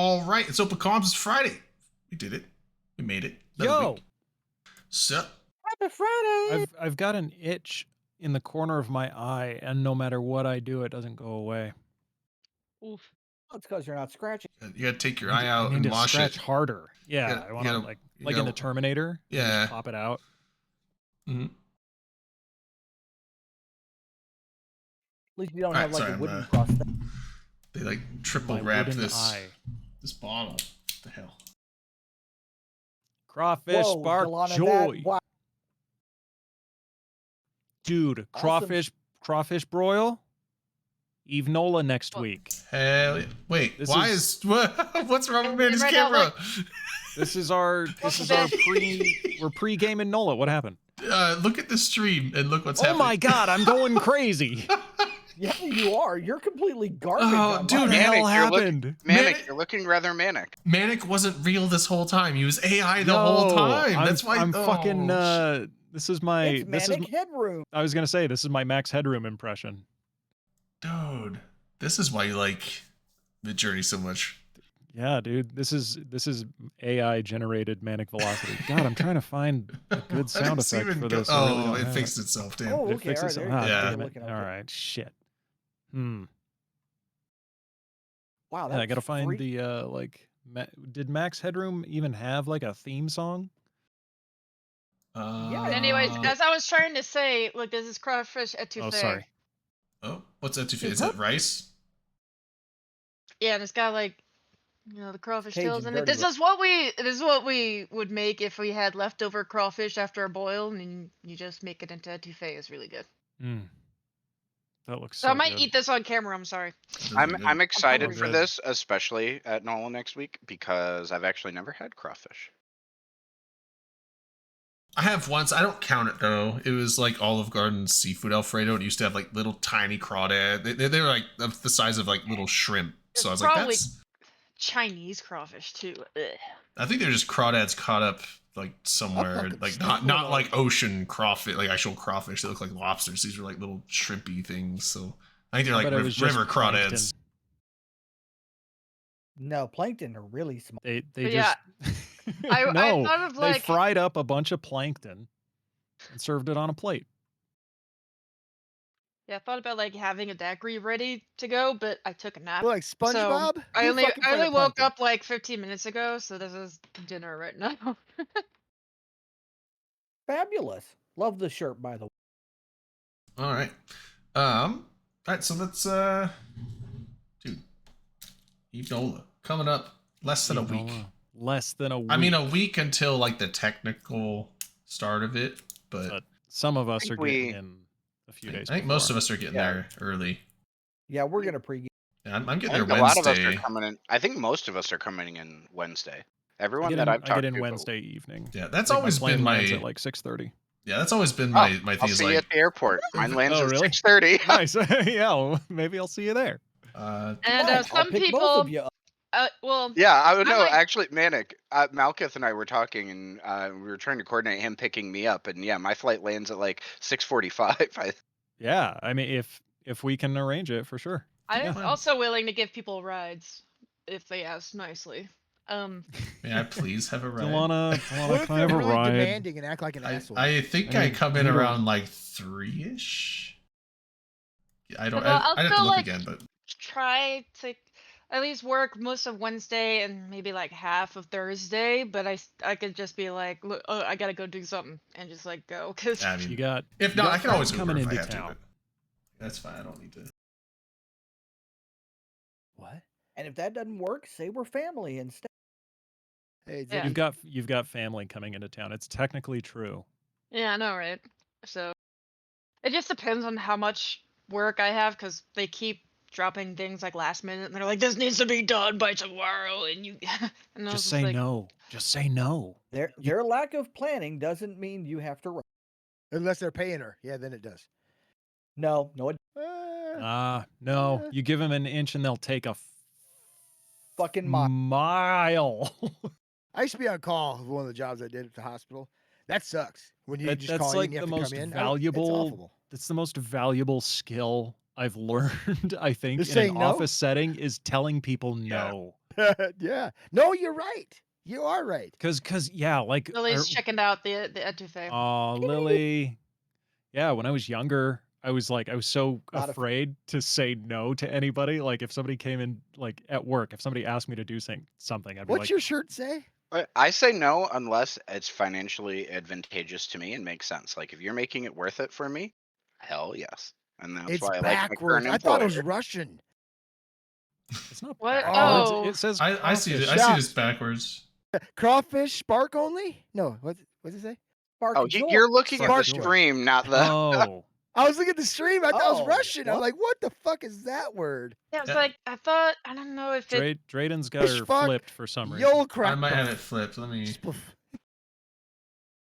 All right, it's open comms. It's Friday. We did it. We made it. Yo, So, Happy Friday! I've got an itch in the corner of my eye, and no matter what I do, it doesn't go away. Oof. Oh, it's because you're not scratching. you gotta take your I eye out need and to wash scratch it. harder. Yeah, Yeah, I want to you like in gotta- the Terminator. you Yeah. just pop it out. Mhm. At least you don't Alright, have like sorry, a I'm, wooden prosthetic. They like triple My wrapped wooden this eye. bottle. What the hell? Crawfish Whoa, spark Delana, joy, wow. dude. Awesome. Crawfish broil. Eve Nola next What? week. Hell yeah. Wait, This why is- is what's wrong with Amanda's right now, camera? This is our we're pre-gaming Nola. What happened? Look at the stream and look what's Oh happening. my god, I'm going crazy. Yeah, you are. You're completely garbage. Oh, on dude, What the mine. hell Manic, you're look- happened? Manic, you're looking rather manic. Manic wasn't real this whole time. He was AI the whole Yo, time. That's why I'm oh, fucking. shit. This is my. It's This is. Manic Headroom. I was gonna say this is my Max Headroom impression. Dude, this is why you like the journey so much. Yeah, dude. This is AI generated manic velocity. God, I'm trying to find a good I didn't sound see it effect even for go- this. I really Oh, don't it have fixed itself. Damn. Oh, Did it okay. fix All right, itself? there you Ah, go. Yeah. damn it. Looking All okay. right, shit. Wow, Yeah, I that's gotta find free. the did Max Headroom even have like a theme song? Yeah. But anyways, Uh, as I was trying to say, look, this is crawfish etouffee. Oh, sorry. oh, what's that? Is Is it rice? Yeah, and it's got like, the crawfish Cajun tails in it. dirty This is what we would make if we had leftover crawfish after a boil, and you just make it into etouffee. It's really good. Mm. That looks So so I might good. eat this on camera. I'm sorry. I'm excited hungry. for Good. this, especially at Nola next week, because I've actually never had crawfish. I have once. I don't count it though. It was like Olive Garden's seafood Alfredo. It used to have like little tiny crawdad. They were like the size of like little shrimp. It's So I was like, probably- that's. Chinese crawfish too. Ugh. I think they're just crawdads caught up like somewhere, fucking like stupid. not like ocean crawfish, like actual crawfish. They look like lobsters. These were like little shrimpy things. So I think they're I like bet it was just river crawdads. plankton. No, plankton are really small. They But just I no. thought of They like fried up a bunch of plankton and served it on a plate. I thought about like having a daiquiri ready to go, but I took a nap. Well, like SpongeBob. So I Who only fucking fried up woke plankton? up like 15 minutes ago, so this is dinner right now. Fabulous. Love the shirt, by the way. All right. All right. So let's dude, Eve Nola coming up less than a week. Less than a week. I mean, a week until like the technical start of it, but some of us think are getting we- in a few I days. think most of before. us are getting Yeah. there early. Yeah, we're gonna pregame. Yeah, I'm I getting there think a lot of us Wednesday. are coming in. I think most of us are coming in Wednesday. I Everyone get that in, I've I talked get in to. Wednesday evening. Yeah, that's I think always plane been my lands at like 6:30. yeah. That's always been Oh, my I'll thing. Is see you like at the airport. Mine lands Oh, at really? 6:30. Nice. Yeah, well, maybe I'll see you there. And Fine, I'll some pick both people, of you up. well, Yeah, I would I know. might- Actually, Manic, Malkuth and I were talking, and we were trying to coordinate him picking me up. And yeah, my flight lands at like 6:45. Yeah, I mean, if we can arrange it, for sure. I'm Yeah. also willing to give people rides if they ask nicely. May I please have a ride? Delana, What if can I you're have a really ride? demanding and act like an asshole? I think I I need- come I in need a- around like 3-ish. I don't. Well, I'll I'd have to still, look like, again, but try to at least work most of Wednesday and maybe like half of Thursday, but I could just be like, look, oh, I gotta go do something and just like go, cause I mean, You got if you not, got I can always friends Uber coming if I into have to. town. But that's fine. I don't need to. What? And if that doesn't work, say we're family instead. Hey, Yeah. Ziggy, You've got family coming into town. It's technically true. yeah, I know, right? So it just depends on how much work I have, cause they keep dropping things like last minute, and they're like, this needs to be done by tomorrow, and you, and I was Just say like, no. Just say no. Their lack of planning doesn't mean you have to. unless they're paying her, yeah, then it does. No, it No. You give them an inch and they'll take a fucking mile. I used to be on call with one of the jobs I did at the hospital. That sucks. When you just That's call like in, you the have to most come in. It's valuable. awful. That's the most valuable skill I've learned, I think, Just in an saying no? office setting is telling people Yeah. no. Yeah. No, you're right. You are right. Cause yeah, like Lily's checking out the etouffee. oh, Lily. Yeah, when I was younger, I was so Not a f- afraid to say no to anybody. Like if somebody came in like at work, if somebody asked me to do something, I'd be What's like, your shirt say? I say no unless it's financially advantageous to me and makes sense. Like if you're making it worth it for me, hell yes. And that's It's why I like my backwards. current I thought it employer. was Russian. it's not What? backwards. Oh. It says I see it. I crawfish. see this backwards. Crawfish spark only? No, what's it say? Spark Oh, joy. you're looking at Spark the joy. stream, not the. Oh. I was looking at the stream. I thought it was Oh, Russian. I'm what? like, what the fuck is that word? Yeah, it's Yeah. like I thought. I don't know if it. Drayden's got Fish her fuck, flipped for some reason. Yo I crap. might have it flipped. Let me.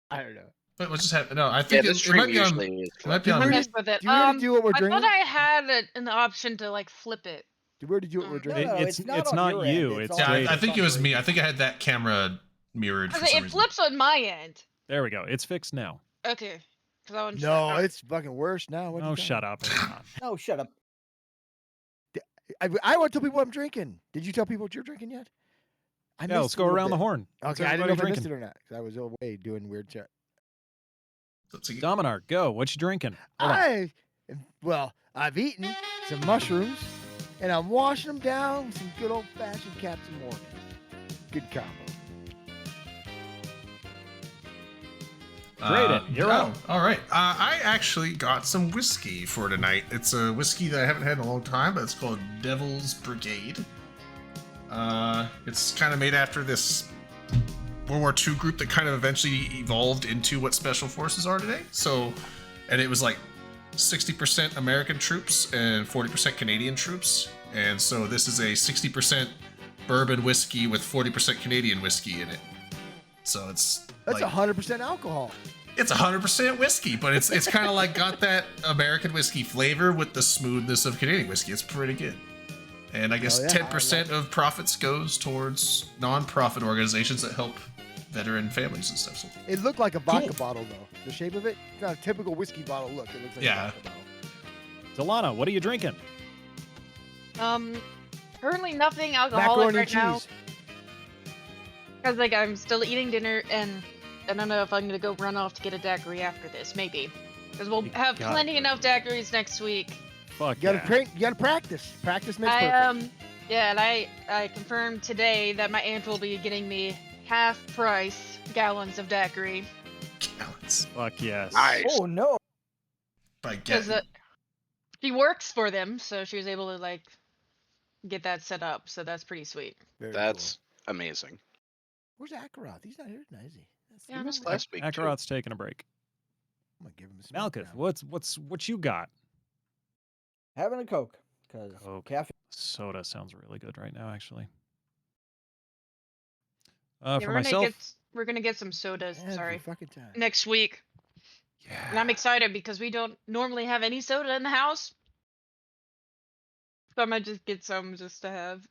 I don't know. What just happened? No, I Yeah, think the it stream might be on. usually is. It might be Did on. I we messed with it. Do you really do what we're I drinking? thought I had an option to like flip it. Where did you what we're No, drinking? No, It's it's not on your end, you. it's It's on Yeah, Drayden. I think it was Somebody. me. I think I had that camera mirrored for Okay, some it reason. flips on my end. There we go. It's fixed now. Okay. 'Cause I wasn't sure. No, it's fucking worse now. What are Oh, you talking shut about? up. It's not. No, shut up. I want to tell people what I'm drinking. Did you tell people what you're drinking yet? I Yeah, let's missed a go little around the bit. horn. What's Okay, I didn't know if everybody I missed drinking? it or not. 'Cause I was away doing weird shit. Let's see. Dominar, go. What you drinking? Hold on. I've eaten some mushrooms, and I'm washing them down with some good old fashioned Captain Morgan. Good combo. Drayden, you're up. All right. I actually got some whiskey for tonight. It's a whiskey that I haven't had in a long time, but it's called Devil's Brigade. It's kind of made after this World War II group that kind of eventually evolved into what Special Forces are today. So, and it was like 60% American troops and 40% Canadian troops. And so this is a 60% bourbon whiskey with 40% Canadian whiskey in it. So it's That's like, 100% alcohol. it's 100% whiskey, but it's kind of like got that American whiskey flavor with the smoothness of Canadian whiskey. It's pretty good. And I guess Oh, yeah, 10% of profits goes towards non-profit organizations that help veteran families and stuff. So It looked like a vodka Cool. bottle, though. The shape of it, it's not a typical whiskey bottle look. It looks like Yeah. a vodka bottle. Delana, what are you drinking? Currently nothing alcoholic Macaroni right and now. cheese. Cause like I'm still eating dinner and I don't know if I'm gonna go run off to get a daiquiri after this. Maybe. Cause we'll You have gotta plenty drink enough daiquiris next week. Fuck You yeah. gotta practice. Practice makes perfect. Yeah, and I confirmed today that my aunt will be getting me half price gallons of daiquiri. gallons Fuck yes. Nice. Oh no. by Because getting. she works for them, so she was able to like get that set up. So that's pretty sweet. Very That's cool. amazing. Where's Akaroth? He's not here tonight, is he? That's Yeah, the I'm one just way. Last week. too. Akaroth's taking a break. I'm gonna give him a smack Malkuth, now. what you got? Having a Coke. Because Coke. caffeine. Soda sounds really good right now, actually. Yeah, For myself, we're gonna get some sodas. Every Sorry, fucking time. next week, and I'm yeah. excited because we don't normally have any soda in the house. So I might just get some just to have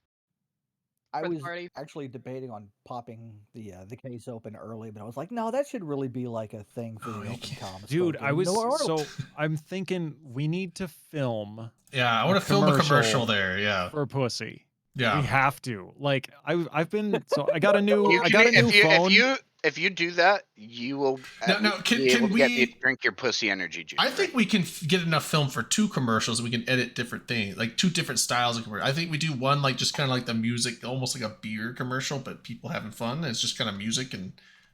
I for the was party. actually debating on popping the case open early, but I was like, no, that should really be like a thing for Oh, the you open can't- Thomas. Dude, Coke, I and was no, so I'm thinking we need to film Yeah, I a want to film a commercial commercial there. Yeah. for pussy. We Yeah. have to. Like I've been so I got a new You I got a can- new phone. if you do that, you will No, at no, least can- be able can to get me we- to drink your pussy energy juice. I think we can get enough film for 2 commercials. We can edit different things, like 2 different styles of commercial. I think we do one like just kind of like the music, almost like a beer commercial, but people having fun. It's just kind of music and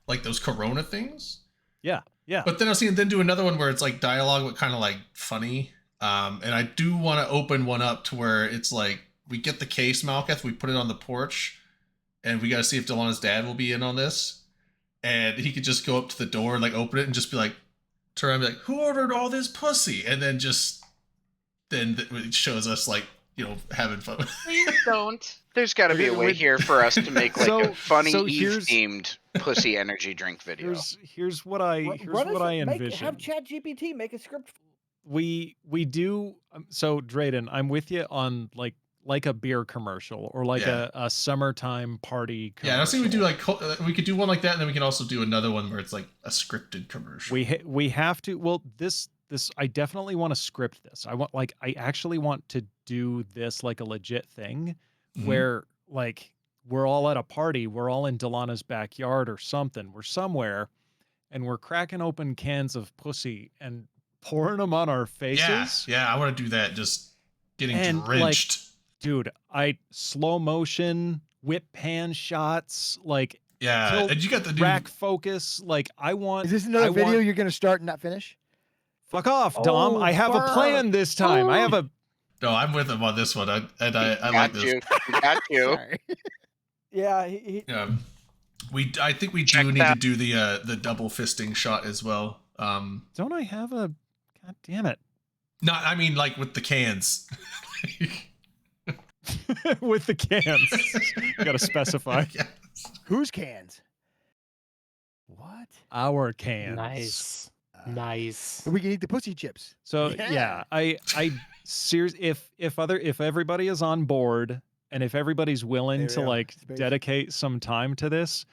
like those Corona things. Yeah. But then I was thinking, then do another one where it's like dialogue, but kind of like funny. And I do want to open one up to where it's like we get the case, Malkuth, we put it on the porch, and we got to see if Delana's dad will be in on this. And he could just go up to the door and like open it and just be like, turn around and be like, who ordered all this pussy? And then just, it shows us like, you know, having fun. Please don't. There's got to be a way here for us to make like So- a funny so Eve here's- themed pussy energy drink video. Here's what I envision. Have ChatGPT make a script. We do so Drayden, I'm with you on like a beer commercial or like Yeah. a summertime party commercial. Yeah, I was thinking we do like, we could do one like that, and then we can also do another one where it's like a scripted commercial. we have to. Well, this I definitely want to script this. I actually want to do this like a legit thing Mhm. where like we're all at a party, we're all in Delana's backyard or something. We're somewhere and we're cracking open cans of pussy and pouring them on our Yeah, faces. yeah, I want to do that. Just getting And, like, drenched. Dude, slow motion, whip pan shots, like Yeah, tilt, and you got the new. rack focus. Like I want. Is this another I video want- you're gonna start and not finish? Fuck off, Dom. Oh, I have a burn. plan this time. I have a. No, I'm with him on this one. I Got like this. you. Got you. Sorry. Yeah, he I think we Check do need that. to do the double fisting shot as well. Don't I have a? God damn it! Not, I mean, like with the cans. With the cans, you gotta specify Yes. Whose cans? What? our cans. Nice. Uh, Nice. So we can eat the pussy chips. So Yeah. yeah, I seriously, if everybody is on board and if everybody's willing There to we go. like Space. dedicate some time to this,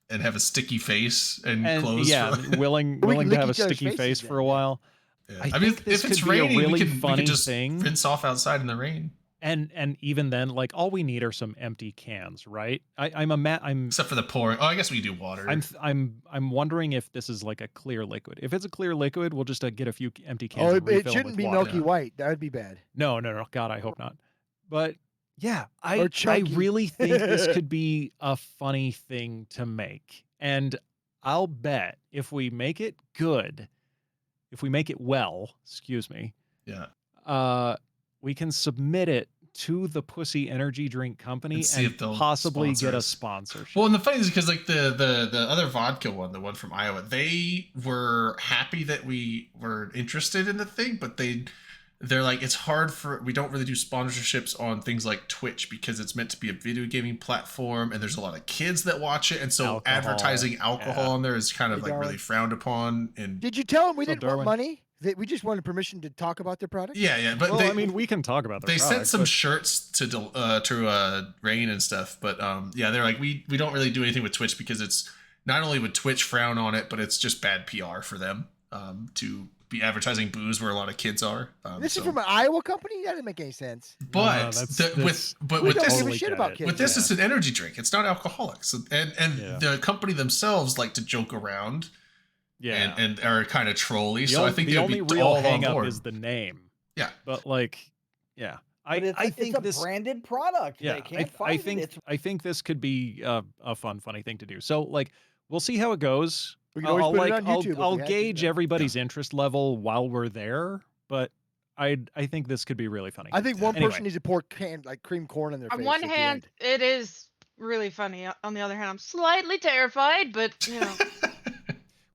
And have a sticky face and, and clothes. yeah, for, willing We can to lick have a each other's sticky faces face then, for a yeah. while. Yeah. I think this if it's could be a raining, really we can funny just thing. rinse off outside in the rain. And even then, like all we need are some empty cans, right? I'm Except for the pouring. Oh, I guess we do water. I'm wondering if this is like a clear liquid. If it's a clear liquid, we'll just get a few empty cans. Oh, and it refill them shouldn't with be water. milky white. That would be bad. No. God, I hope not. But yeah, Or I chunky. really think this could be a funny thing to make. And I'll bet if we make it good, if we make it well, excuse me, Yeah. we can submit it to the Pussy Energy Drink Company And see and if they'll possibly sponsor get a us. sponsorship. Well, and the funny thing is because like the other vodka one, the one from Iowa, they were happy that we were interested in the thing, but they're like, it's hard we don't really do sponsorships on things like Twitch because it's meant to be a video gaming platform and there's a lot of kids that watch it, and so Alcohol, advertising alcohol yeah. on there is kind of Hey, like Darwin. really frowned upon. And Did you tell them we What's up, didn't want Darwin? money? That we just wanted permission to talk about their product? yeah, but Well, I mean, we can talk about they their sent product, some but- shirts to Rain and stuff, but yeah, they're like, we don't really do anything with Twitch because it's not only would Twitch frown on it, but it's just bad PR for them to be advertising booze where a lot of kids are. This so- is from an Iowa company? That didn't make any sense. but that's- with We with don't this give a totally shit get about it. kids. with this, Yeah. it's an energy drink. It's not alcoholic. So and Yeah. the company themselves like to joke around yeah. and are kind of trolly. The So on- I think the they'll only be real all on hang up board. is the name. Yeah. But like, yeah, but I it's think a this. branded product. Yeah, They can't find I think this could be a funny thing to do. So like, we'll see how it goes. We can always I'll put it like on YouTube if I'll we had to, gauge yeah. everybody's interest level while we're there, but I think this could be really funny. I think one Anyway. person needs to pour cream corn in their On face. one at the hand, end. it is really funny. On the other hand, I'm slightly terrified, but you know.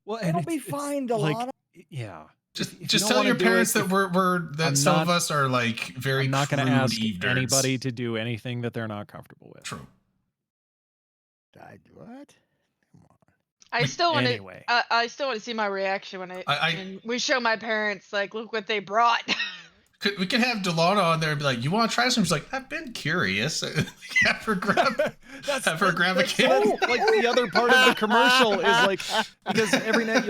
Well, and It'll it's- be it's fine, like, Delana. yeah. Just If you just don't tell wanna your do parents it, that if- we're that I'm some of not- us are like very I'm not going to crude ask eve nerds. anybody to do anything that they're not comfortable with. True. What? I still want to. Anyway. I still want to see my reaction when when we show my parents like, look what they brought. We could have Delana on there and be like, "You want to try some?" She's like, "I've been curious." Have her grab, have her grab a That's can. like the other part of the commercial is like, because every night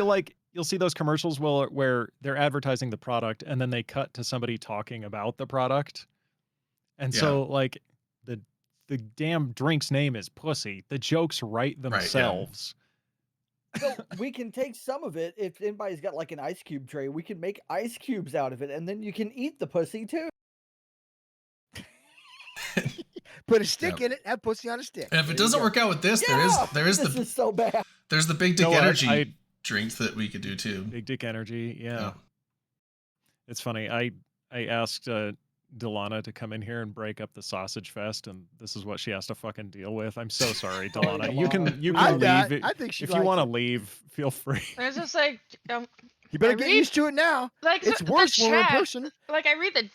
you'll see those commercials where they're advertising the product and then they cut to somebody talking about the product. And so like the damn drink's name is Pussy. The jokes write yeah. themselves. So we can take some of it. If anybody's got like an ice cube tray, we can make ice cubes out of it, and then you can eat the pussy too. Put a stick in it, have pussy on a stick. And if There it you doesn't go. work out with this, Yeah, there is this the is so bad. there's the Big Dick No, Energy drinks that we could do too. Big Dick Energy. Yeah. Yeah. It's funny. I asked Delana to come in here and break up the sausage fest, and this is what she has to fucking deal with. I'm so sorry, Sorry, Delana. You Delana. can leave. I think she If you want to leave, feel free. It's just like, You better I get read- used to it now. like It's the worse when we're in chat, person. Like I read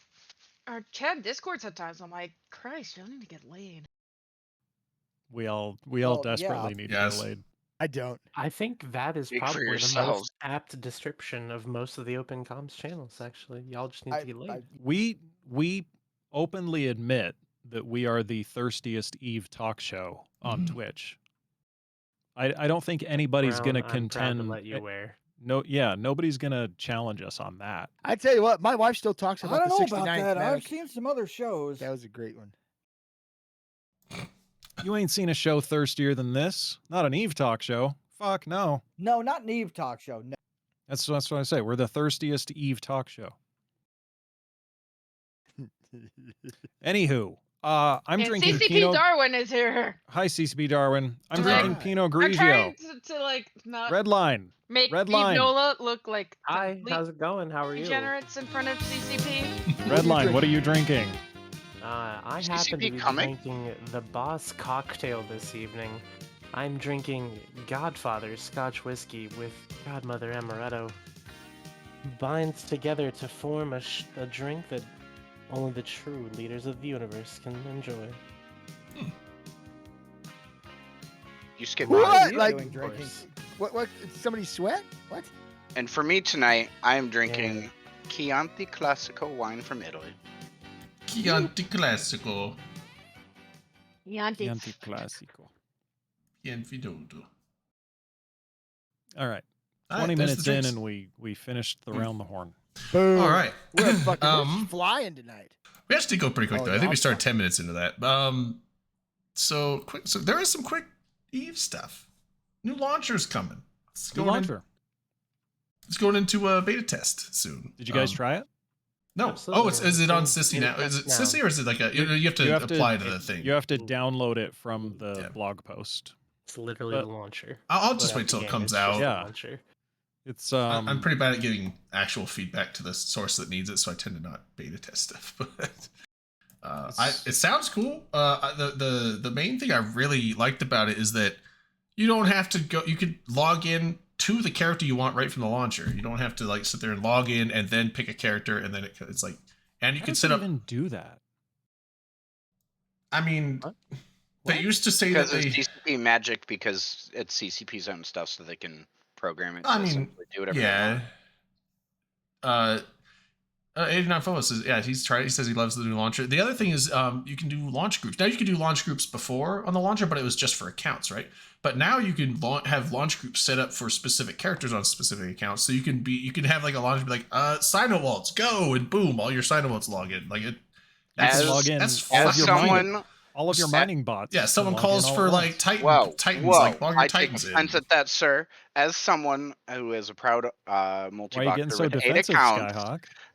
our chat Discord sometimes. I'm like, Christ, you don't need to get laid. We all Well, desperately yeah. need Yes. to get laid. I don't. I think that is Speak for probably the yourselves. most apt description of most of the open comms channels. Actually, y'all just need to get laid. We openly admit that we are the thirstiest Eve talk show on Mhm. Twitch. I don't think anybody's Brown, gonna I'm proud to contend. let you wear. nobody's gonna challenge us on that. I tell you what, my wife still talks I about don't the know 69th about that. I've Manic. seen some other shows. That was a great one. You ain't seen a show thirstier than this. Not an Eve talk show. Fuck no. No, not an Eve talk show. No. That's what I say. We're the thirstiest Eve talk show. Anywho, I'm And drinking CCP Pinot. Darwin is here. Hi, CCP Darwin. I'm Right. drinking Pinot I'm Grigio. trying to like not Red line. make red Eve line. Nola look like Hi, complete how's it going? How are you? degenerates in front of CCP. Red line. What are you drinking? I Is happen to CCP be coming? drinking the Boss cocktail this evening. I'm drinking Godfather Scotch whiskey with Godmother Amaretto. Binds together to form a drink that only the true leaders of the universe can enjoy. You skip What? What are you Like- doing drinking? What? Somebody sweat? What? And for me tonight, I am drinking Chianti Classico wine from Italy. Chianti Classico. Chianti. Chianti Classico. Bienvenuto. All right. All 20 right, there's minutes the in drinks. and we finished the round the horn. Boom. All right. We're fucking Um, flying tonight. We actually go pretty quick Oh, though. yeah, I think I'm we started fine. 10 minutes into that. So quick. So there is some quick Eve stuff. New launcher's coming. It's New going, launcher. it's going into a beta test soon. Did you guys try it? No. Absolutely. Oh, is it on It's in Sissy beta now? Is it test now. Sissy or is it like a? You have to apply to the thing. You have to download it from the Yeah. blog post. It's literally But- the launcher. I'll just But wait till at it the comes game, it's just out. the Yeah. launcher. It's I'm pretty bad at giving actual feedback to the source that needs it, so I tend to not beta test stuff. But it sounds cool. The main thing I really liked about it is that you don't have to go. You could log in to the character you want right from the launcher. You don't have to like sit there and log in and then pick a character and then it's like, and you How can does set it up. even do that. I mean, What? they What? used to say that Because they. it's CCP magic, because it's CCP's own stuff, so they can program it to I mean, essentially do whatever they yeah. want. 89 Phobos says, yeah, he's tried. He says he loves the new launcher. The other thing is, you can do launch groups. Now you could do launch groups before on the launcher, but it was just for accounts, right? But now you can have launch groups set up for specific characters on specific accounts. So you can have like a launch be like, Sinowaltz, go, and boom, all your Sinowaltz log in. Like it. As- log in that's all As of your fucking- mining, all of your As- mining bots. Yeah, can someone log in calls all for at like once. Titans, Whoa, like log your I take Titans in. offense at that, sir. As someone who is a proud Why are you getting multi-boxer so with 8 defensive, accounts,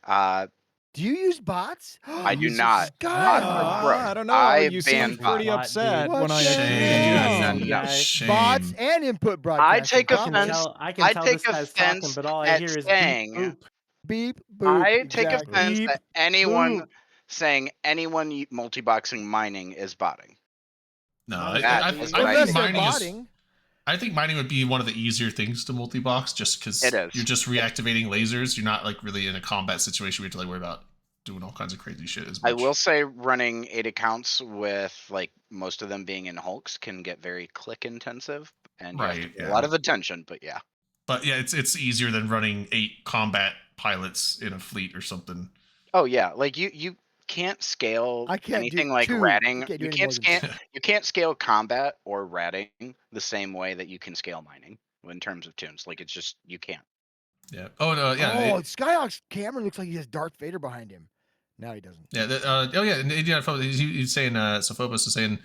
Skyhawk? Do you use bots? I do You not. Sky- Bro, I don't know. I You seemed banned pretty bots. upset What when I the Shame. No. Shame. bots and input broadcasting. take I can offense- tell, I can I tell take this guy's talking, offense but all I at hear is saying- beep, boop. Beep, boop. I take exactly. offense Beep, that anyone boop. saying anyone multi-boxing mining is botting. No, That I is think what I Unless think. they're mining is. botting. I think mining would be one of the easier things to multi-box, just because It is. you're just reactivating lasers. You're not like really in a combat situation where you have to like worry about doing all kinds of crazy shit. As much. I will say running 8 accounts with like most of them being in Hulks can get very click intensive and you have to Right, pay yeah. a lot of attention, but yeah. But yeah, it's easier than running 8 combat pilots in a fleet or something. Oh yeah, like you can't scale I can't anything do like 2. ratting. I can't do You any can't more than scale you can't scale combat or ratting the same way that you can scale mining in terms of tunes. Like it's just you can't. Yeah. Oh no. Yeah. Oh, Skyhawk's Cameron looks like he has Darth Vader behind him. No, he doesn't. Yeah. Oh yeah. And Indiana Phobos, he's saying. Sophobos is saying.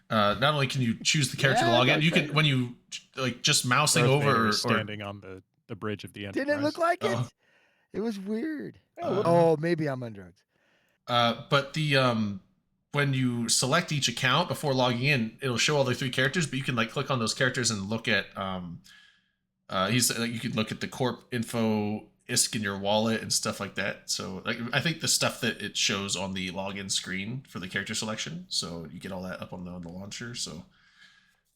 Not only can you choose the character to Yeah, log in, Darth you can Vader. when you like just mousing Darth over Vader or is standing on the bridge of the Enterprise. Didn't it look like it? Oh. It was weird. Uh, Oh, maybe I'm on drugs. But the when you select each account before logging in, it'll show all the 3 characters, but you can like click on those characters and look at he's like you could look at the corp info ISK in your wallet and stuff like that. So like I think the stuff that it shows on the login screen for the character selection, so you get all that up on the launcher. So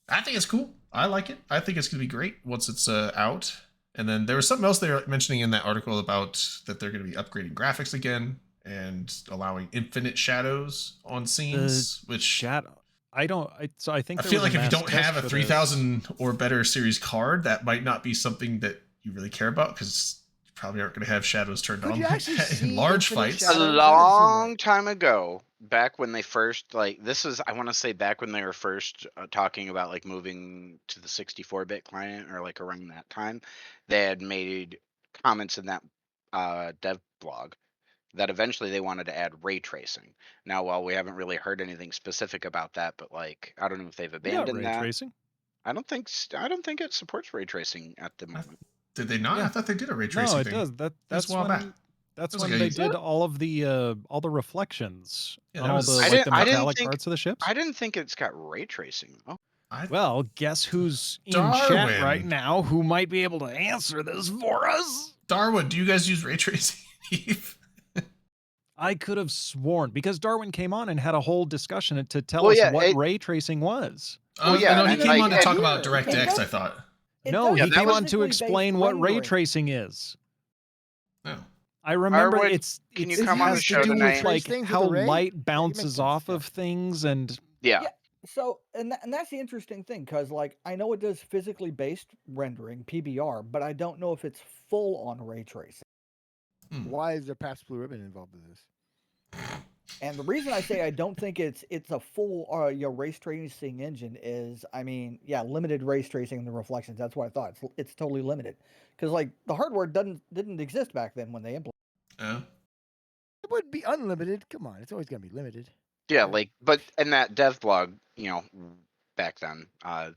I think it's cool. I like it. I think it's gonna be great once it's out. And then there was something else they were mentioning in that article about that they're going to be upgrading graphics again and allowing infinite shadows on scenes, which Shadow. I don't. So I think I there feel was like if you mass don't test have a for 3000 or better series card, that might not be something that you really care about because you probably aren't going to have shadows turned Could on you actually see in large infinite fights. shadows? A I haven't seen long time ago, back when they first this is I want to say back when they were first talking about like moving to the 64-bit client or like around that time, they had made comments in that dev blog that eventually they wanted to add ray tracing. Now, while we haven't really heard anything specific about that, but like I don't know if they've We got abandoned ray that. tracing. I don't think it supports ray tracing at the moment. Did they not? Yeah. I thought they did a ray tracing No, it thing. does. That's a while back. when that's That was when like they a- did all the reflections Yeah, on that all was- the I like didn't- the I didn't metallic think- parts of the ships. I didn't think it's got ray tracing though. Well, guess who's in chat Darwin. right now who might be able to answer this for us? Darwin, do you guys use ray tracing? I could have sworn because Darwin came on and had a whole discussion to tell Well, us yeah, what ray tracing was. Oh, yeah, no, he and came like- on to and- talk about Here, DirectX, I thought. It No, does he that came was on to physically based explain what ray rendering. tracing is. No. I remember Darwin, it's can you it come on has the to show do tonight? with like Things with how the ray? light Make bounces sense, off yeah. of things and Yeah. Yeah. So, and that's the interesting thing, because like I know it does physically based rendering (PBR), but I don't know if it's full on ray tracing. Why is there Pabst Blue Ribbon involved in this? And the reason I say I don't think it's a full race tracing engine is, I mean, yeah, limited race tracing and the reflections. That's what I thought. It's totally limited, because like the hardware didn't exist back then when they implemented. Oh. It wouldn't be unlimited. Come on, it's always gonna be limited. Yeah, but in that dev blog, back then,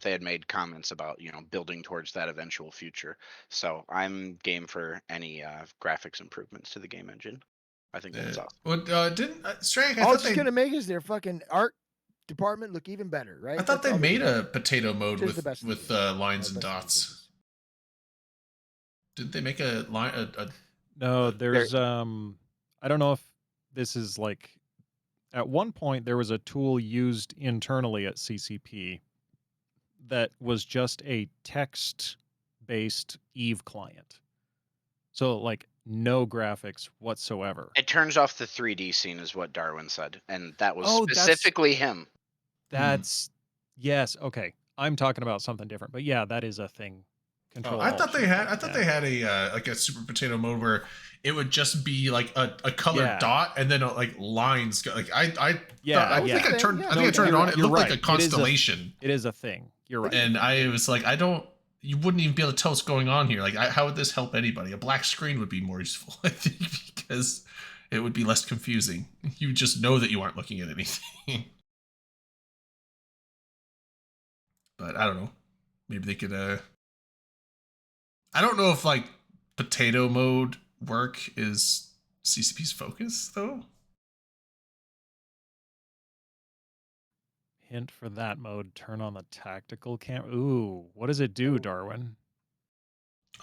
they had made comments about, building towards that eventual future. So I'm game for any graphics improvements to the game engine. I think that's awesome. Well, didn't Strang? I All thought it's they, gonna make is their fucking art department look even better, right? I thought That's they all made do. a potato mode Which is the best with thing to do. lines and Best thing to do. dots. Did they make a line? no, there's I don't know if this is like at one point there was a tool used internally at CCP that was just a text based Eve client. So like no graphics whatsoever. It turns off the 3D scene, is what Darwin said, and that was Oh, that's- specifically him. That's yes, okay. I'm talking about something different. But yeah, that is a thing. Control. I thought Alt, they had. I Shift, thought yeah. they had a like a Super Potato mode where it would just be like a colored Yeah. dot and then like lines. Like I Yeah, I yeah. think I turned. Yeah. I think I No, turned it you're- on. It you're looked like right. a constellation. It is a thing. You're right. And I was like, I don't. You wouldn't even be able to tell what's going on here. Like, how would this help anybody? A black screen would be more useful, I think, because it would be less confusing. You just know that you aren't looking at anything. But I don't know. Maybe they could. I don't know if like potato mode work is CCP's focus though. Hint for that mode, turn on the tactical cam. Ooh, what does it do, Darwin?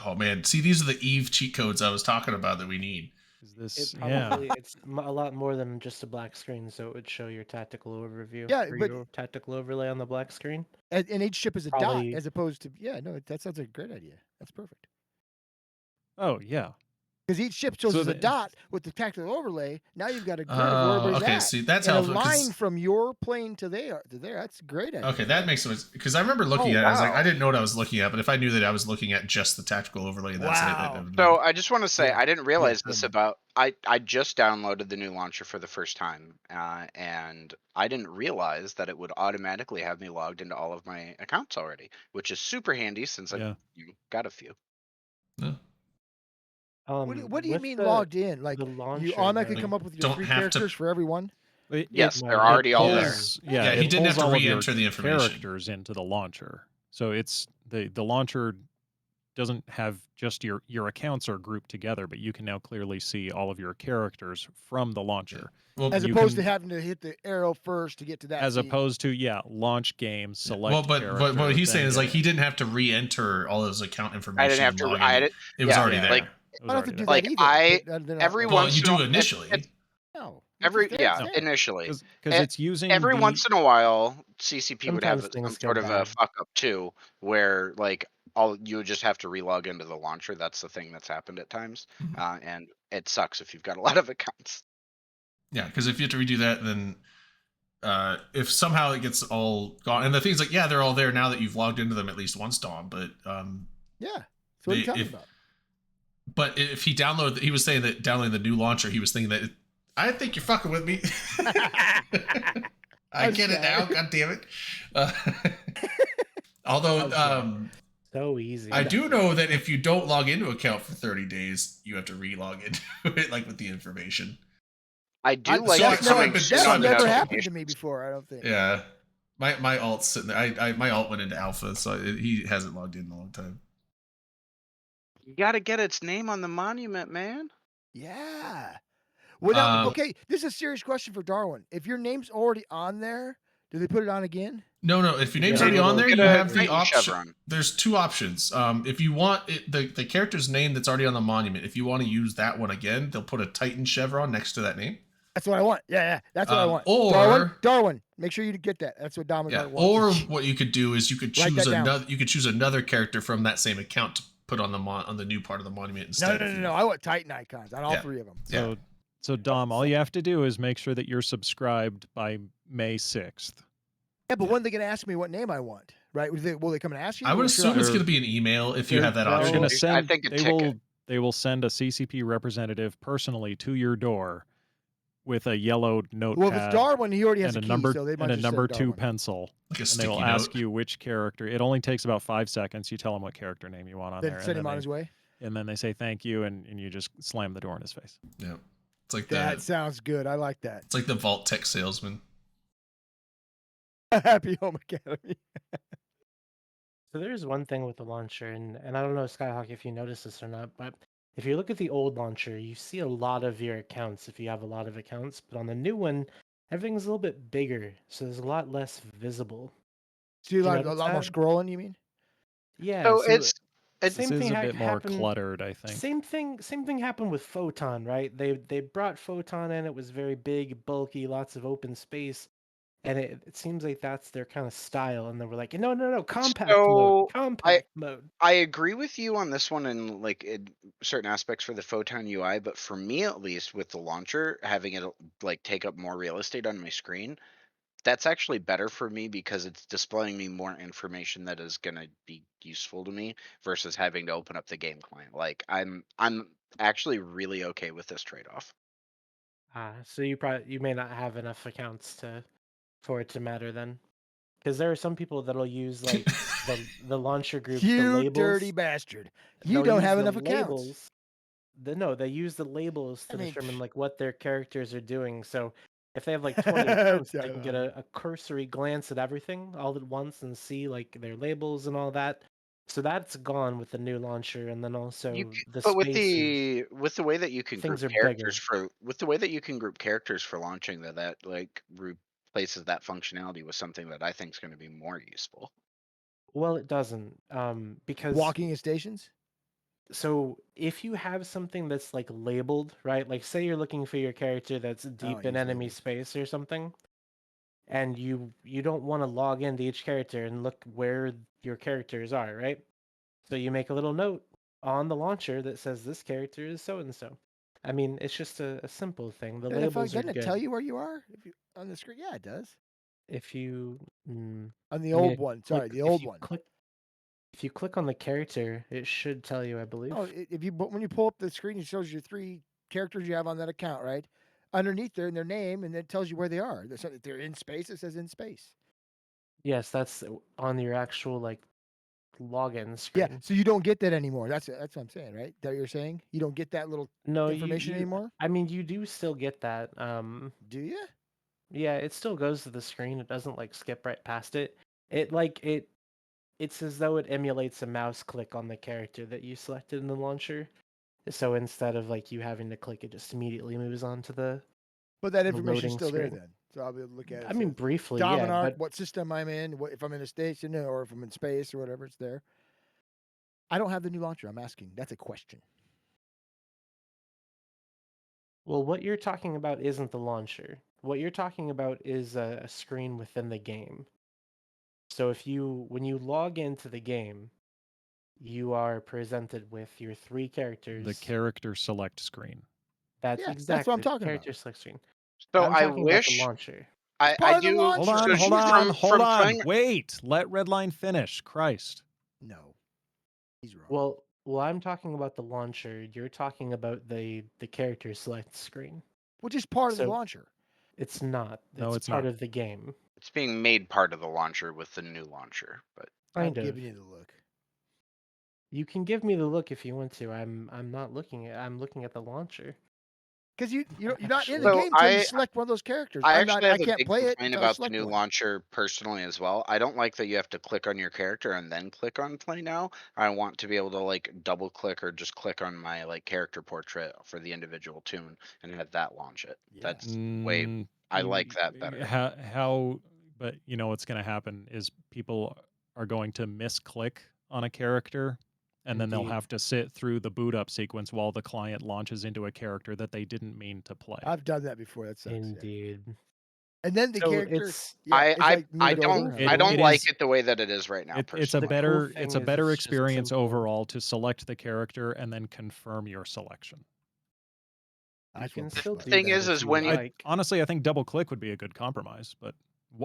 Oh man, see, these are the Eve cheat codes I was talking about that we need. Is this It yeah. probably it's a lot more than just a black screen, so it would show your tactical overview. Yeah, or but- your tactical overlay on the black screen. And each ship is a Probably- dot, as opposed to that sounds like a great idea. That's perfect. Oh yeah. Because each ship shows So us a the- dot with the tactical overlay. Now you've got a grid of where everybody's okay, at. see, that's and a helpful. 'cause- line from your plane to there. That's a great idea. Okay, that makes sense. Because I remember looking Oh, at it, I was like, wow. I didn't know what I was looking at, but if I knew that I was looking at just the tactical overlay, that's Wow. it. So I just want to say Yeah. I didn't realize Yeah, this yeah. about I just downloaded the new launcher for the first time, and I didn't realize that it would automatically have me logged into all of my accounts already, which is super handy since Yeah. I've got a few. Yeah. What do you with mean the- logged in? Like the launcher, you automatically though- come up with your Don't 3 have to- characters for everyone? Yes, it- they're it already all there. pulls- Yeah, Yeah, he it didn't have pulls to all of your re-enter the information. characters into the launcher. So it's the launcher doesn't have just your accounts are grouped together, but you can now clearly see all of your characters from the launcher. Well, As You opposed to can- having to hit the arrow first to get to that. As seat. opposed to launch game, select. well, but character, what he's then saying is go. like he didn't have to re-enter all his account information. I didn't have and to. log I in. did. It was yeah, already yeah. there. Like, It was I don't have to already do there. Like, that I- either. but they're not- every Well, once you in do a- initially. No. every It's yeah there. initially. because e- it's using Every the- once in a while, CCP would have Sometimes things some go sort of a bad. fuck up too, where like you would just have to relog into the launcher. That's the thing that's happened at times, Mhm. and it sucks if you've got a lot of accounts. Yeah, because if you have to redo that, then if somehow it gets all gone, and the thing's like, yeah, they're all there now that you've logged into them at least once, Dom. But Yeah. So what are you They- talking if- about? but if he was saying that downloading the new launcher, he was thinking that I think you're fucking with me. I get it now. God damn it. Although, So easy. I do know that if you don't log into an account for 30 days, you have to re-log into it, like with the information. I do like so- the so coming I've been- soon so That's I've been never told- happened to me before. I don't think. Yeah. My alt's sitting there. My alt went into alpha, so he hasn't logged in a long time. You gotta get its name on the monument, man. Yeah. Well, now, Um, okay, this is a serious question for Darwin. If your name's already on there, do they put it on again? No. If your name's Yeah, already on there, get you a have the Titan option. chevron. There's two options. If you want the character's name that's already on the monument, if you want to use that one again, they'll put a Titan chevron next to that name. That's what I want. Yeah, that's what I want. Or Darwin, make sure you get that. That's what Dominic yeah, wants. or what you could do is you could Write choose that down. another. You could choose another character from that same account to put on the new part of the monument instead. No. I want Titan icons on all Yeah. three of them. Yeah. So Dom, all you have to do is make sure that you're subscribed by May 6th. Yeah, but when are they going to ask me what name I want? Right? Will they come and ask you? I would Or assume should it's They're- going to be an email if you They're- have that they're option. gonna I send. think a they ticket. will send a CCP representative personally to your door with a yellow notepad Well, if it's Darwin, he already has and a a key, number so they might and a just number send 2 Darwin. pencil, Like a and they sticky will note. ask you which character. It only takes about 5 seconds. You tell them what character name you want on Then there, send and him then on his way. and then they say thank you, and you just slam the door in his face. Yeah, it's like That sounds good. I like that. it's like the Vault Tech salesman. Happy Home Academy. So there's one thing with the launcher, and I don't know, Skyhawk, if you notice this or not, but if you look at the old launcher, you see a lot of your accounts if you have a lot of accounts, but on the new one, everything's a little bit bigger, so there's a lot less visible. So you Do you like a notice lot more that? scrolling, you mean? Yeah, So so it's This same is thing a bit more happened. cluttered, I think. Same thing happened with Photon, right? They brought Photon in, it was very big, bulky, lots of open space. And it seems like that's their kind of style, and they were like, no, compact So, mode. I agree with you on this one in like in certain aspects for the Photon UI, but for me at least with the launcher, having it like take up more real estate on my screen, that's actually better for me because it's displaying me more information that is gonna be useful to me versus having to open up the game client. Like I'm actually really okay with this trade-off. So you may not have enough accounts for it to matter then, because there are some people that'll use like the launcher group, the You labels. dirty bastard. You They'll don't use have the enough accounts. labels. No, they use the labels to I mean, determine like what their characters are doing. So if they have like 20 accounts, they can get a cursory glance at everything all at once and see like their labels and all that. So that's gone with the new launcher, and then also the But with space. with the way that you can group Things are characters bigger. with the way that you can group characters for launching that like replaces that functionality with something that I think is going to be more useful. Well, it doesn't, because Walking in stations? so if you have something that's like labeled, right? Like say you're looking for your character that's deep don't in use enemy labels. space or something, and you don't want to log into each character and look where your characters are, right? So you make a little note on the launcher that says this character is so and so. I mean, it's just a simple thing. The And if labels are doesn't it good. tell you where you are on the screen? Yeah, it does. If you On the I mean, old if one. you Sorry, click- the if old you one. if you click on the character, it should tell you, I believe. Oh, when you pull up the screen, it shows you 3 characters you have on that account, right? Underneath there, in their name, and it tells you where they are. So if they're in space, it says in space. Yes, that's on your actual like login Yeah, screen. so you don't get that anymore. That's what I'm saying, right? That you're saying you don't get that little No, information anymore. I mean, you do still get that. Do you? Yeah, it still goes to the screen. It doesn't like skip right past it. It's as though it emulates a mouse click on the character that you selected in the launcher. So instead of like you having to click, it just immediately moves on to the. But that The information's loading still there screen. then. So I'll be able to look at it. I mean, It says briefly, yeah, Dominart, but what system I'm in, if I'm in a station or if I'm in space or whatever, it's there. I don't have the new launcher. I'm asking. That's a question. well, what you're talking about isn't the launcher. What you're talking about is a screen within the game. So when you log into the game, you are presented with your 3 characters. The character select screen. That's Yeah, exactly that's what I'm talking character about. select screen. So I'm I talking about the wish launcher. I part of the do. launcher. Hold on, so hold on. playing- Wait, let Redline finish. Christ. No, he's wrong. Well, I'm talking about the launcher. You're talking about the character select screen. which is part of the So- launcher. It's not. No, it's part not. of the game. It's being made part of the launcher with the new launcher, but I'm Kind of. giving you the look. You can give me the look if you want to. I'm not looking at. I'm looking at the launcher. Because you're not in the So game until you I- select one of those characters. I I'm not. actually I have a can't big play it complaint until I about the select new one. launcher personally as well. I don't like that you have to click on your character and then click on play now. I want to be able to like double click or just click on my like character portrait for the individual tune and have that launch it. Yeah. That's way Mm, I like that better. How? But you know what's going to happen is people are going to misclick on a character, and then they'll Indeed. have to sit through the boot up sequence while the client launches into a character that they didn't mean to play. I've done that before. That sucks. Yeah. Indeed. And then the So character. it's Yeah, it's like I move it don't over. It- I don't it like is- it the way that it is right now. It's a personally. The cool better thing it's a is better it's just experience simple. overall to select the character and then confirm your selection. I can feel still bad. do thing that is if you when you- like. Honestly, I think double click would be a good compromise, but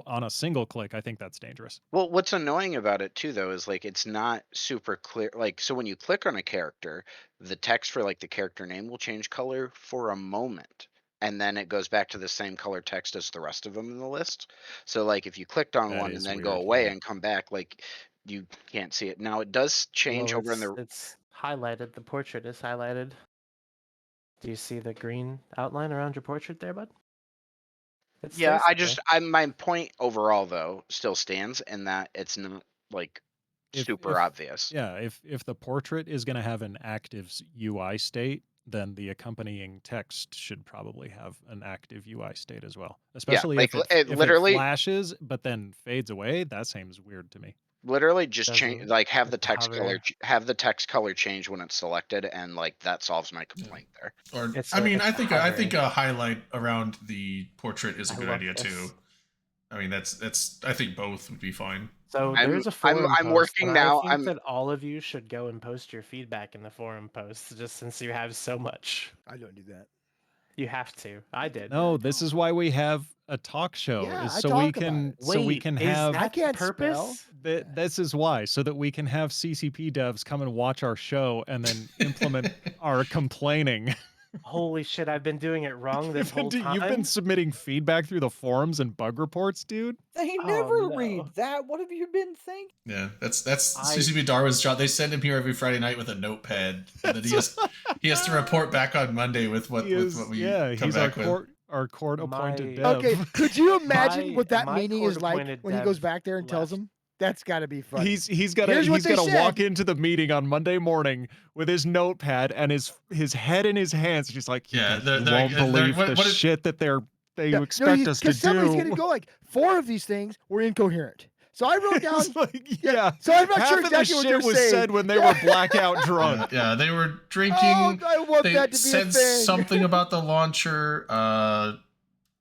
on a single click, I think that's dangerous. Well, what's annoying about it too, though, is like it's not super clear. Like, so when you click on a character, the text for like the character name will change color for a moment, and then it goes back to the same color text as the rest of them in the list. So, like, if you clicked on That one and is then go weird, away yeah. and come back, like, you can't see it. Now, it does change Well, over in the. it's highlighted. The portrait is highlighted. Do you see the green outline around your portrait there, bud? It Yeah, stays I there. my point overall though still stands in that it's not like super obvious. Yeah, if the portrait is going to have an active UI state, then the accompanying text should probably have an active UI state as well. Especially like, if it if literally- it flashes but then fades away. That seems weird to me. Literally just change Doesn't like have the with the text color hover. have the text color change when it's selected, and like that solves my complaint there. Or It's I a- mean, it's I a think hover. a highlight around the portrait is a I good love idea this. too. I mean, that's I think both would be fine. So I'm- there's a I'm- forum I'm post, working and now, I think I'm- that all of you should go and post your feedback in the forum posts, just since you have so much. I don't do that. You have to. I did. No, this is why we have a talk show. Yeah, is I so we talk about can it. so we Wait, can is have that I can't the purpose? spell. this is why, so that we can have CCP devs come and watch our show and then implement our complaining. Holy shit! I've been doing it wrong this whole time. You've been submitting feedback through the forums and bug reports, dude. They Oh, never no. read that. What have you been thinking? Yeah, that's I- CCP Darwin's job. They send him here every Friday night with a notepad, and then he has to report back on Monday with what we come he's our back with. court appointed My- dev. Okay, could you imagine My- what that my meeting is like court-appointed when he goes dev back there and tells left. them? That's got to be funny. He's got to Here's what they walk said. into the meeting on Monday morning with his notepad and his head in his hands. He's like, Yeah, you they're- won't they're- believe what- the what is- shit that they Yeah, expect us to because somebody's do. going to go like 4 of these things were incoherent. So I wrote down. It's like, yeah. So I'm not Half sure of exactly the what shit you're was saying. said when they were blackout drunk. Yeah, they were drinking. Oh, I want They that to be said a thing. something about the launcher,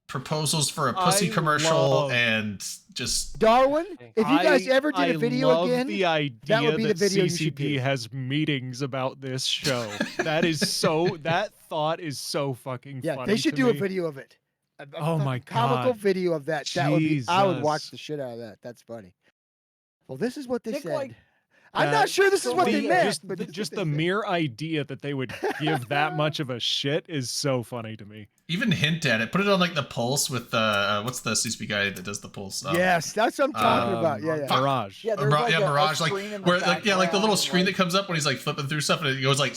proposals for a pussy I commercial, love- and just Darwin, if you guys ever did I a video love again, the idea that would be the video you should CCP do. has meetings about this show. That is so. That thought is so fucking yeah, funny. they should to do a me. video of it. A Oh my fucking comical God. video of that. That would be. I would watch Jesus. the shit out of that. That's funny. Well, this is what they Nick, said. like, I'm that- not sure this is what they the- meant, Just, but the, this is just what the they said. mere idea that they would give that much of a shit is so funny to me. even hint at it. Put it on like the Pulse with what's the CCP guy that does the Pulse? Yes, that's what I'm talking about. Yeah, yeah. Mirage. Yeah, there's like a Mirage, like screen in the where like yeah, like the little background, screen like- that comes up when he's like flipping through stuff, and it goes like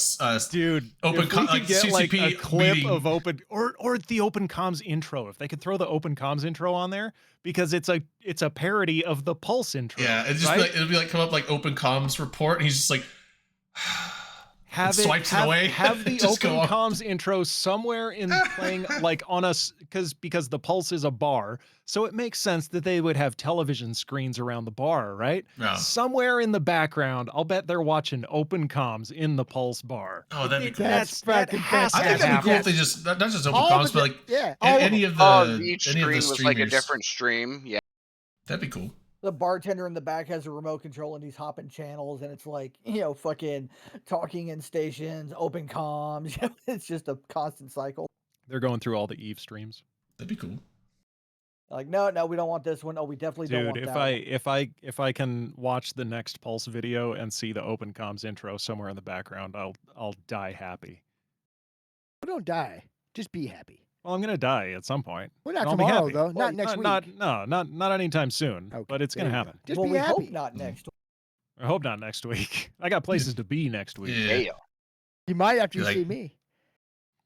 Dude, Open if com- we could like get like a CCP clip meeting. of open or the open comms intro, if they could throw the open comms intro on there, because it's a parody of the Pulse intro. yeah, it's just right? like it'll be like come up like Open Comms report, and he's just like have and swipes it away. Have the Just open go on. comms intro somewhere in playing like on us because the Pulse is a bar, so it makes sense that they would have television screens around the bar, right? Yeah. Somewhere in the background, I'll bet they're watching open comms in the Pulse bar. Oh, that'd be cool. That's that fucking has I to think that'd be cool happen. if they just not just Open All Comms, of but the- like yeah, a- all of any them. of the Each any of screen the was like a streamers. different stream. Yeah. That'd be cool. The bartender in the back has a remote control and he's hopping channels, and it's like, you know, fucking talking in stations, open comms. It's just a constant cycle. They're going through all the Eve streams. That'd be cool. Like, no, we don't want this one. Oh, we definitely don't Dude, want if that one. if I can watch the next Pulse video and see the open comms intro somewhere in the background, I'll die happy. Don't die. Just be happy. Well, I'm gonna die at some point. Well, not and I'll be tomorrow happy. though. Well, Not next week. Not anytime soon. Okay, But it's there gonna you go. happen. Just well, be we happy. hope not next week. I hope not next week. I got places to be next week. Yeah. Yeah. You might after you Like- see me.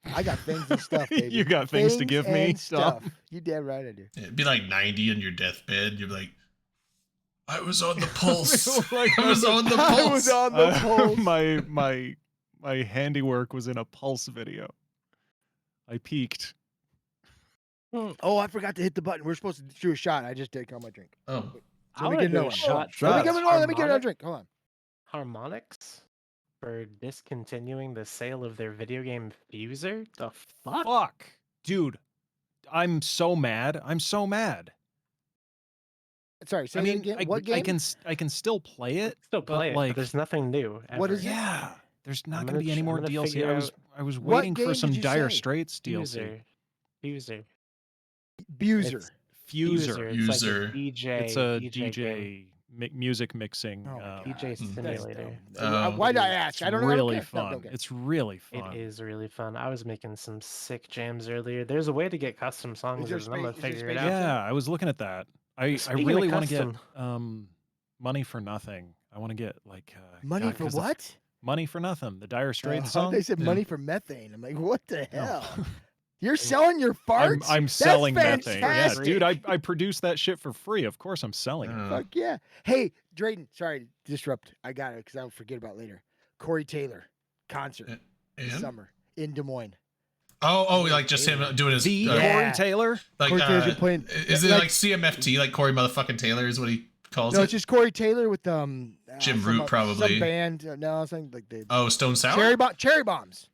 I got things and stuff, baby. You got things to give me, and stuff. Dom? You damn right I do. It'd be like 90 on your deathbed. You'd be like, I was on the pulse. Like, I was on the I pulse. was on the pulse. My handiwork was in a Pulse video. I peaked. Oh, I forgot to hit the button. We're supposed to do a shot. I just did on my drink. Oh, So let me get another one. shot. Let me Shots. get another. Let me get another drink. Hold on. Harmonix for discontinuing the sale of their video game Fuser? The fuck? Fuck. Dude, I'm so mad. I'm so mad. Sorry, say I that mean, again. I, What game? I can still play it. Still but, play it, like, but there's nothing new. What ever. is it? Yeah. There's not I'm going to gonna be any ch- more I'm gonna DLC. figure I was What waiting game for did some you Dire say? Straits DLC. Fuser. Buser. It's Fuser. It's like User. a DJ. It's a DJ. game. music mixing. Oh my God. DJ That's simulator. dumb. Oh. Why did I It's ask? I don't know. I don't really care. No, fun. don't care. It's really fun. It is really fun. I was making some sick jams earlier. There's a way to get custom songs, there and I'm gonna space- is there figure it space out. Yeah, I was looking at that. I Speaking of really want to get custom- money for nothing. I want to get like Money God, for 'cause the what? money for nothing. The Dire Straits Oh, song. they said Yeah. money for methane. I'm like, what the No. hell? You're selling your farts? I'm That's selling methane. Yeah, fantastic. dude, I produce that shit for free. Of course, I'm selling it. Fuck yeah. Hey, Drayden, sorry to disrupt. I got it because I'll forget about it later. Corey Taylor concert this and? summer in Des Moines. Oh, like just him doing his The Yeah. Corey Taylor. like Corey Taylor's been playing- is it like- like CMFT, like Corey motherfucking Taylor is what he calls No, it? it's just Corey Taylor with Jim some, Root, probably. some band. No, something like the Oh, Stone Sour. Cherry Bombs.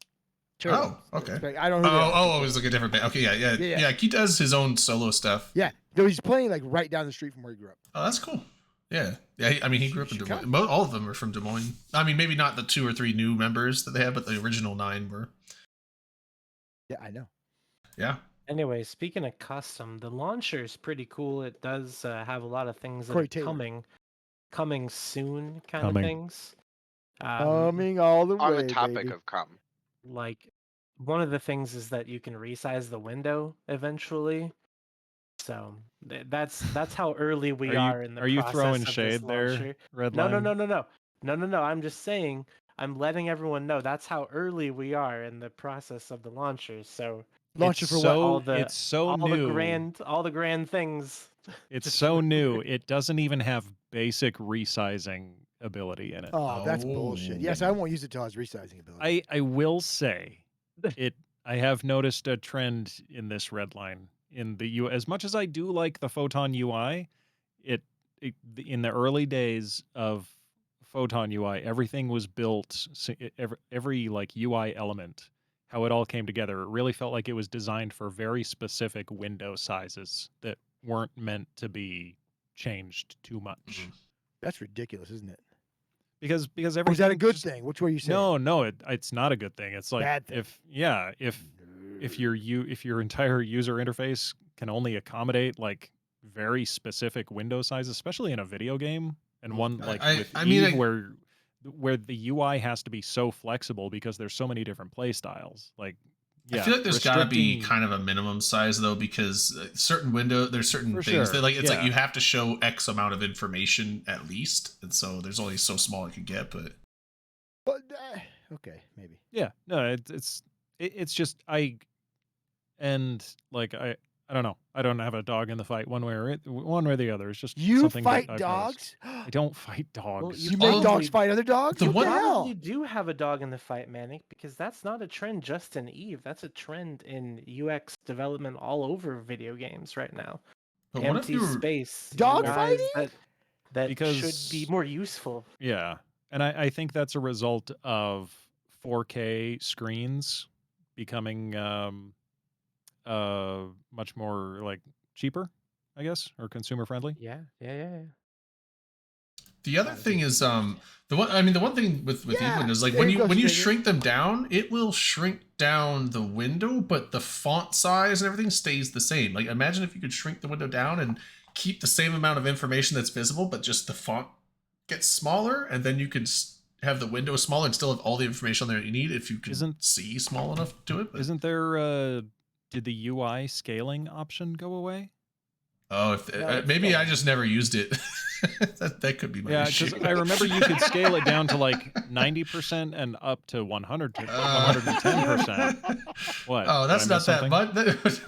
Cherry Oh, Bombs. okay. I don't know. Who they are. Oh, it was like a different band. Okay, yeah. Yeah. He does his own solo stuff. Yeah, no, he's playing like right down the street from where he grew up. Oh, that's cool. Yeah. I mean, he grew up in Should Des Moines. come. All of them are from Des Moines. I mean, maybe not the 2 or 3 new members that they have, but the original 9 were. Yeah, I know. Yeah. Anyway, speaking of custom, the launcher is pretty cool. It does have a lot of things that Corey are Taylor. coming soon, kind Coming. of things. Coming all the On way, the topic baby. of come. Like one of the things is that you can resize the window eventually. So that's how early we are in the Are you process throwing of this shade there, launcher. Redline? No. I'm just saying. I'm letting everyone know that's how early we are in the process of the launcher. So Launcher It's for so, what? All the- it's so all new. the grand things. It's so new. It doesn't even have basic resizing ability in it. Oh, that's bullshit. Yes, I won't use it till it's resizing ability. I will say it. I have noticed a trend in this red line in the U. As much as I do like the Photon UI, it in the early days of Photon UI, everything was built. Every like UI element, how it all came together, it really felt like it was designed for very specific window sizes that weren't meant to be changed too much. That's ridiculous, isn't it? Because Or is everything that a good just- thing? Which way you saying? No, it's not a good thing. It's like Bad thing. if your entire user interface can only accommodate like very specific window sizes, especially in a video game, and one like with Eve, where the UI has to be so flexible because there's so many different play styles. Like, yeah, I feel like there's got to be restricting- kind of a minimum size though, because there's certain For things sure, that like it's like yeah. you have to show X amount of information at least, and so there's only so small it could get. But But, okay, maybe. Yeah, no, it's just I don't know. I don't have a dog in the fight one way or the other. It's just You something that fight I've dogs? noticed. I don't fight dogs. You Oh, make dogs fight other dogs? the What one- the hell? You do have a dog in the fight, Manic, because that's not a trend just in Eve. That's a trend in UX development all over video games right now. but what if Empty you were space, Dog UIs fighting? that Because- should be more useful. Yeah, and I think that's a result of 4K screens becoming much more like cheaper, I guess, or consumer friendly. Yeah. The other thing is the one thing with Yeah, Evelyn is like there when you you go, when you Stinger. shrink them down, it will shrink down the window, but the font size and everything stays the same. Like imagine if you could shrink the window down and keep the same amount of information that's visible, but just the font gets smaller, and then you could have the window smaller and still have all the information on there you need if you can Isn't- see small enough to it. But Isn't there did the UI scaling option go away? Oh, if No, it's maybe still I on. just never used it. that could be my Yeah, issue. because I remember you could scale it down to like 90% and up to 110%. What? Oh, Did that's I not miss that something? much.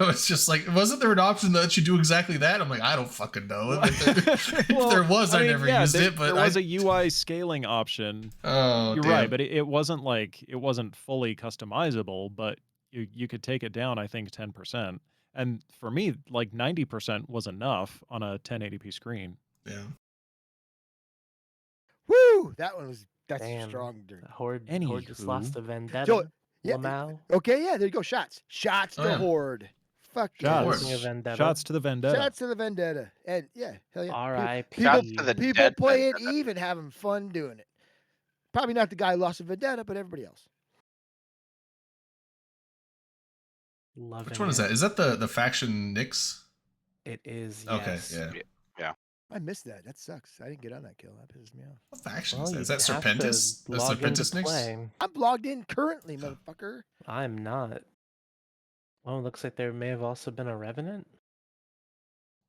It's just like, wasn't there an option that lets you do exactly that? I'm like, I don't fucking know. If there was, I never used it. But there was a UI scaling option. Oh, You're damn. right, but it wasn't like it wasn't fully customizable, but you could take it down, I think, 10%. And for me, like 90% was enough on a 1080p screen. Yeah. Woo! That's Damn. strong. Dude. Horde just Anywho. lost the vendetta. So, yeah, Lamau. Okay, yeah, there you go. Shots Oh, to yeah. Horde. Fuck yeah. Horde. Shots. Losing a vendetta. Shots to the vendetta. Shots to the vendetta. And yeah, hell yeah. R.I.P. Shots to the People dead playing vendetta. Eve and having fun doing it. Probably not the guy who lost a vendetta, but everybody else. Loving Which one is it. that? Is that the faction Nyx? It is. Okay, Yes. yeah. I missed that. That sucks. I didn't get on that kill. That pisses me off. What faction Well, is that? Is that you'd have to Serpentis? The log into Serpentis Nyx? play. I'm logged in currently, motherfucker. I'm not. Oh, it looks like there may have also been a Revenant.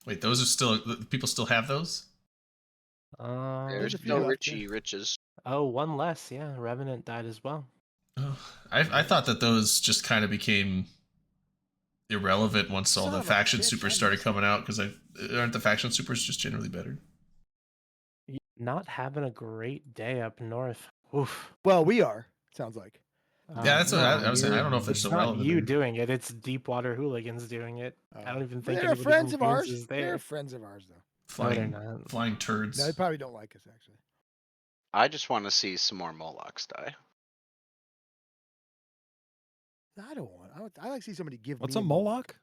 Wait, those are still people still have those? There's a few no left, Richie Riches. Oh, one less. Yeah, Revenant died as well. Oh, I thought that those just kind of became irrelevant once all Son the of a faction bitch, supers I started missed coming out, because aren't the faction supers just generally better? Not having a great day up north. Oof. Well, we are. Sounds like. Yeah, that's what I was saying. I don't know if they're it's so not relevant. you or- doing it. It's Deepwater Hooligans doing it. I don't even But think they're anybody friends from of Goons ours. is They're there. friends of ours, though. Flying, not. flying turds. No, they probably don't like us, actually. I just want to see some more Molochs die. I don't want. I like to see somebody give What's me a Moloch?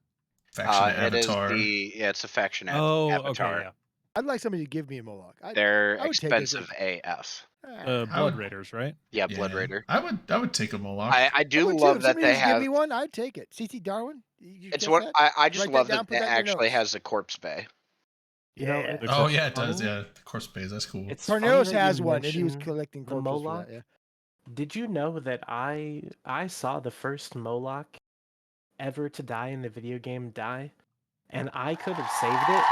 Faction It is Avatar. it's a faction Oh, avatar. okay, yeah. I'd like somebody to give me a Moloch. They're I would take it. expensive AF. Blood would- Raiders, right? Yeah, Blood Raider. I would take a Moloch. I do would too. love If that somebody they just give have. me one, I'd take it. CT Darwin. You It's catch what that? I just Write love that down, that put it that in your actually notes. has a corpse bay. You know, Yeah. It's Oh a- yeah, it does. funny- Yeah, the corpse pays. That's cool. It's funny Torneros that you has one, and he was mention collecting the corpses for Moloch. that. Yeah. Did you know that I saw the first Moloch ever to die in the video game die, and I could have saved it,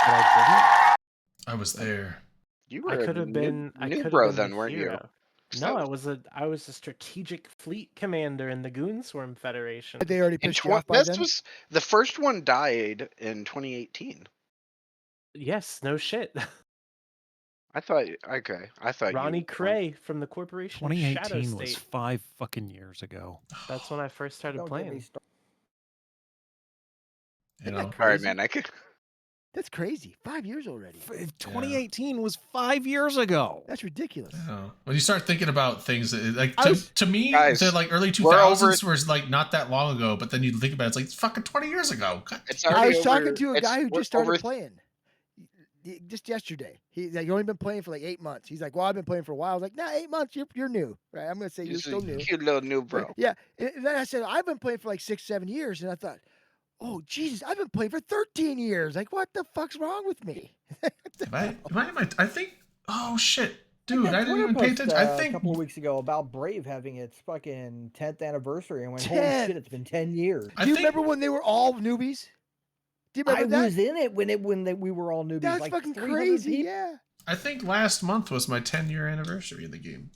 but I I was there. You didn't. were I could have been. I could have bro been then, the weren't you? hero. 'Cause No, that I was a strategic fleet commander in the Goonswarm Federation. They already In pissed you off by this then. was the first one died in 2018. Yes, no shit. I thought okay. I thought Ronnie you, Cray from the Corporation Shadow 2018 was State. 5 fucking years ago. That's when I first started Don't get me playing. started. You Isn't that know, crazy? All right, man. I could. That's crazy. 5 years already. 2018 was 5 years ago. That's ridiculous. I don't know. When you start thinking about things that, like I was- to me, Guys, the like early we're 2000s was like not that long ago, but then you think about it, it's like it's fucking 20 years ago. God It's damn. I already was talking over- to a it's- guy who we're just started over- playing just yesterday. He's like, "You only been playing for like 8 months." He's like, "Well, I've been playing for a while." I was like, "Nah, 8 months. You're new, right?" I'm gonna say you're He's a still new. cute little new But, bro. yeah. And then I said, "I've been playing for like 6-7 years," and I thought, "Oh Jesus, I've been playing for 13 years. Like, what the fuck's wrong with me?" I think. Oh shit, dude! That I didn't Twitter even pay post, attention. I a think couple of weeks ago about Brave having its fucking 10th anniversary, and went, 10. "Holy shit, it's been 10 years." I Do you think- remember when they were all newbies? Do you I remember that? was in it when we were all newbies. That's like fucking 300 crazy. people. Yeah. I think last month was my 10-year anniversary of the game.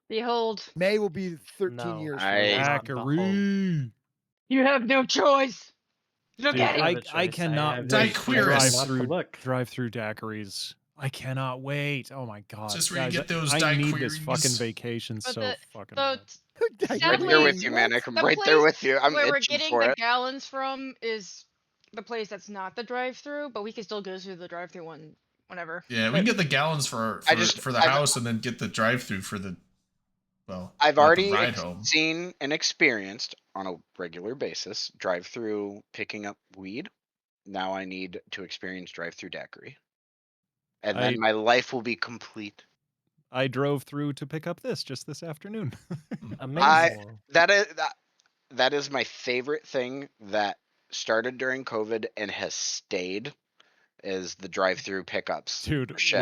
Behold, May will be 13 No, years. I- from now. Zachary. you have no choice. Look Dude, at it. I cannot have wait no for choice drive not to through- look. Drive through daiquiris. I cannot wait. Oh my god. Just where you Guys, get those I need this daiquiris. fucking vacation But so the- fucking So bad. Right Sadly, there with you, man. I come the right there place with you. I'm where we're itching getting for the it. gallons from is the place that's not the drive-through, but we can still go through the drive-through one whenever. Yeah, we can get the gallons for the I've- house, and then get the drive-through for the. Well, I've not the already ride home. seen and experienced on a regular basis drive-through picking up weed. Now I need to experience drive-through daiquiri, and then I- my life will be complete. I drove through to pick up this afternoon. Amazing. That is my favorite thing that started during COVID and has stayed is the drive-through pickups. Dude, Shit.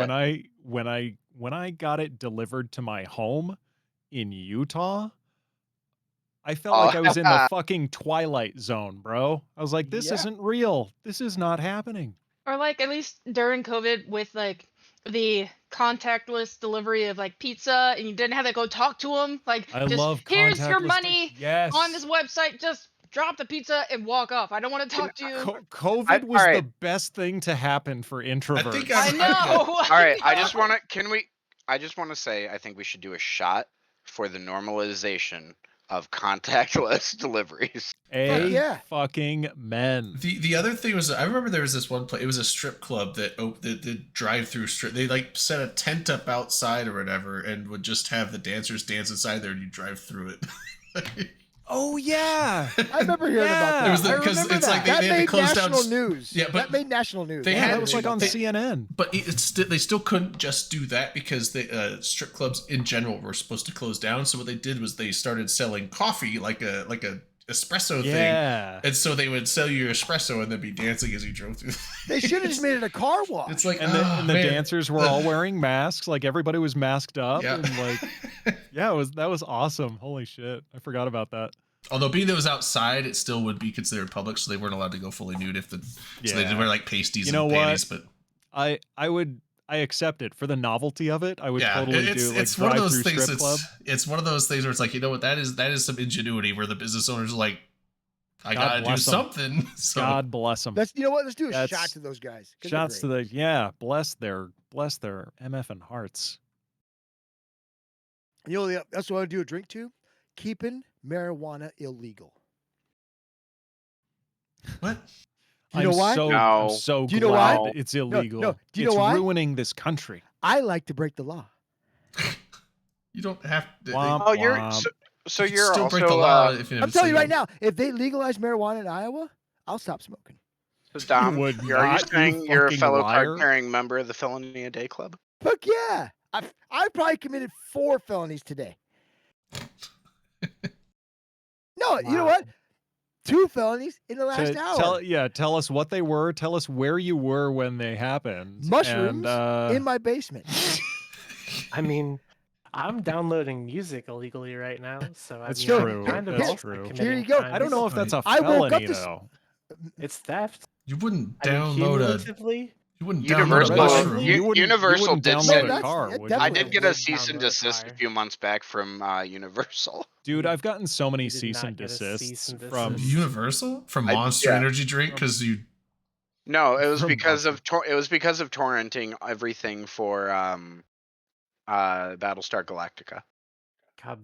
when I got it delivered to my home in Utah, I felt like I was in the fucking Twilight Zone, bro. I was like, this Yeah. isn't real. This is not happening. Or like at least during COVID with like the contactless delivery of like pizza, and you didn't have to go talk to them. Like, I just love here's your contactless. money Yes. on this website. Just drop the pizza and walk off. I don't want to talk to you. COVID was alright. the best thing to happen for introverts. think I I'm- know. All right, I just know. want to. I just want to say, I think we should do a shot for the normalization of contactless deliveries. yeah. Fucking men. The other thing was, I remember there was this one place. It was a strip club that the drive-through strip. They like set a tent up outside or whatever, and would just have the dancers dance inside there, and you drive through it. Oh yeah. I remember hearing about that. It was I because remember it's like that. they that had to made close down. national news. Yeah, but that made national news. they Yeah, had- that was like on they- CNN. But they still couldn't just do that because the strip clubs in general were supposed to close down. So what they did was they started selling coffee like a espresso thing. Yeah. And so they would sell you your espresso and then be dancing as you drove through. They should have just made it a car wash. It's like, And the, oh, and the man. dancers were all wearing masks. Like everybody was masked up. Yeah. And like, yeah, that was awesome. Holy shit. I forgot about that. Although being that it was outside, it still would be considered public, so they weren't allowed to go fully nude so they did wear like pasties You know and what? panties. But I accept it for the novelty of it. I would yeah, totally it's do like it's one of those drive-through things. strip club. It's one of those things where it's like, you know what, that is some ingenuity where the business owners are like, I God gotta do bless 'em. something. So God bless them. You know what? Let's do a That's- shot to those guys. 'cause they're Shots to great. bless their MF and hearts. You know, that's what I do a drink to. Keeping marijuana illegal. what? Do you know why? No. I'm so Do you know glad why? it's illegal. no. Do you know it's why? ruining this country. I like to break the law. You don't have to. Womp Oh, you're womp. so you can you're still also break the law if you I'm telling you right now, if they legalize marijuana in Iowa, I'll stop smoking. So Dom, would are you not, you saying you're a fucking fellow liar. card-carrying member of the Felony a Day Club? Fuck yeah! I've probably committed 4 felonies today. No, you know Wow. what? 2 felonies in the last hour. Tell us what they were. Tell us where you were when they happened. Mushrooms and, in my basement. I mean, I'm downloading music illegally right now, so I That's mean, I'm true. kind of That's also true. committing Here you go. crimes. I don't know if that's a I woke up felony this- though. It's theft. You wouldn't I mean, download cumulatively, you wouldn't Universal- download a mushroom. you- Universal wouldn't did download say- a That's- car. that would you? I definitely did get a would cease and download desist a fire. few months back from Universal. Dude, I've gotten so many You did cease not and get a desists cease and from desist. Universal from I- Monster yeah. Energy drink because you. No, it was From because Monster. of torrenting everything for Battlestar God Galactica.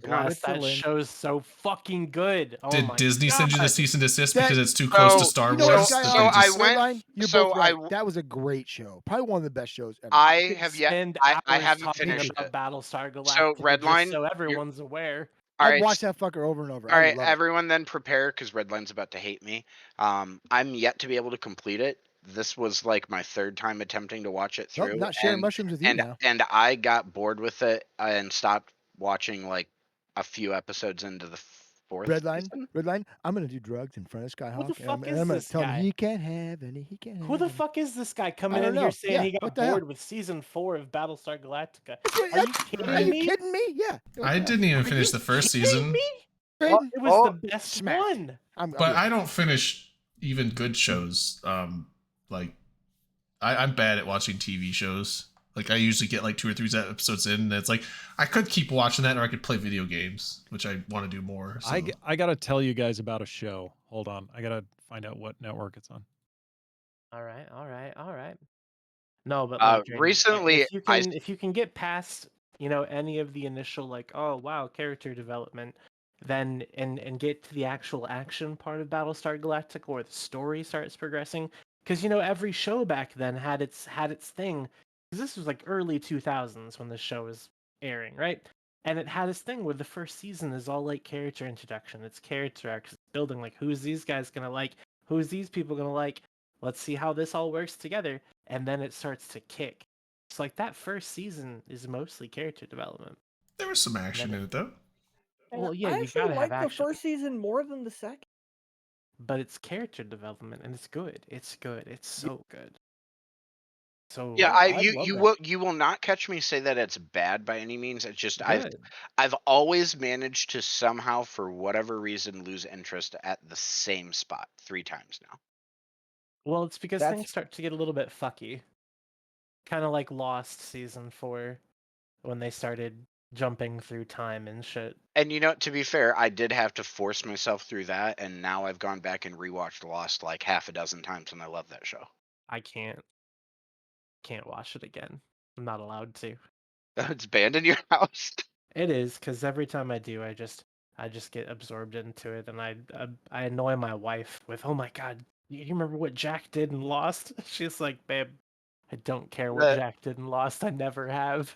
bless, that Switzerland. show's so fucking good. Oh Did my Disney send you the God. cease and desist That- because it's too close to So, Star You know Wars? what, that Skyline? they I just- went- Redline, You're so both I right. That was a great show. Probably one of the best shows ever. I could have yet. spend I hours haven't talking finished about it. Battlestar Galactica. So, Redline, just so everyone's aware. All I've right, watched that fucker over and over. all I right, love it. everyone, then prepare because Redline's about to hate me. I'm yet to be able to complete it. This was like my 3rd time attempting to watch it Nope, through. not sharing and, mushrooms with you now. and I got bored with it and stopped watching like a few episodes into the 4th season. Redline, I'm gonna do drugs in front of Skyhawk. Who the fuck and is I'm gonna this tell guy? him he can't have any. He can't have Who the any. fuck is this guy coming don't in here know. saying Yeah, he got what the hell? bored with season 4 of Battlestar Galactica? Are Are you kidding Are you me? kidding me? Yeah. I didn't even finish the first Kidding season, me? Braden, It was Oh, the best smacked. one. I'm but with I you. don't finish even good shows. Like I'm bad at watching TV shows. Like I usually get like 2 or 3 episodes in, and it's like I could keep watching that, or I could play video games, which I want to do more. So. I gotta tell you guys about a show. Hold on, I gotta find out what network it's on. All right. No, but Uh, like, Drayden, recently, if you can get past any of the initial like, oh wow, character development, then and get to the actual action part of Battlestar Galactica where the story starts progressing, because every show back then had its thing. Because this was like early 2000s when the show was airing, right? And it had this thing where the first season is all like character introduction. It's character arcs, it's building like who's these guys gonna like, who's these people gonna like. Let's see how this all works together, and then it starts to kick. It's like that first season is mostly character development. There was some action in it though. Well, yeah, I you actually gotta have like the action, first season more than the second. but it's character development, and it's good. It's good. It's so good. So Yeah, I you love you that. will not catch me say that it's bad by any means. It's just good. I've always managed to somehow, for whatever reason, lose interest at the same spot 3 times now. Well, it's because That's things start to get a little bit fucky. Kind of like Lost season 4 when they started jumping through time and shit. And to be fair, I did have to force myself through that, and now I've gone back and rewatched Lost like half a dozen times, and I love that show. I can't watch it again. I'm not allowed to. It's banned in your house. It is because every time I do, I just get absorbed into it, and I annoy my wife with, "Oh my god, you remember what Jack did in Lost?" She's like, "Babe, I don't care what The- Jack did in Lost. I never have."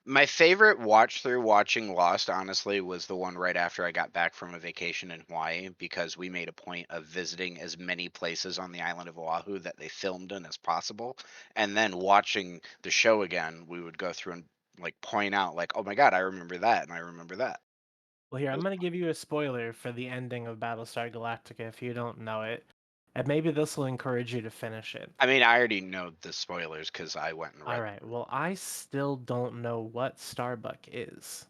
My favorite watch through watching Lost, honestly, was the one right after I got back from a vacation in Hawaii, because we made a point of visiting as many places on the island of Oahu that they filmed in as possible. And then watching the show again, we would go through and like point out like, oh my god, I remember that and I remember that. Well, here, I'm going to give you a spoiler for the ending of Battlestar Galactica if you don't know it. And maybe this will encourage you to finish it. I mean, I already know the spoilers because I went and read. All right. Well, I still don't know what Starbuck is.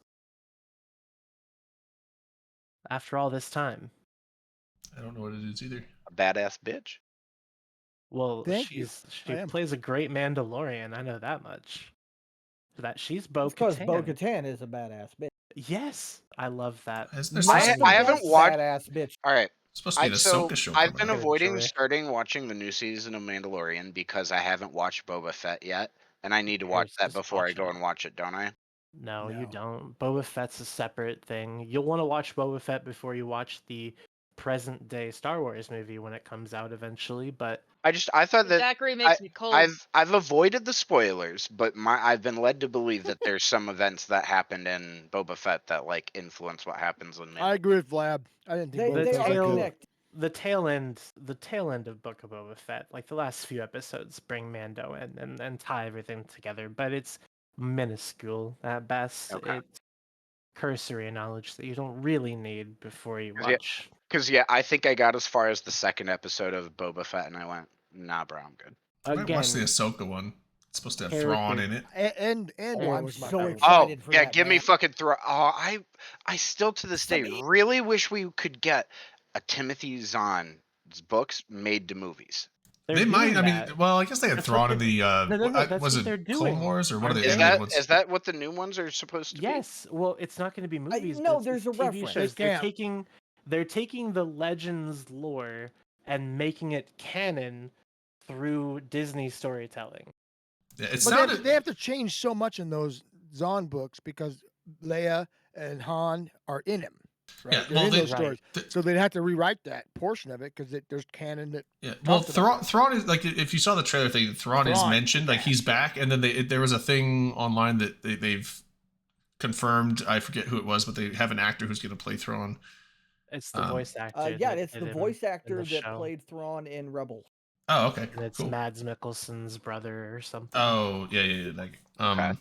After all this time. I don't know what it is either. A badass bitch. Well, Thank you. she I am. plays a great Mandalorian. I know that much. That she's because Bo Bo-Katan. Katan is a badass bitch. Yes, I love that. Is there Not supposed the to be- haven't best watched- badass bitch. All right. supposed to be an Ahsoka show I've coming been out. avoiding Enjoy. starting watching the new season of Mandalorian because I haven't watched Boba Fett yet, and I need to watch Here's that just before I watch go it. and watch it, don't I? No, you No. don't. Boba Fett's a separate thing. You'll want to watch Boba Fett before you watch the present day Star Wars movie when it comes out eventually, but I thought that Zachary makes me cold. I've avoided the spoilers, but I've been led to believe that there's some events that happened in Boba Fett that like influence what happens in I Mandalorian. agree with Vlad. I didn't think They, Boba The they Fett are was tail- good. connected. the tail end of Book of Boba Fett, like the last few episodes, bring Mando in and tie everything together, but it's minuscule at best. Okay. It's cursory knowledge that you don't really need before you 'Cause yeah- watch. Because I think I got as far as the second episode of Boba Fett, and I went, nah, bro, I'm good. I might watch the Again, Ahsoka one. It's supposed to have Character- Thrawn in it. And Oh, I'm was my so favorite. excited for yeah, that. give me man. fucking throw. Oh, I still to this day Sabine. really wish we could get a Timothy Zahn's books made to movies. they're They might. doing I mean, that. well, I guess they had That's what Thrawn in they're- the. No, that's was what it they're Clone doing. Wars or what are Aren't the Is they? animated that ones? what the new ones are supposed to Yes. Well, it's not going to be movies. no, but there's it's a TV reference. shows. They can't. They're taking the Legends lore and making it canon through Disney storytelling. Yeah, it But sounded. they have to change so much in those Zahn books because Leia and Han are in him. Right? Yeah, They're well, in they- those stories. th- So they'd have to rewrite that portion of it because there's canon that. Yeah, well, talked about Thrawn is like if you saw the trailer thing, Thrawn is Thrawn, mentioned, like he's back, and then there was a thing online that they've confirmed. I forget who it was, but they have an actor who's going to play Thrawn. It's the Um, voice actor. Yeah, that it's did the him voice in actor the that show. played Thrawn in Rebels. Oh, okay, And it's cool. Mads Mikkelsen's brother or something. Oh, yeah, like Okay.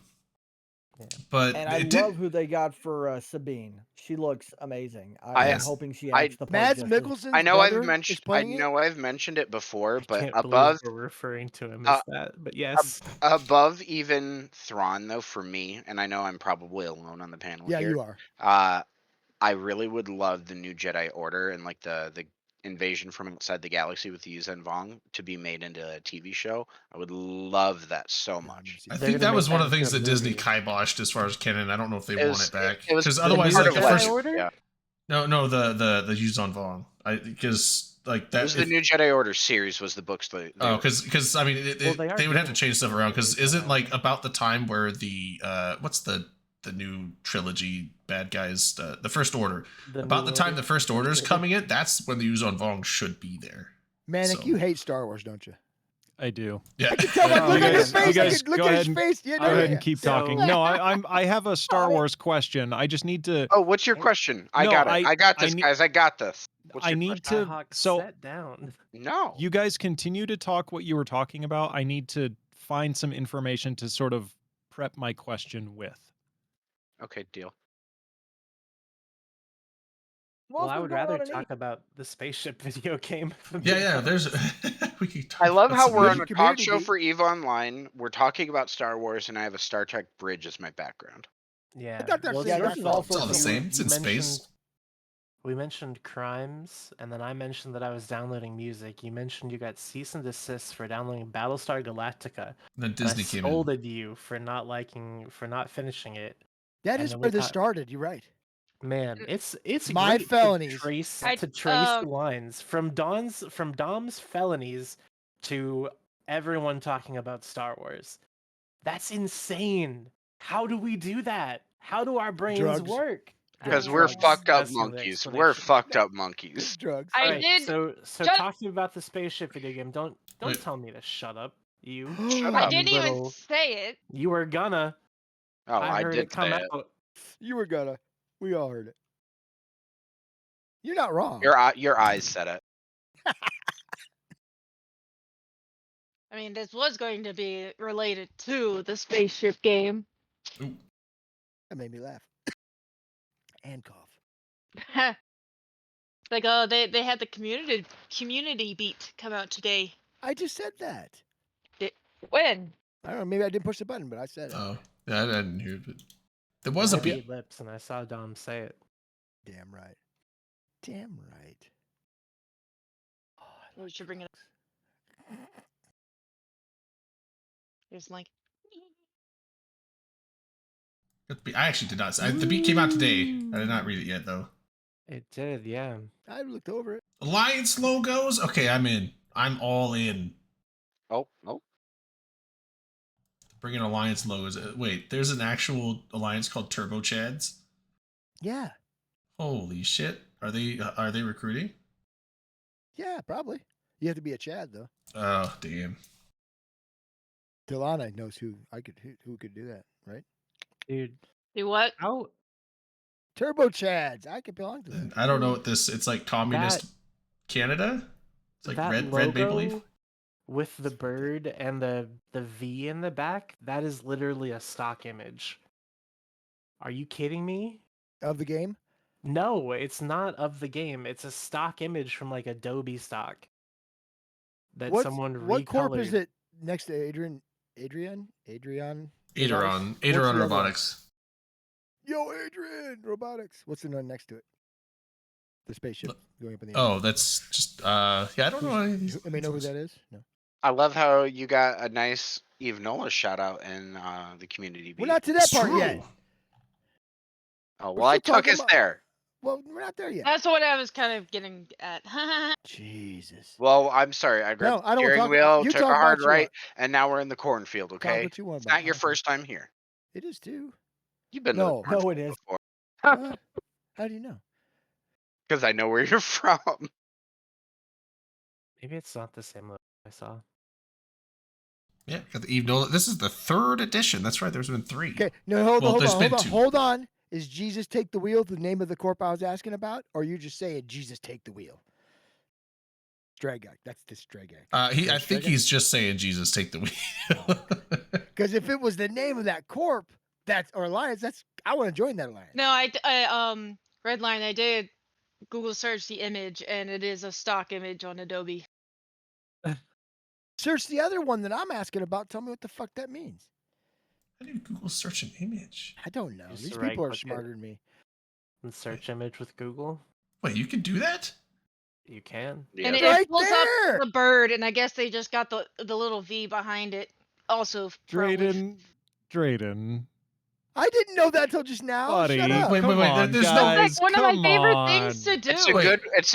Yeah. But And I it love did. who they got for Sabine. She looks amazing. I- I'm Yes. hoping she I- acts the part. Mads just as- Mikkelsen's I know brother I've mentioned is playing it. I've mentioned it before, I but can't above believe we're referring to him as that. But yes. above even Thrawn though for me, and I know I'm probably alone on the panel Yeah, here. you are. I really would love the new Jedi Order and like the invasion from outside the galaxy with Yuuzhan Vong to be made into a TV show. I would love that so Yeah, I've much. never seen I it. They're think gonna that was make one that of the things into that a Disney movie. kiboshed as far as canon. I don't know if they It want was- it back it was because the otherwise, part like of the what- first. Order? Yeah. No, the Yuuzhan Vong. Because like It that. was the new Jedi Order series was the books that Oh, because I mean, Well, they are they would have to doing change stuff around. Because movies isn't now. like about the time where the what's the new trilogy bad guys, the First Order. About the time the First Order is coming in, that's when the Yuuzhan Vong should be there. Manic, So- you hate Star Wars, don't you? I do. Yeah, Tell by You look at his guys- you face. guys Look go at ahead his and- face. Yeah, Go no, ahead yeah. and keep So- talking. No, I have a Star Oh, Wars question. I just need to. Oh, what's your question? I No, got it. I got I this, need- guys. I got this. What's I your need question? to. So set down. No. you guys continue to talk what you were talking about. I need to find some information to sort of prep my question with. Okay, deal. Well, else I was would going rather on in talk E? about the spaceship video game. Yeah. There's. We could talk I love about how some we're good- on a talk community show beat. for EVE Online. We're talking about Star Wars, and I have a Star Trek bridge as my background. Yeah. thought that's Well, the it's same your background. fault. It's all the You- same. It's you in space. mentioned- We mentioned crimes, and then I mentioned that I was downloading music. You mentioned you got cease and desist for downloading Battlestar Galactica. And then And Disney I came in. scolded you for not finishing it. That And is then where we this talk- started. You're right. Man, it's My great felonies. to trace I- the lines from Dom's felonies to everyone talking about Star Wars. That's insane. How do we do that? How do our brains Drugs. work? Because I we're mean, fucked up That's the monkeys. explanation. We're fucked up monkeys. Drugs. I Alright, did. So Just- talking about the spaceship video game, don't Wait. tell me to shut up. You Shut I up. didn't even little- say it. you were gonna. Oh, I heard did it come say it. out. You were gonna. We all heard it. You're not wrong. Your eyes said it. I mean, this was going to be related to the spaceship game. Ooh. That made me laugh. And cough. Like, they had the community beat come out today. I just said that. When? I don't know. Maybe I didn't push the button, but I said it. Oh, yeah, I didn't hear it. But there was a I beat. beat lips, and I saw Dom say it. Damn right. Damn right. Oh, I We should bring it up. Here's the link. I actually did not. The beat came out today. I did not read it yet, though. It did, yeah. I looked over it. Alliance logos? Okay, I'm in. I'm all in. Oh. Bring in Alliance logos. Wait, there's an actual alliance called Turbo Chads? Yeah. Holy shit. Are they recruiting? Yeah, probably. You have to be a Chad though. Oh, damn. Delana knows who could do that, right? Dude, Do what? how Turbo Chads. I could belong to that. I don't know what this. It's like communist Canada. It's like that red logo maple leaf. with the bird and the V in the back, that is literally a stock image. Are you kidding me? Of the game? No, it's not of the game. It's a stock image from like Adobe stock that someone what corp is recolored. it next to Adrian? Adrian Aideron the other one? Robotics. Yo, Adrian Robotics. What's the one next to it? The spaceship going up in the air. Oh, that's just yeah. I don't know. any of these Anybody know who folks. that is? No. I love how you got a nice Eve Nola shout out in the community. We're beat. not to that It's part true. yet. Oh we're well, I still took talking us about- there. Well, we're not there yet. That's what I was kind of getting at. Jesus. Well, I'm sorry. I grabbed No, I the don't wanna steering talk- wheel, you took talk a about hard you right, want. and now we're in the cornfield. Talk Okay, what you want it's about. not your Okay. first time here. It is too. You've been No, to the no, it is. before What? How do you know? because I know where you're from. Maybe it's not the same logo I saw. Yeah, got the Eve Nola. This is the 3rd edition. That's right. There's been 3. Okay, no, hold Well, on, there's hold been on, 2. hold on. Is Jesus Take the Wheel the name of the corp I was asking about? Or you just saying Jesus Take the Wheel? Stragak. That's the Stragak. I think Stragak? he's just saying Jesus take the wheel. Because if it was the name of that corp, or alliance, I want to join that alliance. No, I Redline. I did Google search the image, and it is a stock image on Adobe. Search the other one that I'm asking about. Tell me what the fuck that means. How do you Google search an image? I don't know. Just These right people are click it. smarter than me. And search image with Google. Wait, you can do that? You can. And Yeah. Right it pulls there! up the bird, and I guess they just got the little V behind it. Also, probably Drayden. I didn't know that till just now. Buddy, Shut up. Wait, come wait, on, there's no- guys, It's like one of my come favorite things on. to do. It's a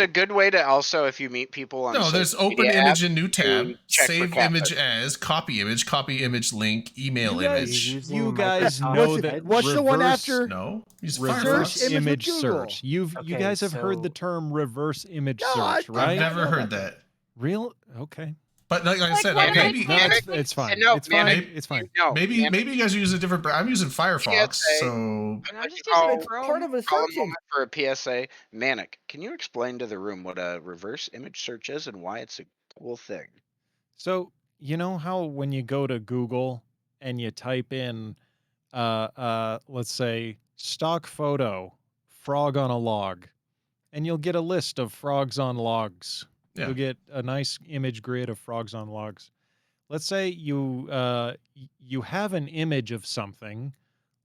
Wait. good way to also, if you meet people on No, there's social open media image apps, in new tab, check for save catfish. image as, copy image link, email You guys- image. Using You guys Microsoft know What's that Edge. what's the one reverse- after? No, use Reverse Search Firefox. image with image Google. search. You Okay, guys have heard the so- term reverse image No, search, I've right? I've never know heard about that. Real? Okay. But like I Like said, one like of my maybe No, favorite it's fine. No, It's man, fine. It's fine. No, maybe man, maybe you guys use a different. I'm using Firefox, PSA. so And I'm just Oh, using it's Chrome. Part of a call a searching. moment for a PSA. Manic, can you explain to the room what a reverse image search is and why it's a cool thing? So you know how when you go to Google and you type in, let's say stock photo, frog on a log, and you'll get a list of frogs on logs. Yeah. You'll get a nice image grid of frogs on logs. Let's say you have an image of something.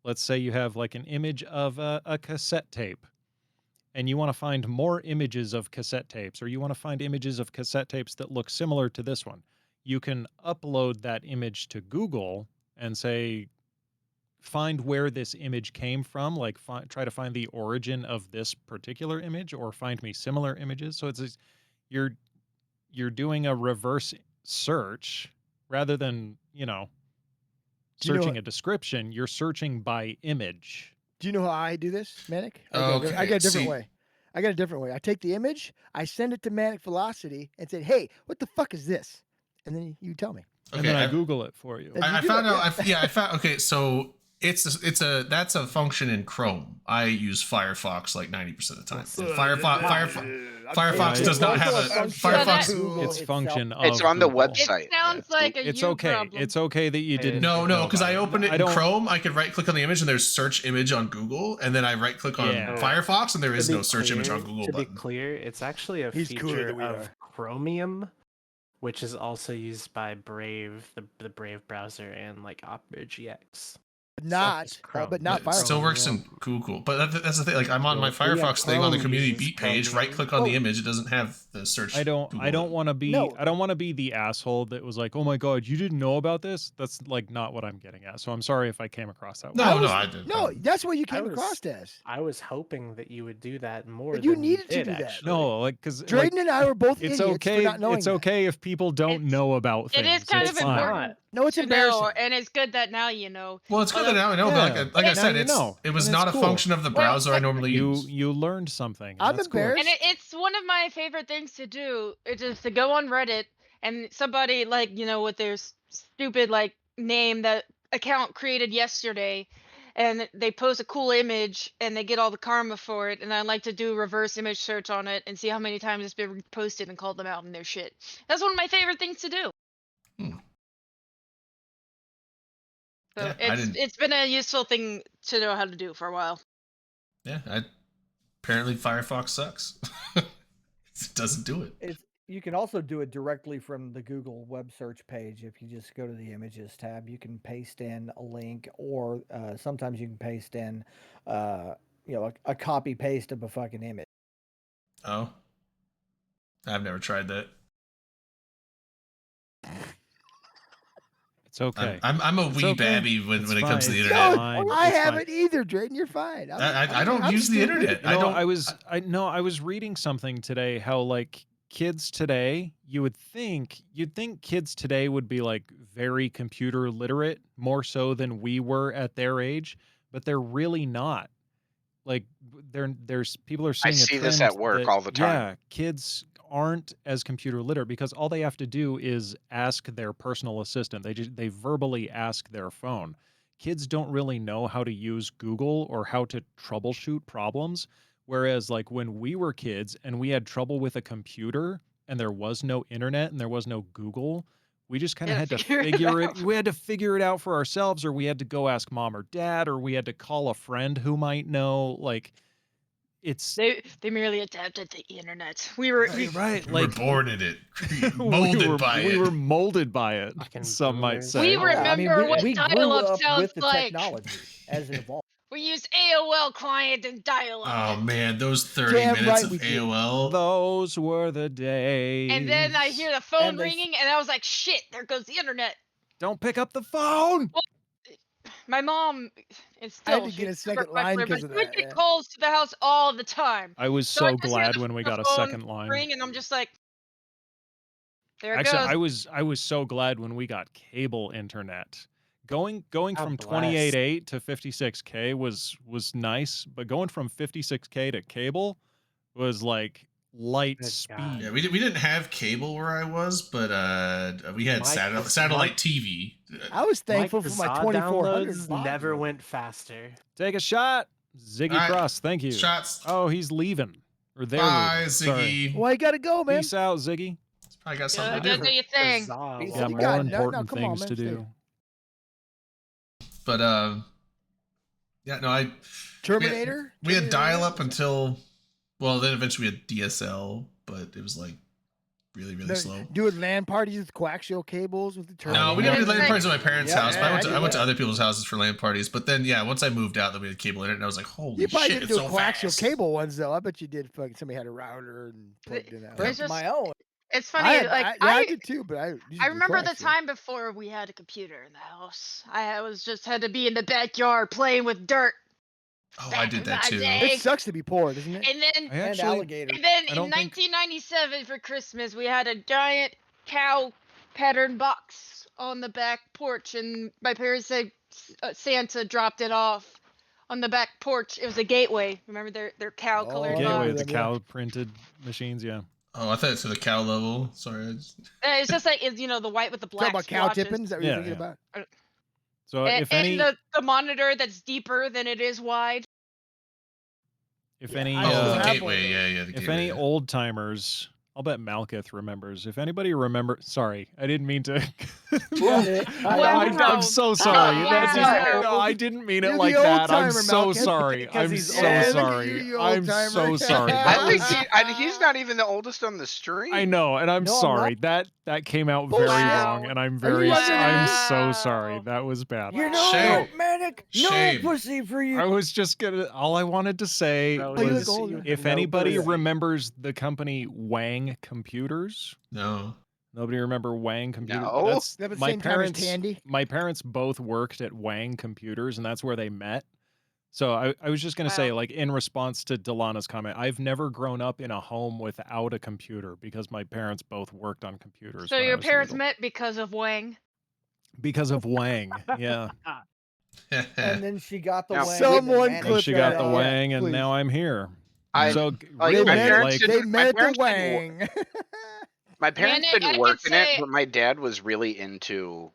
Let's say you have like an image of a cassette tape, and you want to find more images of cassette tapes, or you want to find images of cassette tapes that look similar to this one. You can upload that image to Google and say, find where this image came from, like try to find the origin of this particular image, or find me similar images. So it's you're doing a reverse search rather than, searching a description. You're searching by image. Do you know how I do this, Manic? I Okay, got a different see- way. I I take the image, I send it to Manic Velocity, and say, "Hey, what the fuck is this?" And then you tell me. And then I Google it for you. And you I do found it, out. I found. Okay, so that's a function in Chrome. I use Firefox like 90% of the time. And Firefox does not have a Firefox. It's function of It's on the Google. website. It sounds like a It's you okay. problem. It's okay that you didn't. No, know because about I opened it I in don't- Chrome. I could right click on the image and there's search image on Google, and then I right click on Yeah. Firefox and there is To be no search image on clear- Google To be button. clear, it's actually a He's cooler feature than we of are. Chromium, which is also used by Brave, the Brave browser, and like Opera GX. Not, It's Chrome. but not It Firefox. still works in Google, but that's the thing. Like I'm on my Well, yeah, Firefox thing on the Chrome community uses beat page. Chromium. Right click on the Well- image. It doesn't have the search. I don't Google want to be No. I don't want to be the asshole that was like, "Oh my god, you didn't know about this?" That's like not what I'm getting at. So I'm sorry if I came across that way. No, was- I didn't. No, that's what you came was- across as. I was hoping that you would do that more. But you than needed to did, do that. actually. No, like cuz Drayden and I were both it's idiots okay. for not knowing It's that. okay if people don't It's- know about it things. is kind It's of fine. important No, it's to embarrassing. know, and it's good that now you know. Well, it's good Although- that now I know, Yeah. but like I Now said, you know, it was and it's not a cool. function of the Well, browser I normally use. You learned something. and I'm that's cool. embarrassed. And it's one of my favorite things to do. It's just to go on Reddit and somebody like with their stupid like name that account created yesterday, and they post a cool image and they get all the karma for it. And I like to do reverse image search on it and see how many times it's been posted and call them out on their shit. That's one of my favorite things to do. Hmm. So Yeah, I didn't- it's been a useful thing to know how to do for a while. Yeah, apparently Firefox sucks. It doesn't do it. You can also do it directly from the Google web search page. If you just go to the images tab, you can paste in a link, or sometimes you can paste in, a copy paste of a fucking image. Oh, I've never tried that. It's okay. I'm a It's wee okay. babby when It's it comes to the fine. internet. No, fine, I it's fine. haven't either, Drayden. You're fine. I don't use the still internet. good. I don't. I was reading something today how like kids today, you'd think kids today would be like very computer literate, more so than we were at their age, but they're really not. Like there's people are seeing a see this trend at work that, all the time. Yeah, kids aren't as computer literate because all they have to do is ask their personal assistant. They verbally ask their phone. Kids don't really know how to use Google or how to troubleshoot problems. Whereas like when we were kids and we had trouble with a computer and there was no internet and there was no Google, we just kind of Yeah, had to figure it figure it. out. We had to figure it out for ourselves, or we had to go ask mom or dad, or we had to call a friend who might know. Like it's They merely adapted the internet. We were right. We Like were born in it, molded by we it. were molded by it. Fucking Some might boomers. say. We Yeah, I mean, remember what we grew dial-up up sounds with the like. technology as it evolved. We used AOL client and dial-up. Oh man, those 30 Damn minutes right of we did. AOL. Those were the days. And then I hear the phone And they- ringing, and I was like, "Shit! There goes the internet." Don't pick up the phone. My mom is I had still to get a she's super second line quick, but 'cause she of would that, get yeah. calls to the house all the time. I was So I so just hear glad the when we got a phone second line. Ring, and I'm just like, "There it Actually, goes." I was so glad when we got cable internet. Going God from bless. 28.8 to 56K was nice, but going from 56K to cable was like light Good speed. God. Yeah, we didn't have cable where I was, but we had Mike- satellite Mike- TV. I was Mike, thankful the for my Zod 2400. downloads box, never though. went faster. Take a shot. Ziggy Alright, Cross, thank you. Shots. Oh, he's leaving. Or they're Bye, leaving. Sorry. Ziggy. Well, you gotta go, man. Peace out, Ziggy. I got something Yeah, to go do. do your thing. Zod. He's Yeah, You more got it. No, important come on, things man, to stay. do. But yeah, no, Terminator. we had Terminator? dial up until Well, then eventually we had DSL, but it was like really No, slow. doing LAN parties with coaxial cables with the terminal. No, we never did LAN Like- parties at my parents' Yeah, house. But yeah, I went to, I I did went to that. other people's houses for LAN parties. But then, yeah, once I moved out, then we had cable internet, and I was like, holy You probably shit, didn't it's do so coaxial fast. cable ones though. I bet you did. Fucking somebody had a router and plugged in that. It's way. It's just- my own. It's I, funny. had, like I did too, but I. usually I do remember the coaxial. time before we had a computer in the house. I was just had to be in the backyard playing with dirt. Oh, I back did in that my too. day. It sucks to be poor, doesn't it? And then I And actually, alligators. And then I in don't think- 1997 for Christmas, we had a giant cow pattern box on the back porch, and my parents said Santa dropped it off on the back porch. It was a Gateway. Remember their cow colored Oh, Gateway yeah. with the Yeah. cow printed machines. Yeah. Oh, I thought it's to the cow level. Sorry. It's just like it's the white with the black Talking about cow splotches. tipping? Is that what you're Yeah, thinking yeah. about? So And, if any, and the monitor that's deeper than it is wide. if Yeah, any, I Oh, still the have gateway. one of Yeah, yeah. The if gateway, any yeah. old timers, I'll bet Malkith remembers. If anybody I didn't mean to. I'm so sorry. Oh, That's wow. no, I didn't mean it You're like the that. I'm old-timer, so Malkith. sorry. Because I'm he's so old. Look at sorry. you, you I'm so old-timer. sorry. I That think was, and he's not even the oldest on the stream. I know, and I'm No, I'm sorry. That came out very Wow. wrong, and I'm you very younger than I'm me? so sorry. Wow. That was bad. You're Wow. not Shame. manic. Shame. No pussy for you. I was just gonna. All I wanted to say No, you look was, older. if No anybody pussy. remembers the company Wang Computers, No. nobody remember Wang Computers. No. That's That was the my same time as parents. Tandy. My parents both worked at Wang Computers, and that's where they met. So I was just gonna say, Wow. like, in response to Delana's comment, I've never grown up in a home without a computer because my parents both worked on computers. So when I your was parents little. met because of Wang. Because of Wang, yeah. And then she got the Now, wang. someone and clip And she that got the out, Wang, and please. now I'm here. I- So like, really, my met, parents like, didn't- they my met the parents didn't Wang. My parents Nick, I didn't could work in it, say- but my dad was really into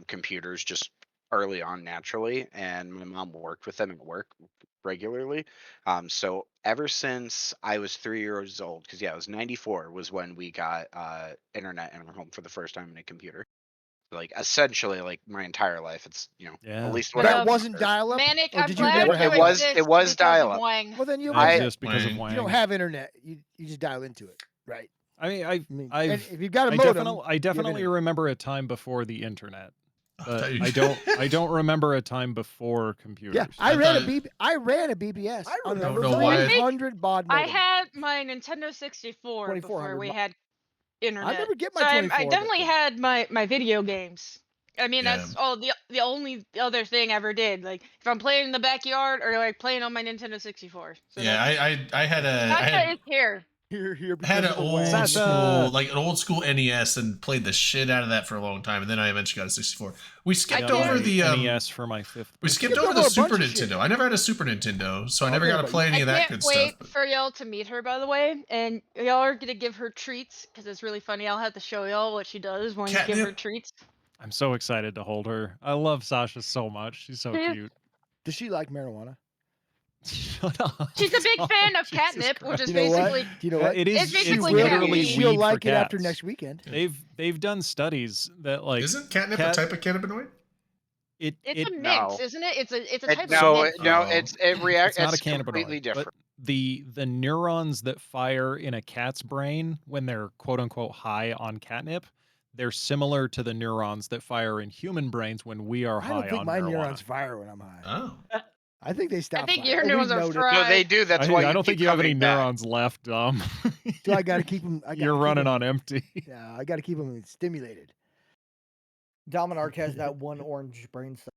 computers just early on naturally, and my mom worked with them at work regularly. So ever since I was 3 years old, because it was 94 was when we got internet in our home for the first time in a computer. Like essentially, like my entire life, it's Yeah. at least But, what I That wasn't remember. dial-up. Manic, Or I'm did you glad never you have It was- exist it was because of dial-up. Wang. Well, then you I I- exist because of Wang. Wang. you don't have internet. You just dial into it, right? I mean, I mean, I've- and if you've got a I modem, definitely internet. remember a time before the internet, I but thought you- I don't remember a time before computers. Yeah, I I ran thought- I ran a BBS I on the remember that. Why- 300 baud I modem. had my Nintendo 64 before 2400 we mo- had internet. never get my so 24, I but- definitely had my video games. I mean, Yeah. that's all the only other thing I ever did. Like if I'm playing in the backyard or like playing on my Nintendo 64. So Yeah, I had a I Sasha had, is here. Here I had because an of the old Wang. Sasha. school, like an old school NES, and played the shit out of that for a long time, and then I eventually got a 64. We skipped Yeah, over my the NES for my 5th. we birthday. skipped skipped over over the a bunch Super of shit. Nintendo. I never had a Super Nintendo, so I never Okay, got to but play any I of that can't good wait stuff. but- for y'all to meet her, by the way, and y'all are gonna give her treats because it's really funny. I'll have to show y'all what she does when you give her Catnip? treats. I'm so excited to hold her. I love Sasha so much. She's so She's- cute. Does she like marijuana? Shut up. She's a big Oh, fan of Jesus catnip, which Christ. is You know what? basically Do you know Yeah, what? it is. It's It's basically literally catnip. weed She'll for like it after cats. next weekend. They've done studies that like Isn't catnip cat- a type of cannabinoid? it it's a it mix, No. isn't it? It's a It- type no, of it, mix. no, Oh. it reacts. it's not a It's completely cannabinoid, different. but the neurons that fire in a cat's brain when they're quote unquote high on catnip, they're similar to the neurons that fire in human brains when we are I high don't think on my marijuana. neurons fire when I'm high. Oh. I think they stop. I think firing. your Oh, neurons we've are noted- fried. No, they do. That's why I don't think keep you have any coming back. neurons left, So I got to keep them. You're running on empty. Yeah, I got to keep them stimulated. Dominark has that one orange brain cell.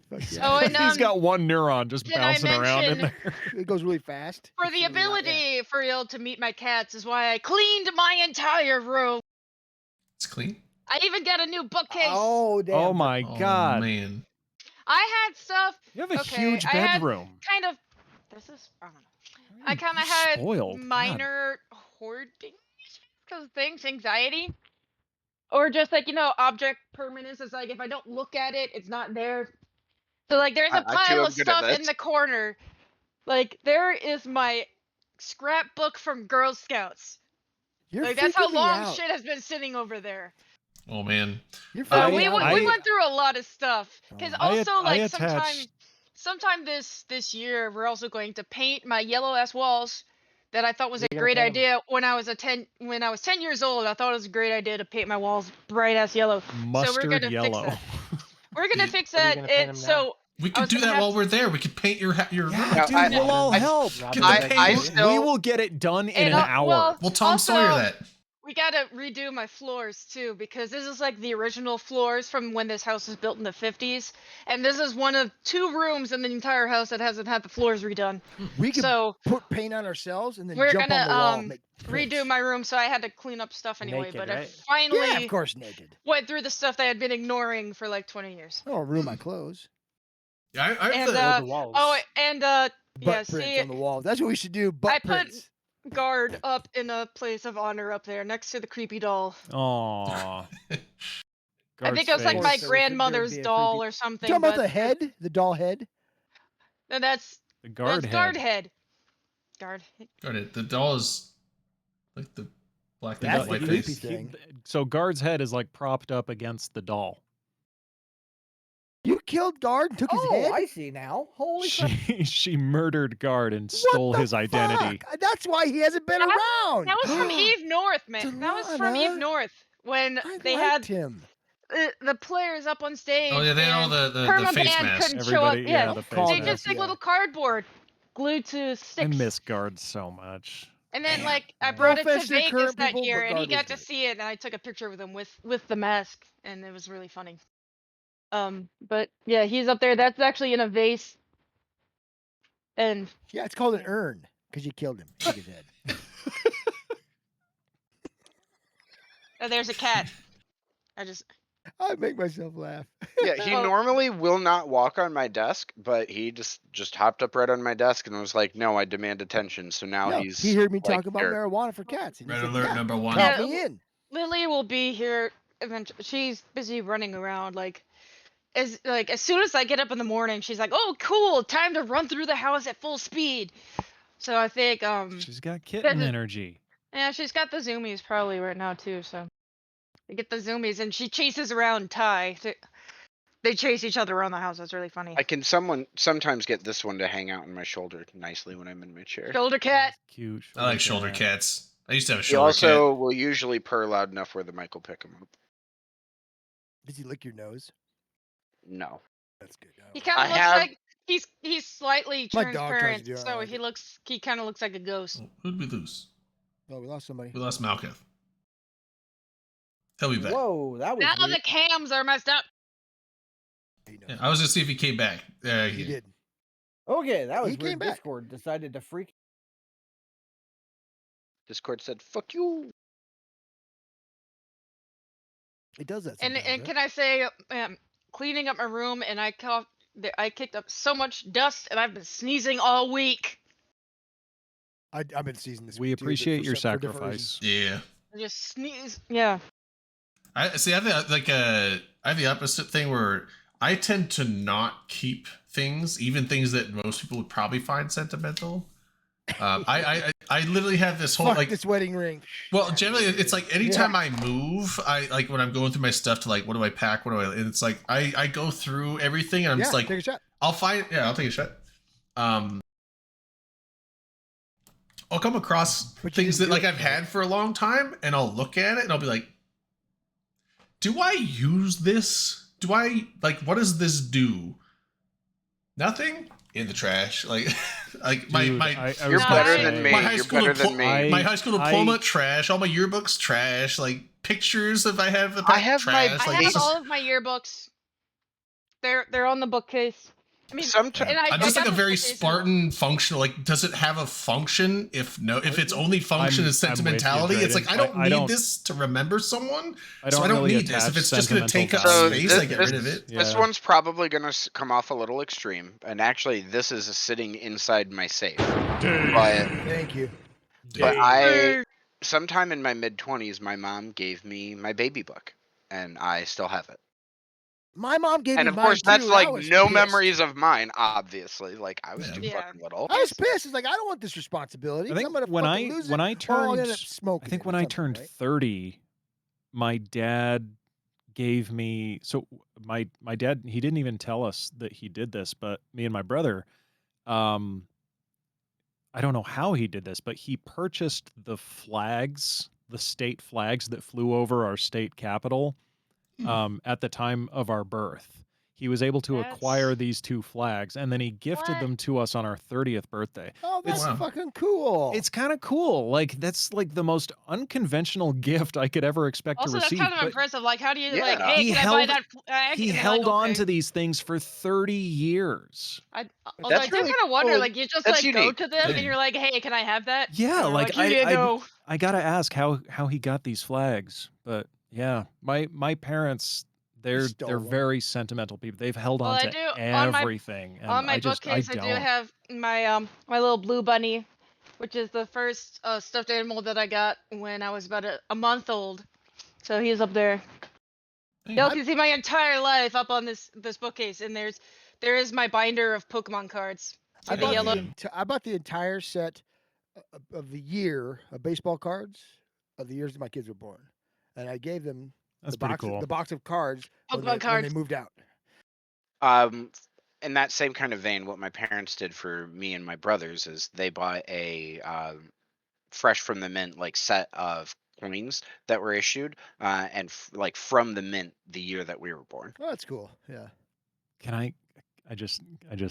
Fuck yeah. Oh, and He's got one neuron just did I bouncing around in mention- there. It goes really fast. For It's the really not- yeah. ability for y'all to meet my cats is why I cleaned my entire room. It's clean. I even got a new bookcase. Oh damn! Oh my Oh, god. man. I had stuff You have a Okay, huge I had bedroom. kind of. This is I don't know. I You're kind of had spoiled. God. minor hoarding because things, anxiety, or just like object permanence. It's like if I don't look at it, it's not there. So like there's a I too pile am of good at stuff in this. the corner. Like there is my scrapbook from Girl Scouts. You're Like that's how freaking me long out. shit has been sitting over there. Oh man. You're So freaking me we out. went, we went through a lot of stuff because Oh. also I like attached- sometime this year we're also going to paint my yellow ass walls that I thought was a You're gonna great paint 'em. idea when I was 10 years old. I thought it was a great idea to paint my walls bright ass yellow. Mustard so we're gonna yellow. fix that. We're gonna fix What are you that. gonna paint 'em now? So We I could was do gonna that have while we're there. We could paint your room. Yeah, dude, I- we'll all I- help. Robin I- Hood I idea. still- We will get it done in And, an uh, hour. well- We'll Tom Also- Sawyer that. we gotta redo my floors too, because this is like the original floors from when this house was built in the 50s, and this is one of 2 rooms in the entire house that hasn't had the floors redone. We could So put paint on ourselves and then we're jump on gonna, the wall. um, Make redo prints. my room, so I had to clean up stuff anyway. Naked, but I right? finally Yeah, of course, naked. went through the stuff that I had been ignoring for like 20 years. I don't ruin my clothes. Yeah, I And, the, the walls. Oh, and Butt yeah, prints see, on the wall. That's what we should do. Butt I put- prints. guard up in a place of honor up there next to the creepy doll. Aw. I think it was like face. my There'd grandmother's be a doll creepy- or something. Talking about but the head, the doll head. No, that's the guard that's head. guard head. Guard. got it. The doll is like the black That's and the white creepy face. thing. So guard's head is like propped up against the doll. You killed guard and took his Oh, head. I see now. Holy crap. She murdered guard and What stole the his identity. fuck? That's why he hasn't been around. That was from Eve North, man. That was from Eve Delana. North when I they liked had him. the players up on stage. Oh yeah, they had all and the Perma face Band mask. couldn't show up. Everybody, Yeah, the Call face they mask, mask. just like yeah. little cardboard glued to I sticks. miss guard so much. And then Man. like I No brought it to offense to Vegas current that people, year, but and he God was got to great. see it, and I took a picture with him with the mask, and it was really funny. But yeah, he's up there. That's actually in a vase. And Yeah, it's called an urn because you killed him. Took his head. there's a cat. I make myself laugh. Yeah, he Oh. normally will not walk on my desk, but he just hopped up right on my desk and was like, "No, I demand attention." So now No, he's he heard me like, talk about here. marijuana for cats. And he Red said, alert yeah, number 1. count Yeah. me in. Lily will be here eventually. She's busy running around as soon as I get up in the morning, she's like, "Oh, cool, time to run through the house at full speed." So I think She's got kitten is- energy. yeah, she's got the zoomies probably right now too. So they get the zoomies, and she chases around Ty. They chase each other around the house. That's really funny. I can sometimes get this one to hang out on my shoulder nicely when I'm in my chair. Shoulder cat. Cute. I like shoulder cat. cats. I used to have a He shoulder also will usually purr loud enough where the mic will pick him up. Does he lick your nose? No. That's good. He kind I of looks have- like he's slightly My dog tries to transparent, do it, I so like it. he kind of looks like a ghost. cat. Who'd we lose? Oh, we lost somebody. We lost Malkath. He'll be back. Whoa, that was Now weird. the cams are messed up. He knows. Yeah, I was gonna see if he came back. He did. Okay, that was He came weird. back. Discord decided to freak. Discord said, "Fuck you." It does that. And sometimes, right? can I say, cleaning up my room, and I kicked up so much dust, and I've been sneezing all week. I've been seasoned this We week, too, but appreciate for your some- for different sacrifice. Yeah. I just sneeze. Yeah. I see. I have I have the opposite thing where I tend to not keep things, even things that most people would probably find sentimental. I literally have this whole Fuck like. this wedding ring. Well, generally, it's like anytime I move, I like when I'm going through my stuff to like, what do I pack? What do I? And it's like I go through everything, and I'm Yeah, just like, take a shot. I'll find. Yeah, I'll take a shot. I'll come across But you things didn't that do like it, I've had for a long time, and I'll look at it and I'll be like, "Do I use this? Do I like? What does this do? Nothing in the trash. Like, like my Dude, my I You're was better gonna than say- me. my high You're school better than me. I- my high school diploma trash. All my yearbooks trash. Like pictures if I have the I have my- trash. I like have it's just- all of my yearbooks. They're on the bookcase. I mean, Sometimes and I I'm just got like a the very bookcase in- Spartan functional. Like, does it have a function? If no, if its only function I'm- is I'm with you, sentimentality, it's like I don't I need don't- this to remember someone. I So don't I don't really need this. If attach it's just going to take up sentimental So space, value. I get rid of it. This Yeah. one's probably going to come off a little extreme, and actually, this is sitting inside my safe. But Thank you. But I, sometime in my mid-20s, my mom gave me my baby book, and I still have it. My mom gave And me of mine course, that's too, and I like was no pissed. memories of mine, obviously. Like I was Yeah. too Yeah. fucking little. I was pissed. It's like I don't want this responsibility. I think I'm gonna when fucking I lose when it, I or I'll turned end up smoking. I think it when or I something, turned right? 30, my dad gave me my dad, he didn't even tell us that he did this, but me and my brother I don't know how he did this, but he purchased the state flags that flew over our state capital at the time of our birth. He was able to acquire That's these 2 flags, and then he gifted what? them to us on our 30th birthday. Oh, that's wow. fucking cool. It's kind of cool. Like, that's like the most unconventional gift I could ever expect to Also, that's receive. kind of but impressive. Like, how do you like? Yeah. Hey, He can I buy held- that flag? he And they're held like, on okay. to these things for 30 years. Although That's I do really kind of wonder, cool. like, you just That's like go unique. to them and Dang. you're like, hey, can I have that? Yeah, And they're like, here you go. I gotta ask how he got these flags. But yeah, my parents, they're stole them. very sentimental people. They've held Well, on I to do on my everything, and on my I bookcase. I do don't. have my my little blue bunny, which is the first stuffed animal that I got when I was about a month old. So he's up there. Y'all can see my entire life up on this bookcase, and there is my binder of Pokemon cards. See I the bought yellow. I bought the entire set of the year of baseball cards of the years that my kids were born, and I gave them That's the pretty box cool. the box of cards Pokemon when cards. they moved out. In that same kind of vein, what my parents did for me and my brothers is they bought a fresh from the mint like set of coins that were issued, and like from the mint the year that we were born. Oh, that's cool. Yeah. Can I just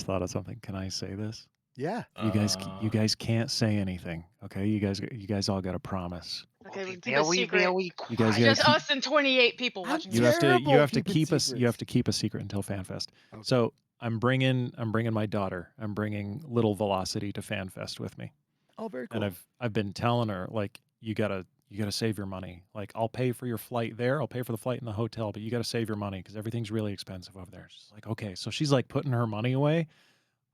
thought of something. Can I say this? Yeah. You guys can't say anything. Okay? You guys all got to promise. Okay, we Okay, keep a secret. You guys quiet. gotta Just keep- us and 28 people I'm watching. You this. have to terrible you at have to keeping keep us you have secrets. to keep a secret until FanFest. Okay. So I'm bringing my daughter. I'm bringing little Velocity to FanFest with me. Oh, very cool. And I've been telling her, like, you gotta save your money. Like, I'll pay for your flight there, I'll pay for the flight in the hotel, but you gotta save your money because everything's really expensive over there. She's like, okay. So she's like putting her money away.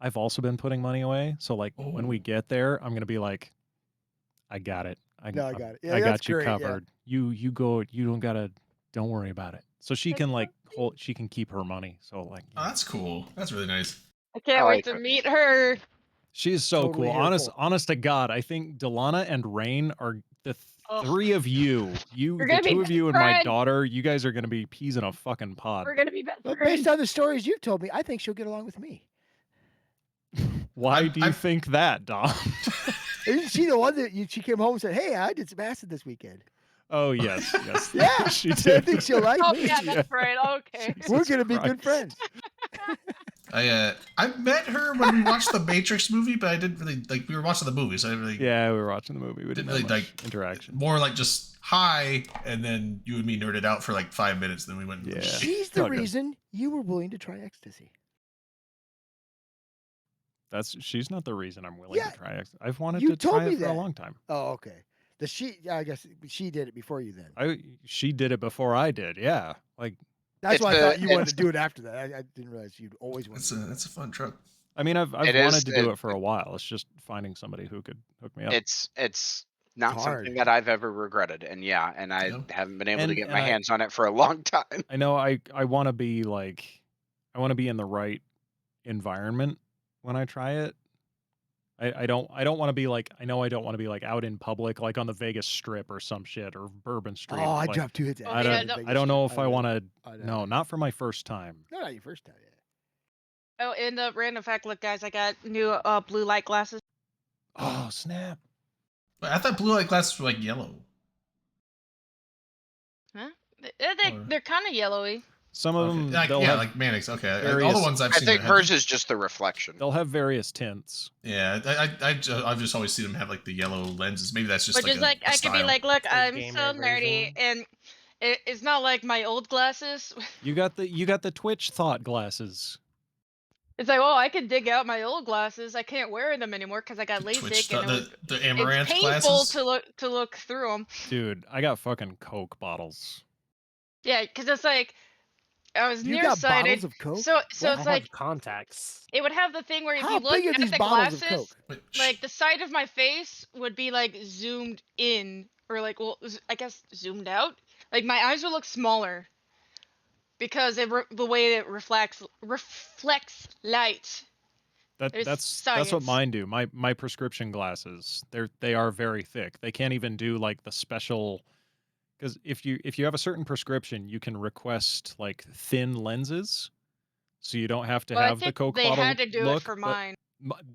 I've also been putting money away. So like when we Oh. get there, I'm gonna be like, I got it. I got it. Yeah, I that's got you great, yeah. covered. You go. You don't worry about it. So she can like she can keep her money. So like, Oh, that's cool. That's really nice. I can't I wait like to it. meet her. she is so Totally cool. here Honest for. honest to God, I think Delana and Rain are the Ugh. 3 of you. We're The gonna be 2 of you and my friends. daughter. You guys are gonna be peas in a fucking pod. We're gonna be best But friends. based on the stories you've told me, I think she'll get along with me. Why do you think that, Dom? Isn't she the one that she came home and said, "Hey, I did some acid this weekend"? Oh yes, yes. Yeah, she so I did. think she'll like Oh me. yeah, that's right. Okay. We're Jesus gonna be good Christ. friends. I met her when we watched the Matrix movie, but I didn't really like. We were watching the movie, so I didn't really. Yeah, we were watching the movie. We Didn't didn't have really, much interaction. More like just hi, and then you and me nerded out for like 5 minutes, then we went. Yeah. She's the Oh, good. reason you were willing to try ecstasy. She's not the reason I'm willing Yeah, to try it. I've wanted you to told try me it for a that. long time. Oh, okay. I guess she did it before you then. She did it before I did. Yeah, like That's It's why I a- thought you wanted it's- to do it after that. I didn't realize you'd always want to. That's a fun truck. I mean, I've It wanted is- to do it- it for a while. It's just finding somebody who could hook me up. It's not hard. something that I've ever regretted, and I No. haven't been able to And- get and my I- hands on it for a long time. I know I want to be like I want to be in the right environment when I try it. I don't want to be like I don't want to be like out in public like on the Vegas Strip or some shit or Bourbon Street. Oh, I like, dropped 2 hits. Oh, I yeah, don't no- I don't know if I would. want to. I know. No, not for my first time. No, not your first time. Yeah. Oh, and the random fact, look, guys, I got new blue light glasses. Oh snap! But I thought blue light glasses were like yellow. They're kind of yellowy. Some of Okay. them Like, they'll yeah, have like Mannix. Okay, all the various- ones I've I seen. think have- hers is just the reflection. they'll have various tints. Yeah, I've just always seen them have like the yellow lenses. Maybe that's just But like just a, like a I could be style. like, look, The I'm gamer so nerdy, version. and it's not like my old glasses. You got the Twitch thought glasses. It's like, oh, I can dig out my old glasses. I can't wear them anymore because I got The Twitch LASIK, stuff, and the Amaranth it's painful glasses. to look through them. Dude, I got fucking Coke bottles. Yeah, because it's like I was You got bottles nearsighted, of Coke? so I it's have like contacts. it would have the thing where if How you look big are at these the bottles of glasses, Coke? Wait, like the side of my face would be like zoomed in, or like, well, I guess zoomed out. Like my eyes would look smaller because the way it reflects light. There's That's what science. mine do. My prescription glasses, they are very thick. They can't even do like the special because if you have a certain prescription, you can request like thin lenses, so you don't have to Well, I have the think Coke they bottle had to do look. it for but mine.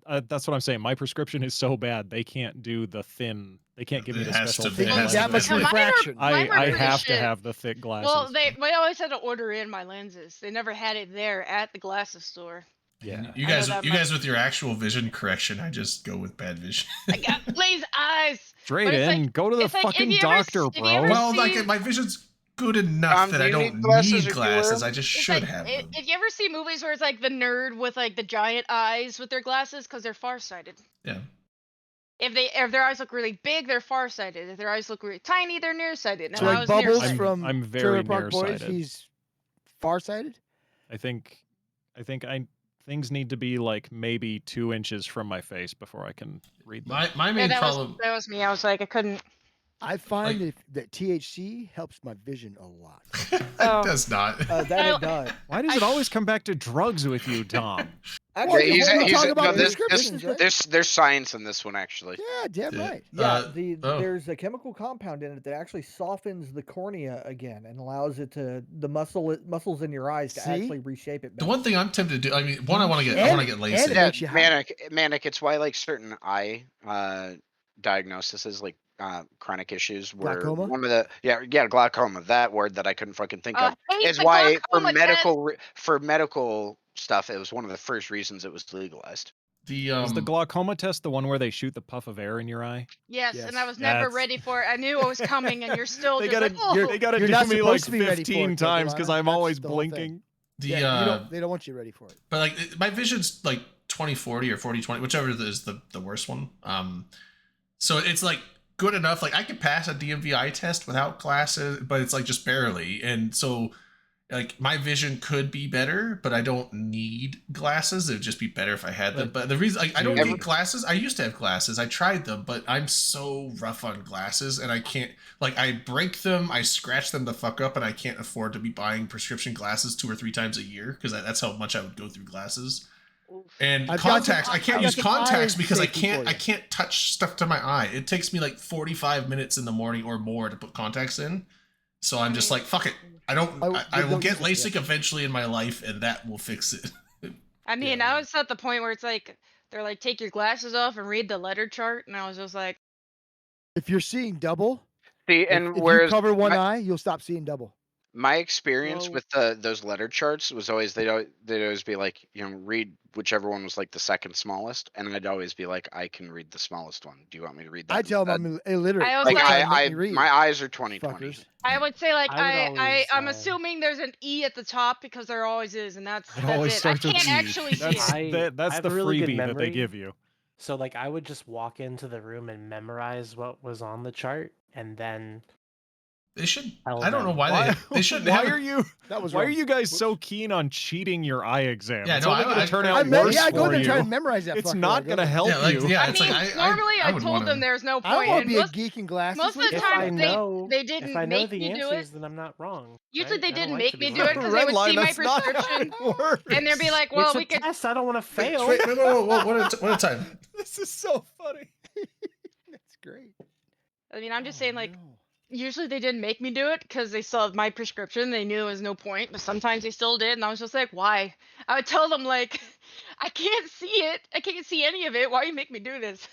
That's what I'm saying. My prescription is so bad they can't do the thin. They can't give me It the has special to- They it thin need has lens. that much Yeah, mine are- refraction. mine were I pretty have to shit. have the thick glasses. Well, we always had to order in my lenses. They never had it there at the glasses store. yeah. You I know guys, that you much. guys with your actual vision correction, I just go with bad vision. I got lazy eyes. Straight it's in. Like, Go to the it's like, if fucking you ever doctor, if you bro. ever Well, see- like my vision's good enough that do I you don't need glasses need or do you wear glasses. them? I just It's should like, have them. if you ever see movies where it's like the nerd with like the giant eyes with their glasses because they're farsighted. Yeah. If their eyes look really big, they're farsighted. If their eyes look really tiny, they're nearsighted. So And I like was Bubbles nearsighted. from I'm very Trailer Park Boys, nearsighted. he's farsighted. I think things need to be like maybe 2 inches from my face before I can read them. My Yeah, main that problem. was me. I was like, I couldn't. I find Like- that THC helps my vision a lot. It Oh. does not. That I- it does. Why does it always come back to drugs with you, Tom? Actually, he's- hold on, he's- talk no, about this- prescriptions, right? There's science in this one actually. Yeah, damn Yeah. right. Yeah, Oh. there's a chemical compound in it that actually softens the cornea again and allows it to muscles in your eyes to See? actually reshape it. The better. one thing I'm tempted to do. I mean, one, I want to get And- get and LASIK. it Yeah, makes you high. manic. It's why like certain eye diagnoses like chronic issues were Glaucoma? one of the glaucoma, that word that I couldn't fucking think of, I hate is the why for glaucoma test. medical stuff it was one of the first reasons it was legalized. The Is the glaucoma test the one where they shoot the puff of air in your eye? Yes, Yes. and I was never That's- ready for it. I knew it was coming, and you're still They just gotta, like, oh. they gotta You're do not me supposed like to be ready for 15 it, though, times because Delana. I'm That's always the whole thing. blinking. Yeah, they don't want you ready for it. but like my vision's like 20/40 or 40/20, whichever is the worst one. So it's like good enough. Like I could pass a DMVI test without glasses, but it's like just barely. And so like my vision could be better, but I don't need glasses. It would just be better if I had them. But the reason I don't Dude. need glasses, I used to have glasses. I tried them, but I'm so rough on glasses and I can't, like, I break them, I scratch them the fuck up, and I can't afford to be buying prescription glasses 2 or 3 times a year because that's how much I would go through glasses. And I've got contacts, some- I can't I've use got some contacts eye because I safety for can't you. I can't touch stuff to my eye. It takes me like 45 minutes in the morning or more to put contacts in. So I'm just like, fuck it. I will don't get use it, LASIK eventually in my life, and that will fix it. I mean, Yeah. I was at the point where it's like they're like, take your glasses off and read the letter chart, and I was just like, If you're seeing double, See, if and you whereas cover one my- eye, you'll stop seeing double. my experience Whoa. with those letter charts was always they'd always be like, read whichever one was like the second smallest, and I'd always be like, I can read the smallest one. Do you want me to read that? I tell them instead? I'm illiterate. I was like like- Tell 'em, let me read, my eyes are 20/20. fuckers. I would say like I would I'm always, assuming there's an E at the top because there always is, and that's It always it. I starts with can't G. actually see That's, it. I that's have the a really good freebie that they memory. give you. So like I would just walk into the room and memorize what was on the chart, and then They should. Tell I don't know them. why they shouldn't. Why have are you? That was Why are wrong. you guys so keen on cheating your eye exam? Yeah, it's no, only I- going to turn I- out I worse go in for there and try you. and memorize that. It's fucker. not I going to go, help Yeah, like, you. yeah, I it's mean, like normally I would told wanna- them there's no I don't point. want to And be a most, geek in glasses. most of the Like, if I time know they didn't if I know make the me do answers, it. then I'm not wrong. Usually right? they I don't didn't like make to me be do it wrong. because they Red would line, see my that's not how prescription it works. and they'd be like, "Well, It's we a could." test. I don't want to fail. Wait, whoa, one at a time. This is so funny. That's great. I mean, I'm just saying, like, no. usually they didn't make me do it because they still have my prescription. They knew there was no point, but sometimes they still did, and I was just like, "Why?" I would tell them like, "I can't see it. I can't see any of it. Why you make me do this?"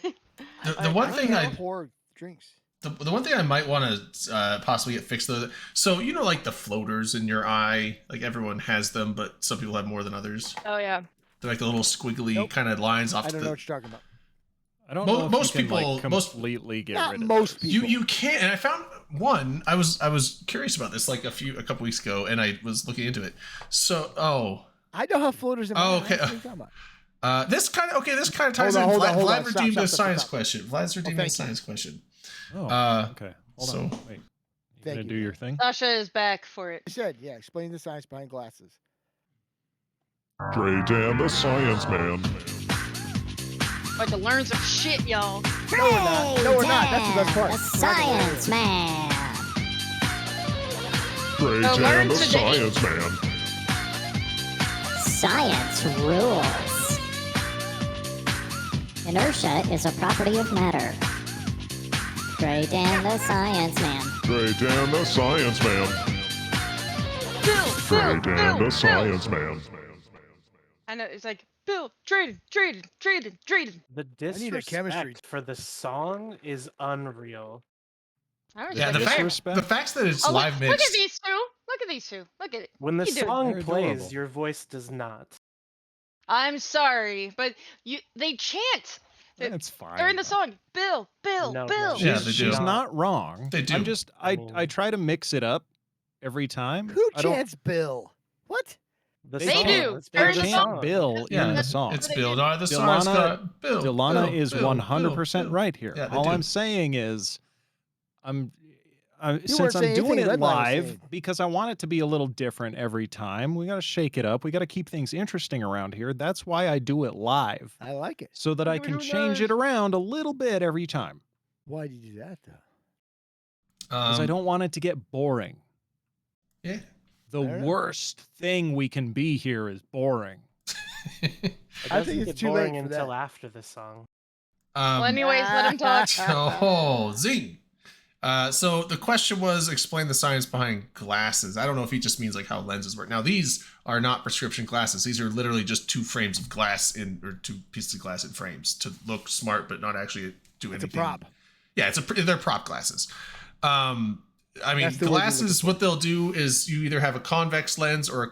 The one thing I pour drinks. the one thing I might want to possibly get fixed though. So like the floaters in your eye, like everyone has them, but some people have more than others. Oh yeah. They're like the little squiggly Nope. kind of lines off I don't know the. what you're talking about. I don't Mo- know if most you can, people- like, most- completely get Not rid of most those. people. You can't, and I found one. I was curious about this like a couple weeks ago, and I was looking into it. So I don't have floaters in my Oh, eye. okay. What are you talking about? this kind of ties Hold on, in. hold on, hold Vlad on. redeemed Stop, a stop, science stop. question. Vlad's redeemed a thank you. science question. Oh, Uh, okay. Hold so- on. Wait. You Thank gonna you, do man. your thing? Sasha is back for it. I said, yeah, explain the science behind glasses. Dre Dan the Science Man. About to learn some shit, y'all. No, we're not. No, we're not. That's the best part. The Science Man. Dre So Dan learn the today. Science Man. Science rules. Inertia is a property of matter. Dre Dan the Science Man. Dre Dan the Science Man. Dre Dan the Science Man. I know it's like Bill, Drayden, Drayden, Drayden, Drayden. The need a chemistry. disrespect for the song is unreal. I Yeah, respect the it. fact that it's Oh, live look at mixed. these two. Look at these two. Look at it. When the You do it. song They're plays, adorable. your voice does not. I'm sorry, but they chant That's fine. during the song. Bill, Bill, No, Bill. no. Yeah, She's, they she's do. not wrong. They do. I'm just I I try to mix it up every time. Who I don't- chants Bill? What? The They They song, do. it's They part During of the the chant song. song. Bill Yeah, in the song. It's Bill. No, the song's got Bill. Delana Bill, is Bill, 100% Bill. right here. Yeah, they All do. I'm saying is, since weren't I'm saying doing anything it Redline was live, saying. because I want it to be a little different every time, we got to shake it up. We got to keep things interesting around here. That's why I do it live, I like it. so that I We can do change live. it around a little bit every time. Why did you do that though? Because I don't want it to get boring. Yeah. The I don't know. worst thing we can be here is boring. It I doesn't think it's get too late boring for until that. after the song. Well, anyways, let him talk. Oh, zing. So the question was, explain the science behind glasses. I don't know if he just means like how lenses work. Now, these are not prescription glasses. These are literally just two frames of glass or two pieces of glass in frames to look smart, but not actually do It's anything. a prop. Yeah, they're prop glasses. I mean, That's the word you're glasses, what they'll do is you either have a convex lens or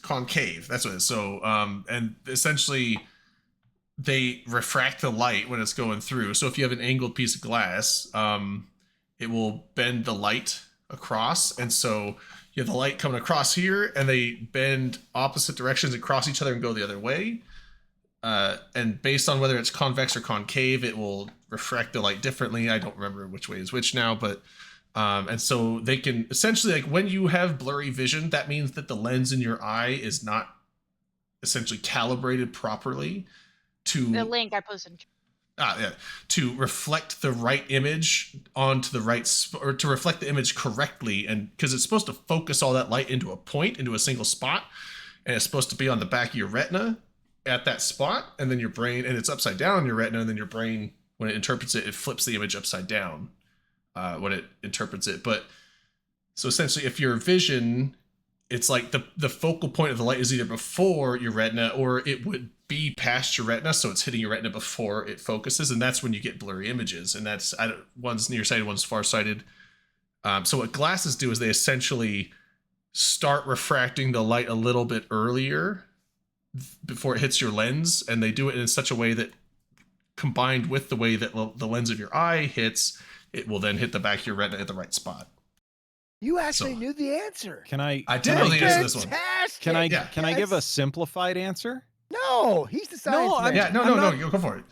concave. That's what it is. So, and essentially they refract the light when it's going through. So if you have an angled piece of glass, it will bend the light across. And so you have the light coming across here and they bend opposite directions and cross each other and go the other way. And based on whether it's convex or concave, it will refract the light differently. I don't remember which way is which now, but and so they can essentially, like, when you have blurry vision, that means that the lens in your eye is not essentially calibrated properly to The link I posted. to reflect the right image onto the right or to reflect the image correctly, and because it's supposed to focus all that light into a single spot, and it's supposed to be on the back of your retina at that spot, and then your brain, and it's upside down on your retina, and then your brain, when it interprets it, it flips the image upside down when it interprets it. But so essentially, if your vision, it's like the focal point of the light is either before your retina or it would be past your retina, so it's hitting your retina before it focuses, and that's when you get blurry images. And that's one's nearsighted, one's farsighted. So what glasses do is they essentially start refracting the light a little bit earlier before it hits your lens, and they do it in such a way that, combined with the way that the lens of your eye hits, it will then hit the back of your retina at the right spot. You actually So- knew the answer. Can I? I can did know the answer to this one. Fantastic. Can I? Yeah. Can I give a Yes. simplified answer? No, he's the science No, I'm- man. Yeah, no, I'm no, not- no, go for it.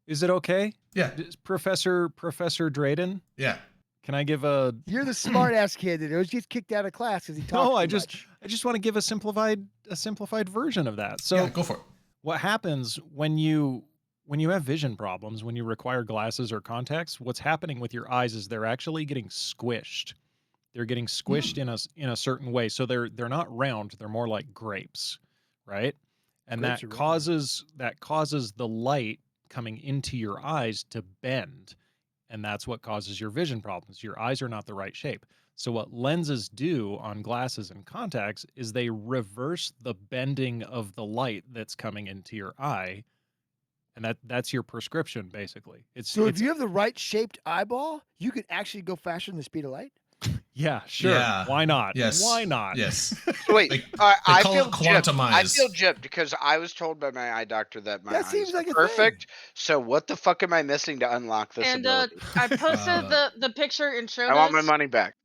Is it okay, Yeah, Professor Drayden? yeah. Can I give a? You're the smart ass kid that always gets kicked out of class because he talks. No, I too just much. I just want to give a simplified version of that. So Yeah, go for it. what happens when you have vision problems, when you require glasses or contacts, what's happening with your eyes is they're actually getting squished. They're getting squished in a certain way. So they're not round, they're more like grapes, right? And Grapes that are round. causes the light coming into your eyes to bend. And that's what causes your vision problems. Your eyes are not the right shape. So what lenses do on glasses and contacts is they reverse the bending of the light that's coming into your eye. And that's your prescription, basically. So if you have the right shaped eyeball, you could actually go faster than the speed of light. yeah, sure. Yeah. Why not? Yes. Why not? Yes. Wait, They I call feel it gypped. I quantumized. feel gypped because I was told by my eye doctor that my That eyes seems are like a thing. perfect. So what the fuck am I missing to unlock this And ability? I posted Uh, the picture in show I want my notes money back.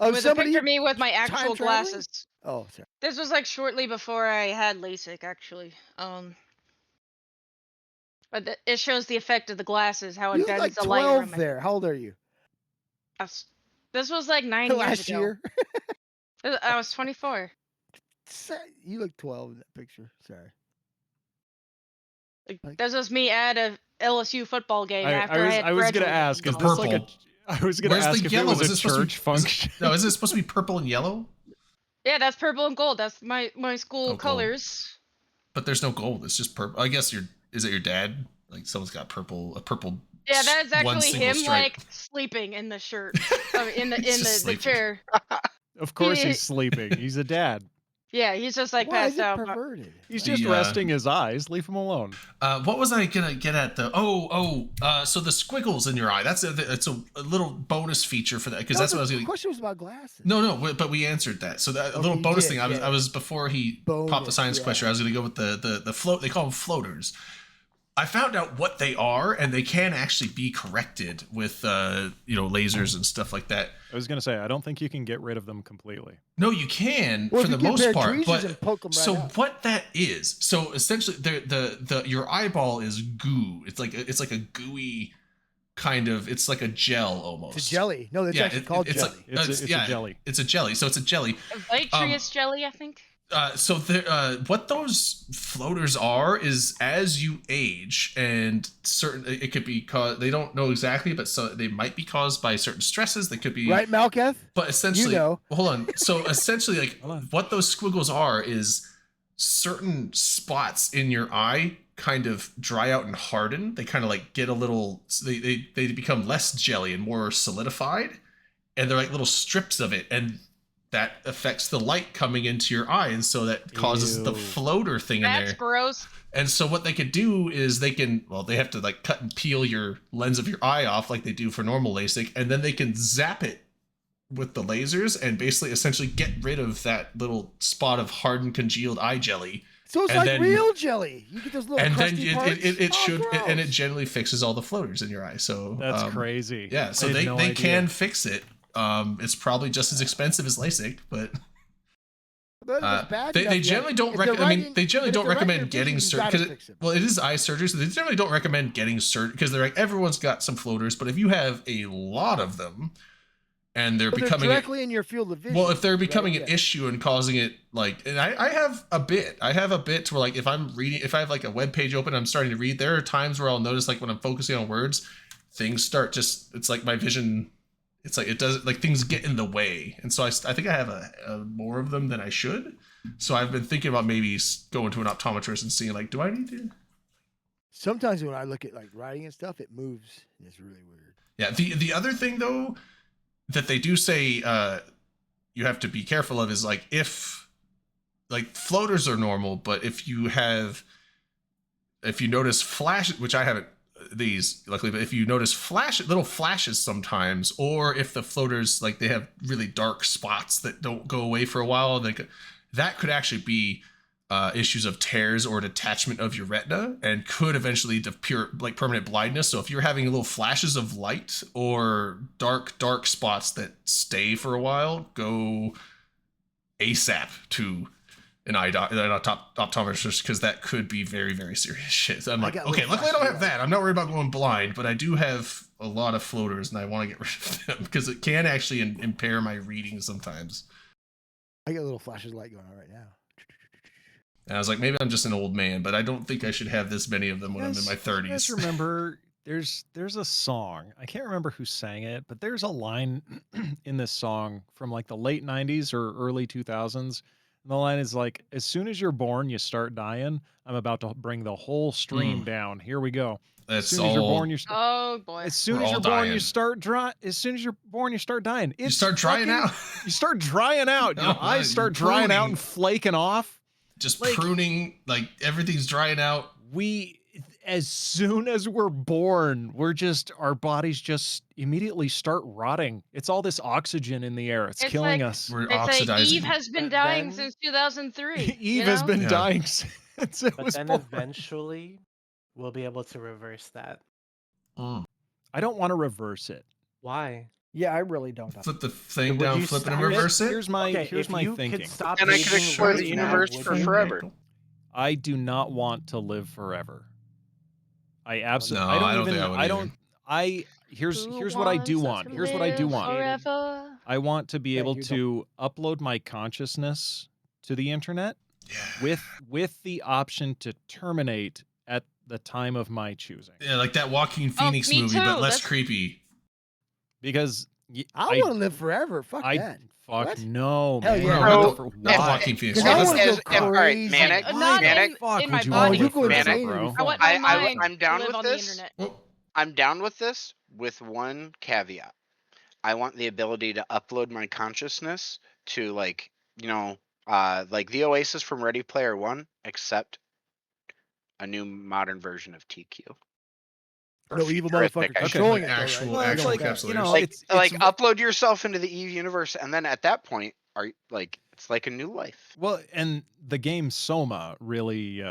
Oh, with a somebody. picture of me with my time actual traveling? glasses. Oh, sorry. This was like shortly before I had LASIK, actually. But it shows the effect of the glasses, how it You look bends like the light 12 around my. there. How old are you? This was like 9 years Last ago. year. I was 24. You look 12 in that picture. Sorry. Like- This was me at a LSU football game after I had I was gonna graduated ask, from is The this like a? purple. I was gonna Where's the ask if yellow? it was Is a it supposed to be- church function. No, is it supposed to be purple and yellow? Yeah, that's purple and gold. That's my school Oh, gold. colors. But there's no gold. It's just purple. I guess is it your dad? Like someone's got a purple. Yeah, that is one actually single him stripe. like sleeping in the shirt, in He's just the sleeping. chair. Of course he's sleeping. He's a dad. Yeah, he's just like Why is passed it out. perverted? He's just The, resting his eyes. Leave him alone. What was I gonna get at though? So the squiggles in your eye. It's a little bonus feature for that because No, that's what I was the gonna. question was about glasses. No, but we answered that. So that a Okay, little you bonus did, thing. yeah. I was before he popped the Bonus, science yeah. question. I was gonna go with the float. They call them floaters. I found out what they are, and they can actually be corrected with lasers and stuff like that. I was gonna say I don't think you can get rid of them completely. No, you can Well, for if the you get a most pair of part, tweezers but and poke 'em right so out. what that is? So essentially, the your eyeball is goo. It's like a gooey kind of. It's like a gel almost. It's a jelly. No, that's actually called it's jelly. Like, It's a jelly. It's a jelly. So it's a jelly. Vitreous jelly, I think. What those floaters are is as you age, and it could be caused. They don't know exactly, but so they might be caused by certain stresses. They could be Right, Malketh? But essentially, You know. hold on. So essentially, like what those squiggles are is certain spots in your eye kind of dry out and harden. They kind of like get a little. They become less jelly and more solidified, and they're like little strips of it, and that affects the light coming into your eye, and so that causes the Ew. floater thing in That's there. gross. And so what they could do is they have to like cut and peel your lens of your eye off like they do for normal LASIK, and then they can zap it with the lasers and basically essentially get rid of that little spot of hardened congealed eye jelly. So it's And like then- real jelly. You get those little And then crusty parts. it Oh, should and it gross. generally fixes all the floaters in your eye. So That's crazy. Yeah, so I had they no they idea. can fix it. It's probably just as expensive as LASIK, but But if it's bad they enough, generally yeah. don't If they're recommend. right in- They generally but if don't they're right in recommend your getting vision, you surgery gotta because fix 'em. well, it is eye surgery, so they generally don't recommend getting surgery because they're like everyone's got some floaters, but if you have a lot of them and they're But they're becoming directly in your field of vision. well, if they're becoming right? an Yeah. issue and causing it like, and I have a bit to where like if I'm reading, if I have like a web page open, I'm starting to read. There are times where I'll notice like when I'm focusing on words, things start just. It's like my vision. It's like it does like things get in the way, and so I think I have a more of them than I should. So I've been thinking about maybe going to an optometrist and seeing like, do I need to? Sometimes when I look at like writing and stuff, it moves. And it's really weird. Yeah. The other thing though that they do say you have to be careful of is like if like floaters are normal, but if you notice flashes, which I haven't these luckily, but if you notice little flashes sometimes, or if the floaters like they have really dark spots that don't go away for a while, that could actually be issues of tears or detachment of your retina and could eventually lead to pure like permanent blindness. So if you're having little flashes of light or dark spots that stay for a while, go ASAP to an optometrist because that could be very, very serious shit. So I'm like, got okay, little luckily I don't flashes have of that. I'm not worried about going blind, but I do have a lot of floaters and I want to get rid of them because it can actually impair my reading sometimes. I got little flashes of light going on right now. And I was like, maybe I'm just an old man, but I don't think I should have this many of them when I'm in my You 30s. guys remember there's a song. I can't remember who sang it, but there's a line in this song from like the late 90s or early 2000s. And the line is like, as soon as you're born, you start dying. I'm about to bring the whole stream down. Here we go. That's as soon as you're born, all. you Oh boy. as soon We're as all you're born, you dying. start dry. As soon as you're born, you start dying. You It's start drying fucking- out. You start drying out. Your No, eyes start you're drying out pruning. and flaking off. Just Like- pruning, like everything's drying out. As soon as we're born, our bodies just immediately start rotting. It's all this oxygen in the air. It's It's killing like- us. We're They say oxidizing. Eve has been But dying then- since 2003. Eve you has know? been Yeah. dying since it But was then born. eventually, we'll be able to reverse that. I don't want to reverse it. Why? Yeah, I really don't. Flip the thing Would down, you flip it, and stop- reverse it. Here's my Okay, here's if my you thinking. could stop And I could aging explore right the now, universe would for you? forever. I do not want to live forever. I absolutely. No, I don't I don't even. think I would I either. don't. Here's Who what I do wants want. to Here's what I do live want. Forever. I want to be Yeah, able you to upload my consciousness to the internet Yeah. with the option to terminate at the time of my choosing. Yeah, like that Joaquin Phoenix me movie, but too. less That's- creepy. Because I want to live forever. Fuck I that. fuck What? no, Hell man. yeah. No, For not why? Joaquin Phoenix. Because I Let's- wanna As- go all right, crazy. Manic, Not Manic, in, fuck in would my you Oh, wanna body. you live go forever, insane. bro? I want my mind I'm down to live with on this. the internet. Well, I'm down with this with one caveat. I want the ability to upload my consciousness to like, like the Oasis from Ready Player One, except a new modern version of TQ. Or No evil futuristic, motherfucker I should controlling say. it, though, right? Actual, Well, it's actual like, encapsulators. you know, Like, it's upload yourself into the Eve universe, and then at that point, it's like a new life. well, and the game Soma really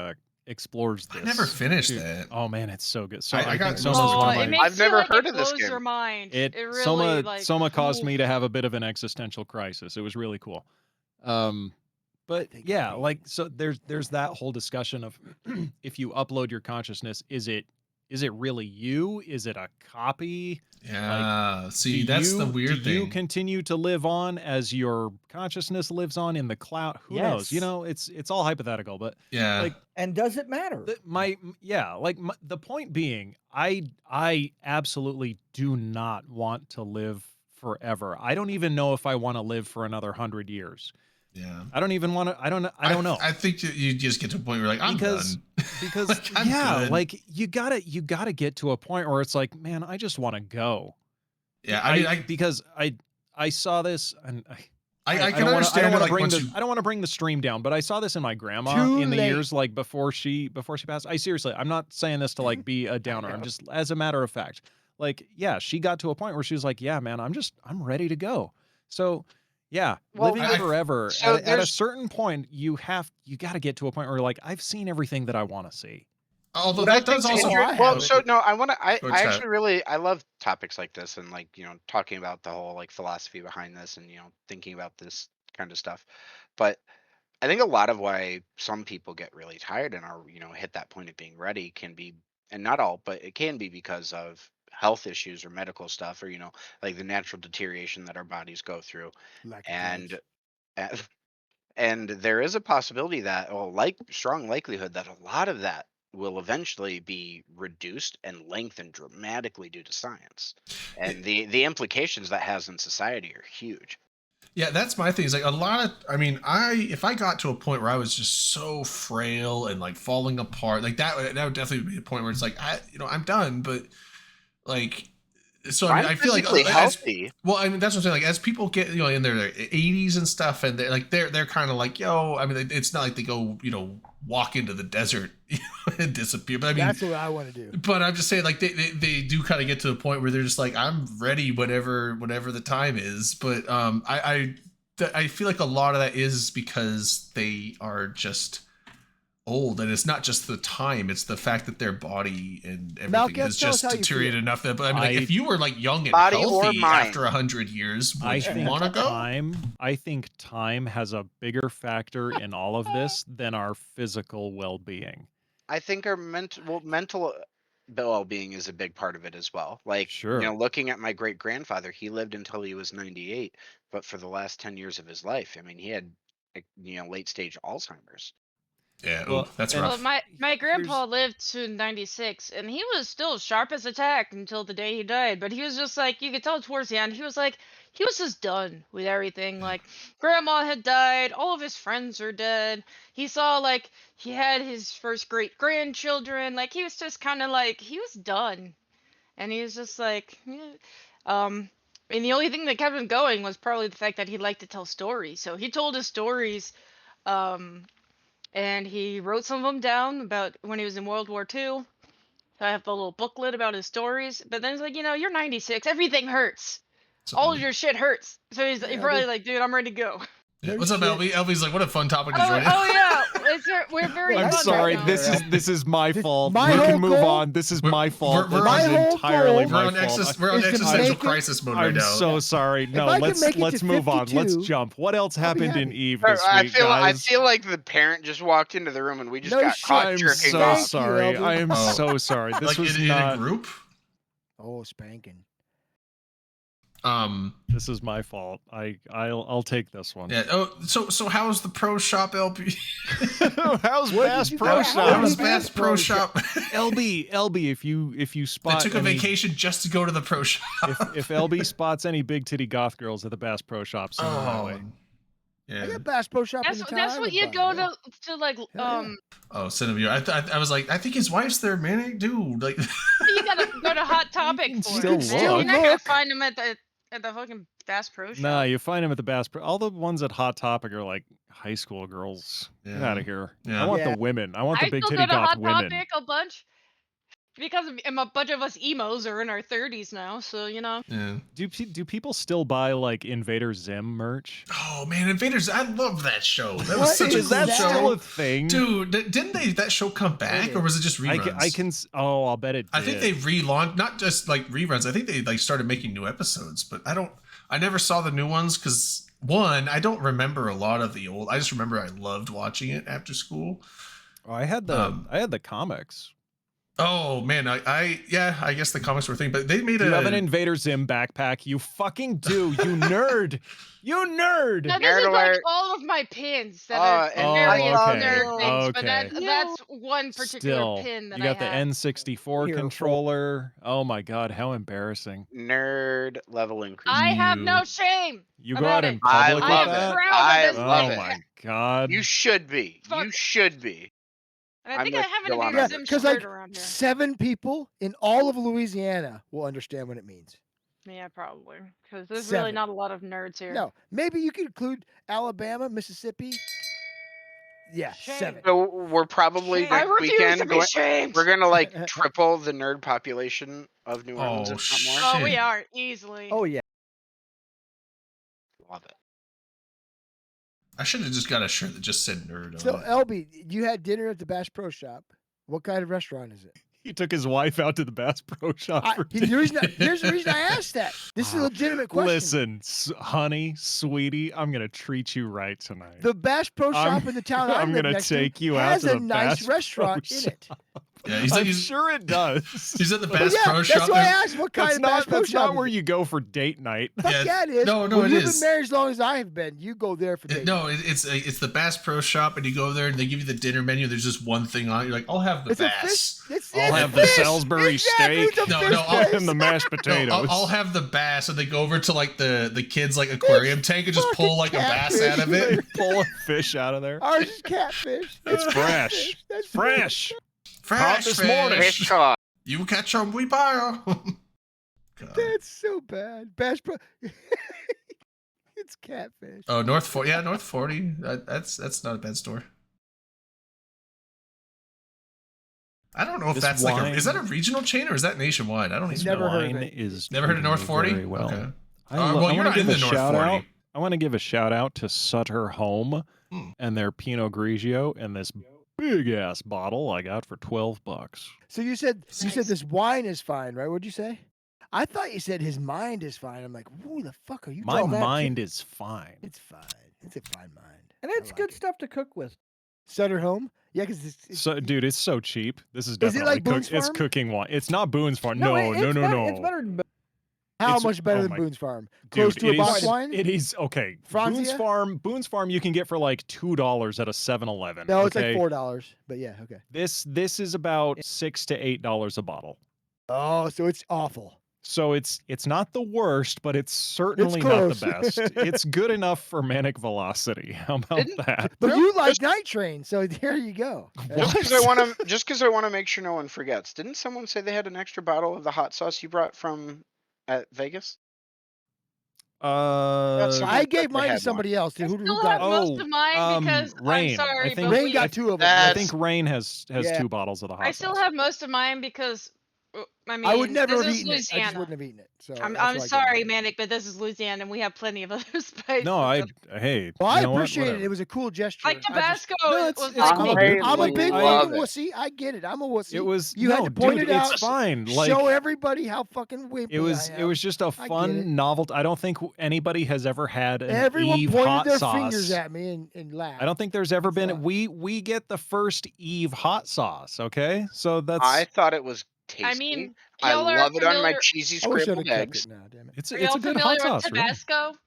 explores this. I never finished too. that. Oh man, it's so good. So I I, got think most Soma's of the one Oh, of time. it my. makes I've you never like heard it of this blows game. your mind. It really Soma like Soma caused oof. me to have a bit of an existential crisis. It was really cool. But think yeah, I- like so there's that whole discussion of if you upload your consciousness, is it really you? Is it a copy? Yeah. See, Do that's the you- weird do you thing. continue to live on as your consciousness lives on in the cloud? Who knows? You Yes. know, it's all hypothetical, but Yeah. like And does it matter? the point being, I absolutely do not want to live forever. I don't even know if I want to live for another 100 years. yeah. I don't even want to. I don't know. I think that you just get to a point where you're like, I'm because done. because Like, I'm yeah, good. like you gotta get to a point where it's like, man, I just want to go. Yeah, I mean, because I saw this and I don't can wanna- understand wanna it, like, bring once the, you- I don't want to bring the stream down, but I saw this in my grandma Too in the late. years like before she passed. I seriously, I'm not saying this to like be a downer. I'm know. just as a matter of fact. Like, yeah, she got to a point where she was like, yeah, man, I'm ready to go. So, yeah, Well, living I- forever so at a there's- certain point, you got to get to a point where you're like, I've seen everything that I want to see. although What I that does think's also. inter- well, so no, I Go ahead, Scott. I love topics like this and like, talking about the whole like philosophy behind this and, thinking about this kind of stuff. But I think a lot of why some people get really tired and are, hit that point of being ready can be, and not all, but it can be because of health issues or medical stuff or, like the natural deterioration that our bodies go through. Lack of And, drugs. and and there is a possibility that, well, like strong likelihood that a lot of that will eventually be reduced and lengthened dramatically due to science, and the implications that has in society are huge. Yeah, that's my thing. Is like a lot of. I mean, if I got to a point where I was just so frail and like falling apart, like that would definitely be a point where it's like I'm done. But like, so I mean, I'm I feel like physically as, healthy. well, I mean, that's what I'm saying. Like, as people get in their 80s and stuff, and they're kind of like, yo, I mean, it's not like they go, walk into the desert and disappear. But I mean, That's what I want to do. but I'm just saying, like, they do kind of get to the point where they're just like, I'm ready whatever the time is. But I feel like a lot of that is because they are just old, and it's not just the time, it's the fact that their body and everything Malcolm, has tell us just how you deteriorated feel. enough that, but I mean, like, if you were like young and Body or healthy mind? after 100 years, I would you think want to go? I think time has a bigger factor in all of this than our physical well-being. I think our mental well-being is a big part of it as well. Like, Sure. looking at my great grandfather, he lived until he was 98, but for the last 10 years of his life, I mean, he had late stage Alzheimer's. Yeah, Well, that's and- Well, rough. my grandpa lived to 96, and he was still sharp as a tack until the day he died. But he was just like, you could tell towards the end, he was just done with everything. Like, grandma had died, all of his friends are dead. He saw like he had his first great grandchildren. Like, he was just kind of like he was done, and he was just like, yeah. And the only thing that kept him going was probably the fact that he liked to tell stories. So he told his stories. And he wrote some of them down about when he was in World War II. So I have a little booklet about his stories. But then it's like, you're 96. Everything hurts. All of your shit hurts. So he's Yeah, probably but- like, dude, I'm ready to go. Yeah. What's up, shit. LB? LB's like, what a fun topic to Oh, join. yeah. We're very I'm fun sorry. right now. This is my fault. my We whole can move goal- on. This is my fault. we're This on- is My whole entirely goal- my We're on, fault. we're on Is to existential make it- crisis mode right I'm now. so sorry. No, I can let's make it let's to move on. Let's 52, jump. What else I'll be happened in happy. Eve this I week, feel guys? like the parent just walked into the room and we just No got shit. caught I'm jerking so Thank off. you, sorry. Elby. I am Oh. so sorry. This Like was in not. a group. Oh, spanking. This is my fault. I'll take this one. Yeah. Oh, so how's the pro shop, LB? How's What Bass did you Pro say? Shop? How's Bass Bass Pro Shop? LB, if you They spot took a any, vacation just to go to the pro shop. if LB spots any big titty goth girls at the Bass Pro Shop, send them my way. I Yeah. got Bass Pro Shop in That's the town. that's I what live you by, go yeah. to like yeah. Oh, Cinema. I was like, I think his wife's there, man. Dude, like. you gotta go to Hot Topic can for still it, man. look. You're not gonna find him at the fucking Bass Pro Shop. Nah, you find them at the Bass Pro. All the ones at Hot Topic are like high school girls. Get Yeah. out of here. Yeah. I want Yeah. the women. I want the I big still titty go to goth Hot women. Topic a bunch because a bunch of us emos are in our 30s now, so you know. Yeah. Do people still buy like Invader Zim merch? Oh man, Invaders! I love that show. That What was such a Is cool that show. still a thing? Dude, didn't that show come back, or was it just reruns? I can. Oh, I'll bet it. I think they did. relaunched, not just like reruns. I think they like started making new episodes, but I never saw the new ones because one, I don't remember a lot of the old. I just remember I loved watching it after school. Oh, I had the comics. Oh man, I guess the comics were a thing, but they made Do you have an Invader Zim backpack? You fucking do, you nerd. You nerd. Now, this Nerd is like alert. all of my pins that are and various okay, nerd things, but okay. that's one particular Still, pin that you got I the have. N64 Here, controller. Oh my god, how embarrassing. Nerd level increase. I have no shame. You go About out in it. I public love with I that? am proud I of this love Oh it. my god. You should be. You Fuck. should be. And I I'm think I with have an Joanna. Invader Yeah, Zim because shirt like around here. 7 people in all of Louisiana will understand what it means. Yeah, probably. Because there's 7. really not a lot of nerds here. No, maybe you could include Alabama, Mississippi. Yeah, Shame. 7. So we're probably I this refuse to weekend be shamed. we're gonna like triple the nerd population of New Orleans, Oh, if not more. Oh, we shit. are easily. Oh yeah. Love it. I should have just got a shirt that just said nerd on So, it. LB, you had dinner at the Bass Pro Shop. What kind of restaurant is it? He took his wife out to the Bass Pro Shop for Here's the reason I asked that. This is a legitimate question. Listen, honey, sweetie, I'm gonna treat you right tonight. The Bass Pro I'm- Shop in the town I I'm live gonna next take to you out has to a the nice Bass Pro restaurant in it. Yeah, I'm he's sure it does. he's at the But Bass yeah, Pro that's Shop. why I there. asked what kind That's of Bass not Pro that's Shop not is where it. you go for date night. Fuck Yeah, yeah, it is. no, when it you've is. been married as long as I have been, you go there for dating. No, it's the Bass Pro Shop, and you go there and they give you the dinner menu. There's just one thing on it. You're like, I'll have the It's a bass. fish. It's I'll it's have the fish. Salisbury Exactly, steak. it's a No, fish no, I'll- place. and the mashed No, potatoes. I'll have the bass, and they go over to like the kids like aquarium tank and just pull like a bass out of They it. pull a fish out of there. Ours is catfish. It's fresh. That's Fresh. Fresh Caught this morning. fish. Fish caught. You catch 'em, we buy 'em. God. That's so bad. Bass Pro. It's catfish. Oh, North 40. Yeah, North 40. That's not a bad store. I don't know if This that's wine- is that a regional chain or is that nationwide? I don't even Never know. heard of Wine it. is Never heard of treating North me 40? very well. Okay. I Well, you're wanna not in give the a North shout 40. out. I want to give a shout out to Sutter Home Hmm. and their Pinot Grigio and this big ass bottle I got for $12. So you said this wine is fine, right? What'd you say? I thought you said his mind is fine. I'm like, who the fuck are you? My talking about? mind is fine. It's fine. It's a fine mind. And I it's like good it. stuff to cook with. Sutter Home? Yeah, because it's So, dude, it's so cheap. This is Is it definitely like Boone's it's Farm? cooking wine. It's not Boone's Farm. No, it's no, no, better, no. It's better than how it's- much better oh than my- Boone's Farm? Close Dude, to a it box is- wine? It is okay. Franzia? Boone's Farm, you can get for like $2 at a 7-Eleven. No, it's okay? like $4. But yeah, okay. This is about $6 to $8 a bottle. Oh, so it's awful. So it's not the worst, but it's certainly not the close. best. It's good enough for Manic Velocity. How about Didn't- that? But Nope, you like just- Night Train, so there you go. Just because I want to make sure no one forgets. Didn't someone say they had an extra bottle of the hot sauce you brought from at Vegas? Someone I said gave they mine had to one. somebody else. I Who still got have it? most of mine because Rain. I'm sorry, I think but Rain got 2 of them. I That's- think Rain has Yeah. 2 bottles of the hot I still sauce. have most of mine because I mean I would never this have is eaten it. I just Louisiana. wouldn't have eaten it. So I'm that's why I gave sorry, it. Manic, but this is Louisiana, and we have plenty of other spices. No, hey. Well, you I know what? appreciate it. Whatever. It was a cool gesture. like I just- Tabasco No, was it's like cool, I dude. I'm a big love fucking it. wussy. I get it. I'm a wussy. It was You had to point dude, it out. It's fine. Like Show everybody how fucking wimpy it was I am. just a get it. fun novelty. I don't think anybody has ever had an Everyone Eve pointed hot their sauce. fingers at me and laughed. I don't think there's ever been fun. we get the first Eve hot sauce, okay? So that's I thought it was tasty. I mean, I y'all are love it on my familiar- cheesy I wish I'd have scrambled kept eggs. it now. Damn it. it's Are a y'all good familiar hot with sauce, really. Tabasco?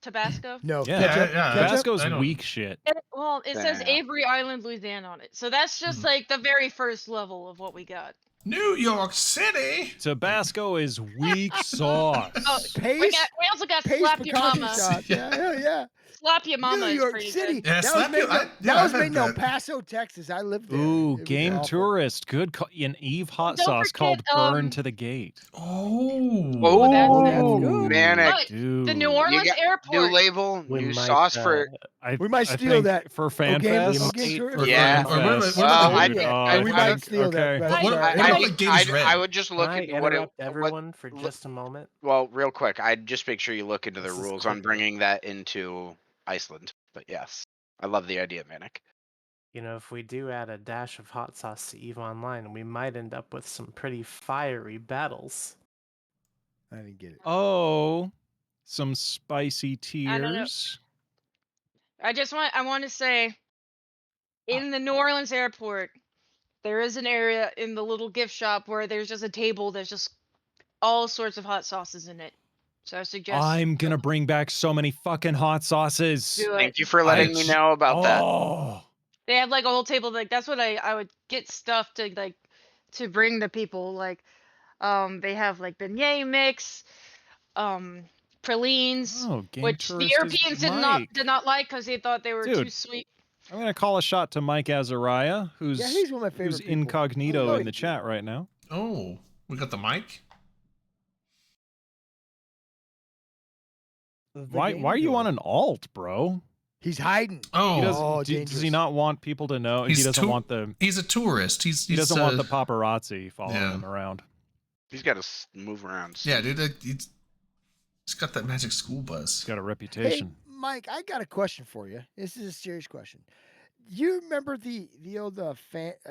Tabasco? No. Yeah. ketchup? Yeah. Ketchup? Tabasco's I don't- weak shit. Well, it says Damn. Avery Island, Louisiana on it. So that's just like the very first level of what we got. New York City. Tabasco is weak sauce. Oh, Paste? we also got Paste Slap Your Picasso Mama. shot. Yeah, hell yeah. Slap Your Mama New is York pretty City. good. Yeah, that was Slap made, Your- I- that yeah, was I've made in had El that. Paso, Texas. I lived there. Ooh, It was Game awful. Tourist. Good. An Eve hot Don't sauce called forget, Burn to the Gate. Oh. that's Oh, that's Ooh, good. Manic. But dude. the New You Orleans got new airport. label, We new might, sauce for. We might I steal think that. for Game- FanFest. Game Tourist. For Yeah. Or what about- FanFest, what about the- dude. I- we I- might think- steal that. okay. But What- What sorry. about the Gators Red? I would just Can look I into what it. interrupt everyone for what- just a moment? Well, real quick, I'd just make sure you look into the This is rules on quick. bringing that into Iceland. But yes, I love the idea, Manic. You know, if we do add a dash of hot sauce to EVE Online, we might end up with some pretty fiery battles. I didn't get it. Oh, some spicy I don't know. tears. I want to say, in the New Orleans airport, there is an area in the little gift shop where there's just a table that's just all sorts of hot sauces in it. So I suggest I'm gonna bring back so many fucking hot sauces. do it. Thank you for letting me know about that. Oh, They have like a whole table. Like that's what I would get stuff to like to bring to people. Like they have like beignet mix, pralines, oh, Game which the Tourist is Europeans Mike. did not like because they thought they were too Dude. sweet. I'm gonna call a shot to Mike Azariah, who's Yeah, he's one of my favorite who's people. incognito I in know the he- chat right now. Oh, we got the mic. Why are you on an alt, bro? He's hiding. Oh, He does, Oh, does he dangerous. not want people to know? He's he doesn't too- want the he's a tourist. He doesn't want the paparazzi following yeah. him around. He's got to move around. Yeah, dude. He's got that magic school buzz. He's got a Hey, reputation. Mike, I got a question for you. This is a serious question. You remember the old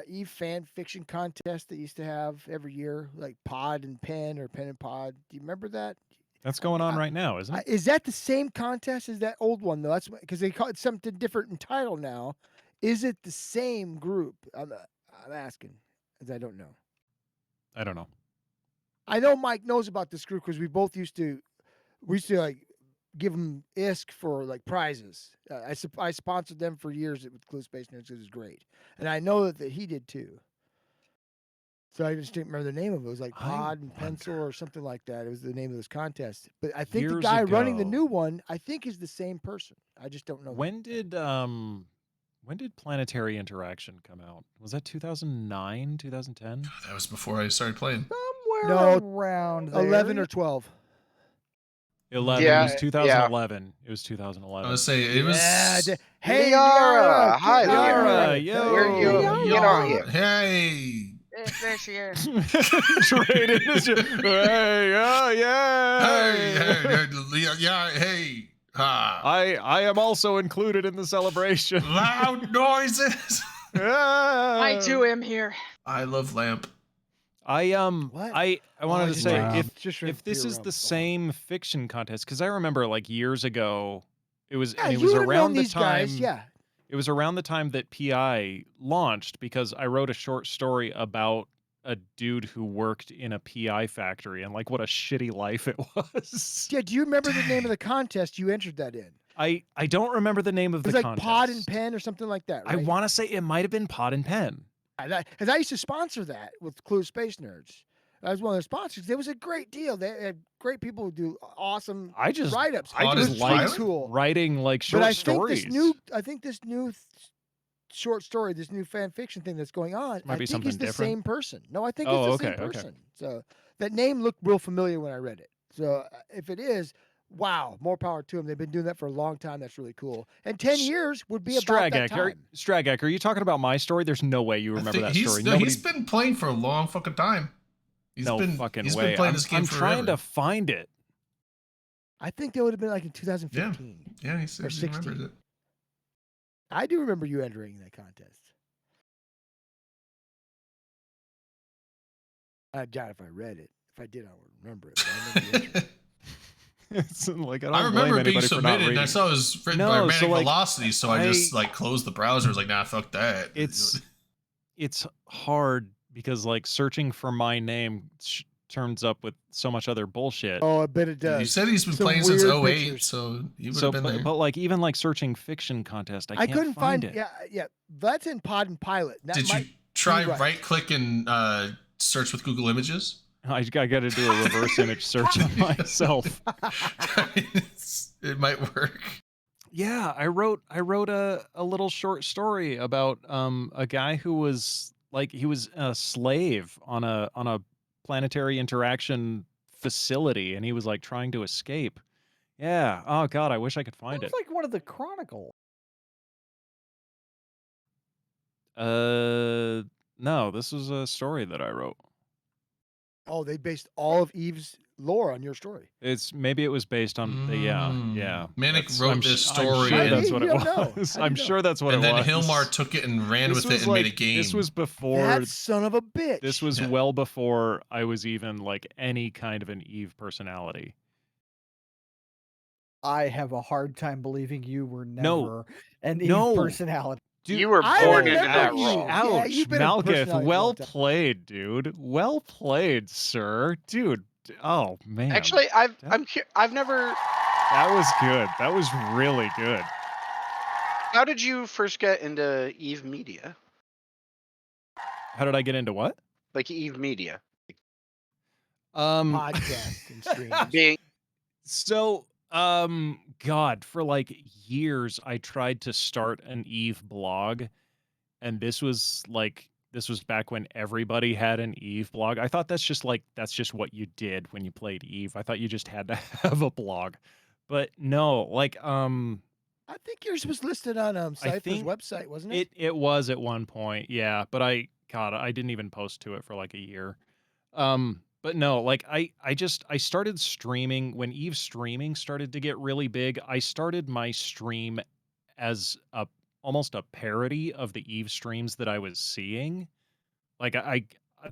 Eve fan fiction contest that used to have every year, like Pod and Pen or Pen and Pod? Do you remember that? That's going on right now, isn't it? Is that the same contest as that old one though? That's because they call it something different in title now. Is it the same group? I'm asking, as I don't know. I don't know. I know Mike knows about this group because we used to like give them ISK for like prizes. I sponsored them for years with Clue Space Nerds. It was great, and I know that he did too. So I just didn't remember the name of it. It was like I Pod and Pencil or something like that. It was the name of this contest. But I think the Years guy running the ago. new one, I think, is the same person. I just don't know. When did Planetary Interaction come out? Was that 2009, 2010? That was before I started playing. Somewhere around there. 11 or 12. 11. Yeah, It was 2011. It was 2011. I would say it was. Hey, Liara! Hi, Liara! Liara! Yo! Where you? Get on here. Hey. There she is. Traded his- hey, oh yeah! Yeah, hey. Ah. I am also included in the celebration. Loud noises. I too am here. I love Lamp. I What? I wanted to just say drank- if just drank if this beer is around the the phone. same fiction contest, because I remember like years ago, it was Yeah, and it you was would've known around the these time. guys. Yeah. It was around the time that PI launched because I wrote a short story about a dude who worked in a PI factory and like what a shitty life it was. Yeah. Do you remember the name of the contest you entered that in? I don't remember the name of It the was like contest. Pod and Pen or something like that. I Right? want to say it might have been Pod and Pen. Because I used to sponsor that with Clue Space Nerds. I was one of their sponsors. It was a great deal. They had great people who do awesome I just write-ups. I Pod just and like Twilight? cool. writing like short But I stories. think this new short story, this new fan fiction thing that's going on, Might I be think is something the different. same person. No, I think Oh, it's the okay, same okay. person. So that name looked real familiar when I read it. So if it is, wow, more power to them. They've been doing that for a long time. That's really cool. And 10 years would be about that Stragak, time. Stragak, are you talking about my story? There's no way you I remember think that he's, story. no, Nobody, he's been playing for a long fucking time. He's no been fucking he's way. been playing I'm, this game I'm trying forever. to find it. I think that would have been like in 2015. Yeah, he says he remembers 16. it. I do remember you entering that contest. I doubt if I read it. If I did, I would remember it. But I remember you entering. It's like I don't I remember blame it being anybody for not submitted, and reading. I saw it was written No, by so, Manic like, Velocity, so I just I- like closed the browser. I was like, nah, fuck that. It's hard because like searching for my name turns up with so much other bullshit. Oh, I bet it You does. said he's been Some playing since weird 08, pictures. so he would so, have been there. but like even like searching fiction contest, I I can't couldn't find it. Yeah. That's in Pod and Pilot. That Did you might try be right. right click and search with Google Images? I got to do a reverse image search on myself. It might work. Yeah, I wrote a little short story about a guy who was like he was a slave on a planetary interaction facility, and he was like trying to escape. Yeah. Oh God, I wish I could find Sounds it. like one of the Chronicles. No, this was a story that I wrote. Oh, they based all of Eve's lore on your story. Maybe it was based on the yeah. Minnick That's- wrote I'm this sh- story I'm sure and- that's what You it don't know. was. How do you I'm know? sure that's what and it then was. Hilmar took it and ran This with it was and made a like- game. This was before That son of a bitch. This was Yeah. well before I was even like any kind of an Eve personality. I have a hard time believing you were No. never an Eve No. personality. Dude, You were I born into remember that you. role. Yeah, Ouch, you've been a Malgith, personality for a well long time. played, dude. Well played, sir. Dude, oh man. Actually, I've never. that was good. That was really good. How did you first get into Eve Media? How did I get into what? Like Eve Media, Podcast and streams. being So, God, for like years, I tried to start an Eve blog, and this was back when everybody had an Eve blog. I thought that's just what you did when you played Eve. I thought you just had to have a blog, but no, like, I think yours was listed on Cypher's think website, wasn't it? it was at one point, yeah, but I didn't even post to it for like a year. But no, like I started streaming when Eve streaming started to get really big. I started my stream as almost a parody of the Eve streams that I was seeing. Like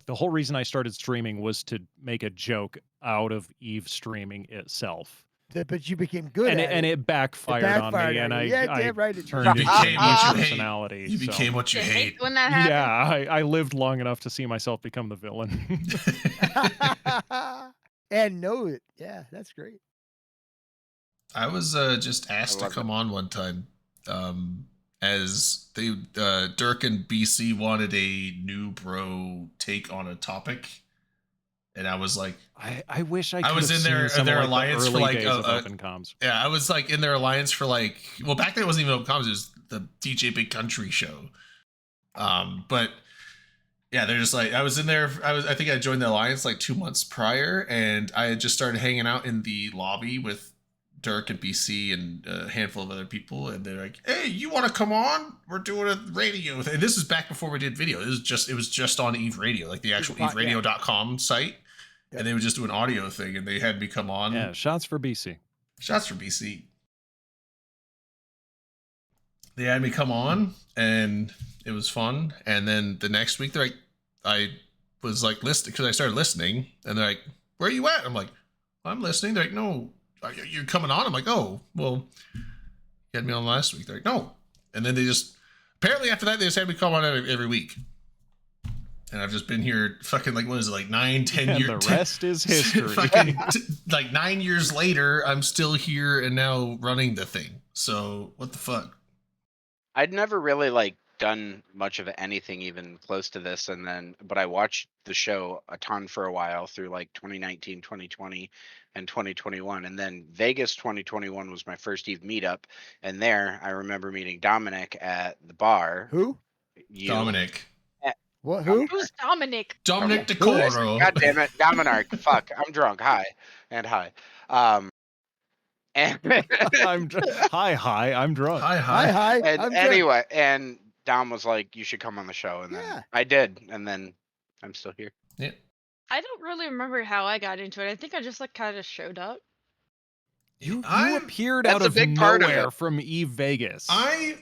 the whole reason I started streaming was to make a joke out of Eve streaming itself. But you became good And at it, and it backfired on backfired me, on and you. I Yeah, damn right it turned did. into You became what my you hate. personality. You so- became what you You hate. hate when that happens. Yeah, I lived long enough to see myself become the villain. and know it. Yeah, that's great. I was just asked to love come on one time, as they Dirk and BC wanted a new bro take on a topic, and I was like, I wish I was could in have their- seen some their of, like, the alliance for, early like, days of open comms. yeah, I was like in their alliance for like, well, back then it wasn't even Open Comms, it was the DJ Big Country show, but yeah, they're just like, I was in there. I think I joined the alliance like 2 months prior, and I had just started hanging out in the lobby with Dirk and BC and a handful of other people, and they're like, "Hey, you want to come on? We're doing a radio thing." And this is back before we did video. It was just on Eve Radio, like the actual Yeah. EveRadio.com site, Yeah. and they would just do an audio thing, and they had me come on. Yeah, shots for BC. Shots for BC. They had me come on, and it was fun. And then the next week, they're like, I was like listening because I started listening, and they're like, "Where are you at?" I'm like, "I'm listening." They're like, "No, you're coming on." I'm like, "Oh, well, you had me on last week." They're like, "No," and then they just apparently after that they just had me come on every week, and I've just been here fucking like what is it, like 9-10 And years? the rest is history. Fucking like 9 years later, I'm still here and now running the thing. So what the fuck? I'd never really like done much of anything even close to this, and then but I watched the show a ton for a while through like 2019, 2020, and 2021, and then Vegas 2021 was my first Eve meetup, and there I remember meeting Dominic at the bar. Who? You, Dominic. What? Who? Who's Dominic? Dominic Who is- DeCoro. God damn it, Dominic. Fuck, I'm drunk. Hi and hi. And Hi, I'm drunk. Hi, Hi, hi. hi. and I'm anyway, and Dom was like, "You should come on the show," and then Yeah. I did, and then I'm still here. Yeah. I don't really remember how I got into it. I think I just like kind of showed up. You I'm- appeared That's out a of big part of nowhere it. from Eve Vegas.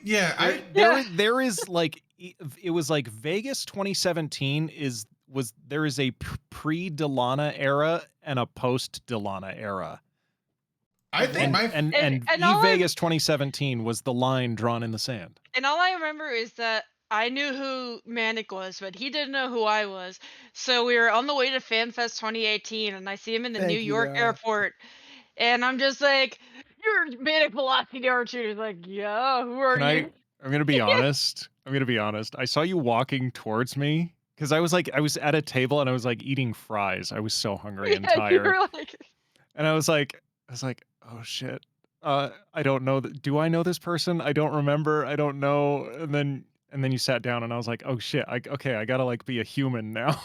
There is like it was like Vegas 2017 there is a pre-Delana era and a post-Delana era. I think my and And Eve all I- Vegas 2017 was the line drawn in the sand. And all I remember is that I knew who Manic was, but he didn't know who I was. So we were on the way to FanFest 2018, and I see him in the Thank New you, York Dom. airport, and I'm just like, "You're Manic Velocity, aren't you?" He's like, "Yeah, who are Can you?" I'm gonna be honest. I'm gonna be honest. I saw you walking towards me because I was at a table and I was like eating fries. I was so hungry and Yeah, you tired. were like, And I was like, oh shit. I don't know. Do I know this person? I don't remember. I don't know. And then you sat down, and I was like, oh shit. Okay, I gotta like be a human now.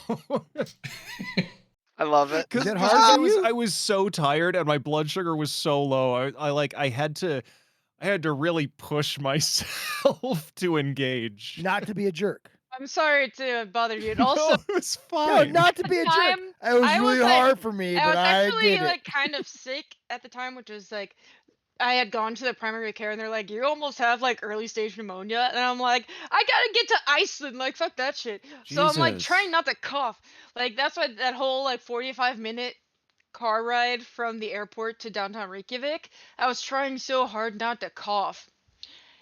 I love it. Is Because it hard for you? I was so tired, and my blood sugar was so low. I had to really push myself to engage. Not to be a jerk. I'm sorry to bother you. And No, also, it was No, fine. not to be a jerk. time, It was I was, really like- hard for me, I but was I actually did it. like kind of sick at the time, which was like I had gone to the primary care and they're like, you almost have like early stage pneumonia, and I'm like, I gotta get to Iceland, like fuck that shit. So I'm like Jesus. trying not to cough. Like that's why that whole like 45-minute car ride from the airport to downtown Reykjavik, I was trying so hard not to cough.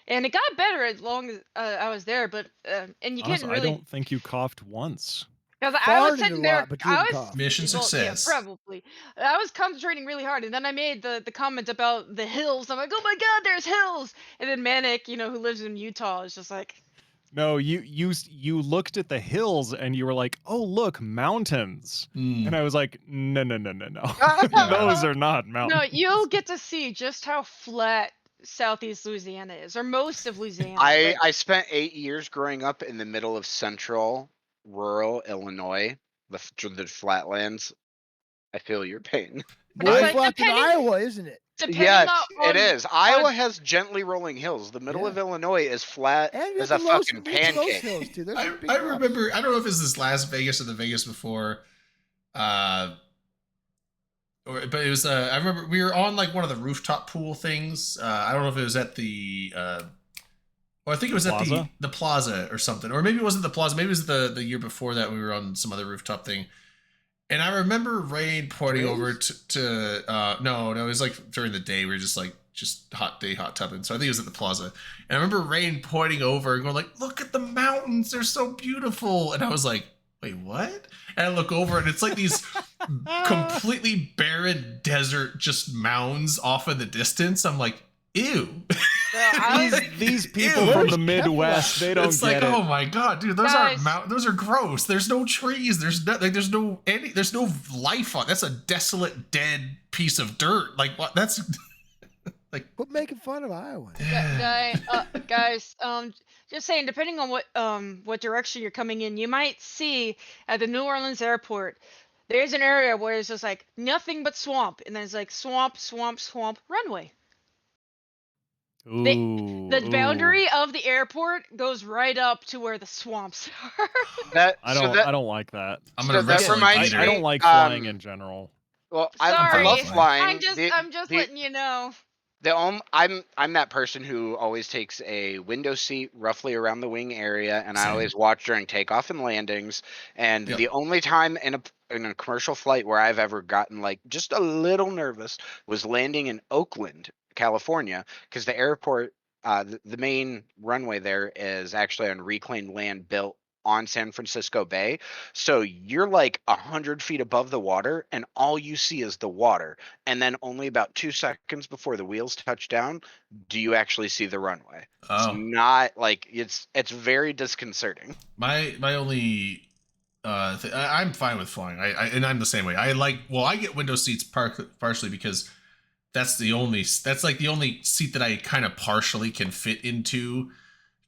And it got better as long as I was there, but and you Honest, couldn't I really don't think you coughed once. because I was Farted a sitting there. lot, but you I didn't was cough. Mission well, success. Yeah, probably. I was concentrating really hard, and then I made the comment about the hills. I'm like, oh my god, there's hills. And then Manic, who lives in Utah, is just like, No, you looked at the hills and you were like, "Oh, look, mountains." Mm. And I was like, "No. Yeah. Those are not mountains." no, you'll get to see just how flat Southeast Louisiana is, or most of Louisiana. I spent 8 years growing up in the middle of central rural Illinois, the flatlands. I feel your pain. But it's More like, flat than depending- Iowa, isn't it? Depending Yes, on, it is. Iowa has gently rolling hills. The middle Yeah. of Illinois is flat And you as have a the Los- fucking you have the Los pancake. Hills, too. There's I, some big I drops. remember. I don't know if it's this Las Vegas or the Vegas before, but it was. I remember we were on like one of the rooftop pool things. I don't know if it was at the. Or I think it was at Plaza? the plaza or something, or maybe it wasn't the plaza. Maybe it was the year before that we were on some other rooftop thing. And I remember Rain pointing over to no, it was like during the day. We were just hot day, hot tubbing. So I think it was at the plaza. And I remember Rain pointing over and going like, "Look at the mountains, they're so beautiful." And I was like, "Wait, what?" And I look over and it's like these completely barren desert, just mounds off in the distance. I'm like, "Ew." These people Ew. from the Midwest, they don't It's get like, it. oh my god, dude, those Guys. aren't mountains. Those are gross. There's no trees. There's no life on. That's a desolate, dead piece of dirt. Like what? That's Quit making fun of Iowa. Guys, just saying, depending on what direction you're coming in, you might see at the New Orleans airport, there's an area where it's just like nothing but swamp, and then it's like swamp, runway. The boundary of the airport goes right up to where the swamps are. I don't like that. I'm So gonna that wrestle reminds Peter. I don't like flying in general. Well, Sorry, I love flying. I'm just The- letting you know. I'm that person who always takes a window seat roughly around the wing area, and I Same. always watch during takeoff and landings. And Yep. the only time in a commercial flight where I've ever gotten like just a little nervous was landing in Oakland, California, because the airport, the main runway there is actually on reclaimed land built on San Francisco Bay. So you're like 100 feet above the water, and all you see is the water. And then only about 2 seconds before the wheels touch down, do you actually see the runway? It's Oh, not like it's very disconcerting. my only. I'm fine with flying. And I'm the same way. I get window seats partially because that's the only seat that I kind of partially can fit into,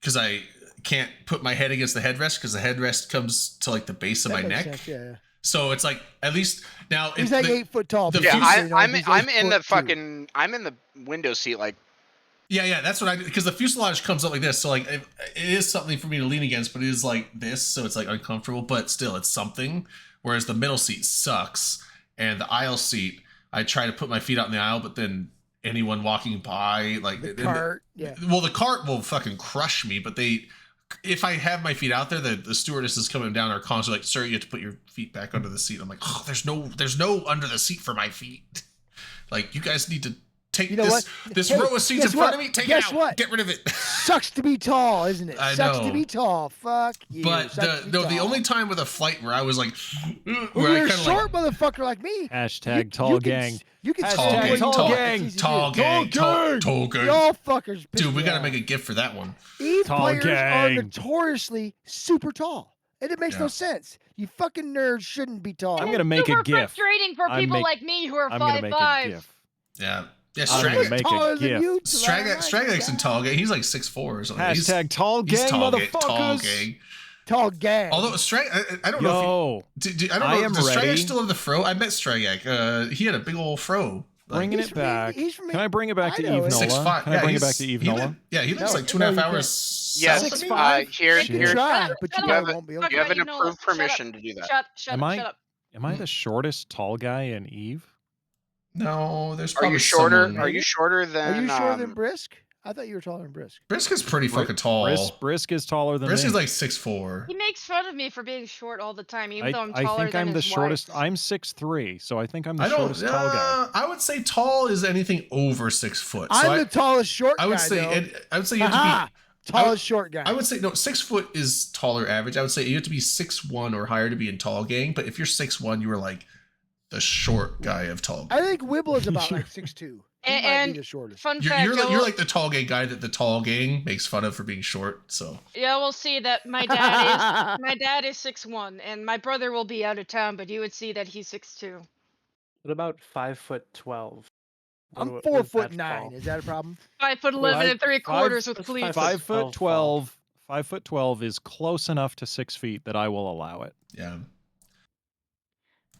because I can't put my head against the headrest because the headrest comes to like the base of That my makes neck. sense, yeah. So it's like at least now He's it's like the- 8 foot tall. the people, fuselage- so, you know, I'm he's I'm in the 8'2". fucking I'm in the window seat like Yeah, that's what I do, because the fuselage comes up like this. So like it is something for me to lean against, but it is like this, so it's like uncomfortable, but still it's something. Whereas the middle seat sucks, and the aisle seat, I try to put my feet out in the aisle, but then anyone walking by, like The cart, yeah. well, the cart will fucking crush me, but if I have my feet out there, the stewardesses coming down are constantly like, "Sir, you have to put your feet back under the seat." I'm like, "Oh, there's no under the seat for my feet." Like, you guys need to take You know this what? this Hey, row of seats in guess front what? of me, take Guess it out, what? get rid of it. Sucks to be tall, isn't it? I Sucks know. to be tall. Fuck you. But Sucks to be the tall. only time with a flight where I was like, Well, where I you're a kind of short like motherfucker like me. Hashtag tall gang. You can tall Hashtag gang, tall tall gang. It's easy to tall do. gang, tall gang. Y'all fuckers. piss Dude, we me gotta off. make a gift for that one. Eve Tall players are gang. notoriously super tall. And it makes Yeah. no sense. You fucking nerds shouldn't be tall. I'm And gonna it's make a super GIF. frustrating for I'm people make- like me who are I'm gonna 5'5". make a GIF. Yeah. Yeah, I'm gonna Strag- make taller a than gift. you, Stragak's in tall gang. He's like 6'4" or something. Hashtag tall He's gang, tall motherfuckers. gang. Tall gang. Although I don't know Yo, if I don't I know. am Does ready. Stragak still have the fro? I met Stragak. He had a big old fro. bringing He's it from- back. he's from- Can I bring it back to I know Eve it. Nola? 6'5". Can I bring it back to Eve he Nola? lives- Yeah, he lives No, like 2.5 no, you hours. Yes. south of me. 6'5". Here, You can here, try, Shut but up, you you have probably a- won't be able Fuck to. you have right, an you know what? approved Shut up. permission to do that. Shut Am up, I shut up. am I the shortest tall guy in Eve? No, there's Are probably you shorter? someone. Are you shorter than? Are you shorter than Brisk? I thought you were taller than Brisk. Brisk is pretty fucking tall. Brisk is taller than Brisk me. is like 6'4". He makes fun of me for being short all the time, even though I'm I taller think than I'm the his shortest. wife. I'm 6'3", so I think I'm the I don't. shortest tall guy. I would say tall is anything over 6 foot. So I'm the tallest short guy. I would say. though. I would say you have to Aha! be. Tallest short guy. I would say no. 6 foot is taller average. I would say you have to be 6'1" or higher to be in tall gang. But if you're 6'1", you are like the short guy of tall gang. I think Wibble is about like 6'2". He might And be the shortest. Fun You're, fact, you're like the tall gang guy that the tall gang makes fun of for being short. So yeah, we'll see that my dad is 6'1", and my brother will be out of town, but you would see that he's 6'2". What about 5'12"? I'm What 4'9". that's tall? Is that a problem? 5'11" and 3/4 with That's cleats. 5'12". 5'12" is close enough to 6 feet that I will allow it. yeah.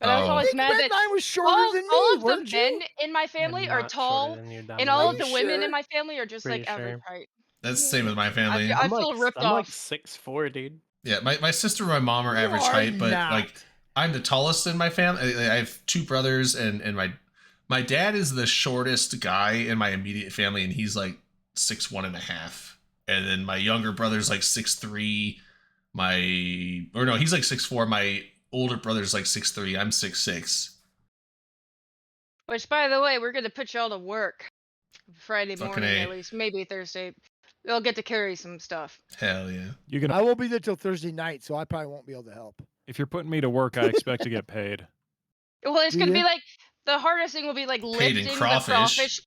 But I was Oh. always Nick mad that Redline was shorter all, than me. all of the weren't you? men in my family I'm are not tall, shorter than you, and Dominic. all Are of the you women sure? in my family are just Pretty like average sure. height. That's the same as my family. I I'm feel like, ripped I'm like off. 6'4", dude. Yeah, my sister and my mom are You average are height, but not. like I'm the tallest in my family. I have 2 brothers, and my dad is the shortest guy in my immediate family, and he's like 6'1.5". And then my younger brother's like 6'3". He's like 6'4". My older brother's like 6'3". I'm 6'6". Which, by the way, we're gonna put y'all to work Friday Fucking morning A. at least, maybe Thursday. You'll get to carry some stuff. Hell yeah. You're gonna I won't be there till Thursday night, so I probably won't be able to help. if you're putting me to work, I expect to get paid. Well, it's Do gonna ya? be like the hardest thing will be like Paid in lifting crawfish.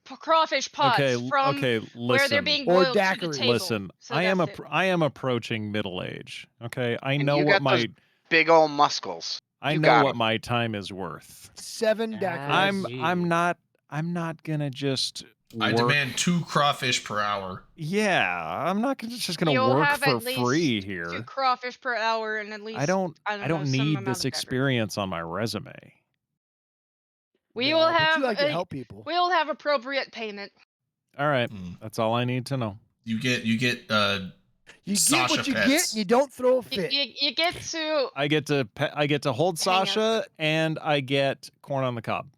the crawfish pots from okay, where they're listen. being Or boiled to the daiquiri. table. Listen, So I am that's it. I am approaching middle age. Okay, I And know you what got those my big old muscles. I you know got what 'em. my time is worth. 7 daiquiris. I'm not gonna just I work. demand 2 crawfish per hour. Yeah, I'm not just gonna You'll work have for at least free 2 here. crawfish per hour and at least I don't know, some need amount this of daiquiri. experience on my resume. We No, will but have you like to help people. we will have appropriate payment. All right, Mm. that's all I need to know. You get You get Sasha what you pets. get, and you don't throw a You, fit. you get to I get to hold Hang on. Sasha, and I get corn on the cob.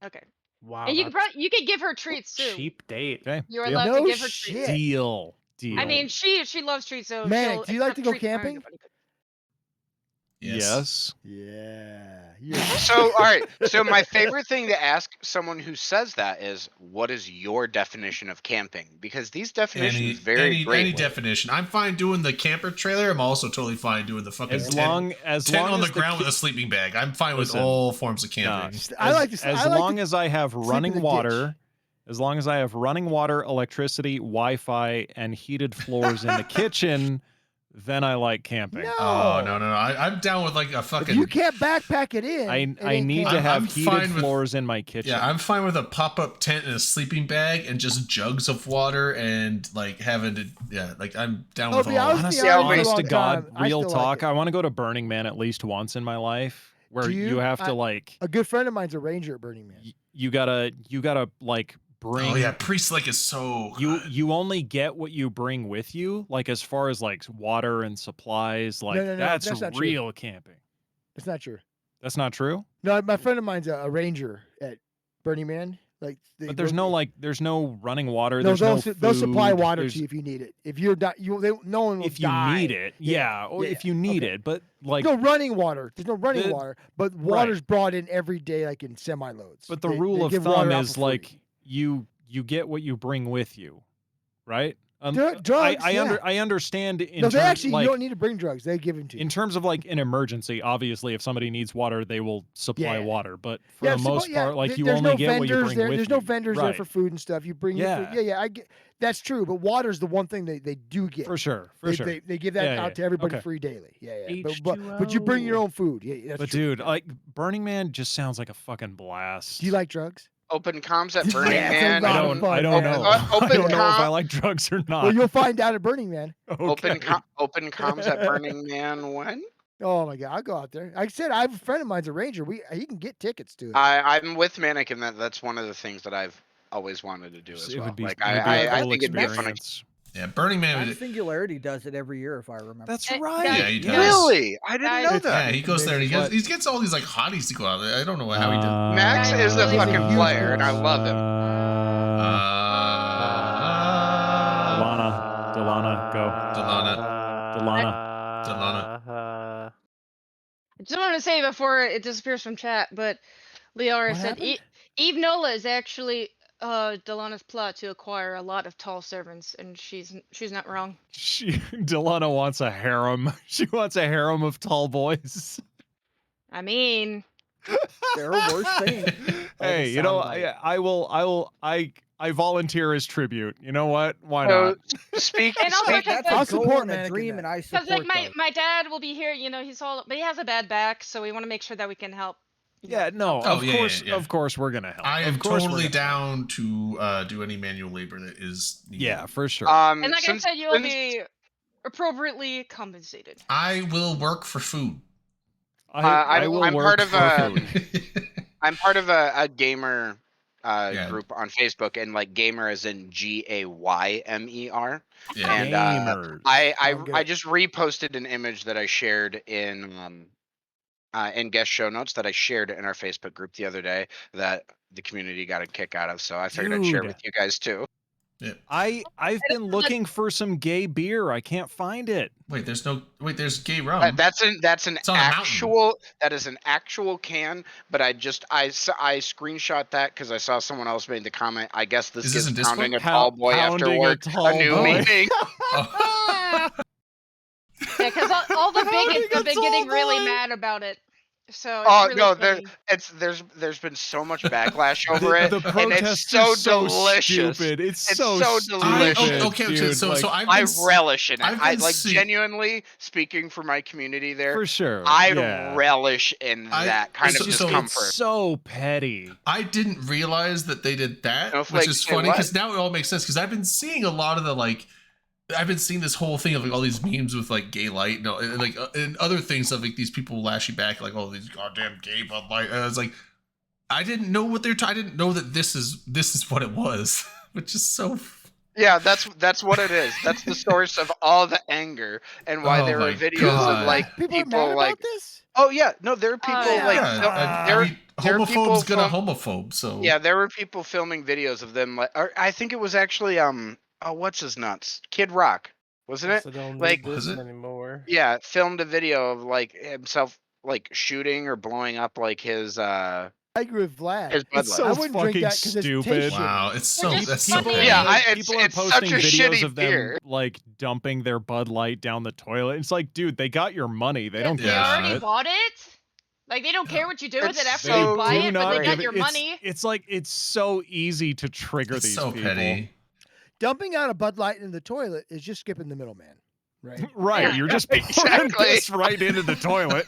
okay, Wow, and you can that's you can give her treats too. cheap date. Okay, You're deal. allowed No to give her shit. treats. Deal. I mean, she loves treats, so Manic, she'll do you like to accept go treats from camping? everybody. Yes. Yeah. You're So, all right. So, my favorite thing to ask someone who says that is, "What is your definition of camping?" Because these definitions vary any greatly. definition. I'm fine doing the camper trailer. I'm also totally fine doing the fucking As tent, long as tent long on as the ground ki- with a sleeping bag. I'm fine with Listen, all forms of camping. I like to. as I like long to as I have sleep in running the ditch. water, as long as I have running water, electricity, Wi-Fi, and heated floors in the kitchen, then I like camping. No. Oh no. I'm down with like a If fucking. you can't backpack it in. I ain't need to camping. have I'm heated fine with- floors in my kitchen. Yeah, I'm fine with a pop-up tent and a sleeping bag and just jugs of water and like having to like I'm down with be all. honest, honest, Yeah, wait. honest for a to long God, time, I real still like talk. it. I want to go to Burning Man at least once in my life, where Do you you? have to like A good friend of mine's a ranger at Burning Man. you gotta like bring. Oh yeah, Priest Lake is so. You only get what you bring with you, like as far as like water and supplies. Like no, that's that's not true. real camping. It's not true. That's not true. No, my friend of mine's a ranger at Burning Man. Like, But there's no running water. No, There's no they'll supply food, water there's- to you if you need it. If you're not, no one will if you die. need it. Yeah, or yeah, if you need okay. it. But like no running water. There's no running The- water, but water's brought in every day, like in semi loads. But the rule of give thumb water out is for like free. you get what you bring with you, right? Drugs, I yeah. I understand in No, they terms actually like you don't need to bring drugs. They give them to you. in terms of like an emergency. Obviously, if somebody needs water, they will supply Yeah. water. But for Yeah, the most part, like you there's only no get what you vendors bring there. with There's you. no vendors there Right. for food and stuff. You bring your Yeah. food. Yeah, I get that's true. But water's the one thing they do get. For sure, for they, sure. they give that Yeah, out yeah. to everybody Okay. free daily. Yeah. But you bring your own food. Yeah, that's But true. dude, like Burning Man just sounds like a fucking blast. Do you like drugs? open comms at Burning Yeah, it's a Man. lot I of don't. fun, I don't man. know. Open I don't know if I com- like drugs or not. Well, you'll find out at Burning Man. okay. Open comms at Burning Man when? Oh my god, I'll go out there. Like I said, I have a friend of mine's a ranger. He can get tickets to it. I'm with Manic in that's one of the things that I've always wanted to do as It well. would be. Like it would be a I cool think it'd be a fun. experience. Yeah, Burning Man. Max Singularity does it every year, if I remember. That's Eh, right. Yeah, he does. Really? I didn't know Guys- that. Yeah, he goes there and But- he gets all these like hotties to go out there. I don't know how he did. Max is the He's a fucking huge player, and I guy. love him. Delana, go. Delana. I just want to say before it disappears from chat, but Liara What said happened? Eve Nola is actually Delana's plot to acquire a lot of tall servants, and she's not wrong. Delana wants a harem. She wants a harem of tall boys. I mean, There are worse things. Hey, you know, I volunteer as tribute. You know what? Why not? Speak. And also speak- because That's I'll a goal support and a Mannequin dream, then. and I because support like those. my dad will be here. You know, but he has a bad back, so we want to make sure that we can help. Yeah, no, Oh, of yeah, course, yeah, yeah. of course, we're gonna help. I Of am course we're totally gonna help. down to do any manual labor that is needed. Yeah, for sure. And like since- I said, you'll since- be appropriately compensated. I will work for food. I will I'm work part of for a- food. I'm part of a gamer Yeah. group on Facebook, and like gamer is in GAYMER. Yeah. And Gamers. I Sound good. just reposted an image that I shared in guest show notes that I shared in our Facebook group the other day that the community got a kick out of. So I figured I'd share Dude. with you guys too. I've been looking for some gay beer. I can't find it. Wait, there's gay rum. That's an It's on a mountain. actual that is an actual can, but I screenshot that because I saw someone else made the comment. I guess this Is this is in Discord? pounding a tall boy after Pounding a work tall a new boy. meaning. Oh. Yeah, because all the bigots got have been tall getting really boy. mad about it. So it's Oh really no, funny. there's been so much backlash over it, The and protests it's so are so delicious. stupid. It's It's so so stupid. delicious. Okay, dude. so like, I've I been relish in it. I've I been like see- genuinely speaking for my community there. for sure. I yeah. relish in that kind It's of just discomfort. it's so petty. I didn't realize that they did that, Snowflake which is say funny what? because now it all makes sense. Because I've been seeing a lot of the like, I've been seeing this whole thing of like all these memes with like gay light, and like and other things of like these people lashing back like, oh, these goddamn gay Bud Light. And I was like, I didn't know what they're. I didn't know that this is what it was, which is so. Yeah, that's what it is. That's the source of all the anger and why Oh there my are videos God. of like people are mad people like, about this. oh yeah, no, there are people yeah. like Yeah, no, I mean, there are people homophobe's gonna from- homophobe. So yeah, there were people filming videos of them like, or I think it was actually what's his nuts, Kid Rock, wasn't it? So don't Like- need Was this it? anymore. Yeah, filmed a video of like himself like shooting or blowing up like his I agree with Vlad. his Bud It's Light. so I wouldn't drink fucking that 'cause it's stupid. tasty. wow, it's so just that's so people- petty. Yeah, people it's are such posting a videos shitty of them beer. like dumping their Bud Light down the toilet. It's like, dude, they got your money. They don't They give Yeah. a already shit. bought it. Like they don't care what you do with It's it after so you buy do it, but not they great. got give your it- money. It's like it's so easy to trigger It's these so people. petty. Dumping out a Bud Light in the toilet is just skipping the middleman, right? Right, Yeah. you're just pouring Exactly. piss right into the toilet.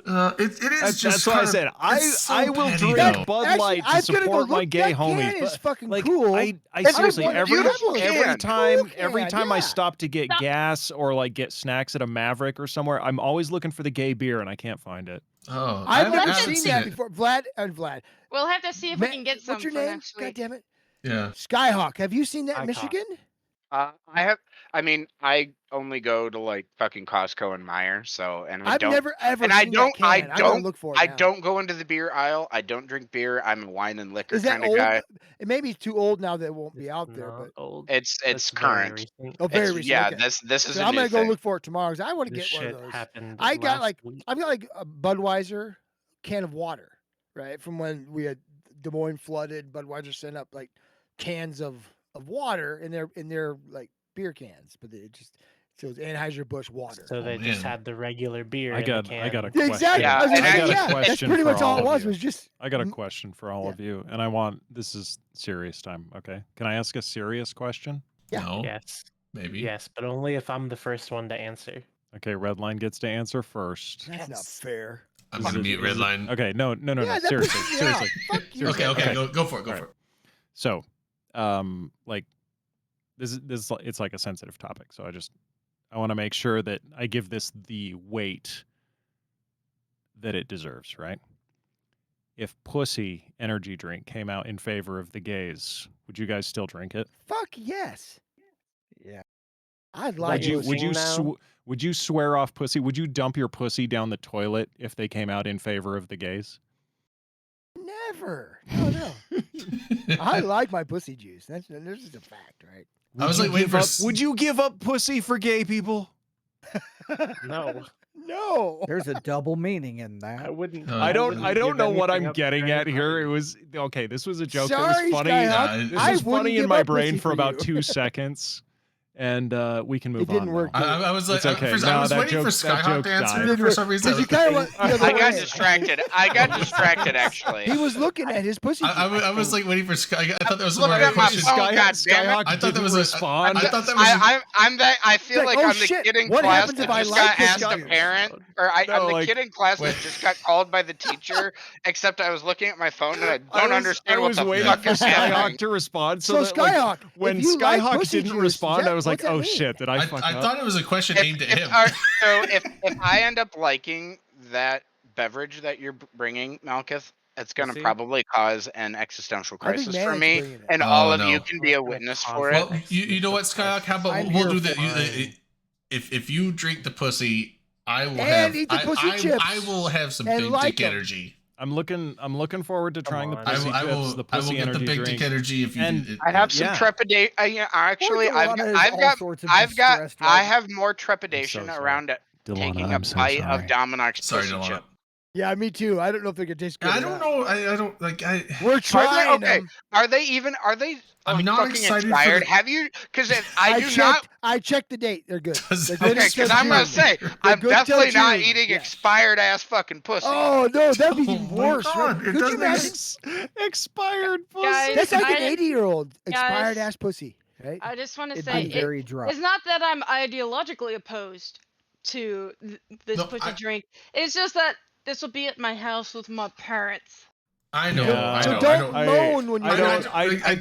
Yeah, It is That's, just that's why I kind of- said it's so I will petty, drink though. Bud Actually, Light to I'm gonna go support my look, gay that homies. can is But fucking like cool. I It's seriously one every beautiful can. time Cool every can, time I yeah. stop to get Stop. gas or like get snacks at a Maverick or somewhere, I'm always looking for the gay beer and I can't find it. Oh, I've haven't- never I haven't seen that it. before. Vlad. we'll have to see if we Ma- can get some What's your for name? next God week. damn it. Yeah. Skyhawk. Have you seen that in Skyhawk. Michigan? I mean, I only go to like fucking Costco and Meyer, so and I I've don't. never ever and seen I don't- that I can. gotta don't- look for it I now. don't go into the beer aisle. I don't drink beer. I'm a wine and liquor Is that kind of old? guy. It may be too old now that it won't be It's out there, not but old. It's That's very current. recent. oh, very It's- recent. yeah, okay. this is So a I'm new gonna go thing. look for it tomorrow because I want to This get one of shit those. happened I got last like week. I've got like a Budweiser can of water, right? From when we had Des Moines flooded, Budweiser sent up like cans of water in their like beer cans, but it just so it's Anheuser-Busch water. So they just man. had the regular beer. I in got the I got a can. Yeah, question. exactly. Yeah, I was gonna and say, I got a yeah, that's question pretty for much all it all of was. you. Was just I got a Mm, question for all yeah. of you, and I want this is serious time. Okay, can I ask a serious question? Yeah. No. Yes. Maybe. Yes, but only if I'm the first one to answer. Okay, Redline gets to answer first. that's not Yes. fair. I'm gonna mute Redline. Okay, no. Yeah, that Seriously, pisses me off. seriously. Fuck you. Okay, Okay. go for it. Go All for right. it. So, like, this it's like a sensitive topic. So I want to make sure that I give this the weight that it deserves, right? If Pussy energy drink came out in favor of the gays, would you guys still drink it? Fuck yes. Yeah. I'd like Would you swear off Pussy? Would you dump your pussy down the toilet if they came out in favor of the gays? Never. No. I like my pussy juice. That's just a fact, right? I was like waiting for. Would you give up pussy for gay people? No, No. There's a double meaning in I that. wouldn't. Uh, I don't wouldn't give know what anything I'm up getting for at here. anybody. It was okay. This was a joke Sorry, that was funny. Skyhawk. This I was wouldn't funny in give my up brain pussy for for about you. 2 seconds, and we can move It didn't on. work. now. I was like, It's okay. I No, was that waiting for joke- that Skyhawk joke to answer died. for some reason. Because you kind of went the other I got way. distracted. I got distracted actually. He was looking at his pussy. I was like waiting for Sky. I thought that was Look more of at a my question. phone. God damn it. Skyhawk I thought that was didn't a- respond. I thought that was. I'm that. I feel It's like, like oh, I'm the shit, kid in what class happens that if I just like got this asked guy? a parent, or I'm No, the like- kid in class Wait. that just got called by the teacher. Except I was looking at my phone and I don't understand I what was the waiting fuck for is Skyhawk happening. to respond. So that, like, Skyhawk, when if you like Skyhawk pussy didn't juice, respond, I was like, what's that "Oh mean? shit, did I fuck I up?" thought it was a question aimed at him. So if I end up liking that beverage that you're bringing, Malkuth, it's gonna See? probably cause an existential I think crisis for Man's me, bringing it. and Oh, all of no. you can be a Gonna witness cause for it. it. Well, you know what, Skyhawk? How about I'm we'll here do that? for it. If you drink the pussy, I will And have. eat the pussy chips. I will have some And big like dick 'em. energy. I'm looking forward to trying the on. pussy I chips, will. the I will pussy get the energy big drink. dick energy if you. And I have some Yeah. trepidation. Actually, Poor I've Delana is I've all got sorts of I've got distressed I right have more trepidation sorry. around Delana, taking a I'm so bite sorry. of Dominic's Sorry, pussy Delana. chip. Yeah, me too. I don't know if they could taste good. I or don't not. know. I don't like. We're trying Okay, them. are they even? Are they? I'm like, not fucking excited for expired? the- Have you? Because I do checked. not. I checked the date. They're good. Does- They're good Okay, until because I'm gonna June. say They're I'm good till definitely not June. eating Yeah. expired ass fucking pussy. Oh no, that'd be Oh even my worse. God, Right? it Could you doesn't imagine? Expired pussy. Guys, That's like an I- 80-year-old expired guys, ass pussy, right? I just want to It'd say be very dry. it's not that I'm ideologically opposed to this No, pussy I- drink. It's just that this will be at my house with my parents. I know. Yeah. I So know. don't I moan when you I don't. don't.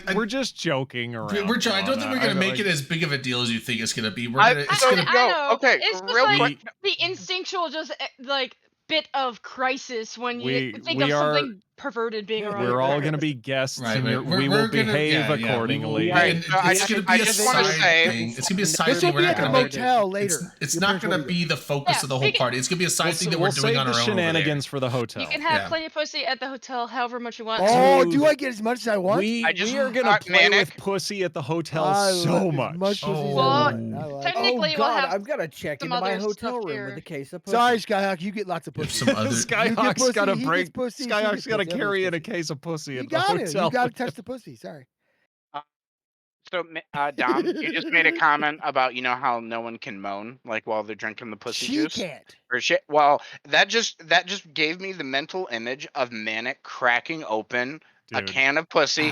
I- We're just joking around. We're I don't think we're Delana. gonna make like- it as big of a deal as you think it's gonna be. We're I- gonna. It's so- gonna. I Yo, know. okay, It's just real like quick. the instinctual, just like bit of crisis when you We- think we of are- something perverted being around. We're your all parents. going to be guests, Right, and right. we will behave yeah, we accordingly. will- Right, and so I it's gonna just- be I a just wanna side say- thing. It's gonna be a side This thing. will We're be not at the gonna. motel later. It's Your not parents will gonna be be the focus Yeah, of the whole we can- party. It's gonna be a side thing that We'll we're doing save on the our own. over there. shenanigans for the hotel. You can have Yeah. plenty of pussy at the hotel, however much you want. Oh, Dude. do I get as much as I want? We I just- are going to play Manic. with pussy at the hotel I so love much. as much pussy as I Oh. want. I like it. Technically, Oh we'll God, have I've got to check some into my other hotel stuff room here. with a case of pussy. Sorry, Skyhawk, you get lots of There's pussy. some other. Skyhawk's pussy, got to he break. gets pussy, she Skyhawk's gets got to pussy, carry in a everybody's case of pussy You at the got it. hotel. You got to touch the pussy. Sorry. So, Dom, you just made a comment about how no one can moan like while they're drinking the pussy She juice can't. or shit. Well, that just gave me the mental image of Manic cracking open a Dude. can of pussy,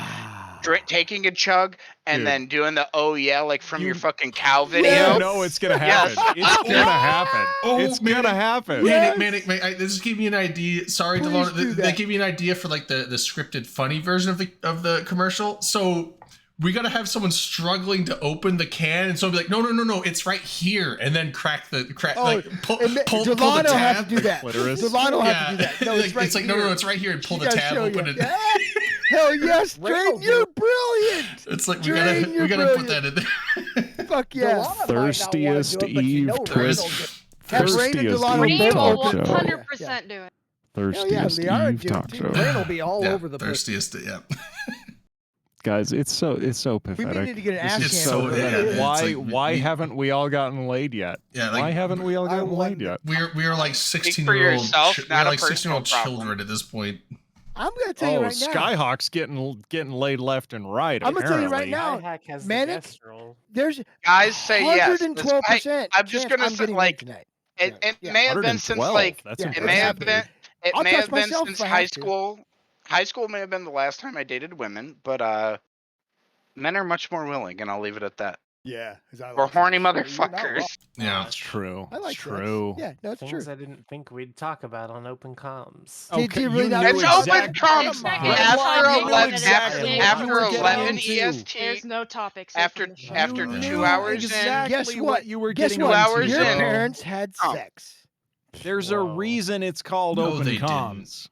taking a chug, and Dude. then doing the oh yeah like from You- your fucking cow You video. know it's gonna Yes. happen. It's gonna happen. Oh, It's man. gonna happen. Yeah. Manic, this gave me an idea. Sorry, Please Delana. do They that. gave me an idea for like the scripted funny version of the commercial. So we gotta have someone struggling to open the can, and so be like, no, it's right here, and then crack Oh, like pull and the Delano tab. has to do that. Clitoris. Delano has Yeah, to do that. No, like, it's right it's like here. no, it's right here, and pull She the gotta tab show open, you. and Yeah. Hell yes, Randall Drayton, you're brilliant. it's like Drain, we you're gotta put that in there. Fuck yeah. Delana might not wanna Thirstiest do it, but you know Eve Randall twist. gets- Have Rain and Thirstiest Delano Eve We both will talk show. 100% do it. Hell yeah, Thirstiest Liara Eve do talk too. show. Rain will be all Yeah, over the place. thirstiest. Yeah. Guys, it's so We pathetic. may need to get an This ass is It's cam so- over yeah, there. it's why like why we- haven't we all gotten laid yet? Yeah, Why like haven't we all I gotten laid wonder- yet? we're like for 16-year-old yourself, we're not a like 16-year-old personal problem. children at this point. I'm gonna tell you Oh, right now. Skyhawk's getting laid left and right. I'm gonna tell you right apparently. now. Skyhack has Manic? the guest role. There's Guys say yes. 112%. I'm just chance gonna I'm say, getting like, laid tonight. It Yeah. may have been since 112. like That's Yeah, it it's may have impressive. been it I'll may touch have been myself since if I high have to. school. High school may have been the last time I dated women, but men are much more willing, and I'll leave it at that. Yeah, 'cause I We're like horny sex. You're not motherfuckers. wrong. Yeah. It's true. I like it's sex. true. Yeah, no, it's Things true. I didn't think we'd talk about on open comms. Did Okay, you really you not knew It's know open that? comms. It's not Come gonna on. be After fun. You know 11, that exactly it's after what you were getting 11 into. EST, There's no topics after from the show. after You 2 knew hours exactly Guess what what? you were Guess getting what? 2 hours Your in. parents had Oh. sex. There's a Whoa. reason it's called No, open they didn't. comms.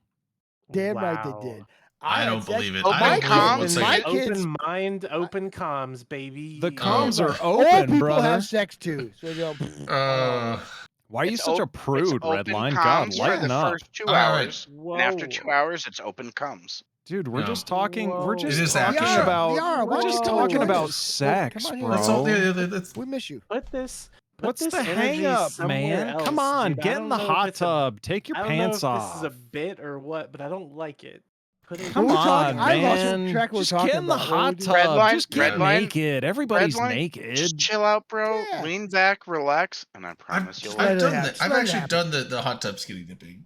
Damn right Wow. they did. I had don't sex. believe it. Open I don't believe it comms? one Open, My second. kids- open mind, open comms, baby. The comms are All open, people brother. have sex too. So you know, Why are you It's such a op- it's prude, open Redline? comms God, for lighten the up. first 2 All right. hours, and after Whoa. 2 hours, it's open comms. Dude, we're No. just talking. We're Whoa. just It is talking after show. about. Yara, why We're don't just you come and talking join about us? sex, Come on here. bro. That's all. Yeah, that's, we miss you. Put this. Put What's this the energy hang up, somewhere man? else, Come on, dude. I get don't in the know if hot it's a- tub. Take your I don't pants know if off. this is a bit or what, but I don't like it. Put it. Come We're on, talking- I lost man. track of what Just we're get talking in the about. What are we hot doing? tub. Redline, Just get redline, naked. Everybody's Redline, naked. Just chill out, bro. Yeah. Lean back, relax, and I I've, promise you'll let I've it done happen. that. Just I've let it actually happen. done the hot tub skinny dipping.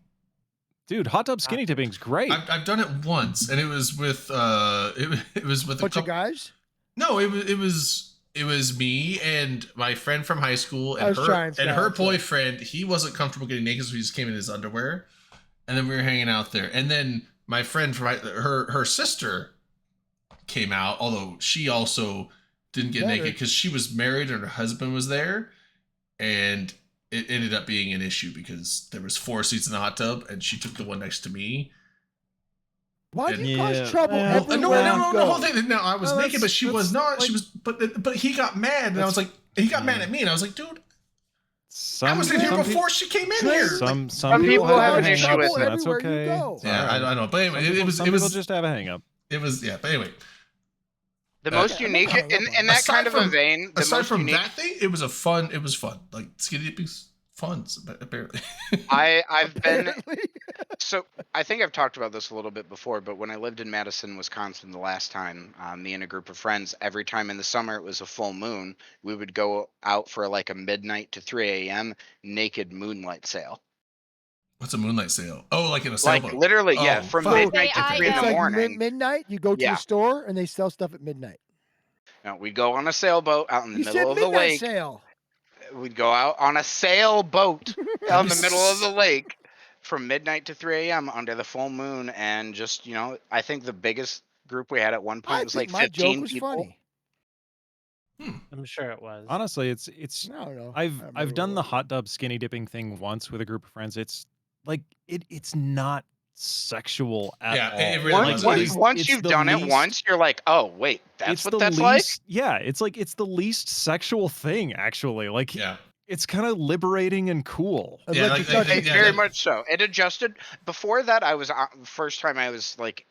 Dude, hot tub skinny dipping's great. I've done it once, and it was with it was with a Bunch of couple. guys. No, it was me and my friend from high school I and was trying, her Scott, so- boyfriend. He wasn't comfortable getting naked, so he just came in his underwear, and then we were hanging out there. And then my friend from her sister came out, although she also didn't get Better. naked because she was married and her husband was there, and it ended up being an issue because there was 4 seats in the hot tub, and she took the one next to me. Why do you Yeah. cause trouble Well, everywhere No, you the go? whole thing. No, I was No, naked, but she was not. like- She was, but he got mad, and I was like, he got mad at me, and I was like, dude, I was in here before she came in here. Some Some people have an hang issue ups, with and it. that's Everywhere you okay. go. It's Yeah, all right. I know, but anyway, Some people, it some was people just have a hang up. it was yeah. But anyway, The most Yeah, I'm unique not hung up in on that Aside kind of a from- vein. The aside most from unique. that thing, it was fun. Like skinny dipping's fun, apparently. I've been Apparently. so I think I've talked about this a little bit before, but when I lived in Madison, Wisconsin, the last time, me and a group of friends, every time in the summer it was a full moon, we would go out for like a midnight to 3 a.m. naked moonlight sail. What's a moonlight sail? Oh, like in a Like sailboat. literally, Oh, yeah, from fuck. midnight to They- 3 in It's the like morning. midnight. You go to Yeah. the store and they sell stuff at midnight. No, we'd go on a sailboat out in the You middle said of the midnight lake. sale. We'd go out on a sailboat out in the middle of the lake from midnight to 3 a.m. under the full moon, and just I think the biggest group we had at one point I was think like my 15 joke was people. funny. I'm sure it was. Honestly, it's I don't know. I've I don't remember I've done what the it was. hot tub skinny dipping thing once with a group of friends. It's like it's not sexual at Yeah, all. it really Once, wasn't. It's- once it's you've the done it least- once, you're like, oh wait, that's it's what the that's like. least, yeah, it's like it's the least sexual thing actually. Like Yeah. it's kind of liberating and cool. I'd Yeah, like like- to touch like- it. yeah, Very that- much so. It adjusted. Before that, I was first time I was like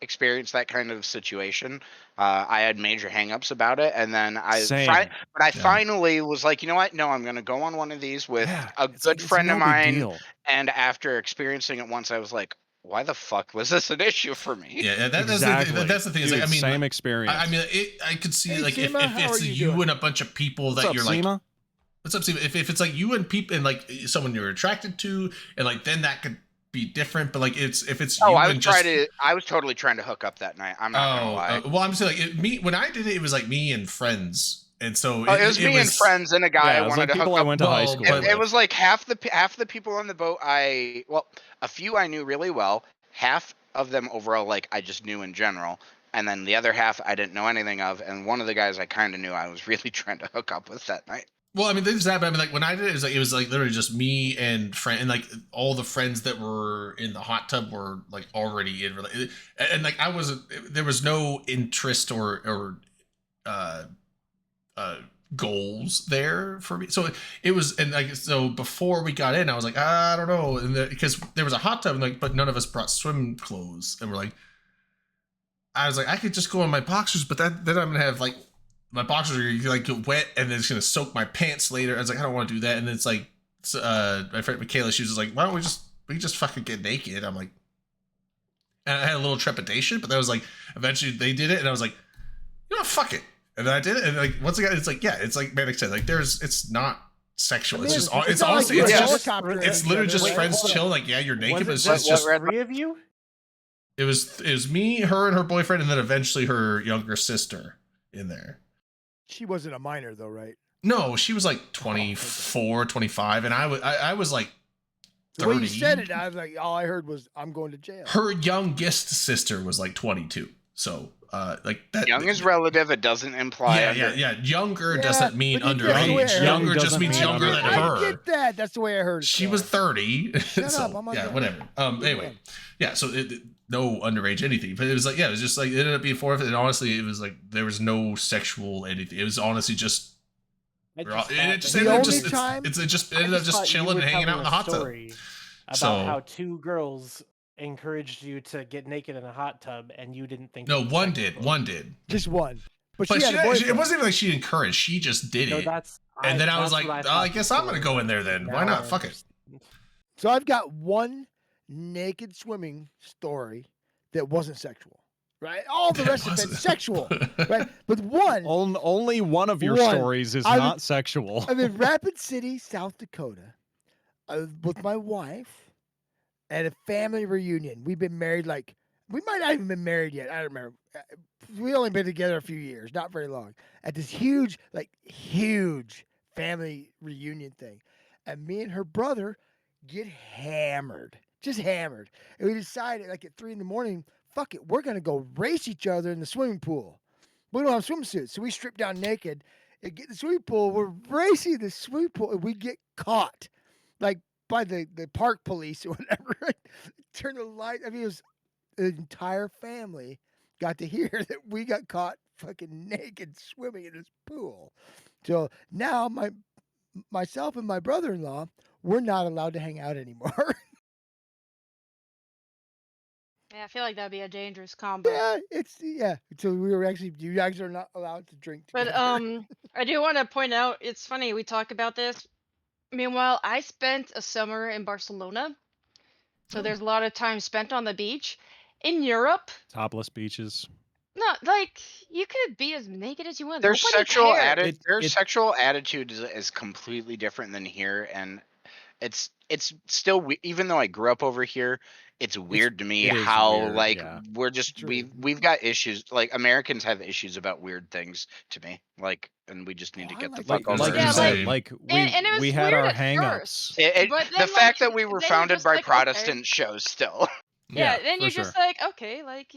experienced that kind of situation. I had major hangups about it, and then Same. but I Yeah. finally was like, you know what? No, I'm gonna go on one of these with Yeah, a it's good like, it's friend no of big mine. deal. And after experiencing it once, I was like, why the fuck was this an issue for me? Yeah, that's Exactly. the thing. Is Dude, like, I mean, same like, experience. I mean, I could see Hey, like if Seema, how it's are you you doing? and a bunch of people What's that up, you're like, Seema? what's up, Seema? If it's like you and people and like someone you're attracted to, and like then that could be different. But like if it's Oh, you I and was just I was totally trying to hook up that night. I'm not gonna lie. well, I'm saying like me when I did it, it was like me and friends, and so Oh, it was me and friends and a guy Yeah, I it was wanted like to hook people I up. went to high Well, school but- with. It was like half the people on the boat a few I knew really well, half of them overall like I just knew in general, and then the other half I didn't know anything of, and one of the guys I kind of knew I was really trying to hook up with that night. Well, I mean, there's that, but I mean, like when I did it, it was like literally just me and friend, and like all the friends that were in the hot tub were like already in, and like I wasn't. There was no interest or goals there for me. So it was, and like so before we got in, I was like, I don't know, and because there was a hot tub, and like, but none of us brought swim clothes, and we're like, I was like, I could just go in my boxers, but then I'm gonna have like. My boxers are like wet and it's gonna soak my pants later. I was like, I don't want to do that. And it's like, my friend Michaela, she was like, why don't we just fucking get naked? I'm like, and I had a little trepidation, but that was like, eventually they did it, and I was like, you know, fuck it. And then I did it, and like once again, it's like, yeah, it's like Manic said, like it's not sexual. It's just, it's not honestly, like it's you're just, helicoptering it's each literally other. just Wait, friends hold on. chill. Like, yeah, you're naked, but Was it's it just. three of you? It was me, her, and her boyfriend, and then eventually her younger sister in there. She wasn't a minor though, right? No, she was like 24, 25, and I was like The way 30. you said it, I was like, all I heard was, "I'm going to jail." Her youngest sister was like 22. So, like that. Young is relative. It doesn't imply. Yeah. Younger Yeah, doesn't mean but that's the way I underage. heard it. Younger just Doesn't means mean younger than underage. her. I get that. That's the way I heard it. She was 30. Shut so, up, I'm on yeah, that. whatever. Anyway, yeah. So no underage anything, but it was like, yeah, it was just like it ended up being 4. And honestly, it was like there was no sexual anything. It was honestly just. I We're all- just and thought it just that- ended up only just time- it just I ended up just just thought you chilling were and hanging out in telling the a hot tub. story about So- how 2 girls encouraged you to get naked in a hot tub, and you didn't think. No, it was one sexual. did. Just one. But But she had a boyfriend. it wasn't even like she encouraged. She just did No, it. that's. And then I was that's like, what I thought guess the I'm gonna story go in there was. then. Now Why I not? Fuck it. understand. So I've got one naked swimming story that wasn't sexual, right? All the That rest of it's wasn't. sexual, right? But one, Only one of your One. stories is I was- not sexual. I'm in Rapid City, South Dakota, with my wife at a family reunion. We've been married we might not even been married yet. I don't remember. We only been together a few years, not very long. At this huge family reunion thing, and me and her brother get hammered, just hammered, and we decided at 3 a.m, fuck it, we're gonna go race each other in the swimming pool. We don't have swimsuits, so we strip down naked and get in the swimming pool. We're racing the swimming pool, and we get caught, by the park police or whatever. Turn the light. I mean, it was the entire family got to hear that we got caught fucking naked swimming in this pool. So now myself and my brother-in-law, we're not allowed to hang out anymore. Yeah, I feel like that'd be a dangerous combo. So you guys are not allowed to drink together. But I do want to point out, it's funny we talk about this. Meanwhile, I spent a summer in Barcelona, so there's a lot of time spent on the beach. In Europe, Topless beaches. not like you could be as naked as you want. Their Nobody sexual cares. sexual attitude is completely different than here, and it's still even though I grew up over here, it's weird to me it is how weird, like yeah. we're just True. we've got issues. Like Americans have issues about weird things to me, like, and we just need to I get the like fuck that. over Like it. you Yeah, said, like- And it was we had weird our at hangups. first. It, But the then, fact like, that we were then you're founded just by like, okay. Protestants shows still. Yeah, then for you're sure. just like, okay, like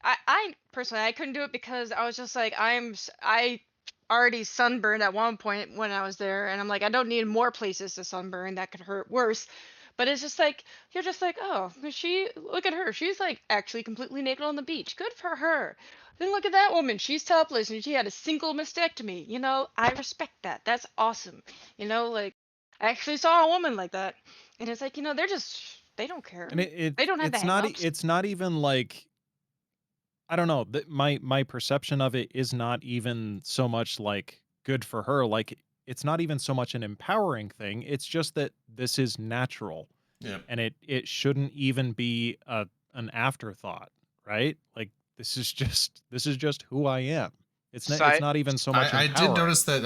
I personally I couldn't do it because I was just like I already sunburned at one point when I was there, and I'm like, I don't need more places to sunburn that could hurt worse. But it's just like you're just like, oh, look at her, she's like actually completely naked on the beach. Good for her. Then look at that woman, she's topless and she had a single mastectomy. I respect that. That's awesome. Like I actually saw a woman like that, and it's like they don't care. And They don't have the it's not hang-ups. it's not even like, I don't know, my perception of it is not even so much like good for her. Like, it's not even so much an empowering thing. It's just that this is natural, Yeah. and it shouldn't even be an afterthought, right? Like, this is just who I am. It's not even so much I did empowering. notice that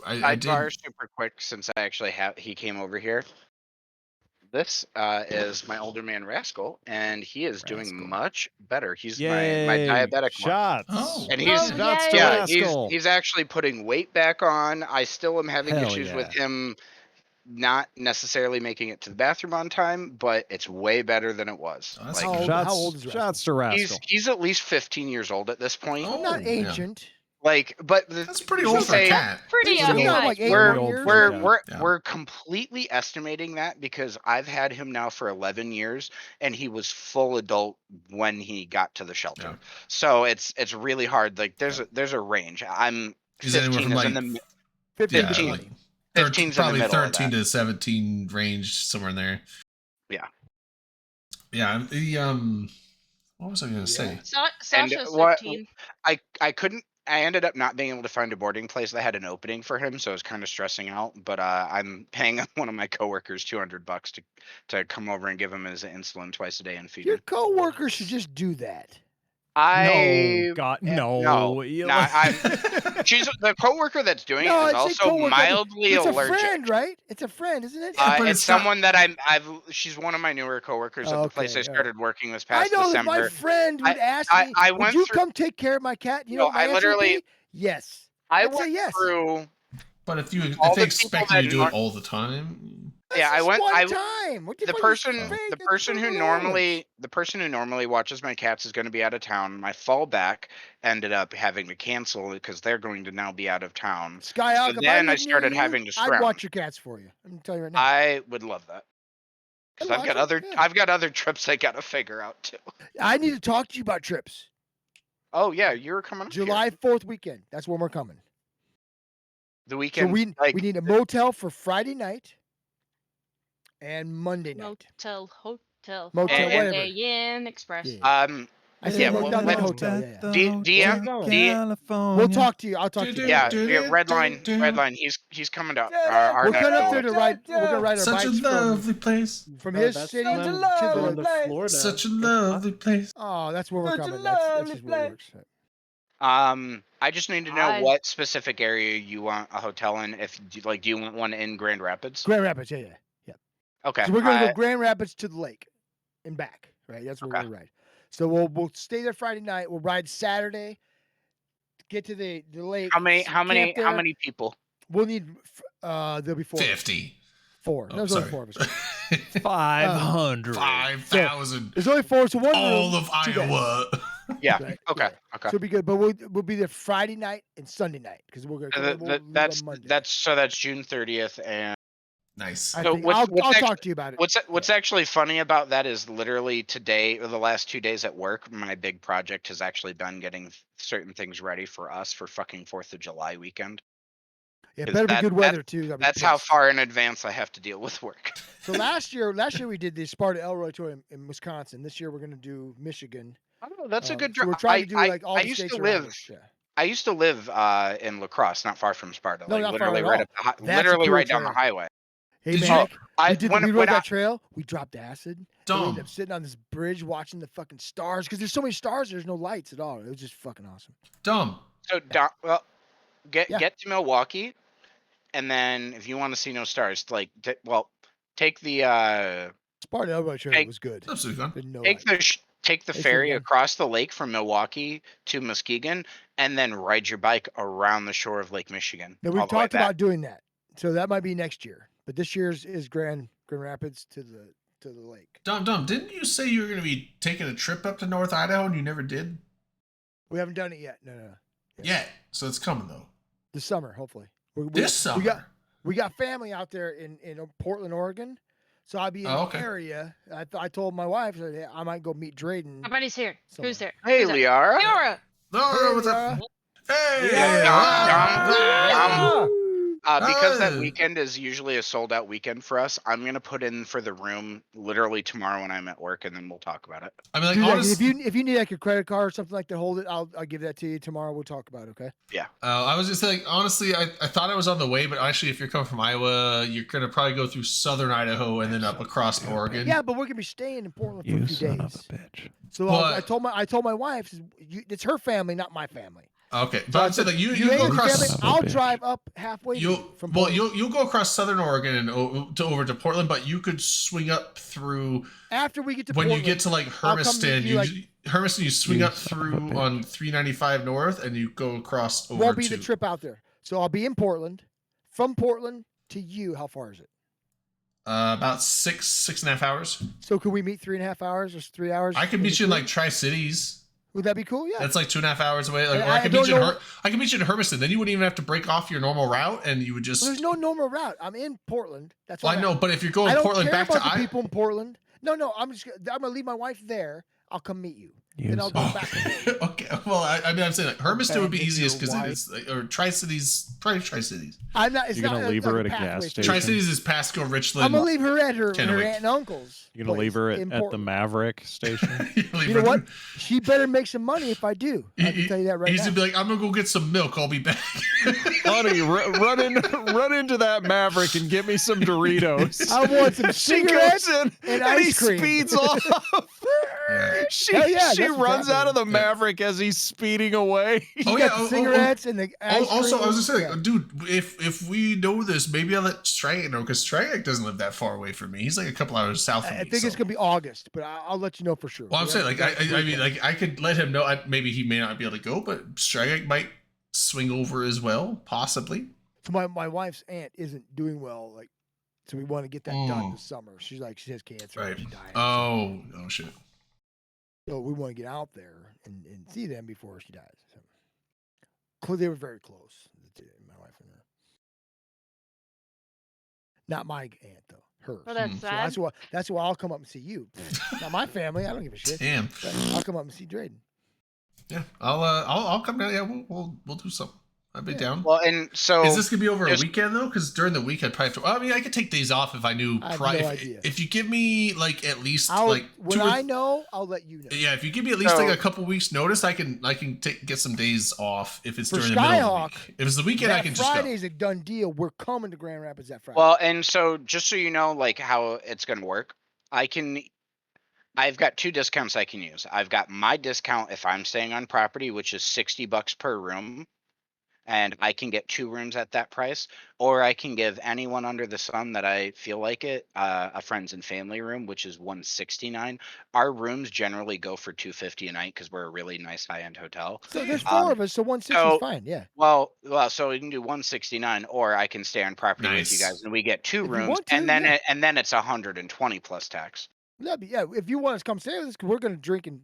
I did. Sidebar super quick since I actually he came over here. This is my older man Rascal, and he is doing Rascal. much better. He's my Yay, diabetic one. shots. Oh. And he's Oh, Shots to yay. yeah, Rascal. he's actually putting weight back on. I still am having Hell issues with yeah. him not necessarily making it to the bathroom on time, but it's way better than it was. Oh, that's Like, good. How old is Rascal? Shots to Rascal. he's at least 15 years old at this point. Oh, Not yeah. ancient. Like, but That's pretty old for a say- cat. Pretty He's Pretty got old. like 8 we're more years. we're Yeah. we're Yeah. we're completely estimating that because I've had him now for 11 years and he was full adult when he got to the shelter. Yeah. So it's really hard. Like there's a range. I'm He's anywhere 15 from is in like the 15 yeah, to 15. like 20. 15's in the probably middle of 13 that. to 17 range, somewhere in there. Yeah. Yeah. What was I gonna say? Sasha's what- 15. I couldn't. I ended up not being able to find a boarding place that had an opening for him, so I was kind of stressing out. But I'm paying one of my coworkers $200 to come over and give him his insulin twice a day and feed Your him. coworker should just do that. No, God, no. no, You no, like- She's the coworker that's doing No, it is I say also coworker, I mean, mildly it's allergic. a friend, right? It's a friend, isn't it? Yeah, but It's it's not- someone that she's one of my newer coworkers at the place I Okay, all started working this I past know that December. my friend would ask I me, I "Would went you through- come take care of my cat?" You No, know, what my I answer would literally- be, yes. I I'd say went yes. through. But if you All if they the people expect that you to do aren't- it all the time, Yeah, I That's went. one I time. What the fuck is person fake? the It's person who $100. normally watches my cats is going to be out of town. My fallback ended up having to cancel because they're going to now be out of town. Skyhawk, So if then I lived near started you, having to I'd scrounge. watch your cats for you. I'm telling you right now. I would love that because I'd I've got watch 'em, other yeah. I've got other trips I got to figure out too. I need to talk to you about trips. Oh yeah, you're coming up here. July 4th weekend. That's when we're coming. The So weekend. we like, need a motel for Friday night and Monday night. Motel, hotel, Motel, And- whatever. Holiday Inn Express. Yeah. I said yeah, go well, down to the let's- hotel. Yeah, yeah. DM We'll talk to you. I'll talk to you. Yeah, Redline. He's coming to our We're neck coming of up the there to woods. ride. We're gonna ride our such a bikes lovely place. from his that's city them to going the. to Florida. Such a lovely place. Oh, that's where we're Such a coming. That's lovely just where it place. works. I just need to know I- what specific area you want a hotel in. If do you want one in Grand Rapids? Grand Rapids, yeah. Okay. So we're gonna go Grand Rapids to the lake and back, right? That's where we're Okay. gonna ride. So we'll stay there Friday night. We'll ride Saturday, get to the lake. How many camp there. people? We'll need there'll be 50. Four. Oh, There's only sorry. 4 of us. 500. 5,000. There's only 4, so one All room, of 2 beds. Yeah. Iowa. Right, Okay. yeah. Okay. So it'll be good, but we'll be there Friday night and Sunday night because we're gonna. We'll leave on That's Monday. that's June 30th, and Nice. I So think what's- I'll what's talk actually- to you about it. what's actually funny about that is literally today or the last 2 days at work, my big project has actually been getting certain things ready for us for fucking 4th of July weekend. Yeah, 'cause better be that- good weather too. I'll be That's how pissed. far in advance I have to deal with work. So last year we did the Sparta Elroy tour in Wisconsin. This year we're gonna do Michigan. Oh, that's a good So we're drive. trying to do like all I the used states to around live. us, yeah. I used to live in La Crosse, not far from Sparta. No, like not far literally at right all. up the That's a literally cool right down the trail. highway. Hey Did you- man, I we when, rode when that I, trail. We dropped acid. We Dumb. ended up sitting on this bridge watching the fucking stars because there's so many stars. There's no lights at all. It was just fucking awesome. Dumb. so well, get to Milwaukee, and then if you want to see no stars, like take the Sparta Elroy trail Take- was good. Absolutely fun. Didn't know take that. take the Thanks for ferry again. across the lake from Milwaukee to Muskegon, and then ride your bike around the shore of Lake Michigan. No, all we've the way talked back. about doing that. So that might be next year. But this year's is Grand Rapids to the lake. Dumb. Didn't you say you were going to be taking a trip up to North Idaho and you never did? We haven't done it yet. No. Yeah. So it's coming though. This summer, hopefully. This summer. We got family out there in Portland, Oregon. So I'll be in Oh, the okay. area. I told my wife I said, "Hey, I might go meet Drayden. Somebody's here. Somewhere. Who's there? Hey, Who's there? Liara. Liara! Oh, what's up? Hey. Because that Oh. weekend is usually a sold out weekend for us, I'm gonna put in for the room literally tomorrow when I'm at work, and then we'll talk about it. I mean, like, Dude, like, honestly, if you need like a credit card or something like to hold it, I'll give that to you tomorrow. We'll talk about it, okay? I was just like, honestly, I thought I was on the way, but actually, if you're coming from Iowa, you're gonna probably go through southern Idaho and then up across Oregon. Yeah, but we're gonna be staying in Portland for You a few son days. of a bitch. So I told my wife, it's her family, not my family. Okay, So but I I'm saying said, like you ain't go your across. family, Son of a I'll bitch. drive up halfway from Portland. You'll go across southern Oregon and over to Portland, but you could swing up through After we get to when Portland, you get to like I'll come meet Hermiston. you, like- Hermiston, you swing You up son of a through bitch. on 395 north, and you go across over won't be to. the trip out there. So I'll be in Portland. From Portland to you, how far is it? About 6.5 hours. So could we meet 3.5 hours or 3 hours? I could meet you in like Tri Cities. Would that be cool? Yeah. That's like 2.5 hours away. Like, And or I I could don't meet you. know- I could meet you in Hermiston. Then you wouldn't even have to break off your normal route, and you would just. Well, there's no normal route. I'm in Portland. That's Well, why I know, but if you're I going don't Portland care back about to the I. people in Portland. No, I'm gonna leave my wife there. I'll come meet you. You Then I'll go son Oh, back. okay. Well, I mean, I'm saying like Hermiston would be Abandon easiest your because it's like, or Tri Cities, probably Tri Cities. I'm not. It's You're not gonna leave like her a at a pathway gas thing. station. Tri Cities is Pasco, Richland. I'm gonna leave her at her Kennewick. aunt and uncle's. You're gonna leave her place at in the Portland. Maverick station. You know what? She better make some money if I do. I can tell you that right He's now. gonna be like, I'm gonna go get some milk. I'll be back. Honey, run into that Maverick and get me some Doritos. I want some She cigarettes goes in and and he ice cream. speeds off. She Hell yeah, she that's what's runs out of the happening. Maverick as he's speeding away. Oh You yeah, got the cigarettes and the ice Also, I was just cream. saying, dude, if we know this, maybe I'll let Stryak know because Stryak doesn't live that far away from me. He's like a couple hours south of me. I think it's so- gonna be August, but I'll let you know for sure. Well, I'm We saying, like, haven't got I mean, yet. like, I could let him know. Maybe he may not be able to go, but Stryak might swing over as well, possibly. So my wife's aunt isn't doing well, like, so we want to get that done Mm. this summer. She's like, she has cancer. Right. She's dying. Oh shit. So we want to get out there and see them before she dies. So, they were very close, my wife and her. Not my aunt though, hers. Well, that's Hmm. So sad. that's why I'll come up and see you. Not my family. I don't give a shit. Damn. But I'll come up and see Drayden. Yeah. I'll come down. Yeah, we'll do something. I'd be down. Well, and so Is this gonna be over a just- weekend though? Because during the week I'd probably have to. I mean, I could take days off if I knew. I have no idea. If you give me like at least I'll, like when 2 or I know, I'll let you know. yeah, if you give me at least So- like a couple weeks notice, I can get some days off if it's For during the middle Skyhawk, of the week. If it's the weekend, I That can just go. Friday's a done deal. We're coming to Grand Rapids that Friday. well, and so just so you know, like how it's gonna work, I've got 2 discounts I can use. I've got my discount if I'm staying on property, which is $60 per room, and I can get 2 rooms at that price, or I can give anyone under the sun that I feel like it a friends and family room, which is $169. Our rooms generally go for $250 a night because we're a really nice high-end hotel. So there's 4 of us, so 160 is fine. Yeah. Well, so we can do 169, or I can stay on property with you Nice. guys, and we get 2 If you rooms, want to, and then yeah. and then it's 120 plus tax. That'd be, yeah. If you want us to come stay with us, 'cause we're gonna drink and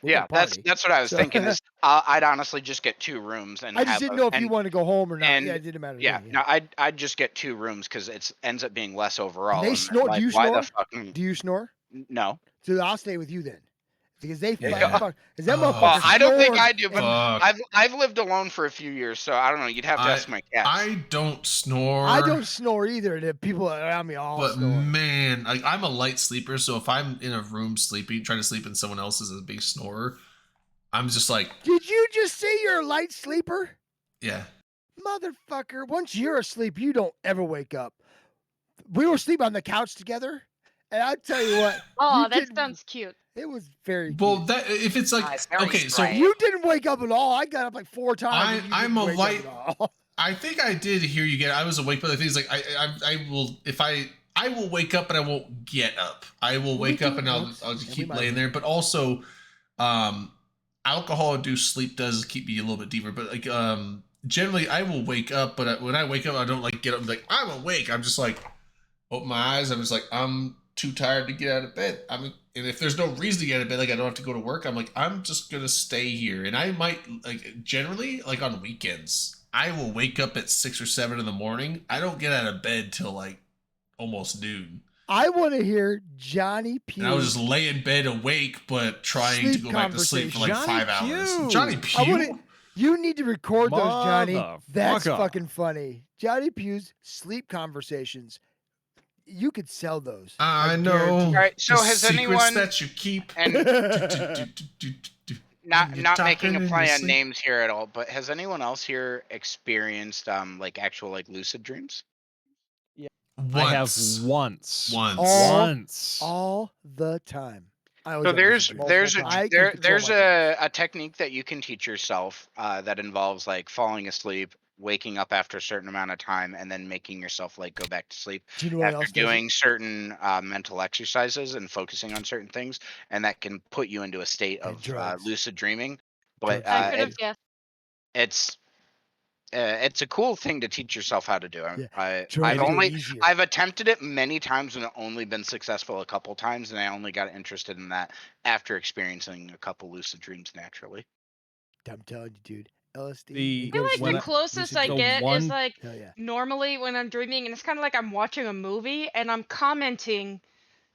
we're Yeah, gonna party. that's what I was So- thinking. Is I'd honestly just get 2 rooms and I just have didn't a- know if you and- wanted to go home or not. and- Yeah, it didn't matter. to Yeah, me, no, I'd just get 2 rooms because it ends up being less overall. They and snore- do like, you why snore? the fuck? Do you snore? No. So I'll stay with you then, because they Yeah. fuck. Is that Oh. motherfucker? Well, I don't think snore? I do, but Fuck. I've lived alone for a few years, so I don't know. You'd have to ask my cat. I don't snore. I don't snore either. The people around me all But snore. man, like I'm a light sleeper, so if I'm in a room sleeping, trying to sleep and someone else is a big snorer, I'm just like, Did you just say you're a light sleeper? yeah. Motherfucker, once you're asleep, you don't ever wake up. We were asleep on the couch together, and I tell you what, Oh, you that didn't- sounds cute. it was very Well, cute. that if it's like it's very okay, so strange. You didn't wake up at all. I got up like 4 times. and you I'm didn't a wake up light- at all. I think I did hear you get. I was awake, but the thing is, like, I will if I will wake up, but I won't get up. I will We wake up do and I'll once, just and we keep might laying do. there. But also, alcohol induced sleep does keep me a little bit deeper. But like, generally, I will wake up, but when I wake up, I don't like get up and be like I'm awake. I'm just like open my eyes. I'm just like I'm too tired to get out of bed. And if there's no reason to get out of bed, like I don't have to go to work, I'm like I'm just gonna stay here. And I might like generally like on weekends. I will wake up at 6 or 7 in the morning. I don't get out of bed till like almost noon. I want to hear Johnny Pugh. And I was just lay in bed awake, but trying to Sleep go back to sleep for like conversation. 5 hours. Johnny Pugh. Johnny Pugh. I wanna- You need to record those, Johnny. That's Motherfucker. fucking funny. Johnny Pugh's sleep conversations. You could sell those. I know. guarantee All you. right, so The has secrets anyone that you keep. and You're not talking making a in play your on sleep. names here at all, but has anyone else here experienced like actual like lucid dreams? I have Once. once. Once. All- Once. all the time. I always So have there's multiple there's times. I a can there, control there's my dreams. a technique that you can teach yourself that involves like falling asleep, waking up after a certain amount of time, and then making yourself like go back to sleep Do you know what after else does it? doing certain mental exercises and focusing on certain things, and that can put you into a state And of drugs. lucid dreaming. But Drugs. I could have guessed. it's a cool thing to teach yourself how to do. Yeah, I've Drugs are only easier. I've attempted it many times and only been successful a couple times, and I only got interested in that after experiencing a couple lucid dreams naturally. I'm telling you, dude. LSD. The- and I feel go to like when the I- sleep. closest Lucid I dreams. get one- is like Hell yeah. normally when I'm dreaming, and it's kind of like I'm watching a movie and I'm commenting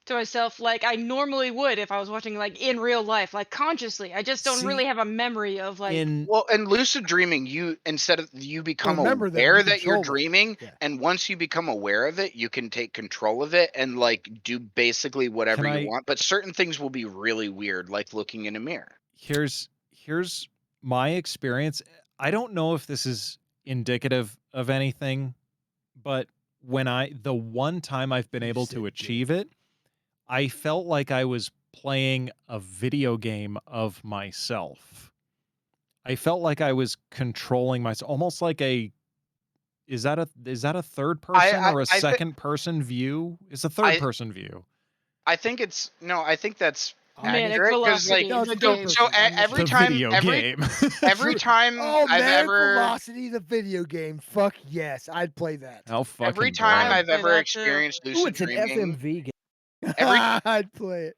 to myself like I normally would if I was watching like in real life, like consciously. I just don't See, really have a memory of like. in Well, in lucid dreaming, you become remember that aware you that you're control it. dreaming, Yeah. and once you become aware of it, you can take control of it and like do basically whatever Can you I- want. But certain things will be really weird, like looking in a mirror. here's my experience. I don't know if this is indicative of anything, but the one time I've been You able said to dick. achieve it, I felt like I was playing a video game of myself. I felt like I was controlling myself, almost like is that a third person or a I thi- second person view? It's a third person view. I think it's no. I think that's Manic accurate because like Velocity, No, the it's game. so person. I'm every The listening. time video every game. every time Oh, I've Manic ever Velocity, the video game. Fuck yes, I'd play that. How every fucking time I boring. would I've play ever that too. experienced Ooh, lucid it's an dreaming, FMV game. every I'd play it.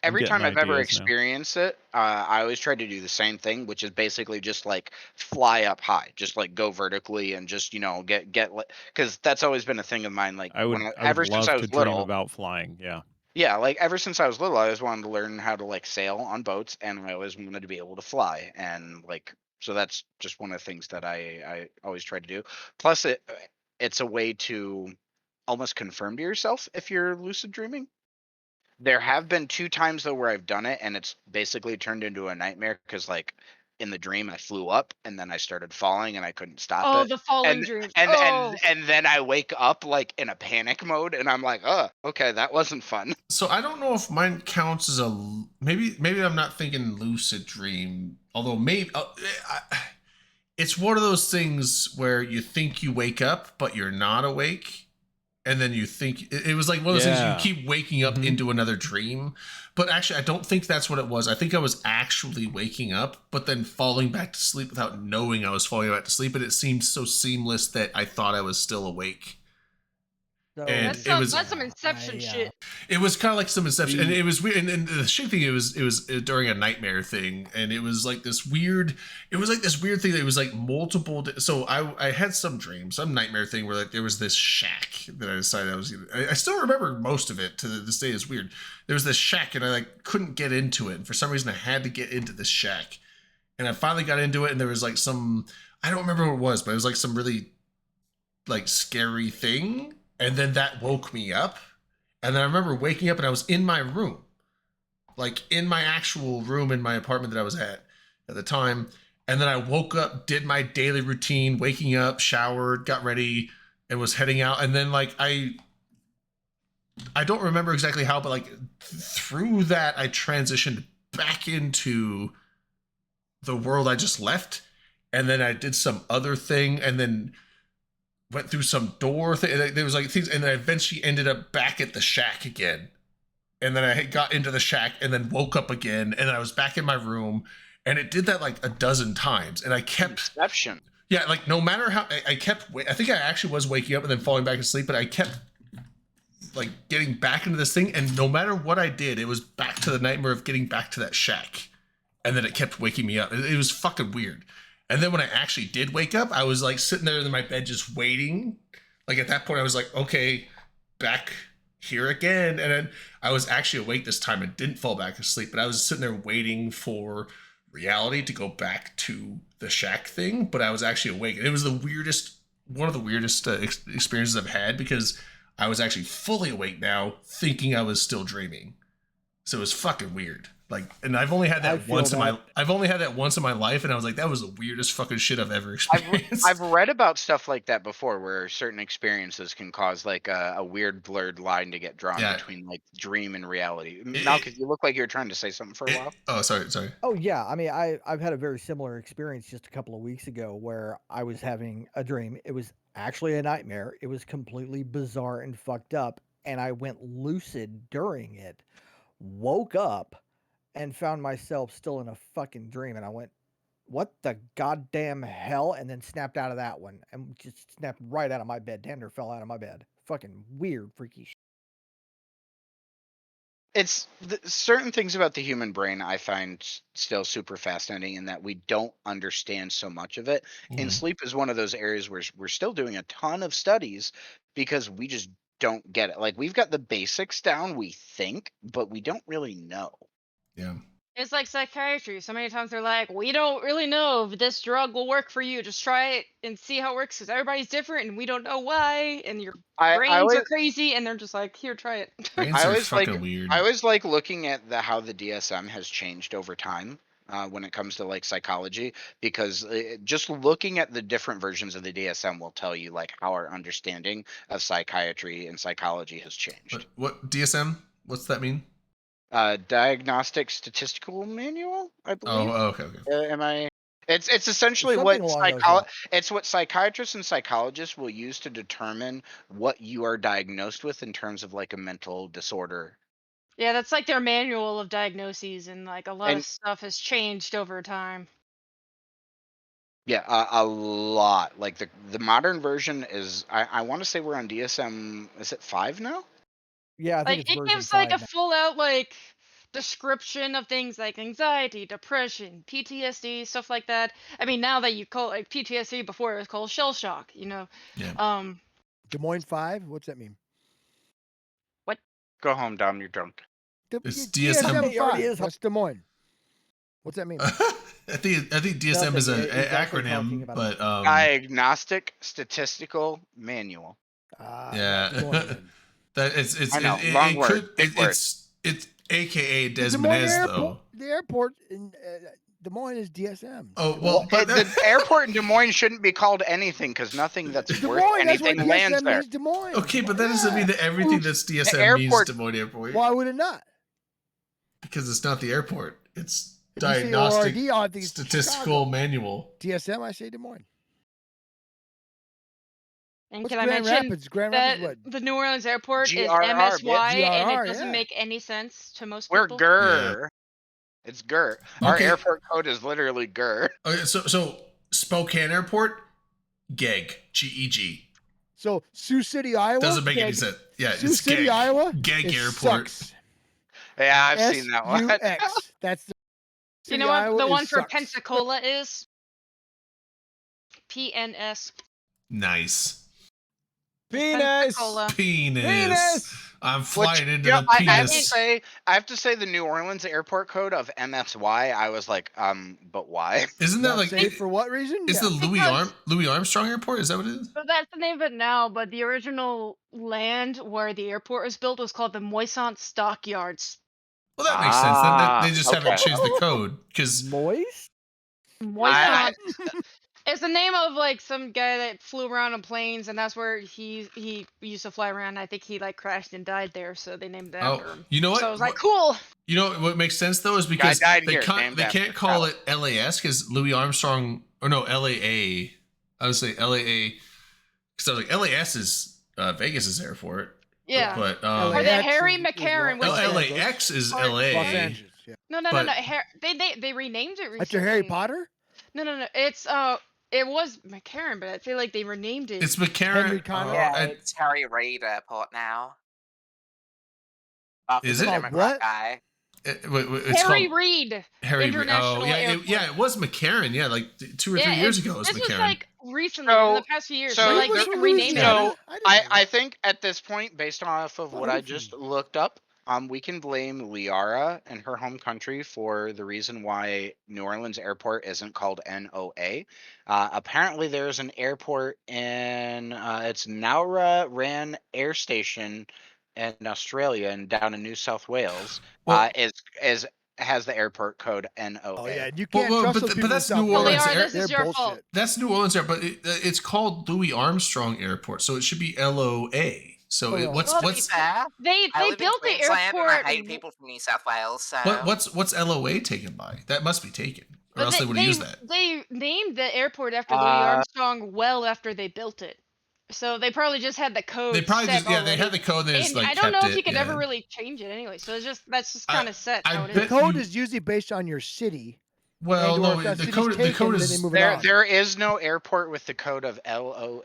every getting time I've ever ideas now. experienced it, I always try to do the same thing, which is basically just like fly up high, just like go vertically and just get because that's always been a thing of mine. Like I would ever since love I to was dream little, about flying. Yeah. yeah, like ever since I was little, I always wanted to learn how to like sail on boats, and I always wanted to be able to fly, and like so that's just one of the things that I always try to do. Plus, it's a way to almost confirm to yourself if you're lucid dreaming. There have been 2 times though where I've done it and it's basically turned into a nightmare because like in the dream I flew up and then I started falling and I couldn't stop Oh, it. the falling And dreams. and and Oh, and then I wake up like in a panic mode and I'm like, "Oh, okay, that wasn't fun." So I don't know if mine counts as maybe I'm not thinking lucid dream. Although maybe it's one of those things where you think you wake up but you're not awake, and then you think it was like one of those things Yeah. you keep waking up Mhm. into another dream. But actually, I don't think that's what it was. I think I was actually waking up, but then falling back to sleep without knowing I was falling back to sleep. And it seemed so seamless that I thought I was still awake. So, And that's it was- some Inception shit. It was kind of like some Inception, and it was weird. And the shitty thing, it was during a nightmare thing, and it was like this weird. It was like this weird thing that was like multiple. So I had some dream, some nightmare thing where like there was this shack that I decided I was. I still remember most of it to this day. Is weird. There was this shack, and I like couldn't get into it, and for some reason I had to get into this shack, and I finally got into it, and there was like some. I don't remember what it was, but it was like some really like scary thing. And then that woke me up. And then I remember waking up and I was in my room, like in my actual room in my apartment that I was at the time. And then I woke up, did my daily routine, waking up, showered, got ready, and was heading out. And then like I don't remember exactly how, but like through that, I transitioned back into the world I just left. And then I did some other thing, and then went through some door thing. There was like things, and then I eventually ended up back at the shack again. And then I got into the shack and then woke up again, and then I was back in my room, and it did that like a dozen times. And I kept, Inception. yeah, like no matter how I kept, I think I actually was waking up and then falling back asleep, but I kept like getting back into this thing, and no matter what I did, it was back to the nightmare of getting back to that shack, and then it kept waking me up. It was fucking weird. And then when I actually did wake up, I was like sitting there in my bed just waiting. Like at that point, I was like, okay, back here again. And then I was actually awake this time and didn't fall back asleep, but I was sitting there waiting for reality to go back to the shack thing. But I was actually awake. And it was the weirdest, one of the weirdest experiences I've had, because I was actually fully awake now, thinking I was still dreaming. So it was fucking weird. Like, and I've only had I that feel once in that. I've only had that once in my life, and I was like, that was the weirdest fucking shit I've ever experienced. I've read about stuff like that before, where certain experiences can cause like a weird blurred line to get drawn Yeah. between like dream and reality. It- Malcolm, you look like you were trying to say something for a while. Oh, sorry. Oh yeah, I mean, I've had a very similar experience just a couple of weeks ago where I was having a dream. It was actually a nightmare. It was completely bizarre and fucked up, and I went lucid during it. Woke up and found myself still in a fucking dream, and I went, "What the goddamn hell?" And then snapped out of that one and just snapped right out of my bed. Damn near fell out of my bed. Fucking weird, freaky shit. It's certain things about the human brain I find still super fascinating, in that we don't understand so much of it. And Mhm. sleep is one of those areas where we're still doing a ton of studies because we just don't get it. Like we've got the basics down, we think, but we don't really know. Yeah. It's like psychiatry. So many times they're like, we don't really know if this drug will work for you. Just try it and see how it works, because everybody's different and we don't know why. And your I brains always, are crazy, and they're just like, here, try it. Brains I are always like fucking weird. I always like looking at how the DSM has changed over time when it comes to like psychology, because just looking at the different versions of the DSM will tell you like how our understanding of psychiatry and psychology has changed. What DSM? What's that mean? Diagnostic Statistical Manual, I believe. Oh, okay. Am I? It's essentially Something what along those lines. it's what psychiatrists and psychologists will use to determine what you are diagnosed with in terms of like a mental disorder Yeah, that's like their manual of diagnoses, and like a lot And of stuff has changed over time. yeah, a lot. Like the modern version is I want to say we're on DSM. Is it 5 now? Yeah, I think Like it's it version gives like 5 a now. full out like description of things like anxiety, depression, PTSD, stuff like that. I mean, now that you call like PTSD, before it was called shell shock, you know. Yeah. Des Moines 5? What's that mean? What? Go home, Dom. You're drunk. It's DSM. DSM It already 5. is. That's Des Moines. What's that mean? I think DSM is an Nothing, exactly talking acronym, about but Diagnostic Statistical Manual. yeah, Des Moines, then. that it's I know, it, long it word, could big word. it's AKA The Des Des Moines Moines airport, though. the airport in Des Moines is DSM. Oh well, but the airport in Des Moines shouldn't be called anything because nothing that's Des worth Moines, that's what anything lands DSM there. means, Des Moines. okay, but that doesn't mean that everything that's DSM means airport- Des Moines Airport Why would it not? because it's not the airport. It's If you say Diagnostic ORD, I think it's Statistical Chicago. Manual. DSM, I say Des Moines. And What's can I Grand mention Rapids? Grand that Rapids, what? the New Orleans airport is GRR, MSY, and GRR, it doesn't yeah. make any sense to most We're people. GER. It's GER. Our Okay. airport code is literally GER. Okay, so Spokane Airport, GEG, GEG. So Sioux City, Iowa. Doesn't make any Geg. sense. Yeah, Sioux it's City, GEG. Iowa. GEG it Airport. Sucks. Yeah, I've seen that one. SUX. That's the. You City, know what Iowa the is one for sucks. Pensacola is? PNS. Nice. Penis. Pensacola. Penis. I'm flying into the I have to penis. say, the New Orleans airport code of MSY. I was like, but why? Isn't that Not like safe for what reason? is Yeah. the Louis Armstrong Airport? Is that what it is? So that's the name of it now, but the original land where the airport was built was called the Moisant Stockyards. Well, that makes sense. Then they Ah, just haven't okay. changed the code because Moist? Moisant. It's the name of like some guy that flew around on planes, and that's where he used to fly around. I think he like crashed and died there, so they named it after him. you know what? So I was like, cool. You know what makes sense though is because died they here, can't named after can't call himself. it LAS because Louis Armstrong or no LAA. I would say LAA because I was like LAS is Vegas's airport. Yeah. But Or the LAX Harry is McCarran, which Los is LAX is Los LA. Los Angeles. Yeah. no. but- They renamed it recently. After Harry Potter. No. It's it was McCarran, but I feel like they renamed it. It's McCarran. Henry Conway. Yeah, it's Harry Reid Airport now. After Is the it? Democrat What? guy. It's Harry called Reid. Harry Reid. International Oh yeah, Airport. it was McCarran. Yeah, like 2 or 3 years ago it was This was McCarran. like recently, in the past few years. so So like Wait, they was renamed it. So I I think at this point, based off of Thought what it I was just from- looked up, we can blame Liara and her home country for the reason why New Orleans Airport isn't called NOA. Apparently, there's an airport in it's Nowra Ran Air Station in Australia and down in New South Wales. Well- Has the airport code NOA. Oh yeah, you Well, can't well, trust but those th- people but in that's South New Florida. Orleans Liara, this They're is your fault. bullshit. That's New Orleans Airport, but it's called Louis Armstrong Airport, so it should be LOA. So Oh, what's Well, to be what's fair, They I live built in the Queensland airport. and I hate people from New South Wales, so what's LOA taken by? That must be taken, or but else they would have used that. They named the airport after Louis Armstrong well after they built it. So they probably just had the code. They probably set just they already. had the code. They just And like I don't know kept if you it, could yeah. ever really change it anyway. So that's just I- kind of set. I how it bet is. The code you- is usually based on your city. Well, and or no, if that the city's code taken, then is they move it on. There is no airport with the code of LOA.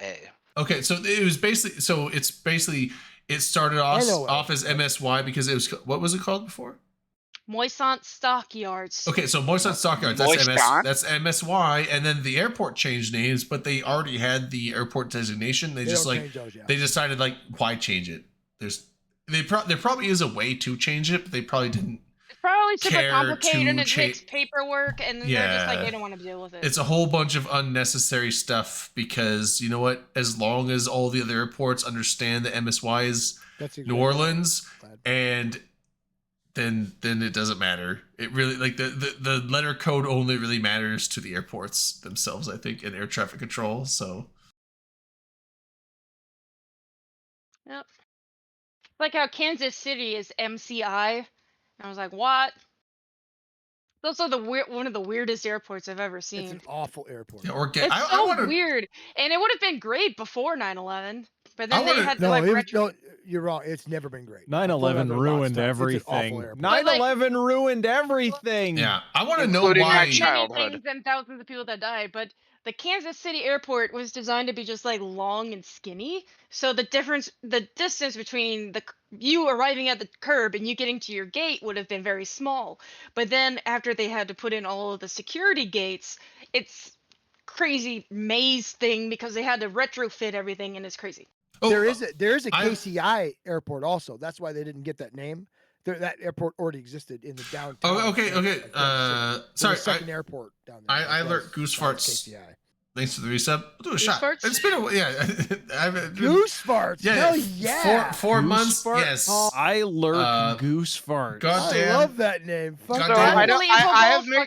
okay. So it was basically it started LOA. off as MSY because it was what was it called before? Moisant Stockyards. Okay, so Moisant Stockyards, Moisant? that's MSY, and then the airport changed names, but they already had the airport designation. They just don't like change those, yeah. they decided like why change it? There probably is a way to change it, but they probably didn't. It's probably super care complicated and to it takes paperwork, and then they're just like Yeah. they don't want to deal with it. It's a whole bunch of unnecessary stuff because you know what? As long as all the other airports understand that MSY is That's New exactly Orleans, Glad. and then it doesn't matter. It really like the letter code only really matters to the airports themselves, I think, and air traffic control. So Yep. Like how Kansas City is MCI. And I was like, what? Those are one of the weirdest airports I've ever It's seen. an awful airport. yeah, or get It's I so want to weird, and it would have been great before 9/11. But I then they wanna- had to No, like no, you're wrong. It's never been great. 9/11 ruined everything. But, 9/11 ruined everything. Yeah, I want to know Including my why. many childhood. things and thousands of people that died, but the Kansas City airport was designed to be just like long and skinny. So the distance between you arriving at the curb and you getting to your gate would have been very small. But then after they had to put in all of the security gates, it's crazy maze thing because they had to retrofit everything and it's crazy. Oh, there is a I- KCI airport also. That's why they didn't get that name. That airport already existed in the downtown. Oh, okay. Kansas City. There's Sorry, a second airport down there. I That's learned goose why it's farts. KCI. Thanks for the resub. We'll do a Goose shot. farts? It's been a while. Yeah, I've Goose farts. Yeah, Hell yeah. Four Goose months. fart? Yes. I lurk Uh, goose farts. goddamn. I love that name. Fuck Goddamn. So Damn. I don't. Unbelievable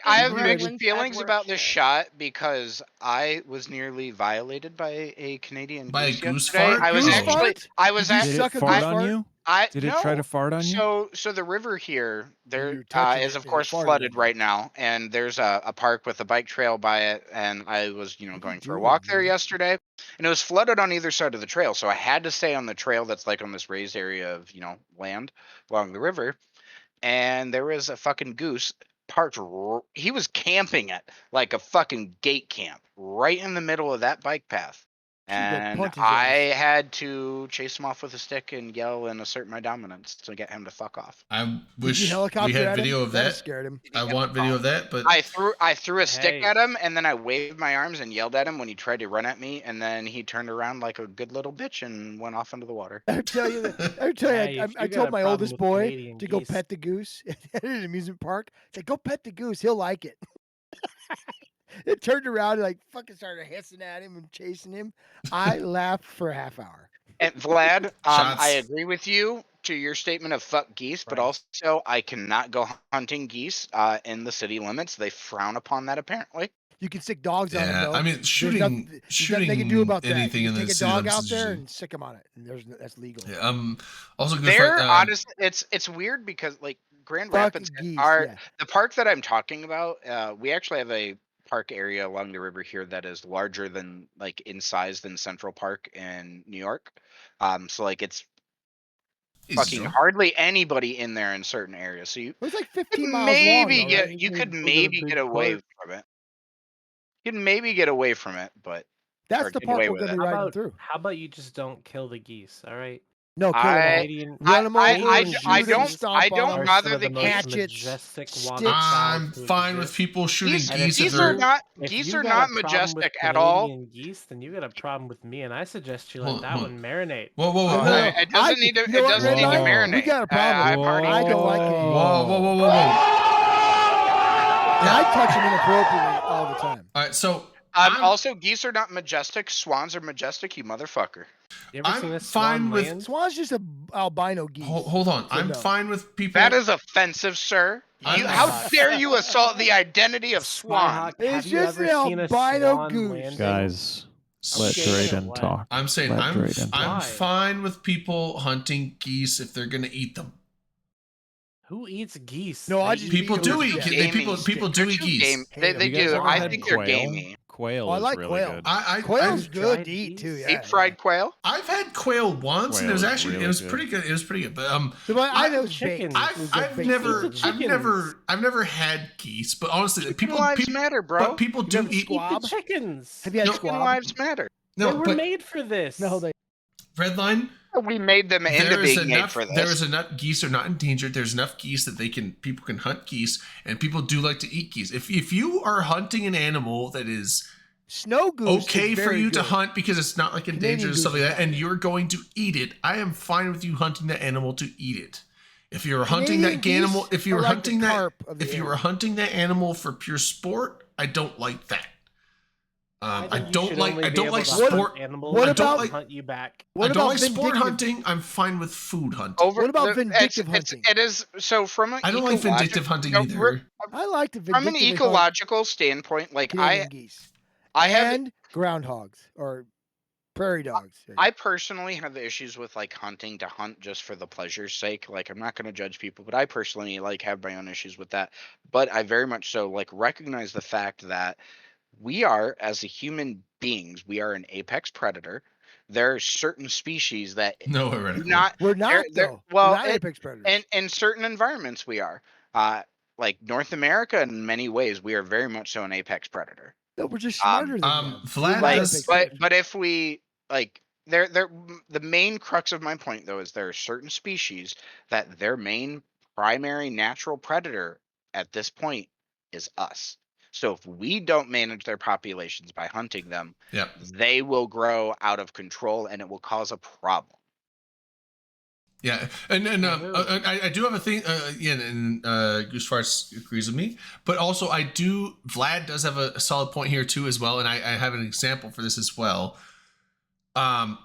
I have fucking mixed gremlins feelings at about work. this shot because I was nearly violated by a Canadian By a goose goose yesterday. fart? I was Goose actually. fart? I was Did you at. Did suck it a fart goose on fart? you? I Did it try no. to fart on you? So the river here, You're there touching is it of and it course farted flooded on you. right now, and there's a park with a bike trail by it, and I was What are going you for a doing, walk there man? yesterday, and it was flooded on either side of the trail, so I had to stay on the trail that's like on this raised area of land along the river, and there was a fucking goose parked. He was camping it like a fucking gate camp right in the middle of that bike path. Should've been And punched his I ass. had to chase him off with a stick and yell and assert my dominance to get him to fuck off. I Did you wish helicopter we had at him? video of That'd that. scared him. Did he I get want the video phone? of that, but I threw a stick Hey. at him, and then I waved my arms and yelled at him when he tried to run at me, and then he turned around like a good little bitch and went off into the water. I tell you that. I tell you, Hey, if I you got told a my problem oldest with boy Canadian to go geese- pet the goose at an amusement park. I said, "Go pet the goose. He'll like it." It turned around and like fucking started hissing at him and chasing him. I laughed for a half hour. And Vlad, Shots. I agree with you to your statement of fuck geese, but Right. also I cannot go hunting geese in the city limits. They frown upon that apparently. You can stick dogs on them. yeah, Though. I mean There's shooting nothing they can do about that. anything You in can the take a city dog limits out is there usually- and stick them on it, and that's legal. Yeah, also good They're for honest. It's weird because like Grand Fuck Rapids geese. are Yeah. the park that I'm talking about. We actually have a park area along the river here that is larger than like in size than Central Park in New York. So like it's fucking hardly anybody in there in certain areas. So you It was like could 15 miles maybe long. Though, get right? you could Those are maybe big get away parks. from it. You can maybe get away from it, but That's or the get part away we're with gonna it. be riding through. How about you just don't kill the geese? All right. No, kill them all. Canadian, Run them over, I shoot don't- them, stomp I don't on are them. bother some of the the most hatchets, majestic sticks. waterfowl I'm to fine with exist. people shooting Geese, And if geese if geese they're. are not If geese you are got not a problem with majestic at all. Canadian geese, then you got a problem with me, and I suggest you Hold let on, that hold one marinate. Whoa, whoa, Oh, whoa, No, whoa, hey, it doesn't need to. you know It what, doesn't need to Redline? marinate. We got a problem. I've already. I don't like Canadian whoa, whoa, whoa, whoa, whoa. And I touch them inappropriately all the time. All right, so I'm- Also, geese are not majestic. Swans are majestic. You motherfucker. You ever seen I'm a fine swan with- land? Swan's just a albino geese. hold on. So I'm no. fine with people. That is offensive, sir. I'm- How dare you assault the identity of Swan? Skyhawk, It's have you just ever an seen a albino swan goose. landing? Guys, let Okay, you know Drayden what? talk. I'm saying Let I'm Drayden I'm Why? fine with people hunting geese if they're gonna eat them. Who eats geese? No, I They just eat People eat do them. eat. Yeah. They, people Gamey. do They're eat too geese. game- They Have they you guys do. ever I had think they're quail? gamey. Quail Oh, I is like really quail. good. Quail's I've good tried to eat these. too. Yeah. Deep fried quail. I've had quail once, and it Quail was is actually really it was good. pretty good. It was pretty good, but So, but I I- know it's chickens. baked. It was a I've baked never food. Eat the I've never had geese, but honestly, Chicken people lives matter, bro. but people You do ever eat. Eat the squab? chickens. Have you had No. Chicken squab? lives matter. They No, were but made for this. No, they. Redline. We made them into There is being made enough. for this. There is enough geese are not endangered. There's enough geese that people can hunt geese, and people do like to eat geese. If you are hunting an animal that is Snow goose. okay is for very you to good. hunt because it's not like endangered Canadian and stuff like goose that, is and not you're going to eat it, I am fine with you hunting that animal to eat it. If you're hunting Canadian that animal, geese if you are were like the hunting that, carp of the if you were area. hunting that animal for pure sport, I don't like that. I think you don't should like only I be don't able like to hunt sport. animals what that about- don't hunt you back? What I don't about like sport vindictive- hunting. I'm fine with food hunting. Over What about the- vindictive it's- hunting? It is so from an I don't like vindictive hunting no, either. I like to From an vindictively hunt ecological standpoint, like Canadian geese I have and groundhogs or prairie dogs. I personally have the issues with like hunting to hunt just for the pleasure's sake. Like I'm not going to judge people, but I personally like have my own issues with that. But I very much so like recognize the fact that we are as a human beings, we are an apex predator. there are certain species that No, do heretical. not. We're not they're- though. well, we're not it- apex predators. in certain environments we are. Like North America, in many ways, we are very much so an apex predator. No, we're just smarter than them. Vlad We're not Like, does- apex but predators. but if we like, the main crux of my point though is there are certain species that their main primary natural predator at this point is us. So if we don't manage their populations by hunting them, Yep. they will grow out of control and it will cause a problem. Yeah, and I do have a thing. And Goose Farts agrees with me, but also I do. Vlad does have a solid point here too, as well, and I have an example for this as well.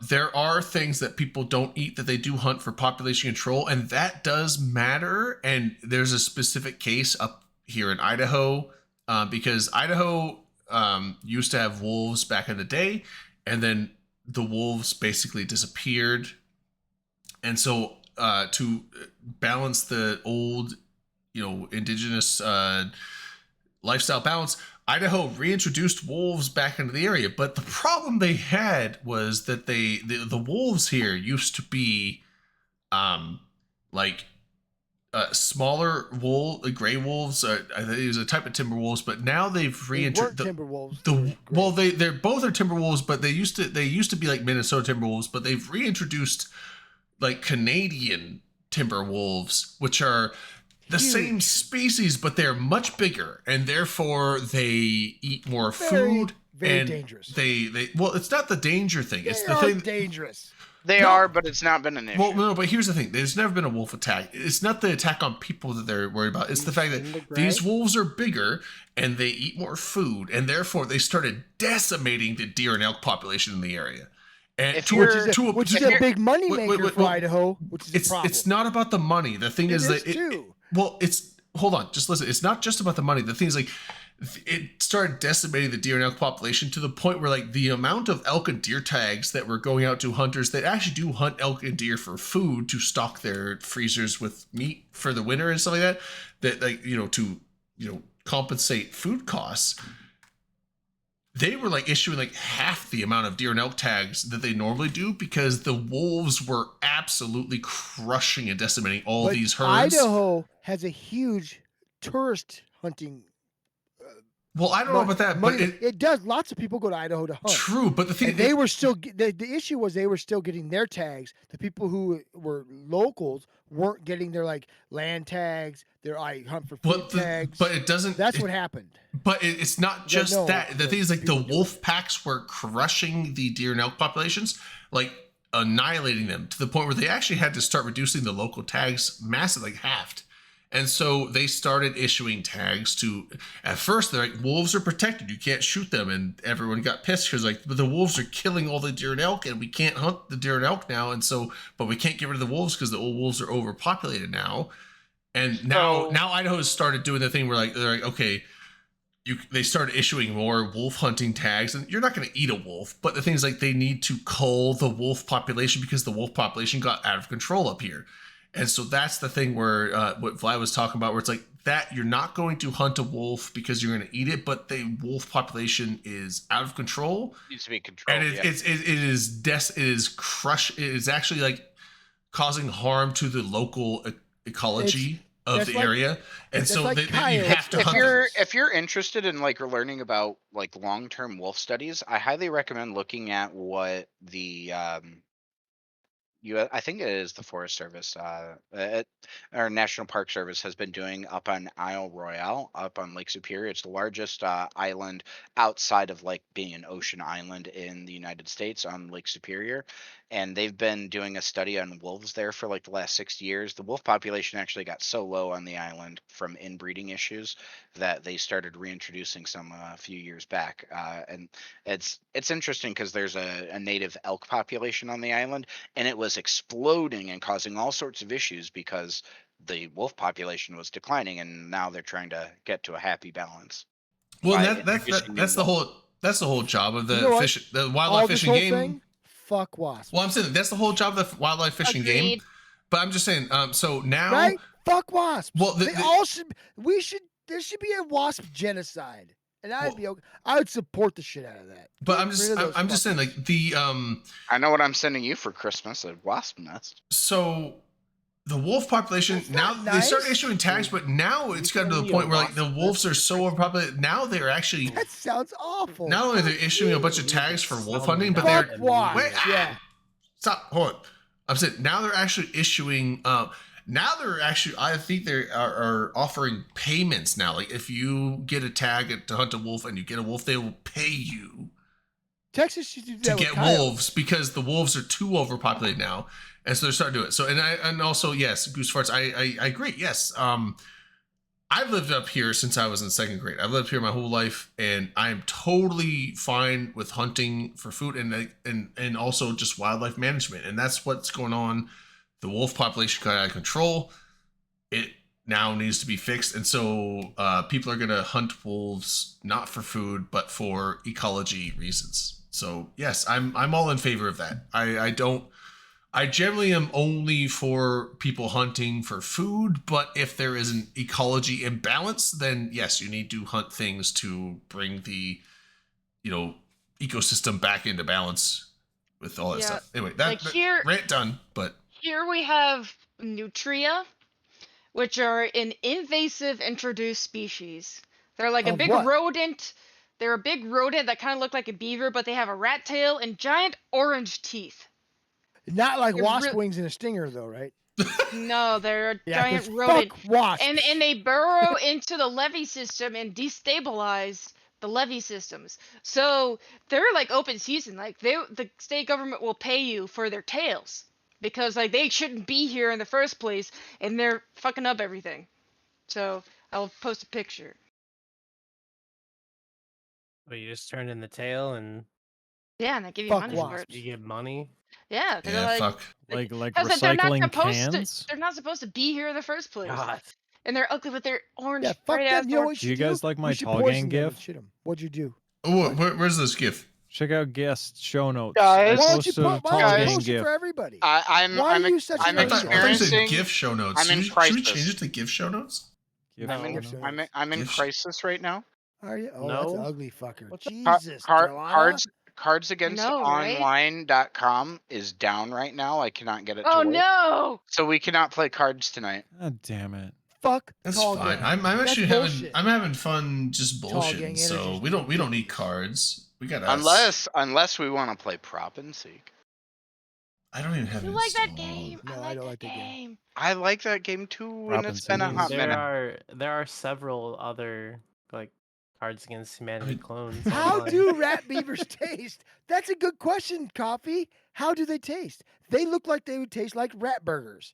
There are things that people don't eat that they do hunt for population control, and that does matter. And there's a specific case up here in Idaho, because Idaho used to have wolves back in the day, and then the wolves basically disappeared. And so to balance the old, indigenous lifestyle balance, Idaho reintroduced wolves back into the area. But the problem they had was that the wolves here used to be smaller gray wolves. I think it was a type of timber wolves, but now they've reintroduced timber wolves. they're both are timber wolves, but they used to be like Minnesota timber wolves, but they've reintroduced like Canadian timber wolves, which are the same species, but they're much bigger, and therefore they eat more food. Very and dangerous. Well, it's not the danger thing. It's They the are thing. dangerous. They are, but it's not been an issue. Well, no, but here's the thing. There's never been a wolf attack. It's not the attack on people that they're worried about. It's the fact that these wolves are bigger and they eat more food, and therefore they started decimating the deer and elk population in the area. And which is a big money maker for Idaho, which is a problem. It's not about the money. The thing is that hold on, just listen. It's not just about the money. The thing is, like, it started decimating the deer and elk population to the point where, like, the amount of elk and deer tags that were going out to hunters that actually do hunt elk and deer for food to stock their freezers with meat for the winter and stuff like that, like, to compensate food costs. They were like issuing like half the amount of deer and elk tags that they normally do because the wolves were absolutely crushing and decimating all these herds. Idaho has a huge tourist hunting. Well, I don't know about that, but it does. Lots of people go to Idaho to hunt. True, but the thing and they were still the issue was they were still getting their tags. The people who were locals weren't getting their like land tags, their hunt for food tags. But it doesn't. That's what happened. But it's not just that. The thing is, like, the wolf packs were crushing the deer and elk populations, like annihilating them to the point where they actually had to start reducing the local tags massively, like halved. And so they started issuing tags to, at first they're like, wolves are protected, you can't shoot them. And everyone got pissed because, like, but the wolves are killing all the deer and elk and we can't hunt the deer and elk now. And so, but we can't get rid of the wolves because the old wolves are overpopulated now. And now Idaho has started doing the thing where, like, they're like, okay, they started issuing more wolf hunting tags, and you're not going to eat a wolf, but the thing is, like, they need to cull the wolf population because the wolf population got out of control up here. And so that's the thing where what Vlad was talking about, where it's like that you're not going to hunt a wolf because you're going to eat it, but the wolf population is out of control. It needs to be controlled. And it is actually like causing harm to the local ecology of the area. And so you have to hunt. If you're interested in like learning about like long-term wolf studies, I highly recommend looking at what the I think it is the Forest Service, or National Park Service has been doing up on Isle Royale, up on Lake Superior. It's the largest island outside of like being an ocean island in the United States on Lake Superior. And they've been doing a study on wolves there for like the last 6 years. The wolf population actually got so low on the island from inbreeding issues that they started reintroducing some a few years back. And it's interesting because there's a native elk population on the island, and it was exploding and causing all sorts of issues because the wolf population was declining, and now they're trying to get to a happy balance. Well, that's the whole job of the wildlife fishing game. Fuck wasps. Well, I'm saying that's the whole job of the wildlife fishing game. But I'm just saying, so now, right? Fuck wasps. Well, there should be a wasp genocide. and I'd Well- be okay. I would support the shit out of that. But Get I'm rid just of those I'm just saying fuckers. like the I know what I'm sending you for Christmas, a wasp nest. so the wolf population That's now not they start nice. issuing tags, but now it's gotten to the send me a point where like the wasp wolves are nest so overpopulated. Now they're actually That sounds awful. not only they're Fuck issuing a bunch you. of tags for wolf Summon hunting, but that they're Fuck wasps. wait, Yeah. stop, hold on. I'm saying now they're actually issuing now they're actually I think they are offering payments now. Like if you get a tag to hunt a wolf and you get a wolf, they will pay you Texas used to do to that with get coyotes. wolves because the wolves are too overpopulated now, and so they're starting to do it. So and also yes, goose farts. I agree. Yes, I've lived up here since I was in second grade. I've lived here my whole life, and I'm totally fine with hunting for food and also just wildlife management, and that's what's going on. The wolf population got out of control. It now needs to be fixed, and so people are going to hunt wolves not for food but for ecology reasons. So yes, I'm all in favor of that. I generally am only for people hunting for food, but if there is an ecology imbalance, then yes, you need to hunt things to bring the ecosystem back into balance with all that Yeah, stuff. Anyway, like that here- rant done, but Here we have nutria, which are an invasive introduced species. They're like a Of big what? rodent. They're a big rodent that kind of look like a beaver, but they have a rat tail and giant orange teeth. Not like They're wasp real- wings and a stinger, though, right? No, they're a Yeah, 'cause giant rodent. fuck wasps. And they burrow into the levee system and destabilize the levee systems. So they're like open season. Like the state government will pay you for their tails because like they shouldn't be here in the first place and they're fucking up everything. So I'll post a picture. But you just turn in the tail and Yeah, and they give you Fuck money for wasps. it. you get money. Yeah, 'cause they're yeah, like, fuck. Like because they're not recycling supposed cans. to. They're not supposed to be here in the first place. God. And they're ugly with their orange. Yeah, fuck bright them. ass You know what orange. Do you should guys do? like We my should tall poison gang them and gif? shit 'em. What'd you do? Oh, where's this GIF? Check out guest show notes. Guys. I Why don't you posted a put tall why don't gang you post it gif. for everybody? I'm Why I'm are you ex- such I'm an I thought you said experiencing. GIF show notes. I'm in Should we crisis. change it to GIF show notes? Gif I'm show in, notes. I'm in Gift sh- crisis right now. Are you? Oh, that's an No. ugly fucker. What's up? Jesus, Carolina. Cards Against know, right? Online.com is down right now. I cannot get it to Oh work. no! So we cannot play cards tonight. God damn it. Fuck That's tall fine. gang. I'm That's actually bullshit. having fun just Tall bullshitting. gang So energy. we don't need cards. We got us. Unless we want to play Prop and Seek. I don't even have You it like that installed. game? No, I don't like that game. I like that game too, and it's been a Robinson. hot There minute. are several other like Cards Against Humanity mean, clones. How online. do rat beavers taste? That's a good question, Coffee. How do they taste? They look like they would taste like rat burgers.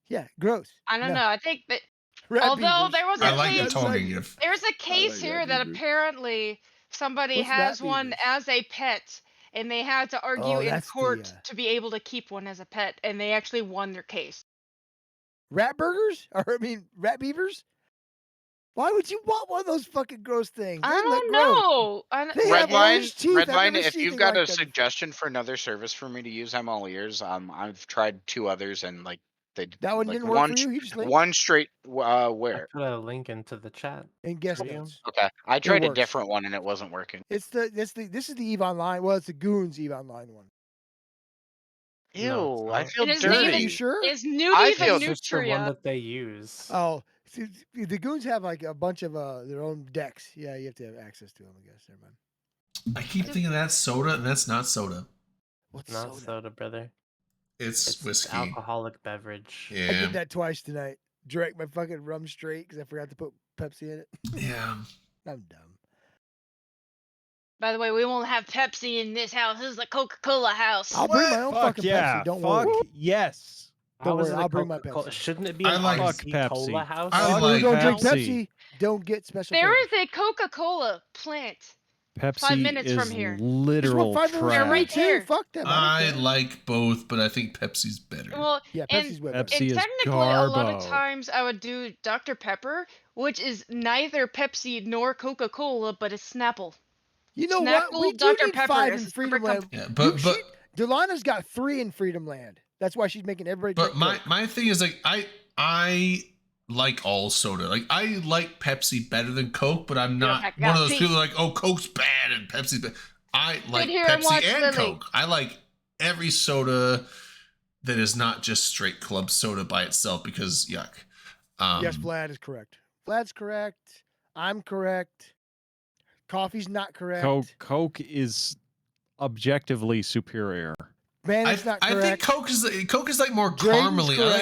Yeah, gross. I don't No, know. I think that rat although beavers. there was I a like the case, tall like- gang GIF. there's a case like here rat that beavers. apparently somebody What's rat has one beavers? as a pet, and they had to argue Oh, in that's the, court to be able to keep one as a pet, and they actually won their case. Rat burgers? Or I mean, rat beavers? Why would you want one of those fucking gross things? I They look don't gross. know. They have orange teeth. I've Redline. never If seen you've anything got like a that before. suggestion for another service for me to use, I'm all ears. I've tried 2 others and like they That one like didn't work for you? He just linked? one straight I where? put a link into the chat. And guest for you. notes. Okay, I tried a works. different one and it wasn't working. This is the Eve Online. Well, it's the Goons Eve Online one. Ew, No, I it's feel It is named- Are dirty. you sure? Is I nudie feel- the It's just the one nutria? that they use. Oh, see, the Goons have like a bunch of their own decks. Yeah, you have to have access to them, I guess. Never mind. I keep thinking that's soda, and that's not soda. What's Not soda? soda, brother. It's It's whiskey. alcoholic beverage. I Yeah, did that twice tonight. Drank my fucking rum straight because I forgot to put Pepsi in it. yeah. I'm dumb. By the way, we won't have Pepsi in this house. This is a Coca-Cola house. I'll bring my own Fuck fucking yeah. Pepsi. Don't Fuck worry. yes. How Don't is worry, it a I'll bring my Coca-Cola- Pepsi. Shouldn't it be I a like Fuck Coca-Cola Pepsi. house? I If like you don't drink Pepsi. Pepsi, don't get special. There flavors. is a Coca-Cola plant. Pepsi minutes is from here. Just literal want 5 minutes They're from me right trash. too. here. Fuck them. I don't care. like both, but I think Pepsi's better. Well, Yeah, and- Pepsi's way Pepsi better. and is technically, a lot of garbo. times I would do Dr. Pepper, which is neither Pepsi nor Coca-Cola, but it's Snapple. You know what? Snapple We do Dr. need Pepper 5 is in a Freedom separate Land. company. Yeah, but Delana's got 3 in Freedom Land. That's why she's making everybody. but drink Coke. my thing is like I like all soda. Like I like Pepsi better than Coke, but I'm not heck one of yeah, those see- people like, oh, Coke's bad and Pepsi's bad. I like here and Pepsi watch and Lily. Coke. I like every soda that is not just straight club soda by itself because yuck. Yes, Vlad is correct. Vlad's correct. I'm correct. Coffee's not correct. Coke is objectively superior. Bandit's not I correct. think Coke is like more Drayton's caramely. I like,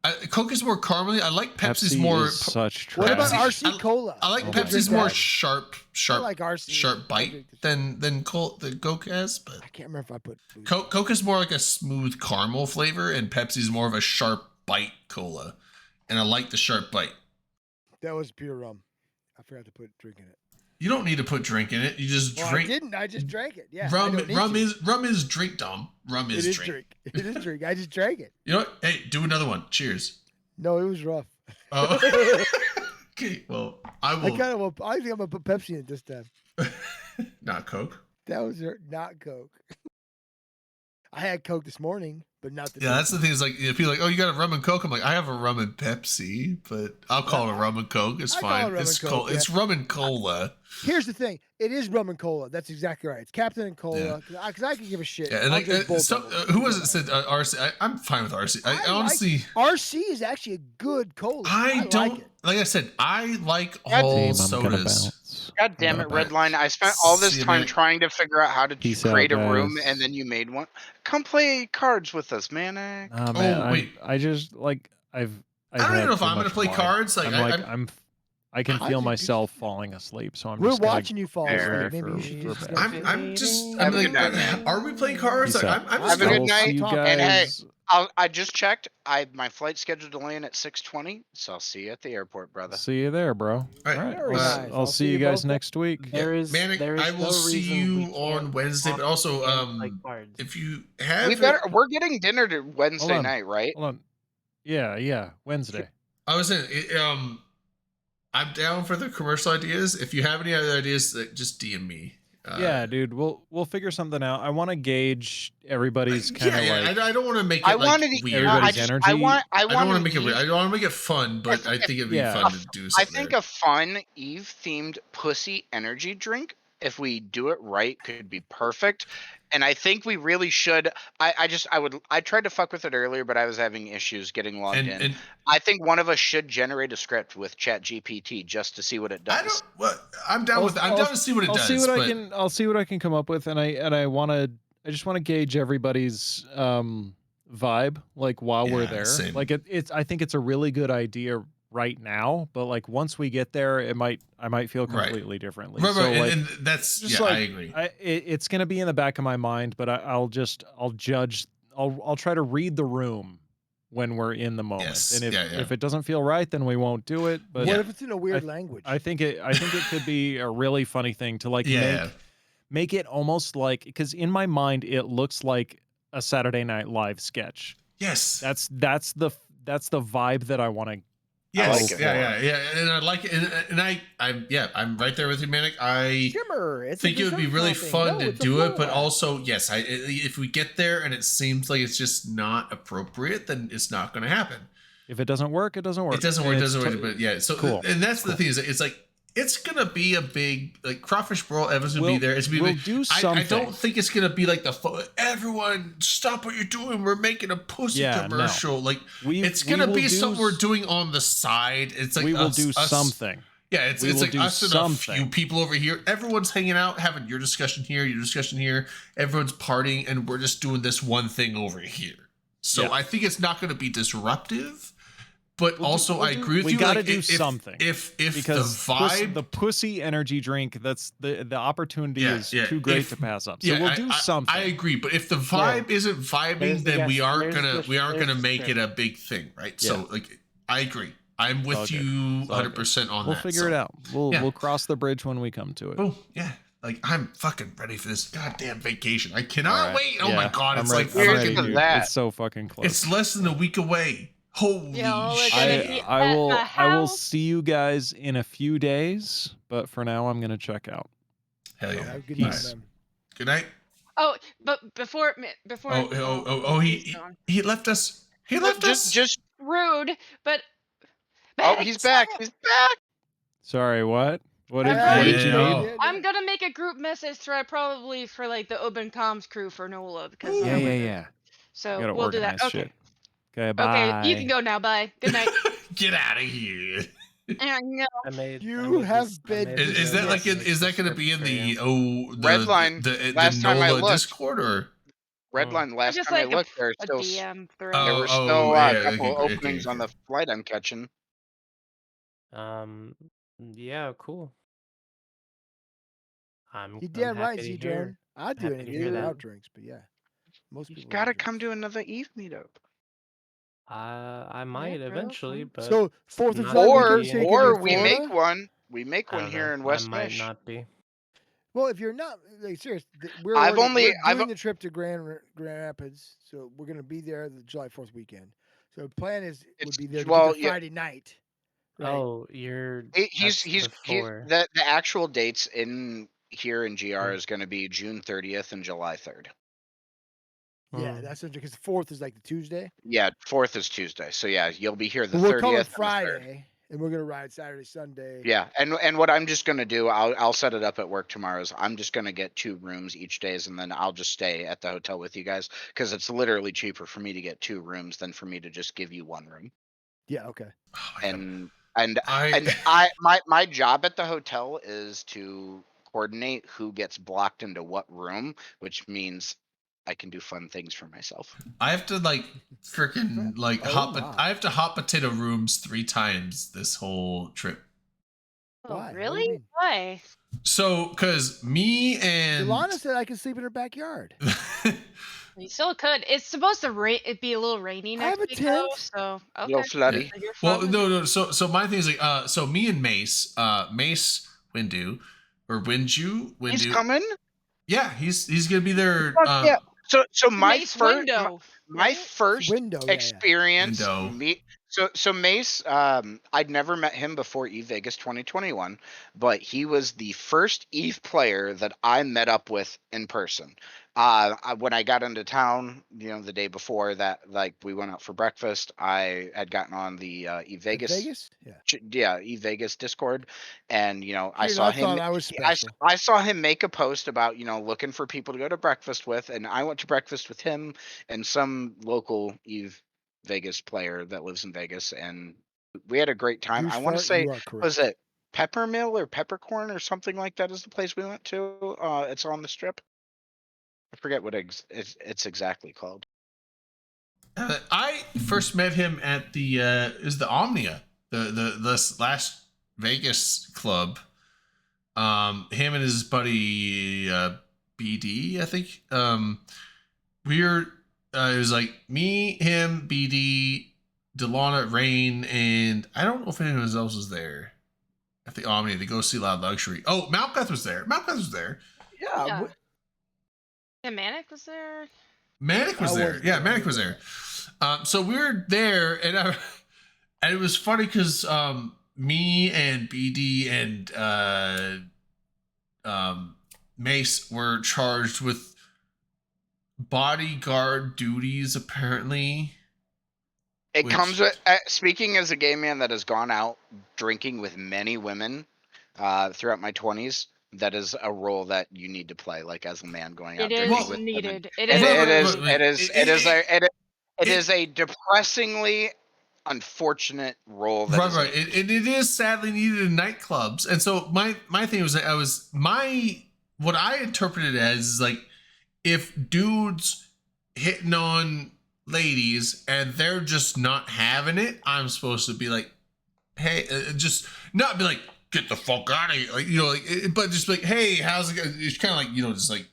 correct. Coke is more caramely. I like Pepsi's Pepsi more. is such What about trash. RC Cola? I like Oh my Pepsi's God. more sharp, I like RC. sharp I bite drink this- than Coke has. But I can't remember if I put food. Coke is more like a smooth caramel flavor, and Pepsi's more of a sharp bite cola. And I like the sharp bite. That was pure rum. I forgot to put drink in it. You don't need to put drink in it. You just Well, drink. I didn't. I just drank it. Yeah. I rum don't need to. rum is drink, Dom. Rum It is is drink. drink. It is drink. I just drank it. You know what? Hey, do another one. Cheers. No, it was rough. Oh. Okay. Well, I I will. think I'm gonna put Pepsi in it this time. Not Coke. That was not Coke. I had Coke this morning, but not the. Yeah, that's the thing. Is like people are like, oh, you got a rum and Coke. I'm like, I have a rum and Pepsi, but I'll call it a rum and Coke. It's I call it fine. rum It's and cold. Coke, It's rum and cola. Here's the thing. It is rum and cola. That's exactly right. It's Captain and Cola. Because I can give a shit. Yeah, and I'll like drink both of them. who was it said RC? I'm fine with RC. I like honestly, RC is actually a good cola. I don't like it. I said, I like God all Damn, I'm gonna sodas. bounce. God damn Gonna it, bounce. Redline. I spent all this See you, time mate. trying to figure out how to Peace out, create a room, guys. and then you made one. Come play cards with us, man. Nah, man, Oh, wait. I just like I've I don't had even know if too I'm gonna much play wine. cards. Like, I can I feel just- myself falling asleep, so I'm We're just gonna watching you fall Fair. asleep. Maybe you should for just. bed. I'm Have a like, good night, man. are we playing cards? Peace Like, out. I'm Have just a I good will night. see you And hey, guys. I just checked. My flight scheduled to land at 6:20, so I'll see you at the airport, brother. See you there, bro. All right, right, very nice. I'll see you guys both next week. There is Manic, there is I will no see reason we you on can't Wednesday, talk but also and play cards. if you have We're getting dinner to Wednesday on. night, right? Hold on. Yeah, Wednesday. I was saying, I'm down for the commercial ideas. If you have any other ideas, just DM me. Yeah, dude, we'll figure something out. I want to gauge everybody's kind of like I don't want to make it I like wanted to. weird. Everybody's I just, energy. I want. I I don't want want to make it Eve, weird. I don't want to make it fun, but I think it'd be Yeah. fun to do I something. think a fun Eve themed pussy energy drink, if we do it right, could be perfect. And I think we really should. I tried to fuck with it earlier, but I was having issues getting logged in. and I think one of us should generate a script with ChatGPT just to see what it I does. don't. Well, I'm down with. I'm down to see what it I'll does. see what I but can. I'll see what I can come up with, and I want to. I just want to gauge everybody's vibe, like while we're Yeah, there. same. Like it's. I think it's a really good idea right now, but like once we get there, I might feel Right. completely differently. Right, So right, like, and that's just yeah, I like, agree. It's gonna be in the back of my mind, but I'll judge. I'll try to read the room when we're in the moment, Yes, and yeah. if it doesn't feel right, then we won't do it. But What if it's in a weird language? I think it could be a really funny thing to like Yeah. make it almost like, because in my mind it looks like a Saturday Night Live sketch. Yes. That's the vibe that I want to. Yes. like it. Yeah. And I like it. And I'm right there with you, Manic. I Shimmer. It's think a it would be dessert really topping. fun No, to it's a do it, but floor. also yes, if we get there and it seems like it's just not appropriate, then it's not going to happen. If it doesn't work, it doesn't work. It doesn't work. And It it's doesn't work. to- But yeah, so Cool. and that's the thing is, it's like it's gonna be a big like Crawfish Brawl. Evans will be We'll- there. It's gonna be we'll big. do I something. don't think it's gonna be like everyone stop what you're doing. We're making a pussy Yeah, no. commercial. Like We- it's we gonna will be do something we're s- doing on the side. It's like we will us- do us- something. Yeah, it's We will like do us and a something. few people over here. Everyone's hanging out, having your discussion here, your discussion here. Everyone's partying, and we're just doing this one thing over here. So Yeah. I think it's not going to be disruptive, but also I agree with we you. gotta like, do if, something. If Because the vibe, the pussy energy drink, that's the opportunity Yeah, is yeah, too great if- to pass up. So we'll do something. I agree, but if the vibe isn't vibing, There's the then we guess- aren't there's the- gonna there's the make it script. a big thing, right? Yeah. So like, I agree. I'm with all good. you It's all 100% on We'll that. figure so. it out. Yeah. We'll cross the bridge when we come to it. Oh yeah, like I'm fucking ready for this goddamn vacation. I cannot All right. wait. Oh my Yeah, god, it's I'm like ready, I'm fucking- ready, dude. that. It's so fucking close. it's less than a week away. Holy Yeah, like, shit! gonna be I at will the I will house. see you guys in a few days, but for now I'm gonna check out. Hell yeah. Have a good Peace. night, man. Good night. Oh, but before Oh, he left us. He left us. Just rude, but Oh, he's back. He's back. Sorry, what? What did, Yeah, what did yeah, you no. need? I'm gonna make a group message thread probably for like the open comms crew for NOLA because Yeah, yeah, yeah. So Gotta we'll do that. organize Okay. shit. Okay, bye. Okay, you can go now. Bye. Good night. Get out of here. No. I made. You have been Is that like is that going to be in the Redline, the last time I NOLA looked. Discord or? Redline. Last Just time I like looked, there are a still DM thread. there Oh, were still yeah, a couple okay, openings on the flight I'm catching. Yeah, cool. I'm damn right, happy to Z-Drone. hear. I'd do happy to anything hear without that. drinks, but yeah. Most You people gotta don't come drink. to another Eve meetup. I might bro, eventually, come. but So 4th of not July Or weekend, be you in take it or in we Florida? make one. We make I one don't here know. in I West might Mish. not be. Well, if you're not like serious, we're I've already- only- we're I've- doing the trip to Grand Rapids, so we're gonna be there the July 4th weekend. So the plan is would It's- be there to well, get yeah. there Friday night. Right. Oh, you're. He's that's before. the actual dates in here in GR Hmm. is going to be June 30th and July 3rd. Yeah, Hmm. that's interesting because the 4th is like the Tuesday. Yeah, 4th is Tuesday. So yeah, you'll be here the But we're 30th. coming and the 3rd. Friday, and we're gonna ride Saturday, Sunday. Yeah, and what I'm just gonna do, I'll set it up at work tomorrow. Is I'm just gonna get 2 rooms each days, and then I'll just stay at the hotel with you guys because it's literally cheaper for me to get 2 rooms than for me to just give you 1 room. Yeah. Okay. Oh my God. And my job at the hotel is to coordinate who gets blocked into what room, which means I can do fun things for myself. I have to like freaking like Oh my. I have to hot potato rooms 3 times this whole trip. Oh, Why? What do you really? mean? Why? So, cause me and Ilana said I can sleep in her backyard. You still could. It's supposed to it'd be a little rainy I have next a week though, tent. so okay. Little slutty. So you're well, fine. no. So my thing is like, so me and Mace Windu or Winju, He's coming. Yeah, he's gonna be there. Fuck yeah. So my Mace first Window. my right? first Window. Yeah, yeah. experience Window. so Mace, I'd never met him before Eve Vegas 2021, but he was the first Eve player that I met up with in person. When I got into town, the day before that, like we went out for breakfast, I had gotten on the Eve Vegas. Vegas? Yeah. Yeah, Eve Vegas Discord, and I Dude, saw I him. thought I was special. I saw him make a post about looking for people to go to breakfast with, and I went to breakfast with him and some local Eve Vegas player that lives in Vegas, and we had a great time. I want to Goose say, fart, you are correct. was it Peppermill or Peppercorn or something like that is the place we went to? It's on the strip. I forget what it's exactly called. I first met him at the is the Omnia, the last Vegas club. Him and his buddy BD, I think. It was like me, him, BD, Delana, Rain, and I don't know if anyone else was there at the Omnia to go see Loud Luxury. Oh, Malkath was there. Yeah. Yeah, Manic was there. Manic was I there. wasn't Yeah, there. Manic was there. So we were there, and it was funny because me and BD and Mace were charged with bodyguard duties, apparently. It Which- comes with speaking as a gay man that has gone out drinking with many women throughout my 20s. That is a role that you need to play, like as a man going out It drinking is with women. needed. It is a depressingly unfortunate role. That Right. It is sadly needed in nightclubs. And so my thing was that what I interpreted as is like, if dudes hitting on ladies and they're just not having it, I'm supposed to be like, hey, just not be like, get the fuck out of here, like, but just like, hey, how's it going? It's kind of like, just like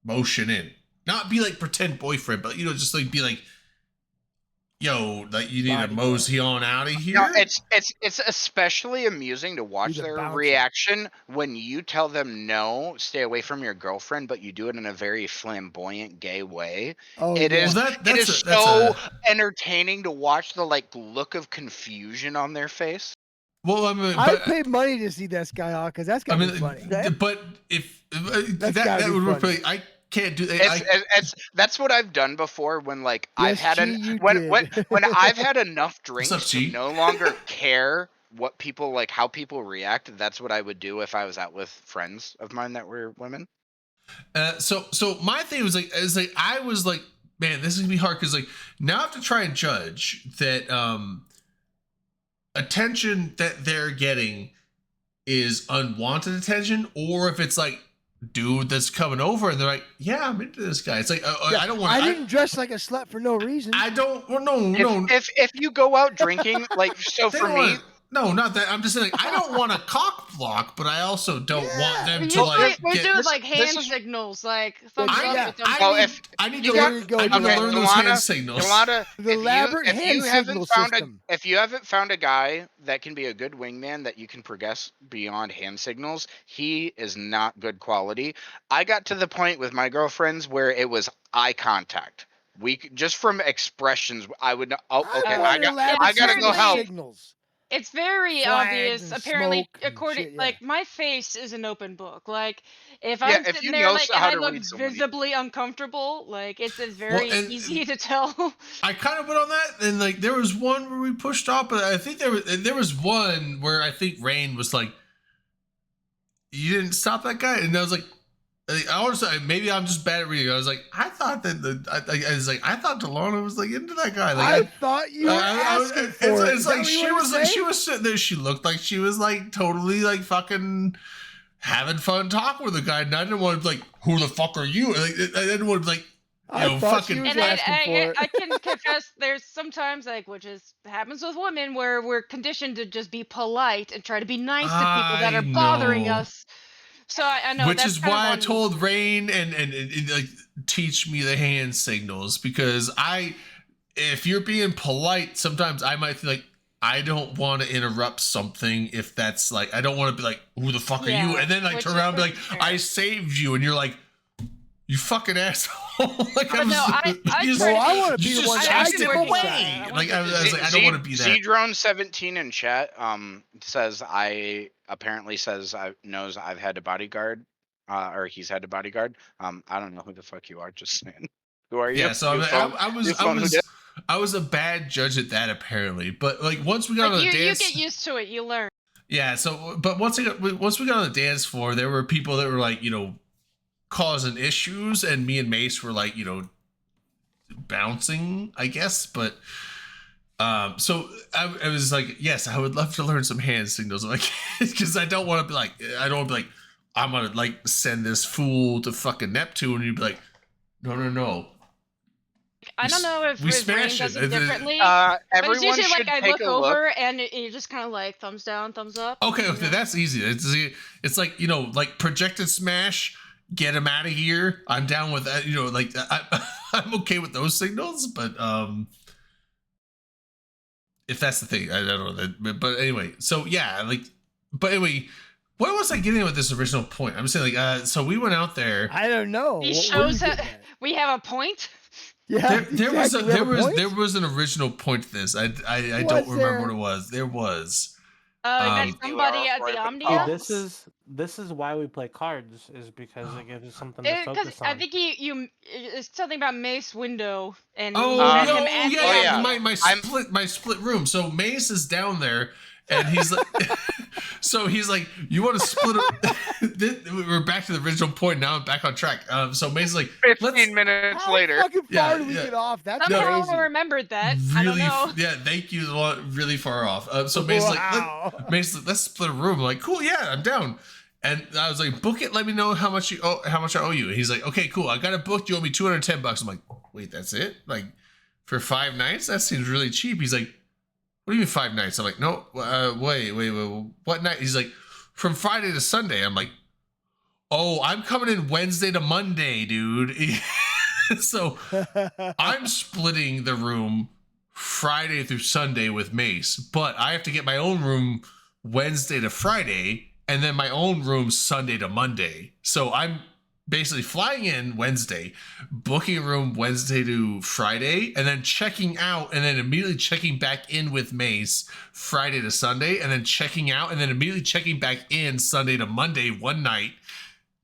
motion in, not be like pretend boyfriend, but just like be like, yo, like you need to mosey on out of here. No, it's especially amusing to watch Be the their bouncer. reaction when you tell them no, stay away from your girlfriend, but you do it in a very flamboyant, gay way. Oh, It yeah. is. Well, It is so entertaining to watch the look of confusion on their face. Well, I mean, I paid money to see that Skyhawk because that's I gonna mean, be funny. but if That's that gotta be would work. funny. can't do it. That's what I've done before when like I've Yes, had G, you when did. I've had enough up, drinks to G? no longer care what people like, how people react. That's what I would do if I was out with friends of mine that were women. So my thing was like, I was like, man, this is gonna be hard because like now I have to try and judge that attention that they're getting is unwanted attention, or if it's like dude that's coming over and they're like, yeah, I'm into this guy. It's like Yeah, I don't want. I didn't dress like a slut for no reason. I don't. Well, no. If you go out drinking, like so They for don't me, wanna- no, not that. I'm just saying, like, I don't want a cock block, but I also don't want them to Usually like we get. do like hand this is- signals, like thumbs I- up yeah, or thumbs I Well, need, if I need you to got- learn. go, I need to okay, learn those Yolanda- hand signals. Yolanda, The elaborate hand signal system. if you haven't found a guy that can be a good wingman that you can progress beyond hand signals, he is not good quality. I got to the point with my girlfriends where it was eye contact. Just from expressions, I would know. Oh, okay, want elaborate I gotta go signal help. signals. It's very Flags obvious. and Apparently, smoke and according shit, yeah. like my face is an open book. Like if Yeah, I'm if sitting you there know like how and I to look read somebody. visibly uncomfortable, like it's very and- easy to tell. I kind of went on that, and like there was one where we pushed off, but I think there was one where I think Rain was like, "You didn't stop that guy," and I was like, I honestly, maybe I'm just bad at reading. I was like, I thought that I was like, I thought Delana was like into that guy. I Like, thought you were asking for it. it's Is that like what you she wanted was to like say? she was sitting there. She looked like she was like totally like fucking having fun talking with the guy, and I didn't want to be like, who the fuck are you? Like, I didn't want to be like, I thought she fucking. was And asking for it. I can confess, there's sometimes like which is happens with women where we're conditioned to just be polite and try to be nice to people that I are bothering know. us. So I know Which that's is kind of why I on me. told Rain and like teach me the hand signals, because if you're being polite, sometimes I might feel like I don't want to interrupt something if that's like I don't want to be like, who the fuck are you? Yeah, And then like which turn is- around and be which like, is fair. I saved you, and you're like, you fucking asshole. Like But no, I you try to Well, I be- want to be you the just one I chased can it work away. inside. I Like I wanna was like, I don't want to be that. Zdrone17 in chat says knows I've had a bodyguard, or he's had a bodyguard. I don't know who the fuck you are. Just saying. Who are you? Yeah, so You phone- you phone who did- I was a bad judge at that apparently, but like once we got on Like the you dance, get used to it, you learn. yeah. So, but once we got on the dance floor, there were people that were like, causing issues, and me and Mace were like, bouncing, I guess. But so I was like, yes, I would love to learn some hand signals, like, because I don't want to be like, I'm gonna like send this fool to fucking Neptune, and you'd be like, no. I don't know if we his brain smash does it. it differently. But it's Everyone usually should like I take look a look. over and you're just kind of like thumbs down, thumbs up. Okay, that's easy. It's like like projected smash. Get him out of here. I'm down with that. Like I'm okay with those signals, but if that's the thing, I don't know that. But anyway, so yeah, like, but anyway, what was I getting with this original point? I'm saying like, so we went out there. I don't know. He What were you shows that getting at? we have a point. Yeah, There exactly. We have a point? there was an original point to this. I don't Was remember there? what it was. There was. You got Um, somebody at the Oh, Omnia. This is why we play cards, is because it gives us something to Because focus on. I think it's something about Mace window and Oh, you met no, him at the yeah, Omnia. my split room. So Mace is down there, and he's like, so he's like, you want to split? We're back to the original point. Now I'm back on track. So Mace is like, 15 minutes How later. fucking far Yeah, did we yeah. get off? That's Somehow crazy. I remembered that. I don't really, know. yeah. Thank you. Really far off. So Mace is Wow. like, Mace, let's split a room. I'm like, cool, yeah, I'm down. And I was like, book it. Let me know how much I owe you. And he's like, okay, cool. I got it booked. You owe me $210. I'm like, wait, that's it? Like, for 5 nights? That seems really cheap. He's like, what do you mean 5 nights? I'm like, no, wait. What night? He's like, from Friday to Sunday. I'm like, oh, I'm coming in Wednesday to Monday, dude. So I'm splitting the room Friday through Sunday with Mace, but I have to get my own room Wednesday to Friday, and then my own room Sunday to Monday. So I'm basically flying in Wednesday, booking a room Wednesday to Friday, and then checking out, and then immediately checking back in with Mace Friday to Sunday, and then checking out, and then immediately checking back in Sunday to Monday one night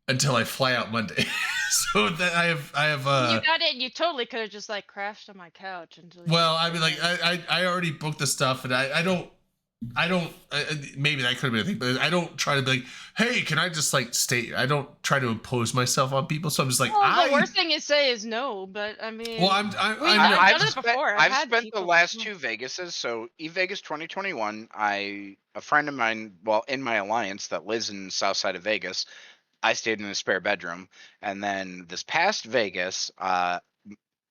until I fly out Monday. So that I have you got it. You totally could have just like crashed on my couch until. well, I mean, like I already booked the stuff, and I don't maybe that could have been a thing, but I don't try to be like, hey, can I just like stay? I don't try to impose myself on people, so I'm just like, Well, the worst thing you say is no, but I mean. Well, I've I've done it before. I've had spent the people- last 2 Vegases. So eVegas 2021, a friend of mine, well, in my alliance that lives in South Side of Vegas, I stayed in a spare bedroom, and then this past Vegas,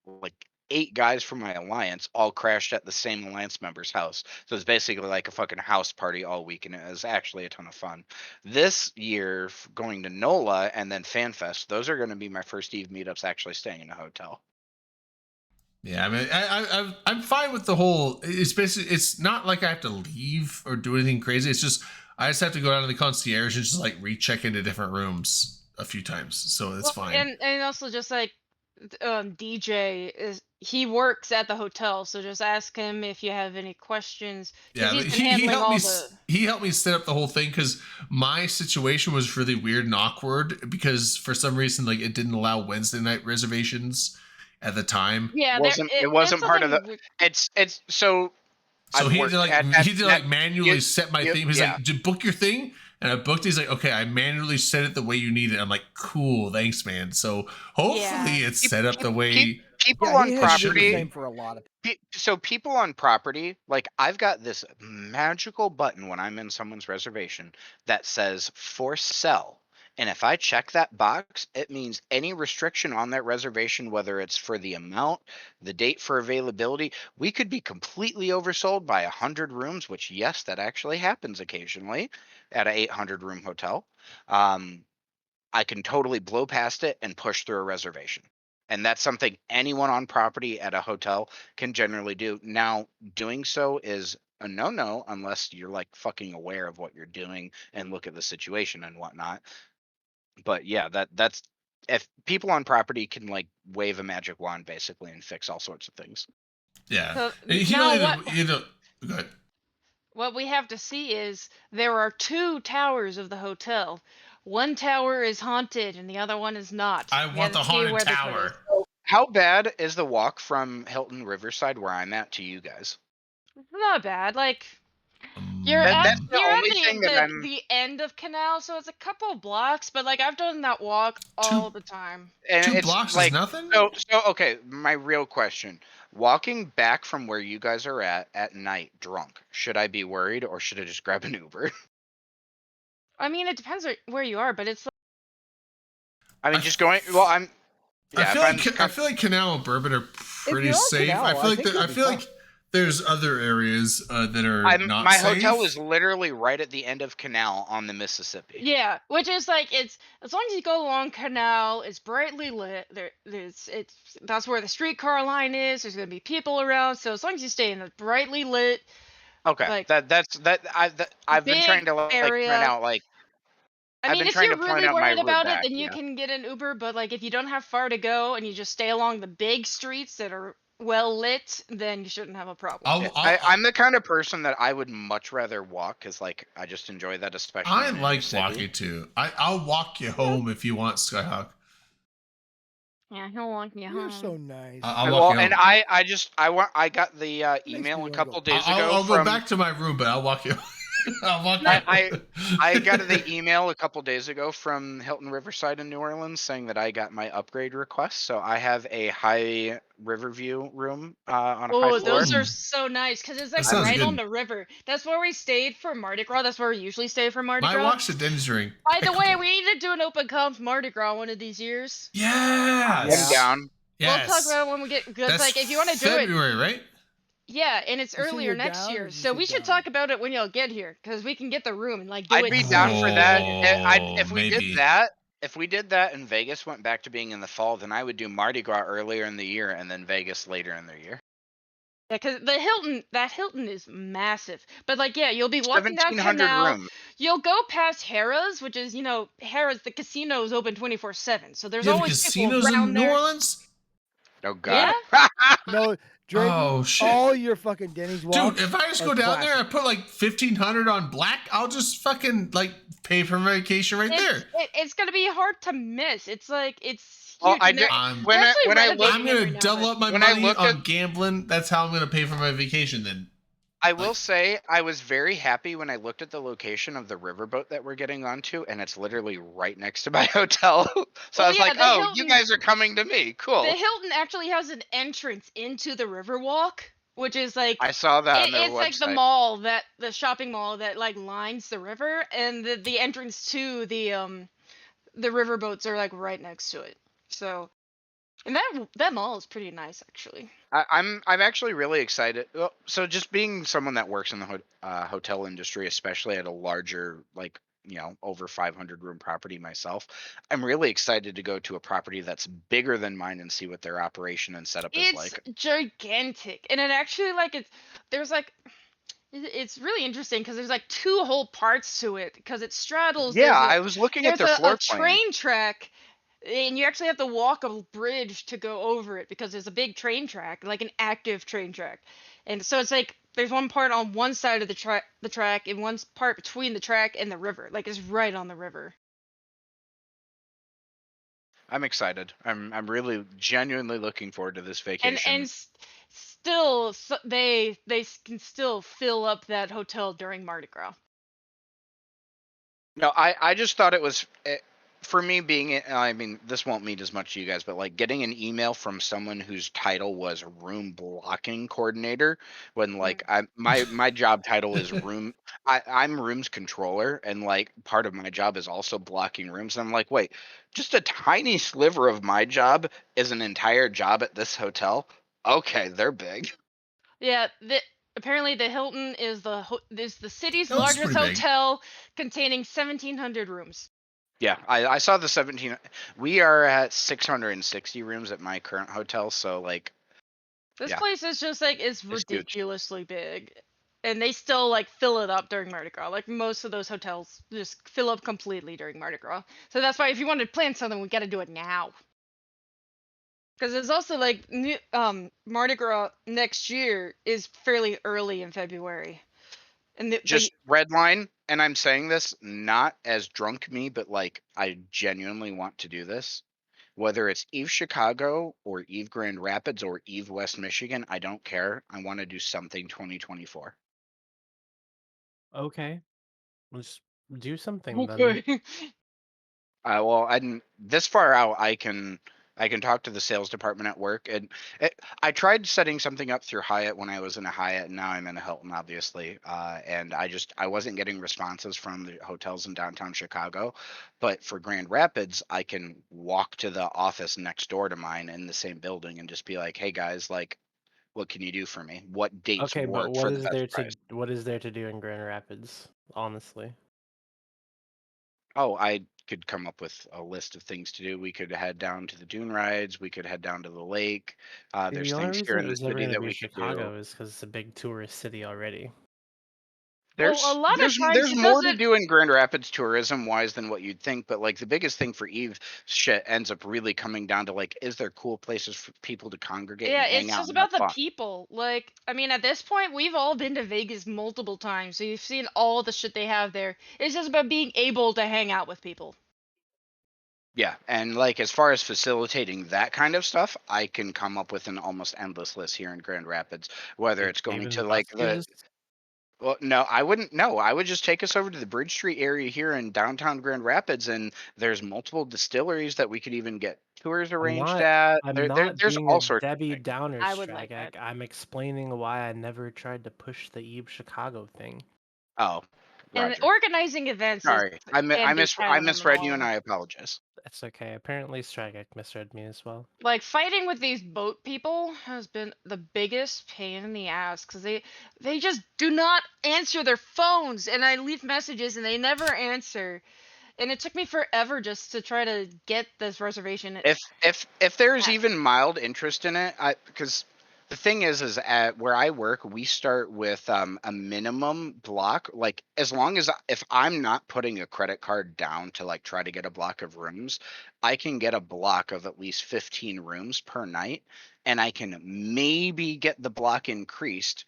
like 8 guys from my alliance all crashed at the same alliance member's house. So it's basically like a fucking house party all week, and it was actually a ton of fun. This year, going to NOLA and then FanFest, those are going to be my first Eve meetups actually staying in a hotel. Yeah, I mean, I'm fine with the whole. It's basically, it's not like I have to leave or do anything crazy. It's just I just have to go down to the concierge and just like recheck into different rooms a few times, so it's fine. And also just like DJ he works at the hotel, so just ask him if you have any questions. Yeah, He's but been handling all the. He helped me set up the whole thing because my situation was really weird and awkward because for some reason like it didn't allow Wednesday night reservations at the time. Yeah, it wasn't part of the. It's so. So I've he had to worked like at- he had to like manually set my theme. He's yeah. like, "Did book your thing?" And I booked it. He's like, "Okay, I manually set it the way you need it." I'm like, "Cool, thanks, man." So hopefully it's set up the way. People Yeah, on he has to do the property. same for a lot of So people on property, like I've got this magical button when I'm in someone's reservation that says for sell. And if I check that box, it means any restriction on that reservation, whether it's for the amount, the date for availability, we could be completely oversold by 100 rooms, which yes, that actually happens occasionally at an 800 room hotel. I can totally blow past it and push through a reservation. And that's something anyone on property at a hotel can generally do. Now, doing so is a no-no unless you're like fucking aware of what you're doing and look at the situation and whatnot. But yeah, that's if people on property can like wave a magic wand basically and fix all sorts of things. Yeah. So He now really, what- go ahead. What we have to see is there are 2 towers of the hotel. One tower is haunted and the other one is not. I We want have the to see haunted where they put tower. it. How bad is the walk from Hilton Riverside where I'm at to you guys? It's not bad. Like you're That- at, that's the you're at only thing that I'm- the end of Canal, so it's a couple of blocks, but like I've done that walk all the time. And 2 it's blocks like, is nothing. So okay, my real question. Walking back from where you guys are at night drunk, should I be worried or should I just grab an Uber? I mean, it depends where you are, but it's I mean, just going. Well, I'm. Yeah, I feel like Canal and Bourbon are pretty you're on safe. Canal, I feel like think I you'll be feel fine. like there's other areas that are not my safe. hotel is literally right at the end of Canal on the Mississippi. yeah, which is like it's as long as you go along Canal, it's brightly lit. That's where the streetcar line is. There's gonna be people around, so as long as you stay in a brightly lit. Okay, Like, I've been trying to like area. point out like. I I've mean, been if trying you're to point really out my worried route about back, it, then you yeah. can get an Uber. But like, if you don't have far to go and you just stay along the big streets that are well lit, then you shouldn't have a problem. I'm the kind of person that I would much rather walk because like I just enjoy that, especially. I in like the city. walking too. I'll walk you home if you want, Skyhawk. Yeah, he'll walk you home. You're so nice. I'll walk you and home. I got the email a couple days ago. I'll go from, back to my room, but I'll walk you. I'll walk you. I got the email a couple days ago from Hilton Riverside in New Orleans saying that I got my upgrade request. So I have a high Riverview room on a high Oh, floor. those are so nice because it's like sounds right good. on the river. That's where we stayed for Mardi Gras. That's where we usually stay for Mardi My Gras. walk's a Denny's ring. By the way, we need to do an open comp Mardi Gras one of these years. Yes. I'm down. Yes. We'll talk about it when we get good. That's Like if you want to do it, February, right? yeah, and it's You say earlier you're next down, or year, did you so say we should down? talk about it when y'all get here because we can get the room and like do I'd it. be down for that. If we maybe. did that, if we did that and Vegas went back to being in the fall, then I would do Mardi Gras earlier in the year and then Vegas later in the year. Yeah, because that Hilton is massive. But like, yeah, you'll be walking down 1,700 Canal. rooms. You'll go past Harrah's, which is Harrah's. The casino is open 24/7, so there's You have always people casinos around in New there. Orleans? Oh God. No, Drayden, Oh shit. all your fucking Denny's walks. Dude, if I just are go down there, I classic. put like 1,500 on black, I'll just fucking like pay for my vacation right there. It's gonna be hard to miss. It's like it's Oh, huge. I and they're- did I'm when they're I actually when I renovating look I'm it gonna right now, double but- up my when I money looked on at- gambling. That's how I'm gonna pay for my vacation. Then I will say I was very happy when I looked at the location of the riverboat that we're getting onto, and it's literally right next to my hotel. So I Well, was yeah, like, the "Oh, you Hilton- guys are coming to me. Cool." The Hilton actually has an entrance into the Riverwalk, which is like I saw that on their it's like the website. mall the shopping mall that like lines the river, and the entrance to the riverboats are like right next to it. So, and that mall is pretty nice actually. I'm actually really excited. Well, so just being someone that works in the hotel industry, especially at a larger, like, over 500 room property myself, I'm really excited to go to a property that's bigger than mine and see what their operation and setup is It's like. gigantic, and it actually like there's like it's really interesting because there's like two whole parts to it because it straddles. Yeah, There's I was looking at there's their floor a plan. train track, and you actually have to walk a bridge to go over it because there's a big train track, like an active train track. And so it's like there's one part on one side of the track and one part between the track and the river, like it's right on the river. I'm excited. I'm really genuinely looking forward to this And vacation. still they can still fill up that hotel during Mardi Gras. No, I just thought it was for me being. I mean, this won't mean as much to you guys, but like getting an email from someone whose title was room blocking coordinator, when like my job title is room. I'm rooms controller, and like part of my job is also blocking rooms. And I'm like, wait, just a tiny sliver of my job is an entire job at this hotel. Okay, they're big. Yeah, apparently the Hilton is the city's Hilton's largest pretty big. hotel, containing 1,700 rooms. Yeah, I saw the 17. We are at 660 rooms at my current hotel, so like This Yeah. place is just like it's huge. ridiculously big, and they still like fill it up during Mardi Gras. Like most of those hotels just fill up completely during Mardi Gras. So that's why if you want to plan something, we got to do it now. Because it's also like Mardi Gras next year is fairly early in February, and Just red line, and I'm saying this not as drunk me, but like I genuinely want to do this. Whether it's Eve Chicago or Eve Grand Rapids or Eve West Michigan, I don't care. I want to do something 2024. Okay. Let's do something then. okay. Well, I'm this far out. I can talk to the sales department at work, and I tried setting something up through Hyatt when I was in a Hyatt, and now I'm in a Hilton, obviously. And I wasn't getting responses from the hotels in downtown Chicago, but for Grand Rapids, I can walk to the office next door to mine in the same building and just be like, "Hey guys, like, what can you do for me? What dates Okay, but work for the best price?" what is there to do in Grand Rapids? Honestly. Oh, I could come up with a list of things to do. We could head down to the dune rides. We could head down to the lake. There's The only things here reason in it the was ever city going to that be we could do. Chicago is because it's a big tourist city already. Well, a lot of times There's it more to doesn't. do in Grand Rapids tourism wise than what you'd think, but like the biggest thing for Eve shit ends up really coming down to like, is there cool places for people to congregate Yeah, and hang it's out just and have about the fun? people. Like, I mean, at this point, we've all been to Vegas multiple times, so you've seen all the shit they have there. It's just about being able to hang out with people. Yeah, and like as far as facilitating that kind of stuff, I can come up with an almost endless list here in Grand Rapids, whether Like it's going even to like buskers? well, no, I wouldn't. No, I would just take us over to the Bridge Street area here in downtown Grand Rapids, and there's multiple distilleries that we could even get tours arranged at. I'm not There's being all a sorts of Debbie things. Downer I would like Stragak. that. I'm explaining why I never tried to push the Eve Chicago thing. Oh, And Roger. organizing events Sorry, can be kind I of misread you, and annoying. I apologize. That's okay. Apparently Stragak misread me as well. Like fighting with these boat people has been the biggest pain in the ass because they just do not answer their phones, and I leave messages and they never answer. And it took me forever just to try to get this reservation. If there's Yeah. even mild interest in it, because the thing is at where I work, we start with a minimum block. Like as long as if I'm not putting a credit card down to like try to get a block of rooms, I can get a block of at least 15 rooms per night, and I can maybe get the block increased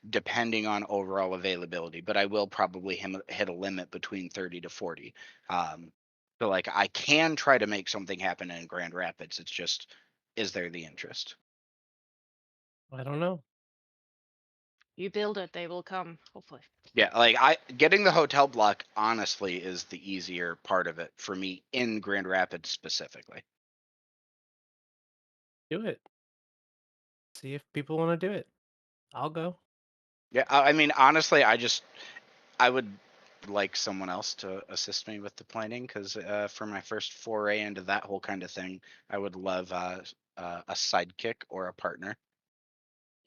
depending on overall availability. But I will probably hit a limit between 30 to 40. Um, So like I can try to make something happen in Grand Rapids. It's just, is there the interest? I don't know. You build it, they will come. Hopefully. Yeah, like getting the hotel block honestly is the easier part of it for me in Grand Rapids specifically. Do it. See if people want to do it. I'll go. Yeah, I mean honestly, I would like someone else to assist me with the planning because for my first foray into that whole kind of thing, I would love a sidekick or a partner.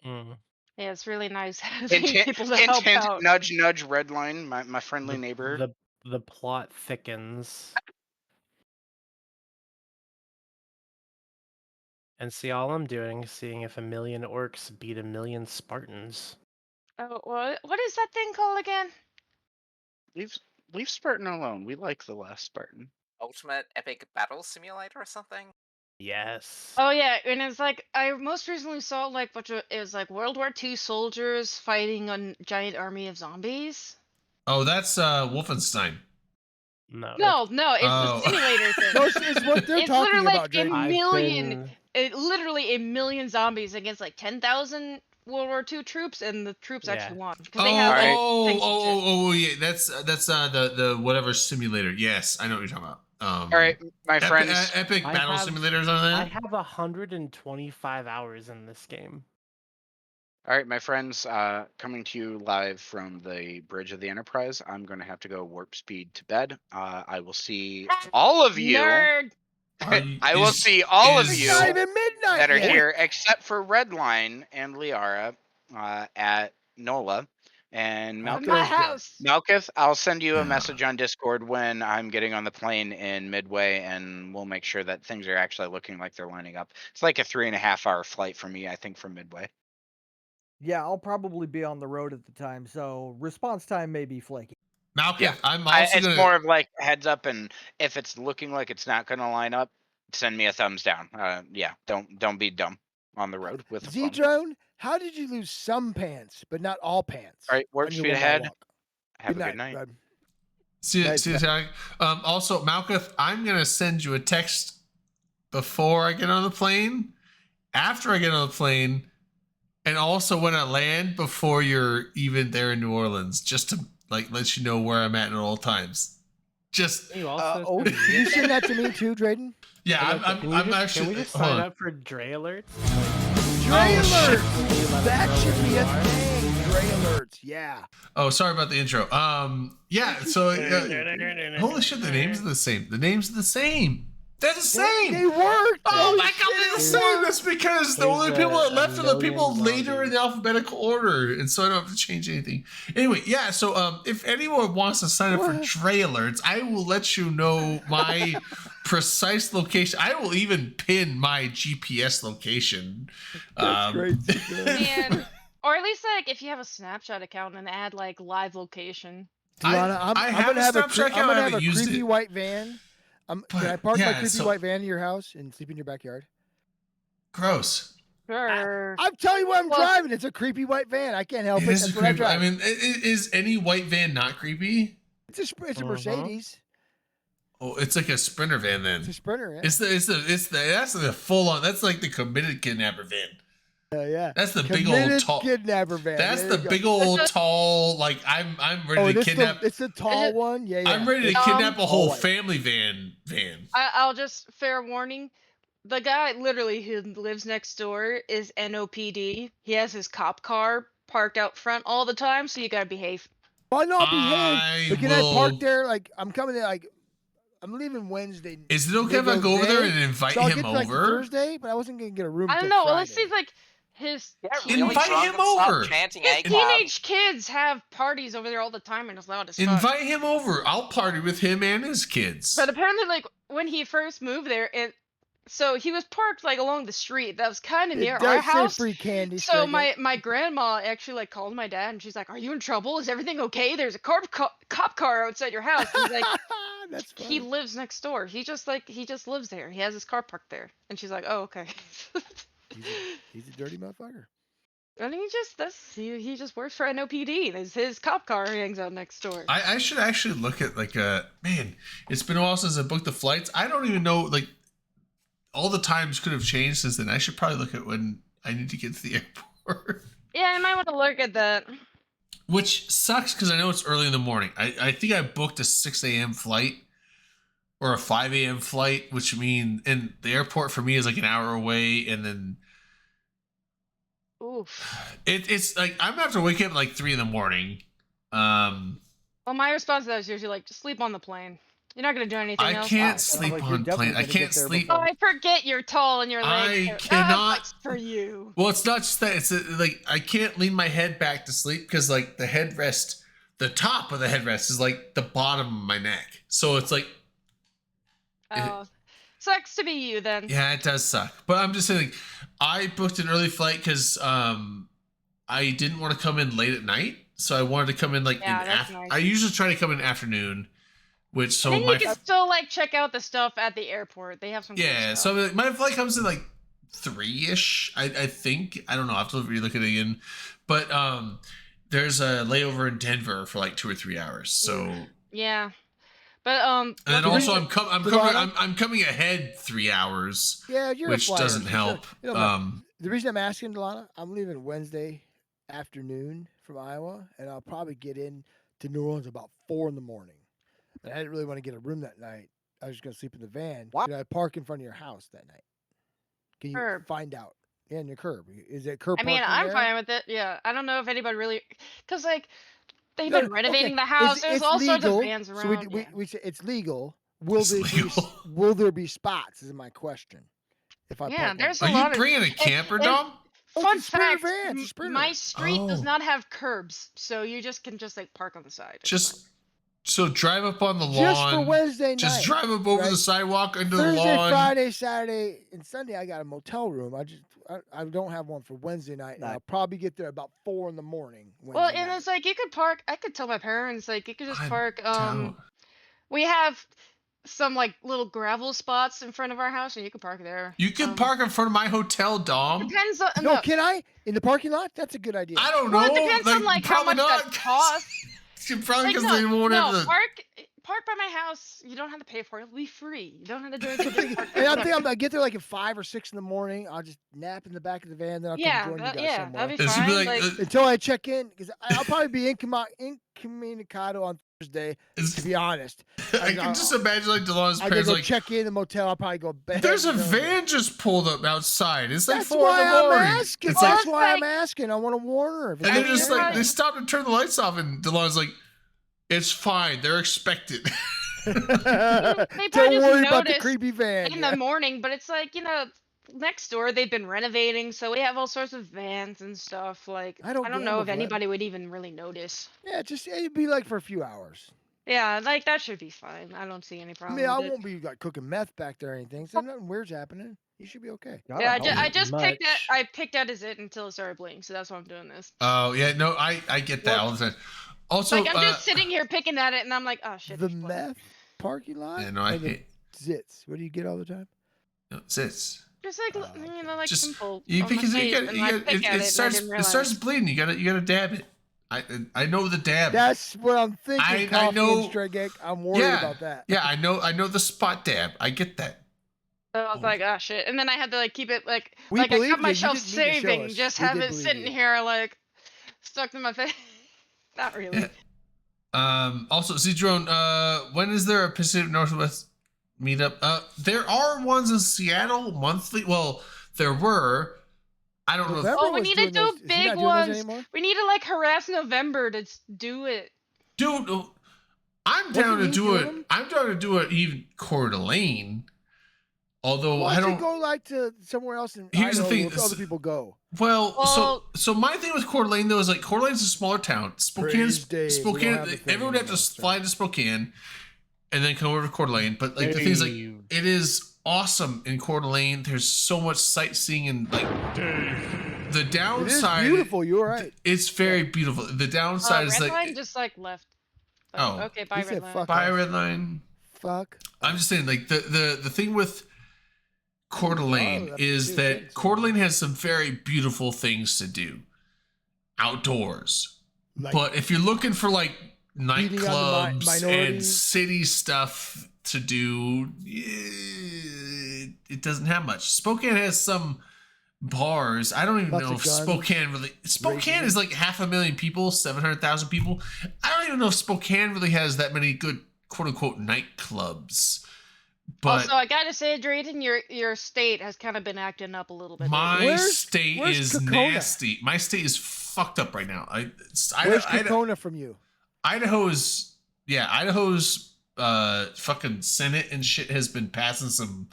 Mm. Yeah, it's really nice Hint, having hint, people to hint, help hint, out. nudge, nudge, redline, my friendly neighbor. The plot thickens. And see, all I'm doing is seeing if 1,000,000 orcs beat 1,000,000 Spartans. Oh, what is that thing called again? Leave Spartan alone. We like the last Spartan. Ultimate Epic Battle Simulator or something? Yes. Oh yeah, and it's like I most recently saw like it was like World War II soldiers fighting a giant army of zombies. Oh, that's Wolfenstein. No. No, it's Oh. a simulator thing. Those is what they're It's talking literally about, like Drake. literally a million zombies against like 10,000 World War II troops, and the troops actually won because they have like tanks and shit. Yeah, that's the whatever simulator. Yes, I know what you're talking about. All right, my friends. Epic Battle Simulators on that. I have 125 hours in this game. All right, my friends, coming to you live from the bridge of the Enterprise. I'm going to have to go warp speed to bed. I will see all of you. Nerd. I will see all of you Not even midnight that are yet. here, except for Redline and Liara at NOLA. And My Malkuth, house. I'll send you a message on Discord when I'm getting on the plane in Midway, and we'll make sure that things are actually looking like they're lining up. It's like a 3.5-hour flight for me, I think, from Midway. Yeah, I'll probably be on the road at the time, so response time may be flaky. Malkuth, Yeah, I'm also it's more of like heads up, and if it's looking like it's not going to line up, send me a thumbs down. Yeah, don't be dumb on the road with the phone. Z-Drone, how did you lose some pants, but not all pants? All right, warp on your speed 1 mile ahead. walk? Have a good night. bud. See, Nice, also, Malkuth, I'm gonna send you a text before I get on the plane, after I get on the plane, and also when I land before you're even there in New Orleans, just to like let you know where I'm at all times. Just You also Oh, can you send that to me too, Drayden? yeah, I'm actually. Can we just hold sign on. up for Dre alerts? Dre alerts! That should be a thing. Dre alerts, yeah. Oh, sorry about the intro. Yeah. So holy shit, the names are the same. The names are the same. They're the same. They worked. Oh Holy my god, they're the same. That's because the only people that left are the people 1,000,000 later in the alphabetical order, and so I don't have to change anything. Anyway, yeah. So if anyone wants to sign up for Dre alerts, I will let you know my precise location. I will even pin my GPS location. That's great. Man. Or at least like if you have a Snapchat account and add like live location. Tiana, I'm gonna have a creepy it. white van. Can I park my creepy white van in your house and sleep in your backyard? Gross. Sure. I'm telling you what I'm driving. It's a creepy white van. I can't help it. Is That's it what I creepy? drive. I mean, is any white van not creepy? It's a Mercedes. Oh, it's like a Sprinter van then. It's a Sprinter. Yeah. It's that's the full on. That's like the committed kidnapper van. Yeah. That's the big Committed old tall kidnapper van. That's There the you go. big old tall. Like I'm ready to kidnap. It's the tall one. Yeah. I'm ready to kidnap a whole family van. I'll just fair warning. The guy literally who lives next door is NOPD. He has his cop car parked out front all the time, so you gotta behave. Why not behave? But can I will- park there? Like I'm coming there. Like I'm leaving Wednesday. Is it okay if I go over there and invite so I'll him get to, like, over? Thursday, but I wasn't gonna get a room. I don't till know. Well, Friday. let's see like his Invite him over. His teenage kids have parties over there all the time and it's loud as fuck. Invite him over. I'll party with him and his kids. But apparently, like when he first moved there, so he was parked like along the street that was kind of It near does our say house. free candy. So Stringer. my grandma actually like called my dad and she's like, "Are you in trouble? Is everything okay? There's a cop car outside your house." He's like, That's he lives next door. He just lives there. He has his car parked there. And she's like, "Oh, okay." He's a dirty motherfucker. And he just works for NOPD. His cop car hangs out next door. I should actually look at like man. It's been a while since I booked the flights. I don't even know, like, all the times could have changed since then. I should probably look at when I need to get to the airport. Yeah, I might want to look at that. Which sucks because I know it's early in the morning. I think I booked a 6 a.m. flight or a 5 a.m. flight, which means, and the airport for me is like an hour away, and then Oof. it's like I'm gonna have to wake up at like 3 in the morning. Well, my response to that is usually like, just sleep on the plane. You're not gonna do anything I else. can't sounds sleep like you're on definitely plane. I gonna can't get there sleep. Oh, I forget you're tall and your legs. I are- cannot- that's for you. Well, it's not just that. It's like I can't lean my head back to sleep because like the headrest, the top of the headrest is like the bottom of my neck. So it's like, Oh, sucks to be you then. yeah, it does suck. But I'm just saying, like, I booked an early flight because I didn't want to come in late at night. So I wanted to come in like Yeah, in that's nice. I usually try to come in afternoon, which so And my you can still like check out the stuff at the airport. They have some. cool yeah. stuff. So like, my flight comes in like 3-ish. I think. I don't know. I have to relook at it again. But there's a layover in Denver for like 2 or 3 hours. So Yeah, but and then the also reason- I'm coming ahead 3 hours, Yeah, you're a which flyer, doesn't so help. you know, the reason I'm asking, Delana, I'm leaving Wednesday afternoon from Iowa, and I'll probably get in to New Orleans about 4 in the morning. And I didn't really want to get a room that night. I was just gonna sleep in the van. Wow. Can I park in front of your house that night? Can you Curb. find out? Yeah, in your curb. Is it curb I mean, parking I'm there? fine with it. Yeah, I don't know if anybody really, because like they've No, been renovating okay, the house. There's it's all sorts of legal, vans So around. we say it's legal. Will It's there legal. be will there be spots? Is my question. If I Yeah, park there's Are a you lot of. bringing a camper, and- Dom? Oh, Fun it's a sprinter fact: van, it's a sprinter. my street does Oh. not have curbs, so you just can like park on the side. It's Just so drive up on the just lawn. for Wednesday Just night. drive up over right? the sidewalk into the Thursday, lawn. Friday, Saturday, and Sunday, I got a motel room. I don't have one for Wednesday night, and Nice. I'll probably get there about 4 in the morning. Well, Wednesday and night. it's like you could park. I could tell my parents like you could just I park. don't- We have some like little gravel spots in front of our house, and you could park there. You can Um, park in front of my hotel, Dom. Depends on No, no. can I in the parking lot? That's a good idea. I don't know. Well, it depends on like how probably much not. that costs. Probably Like, because no, they won't no, have the. park by my house. You don't have to pay for it. It'll be free. You don't have to do anything. Just park And there, I'm thinking whatever. I get there like at 5 or 6 in the morning. I'll just nap in the back of the van, then I'll Yeah, come join you guys yeah, somewhere. that'd be It should fine. be like, like, Until I check in, because I'll probably be incommunicado on Thursday. To be honest, I can just imagine like Delana's I can parents go like. check in the motel. I'll probably go bed. There's a you know. van just pulled up outside. It's like That's 4 in why the I'm morning. asking. It's That's like, why I'm like- asking. I want to warn her. If and it's they're okay. just like right. they stopped and turned the lights off, and Delana's like, "It's fine. They're expected." they Don't probably just worry about the noticed creepy van. in yeah. the morning, but it's like next door they've been renovating, so we have all sorts of vans and stuff. Like I don't know gamble if for that. anybody would even really notice. Yeah, just it'd be like for a few hours. Yeah, like that should be fine. I don't see any I problem. mean, I with it. won't be like cooking meth back there or anything. So nothing weird's happening. You should be okay. God, Yeah, I hope I not. just picked that. much. I picked that as it until it started blinking, so that's why I'm doing this. Oh yeah, no, I get that all the time. Also, Like I'm just sitting here picking at it, and I'm like, oh shit. The it's blinking. meth parking lot. Yeah, no, I or the hate. zits. What do you get all the time? No, it's Just like like just simple. you on my because face, and I pick at it starts and I it didn't starts realize. bleeding. You gotta dab it. I know the dab. That's what I'm thinking. I Coffee know- and straight egg. I'm worried Yeah. about that. Yeah, I know the spot dab. I get that. So I was like, oh shit, and then I had to like keep it like We like I believe kept you, you myself just need to show saving, us. just We have did it believe sitting you. here like stuck in my face. Not really. Yeah. Also, Zedrone, when is there a Pacific Northwest meetup? There are ones in Seattle monthly. Well, there were. I don't know. If, November Oh, we was need to doing do those- is he big not doing those ones. anymore? We need to like harass November to do it. dude, I'm Wasn't down to he do doing it. them? I'm down to do it even Coeur d'Alene. Although Why I don't you don't. go like to somewhere else in Here's the Idaho thing, where other people go? Well, Well- so my thing with Coeur d'Alene though is like Coeur d'Alene's a smaller town. Praise Dave, we don't Spokane. have a thing Everyone would have anymore, to so. fly to Spokane, and then come over to Coeur d'Alene. But like the thing is, like it is awesome in Coeur d'Alene. There's so much sightseeing and like the It is downside. beautiful. You're right. It's very beautiful. The downside is Red like Line just like left. Oh. Okay, bye He said Red Line. fuck by off. Red Line. Fuck. I'm just saying, like the thing with Coeur d'Alene Oh, that's is too that good. Coeur d'Alene has some very beautiful things to do. outdoors. Like, But if you're looking for like Beating on the nightclubs and minorities. city stuff to do, it doesn't have much. Spokane has some bars. I don't even Lots know of if guns, Spokane really. Spokane racism. is like 500,000 people, 700,000 people. I don't even know if Spokane really has that many good quote unquote nightclubs. But Also, I gotta say, Drayton, your state has kind of been acting up a little bit. my Where's- state where's is Kokona? nasty. My state is fucked up right now. Where's Kokona from you? Idaho's fucking Senate and shit has been passing some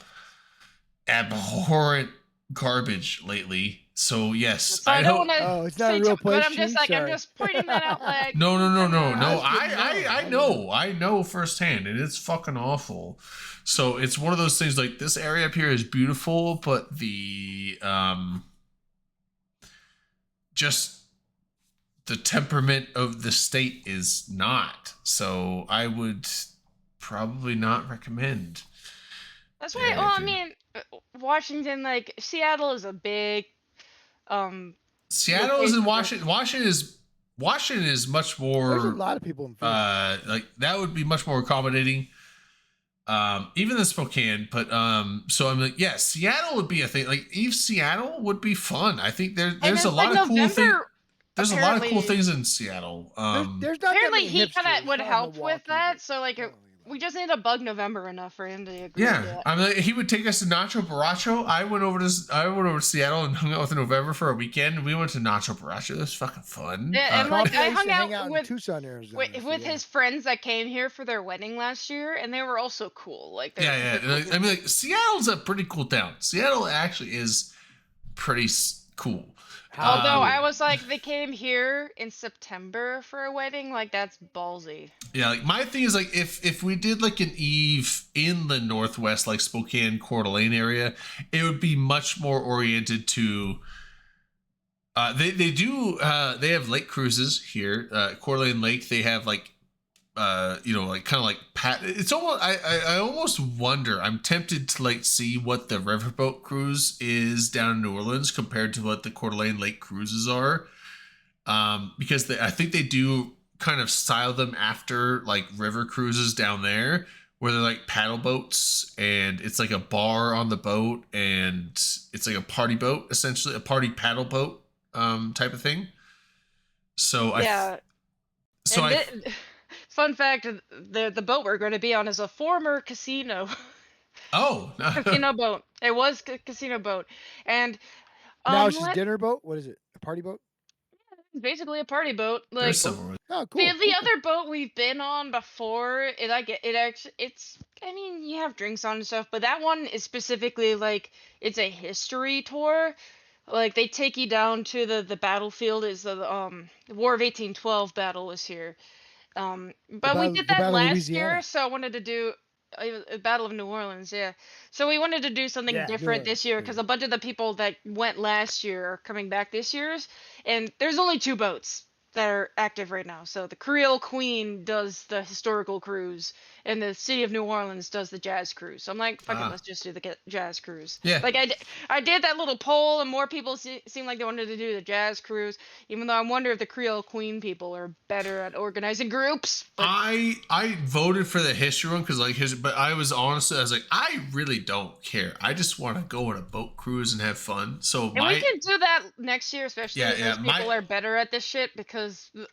abhorrent garbage lately. So yes, So I don't want Oh, to it's not a say real too, but place, I'm just Chief? like I'm Sorry. just pointing that out. Like No. I didn't know. I know firsthand, and it's fucking awful. So it's one of those things. Like this area up here is beautiful, but the just the temperament of the state is not. So I would probably not recommend. that's why. Yeah, Well, I dude. mean, Washington, like Seattle, is a big. Seattle is in Location. Washington. Washington is much There's a more lot of people in Phoenix. like that would be much more accommodating. Even than Spokane, but so I'm like, yeah, Seattle would be a thing. Like Eve Seattle would be fun. I think there's it's a lot like of cool things. November. There's a lot of cool apparently- things in Seattle. There's not that Apparently, many he kind hipsters, of would not in help with Milwaukee, that. but- So like, we just need to bug November enough for him to agree. Yeah, to that. I mean, he would take us to Nacho Borracho. I went over to Seattle and hung out with him in November for a weekend. We went to Nacho Borracho. It was fucking fun. Yeah, and, like, Coffee, I used hung to hang out in with- Tucson, Arizona. With so yeah. his friends that came here for their wedding last year, and they were also cool. Like, Yeah. they're I mean, like Seattle's a pretty cool town. Seattle actually is pretty cool. Although I was like, they came here in September for a wedding, like that's ballsy. Yeah, like my thing is like if we did like an eve in the Northwest, like Spokane, Coeur d'Alene area, it would be much more oriented to. They have lake cruises here. Coeur d'Alene Lake, they have like, like kind of like It's almost I almost wonder. I'm tempted to like see what the riverboat cruise is down in New Orleans compared to what the Coeur d'Alene Lake cruises are, because I think they do kind of style them after like river cruises down there, where they're like paddle boats and it's like a bar on the boat and it's like a party boat, essentially a party paddle boat type of thing. So Fun fact: the boat we're going to be on is a former casino. Casino boat. It was a casino boat, and now it's just dinner boat. What is it? A party boat? It's basically a party boat. Like There's several. Oh, cool. the other boat we've been on before, I mean, you have drinks on and stuff, but that one is specifically like it's a history tour. Like they take you down to the battlefield. Is the War of 1812 battle was here. But we Battle- did the that Battle of last year, Louisiana. so I wanted to do a Battle of New Orleans. Yeah, so we wanted to do something Yeah, New different this Orleans, year yeah. because a bunch of the people that went last year are coming back this year's, and there's only 2 boats that are active right now. So the Creole Queen does the historical cruise, and the City of New Orleans does the jazz cruise. So I'm like, fuck it, let's just do the jazz cruise. Yeah. Like I did that little poll, and more people seem like they wanted to do the jazz cruise. Even though I wonder if the Creole Queen people are better at organizing groups. But I voted for the history one because but I was like, I really don't care. I just want to go on a boat cruise and have fun. So and we can do that next year, especially if Yeah, those people are better at this shit, because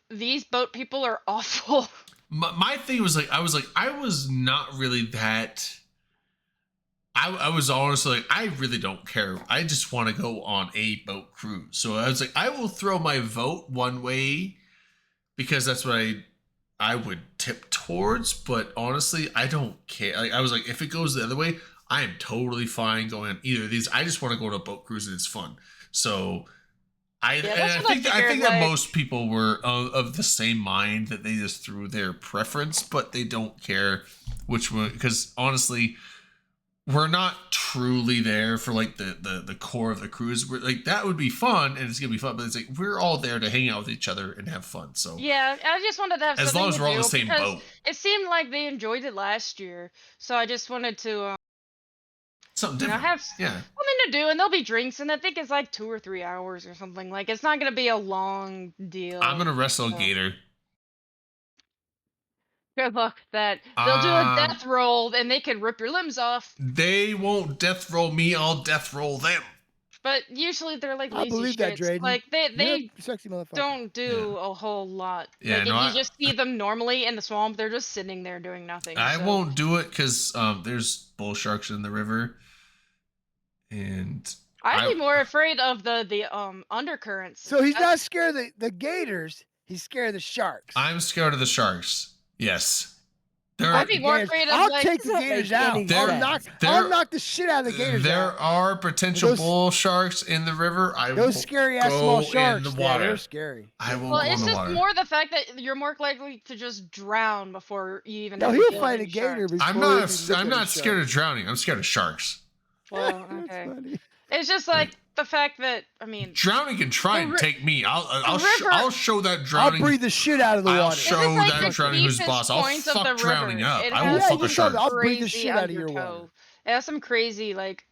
these boat people are awful. my thing was like, I was not really that. I was honestly like, I really don't care. I just want to go on a boat cruise. So I was like, I will throw my vote one way because that's what I would tip towards. But honestly, I don't care. Like, I was like, if it goes the other way, I am totally fine going on either of these. I just want to go on a boat cruise and it's fun. So I think that most people were of the same mind, that they just threw their preference, but they don't care which one, because honestly, we're not truly there for like the core of the cruise. We're like, that would be fun and it's gonna be fun, but it's like we're all there to hang out with each other and have fun. So Yeah, I just wanted to have as something long as to we're all on the do same because boat. It seemed like they enjoyed it last year, so I just wanted to Something You know, different. have Yeah. something to do, and there'll be drinks, and I think it's like 2 or 3 hours or something. Like, it's not gonna be a long deal. I'm gonna wrestle a so gator. Good luck with that. They'll do a Um, death roll, and they can rip your limbs off. They won't death roll me. I'll death roll them. But usually they're like I lazy believe that, shits. Drayden. Like You're they a sexy motherfucker. don't do a whole lot. Yeah, Like no, if you just see them normally in the swamp, they're just sitting there doing nothing. I so- won't do it because there's bull sharks in the river, and I'd be I- more afraid of the undercurrents. So he's not That's- scared of the gators. He's scared of the sharks. I'm scared of the sharks. Yes, there I'd be more Gators. afraid of I'll like take the Doesn't gators make out. any I'll sense. knock the shit out of the gators there out. are potential Those- bull sharks in the river. I Those won't scary ass go small in sharks. the Yeah, water. they're scary. I won't well, go in it's the just water. more the fact that you're more likely to just drown before you even. No, have to he'll kill fight a any gator. sharks. before I'm he not. even look I'm at not a scared shark. of drowning. I'm scared of sharks. Well, That's okay. funny. It's just like the fact that I mean, Drowning can try and ri- take me. the river- I'll show that I'll drowning. breathe the shit out of the I'll water. show This is like that the drowning who's deepest boss. I'll point of fuck the drowning river. up. It I will has Yeah, fuck you a saw shark. that. I'll breathe the crazy shit out of your water. undertow. It has some crazy like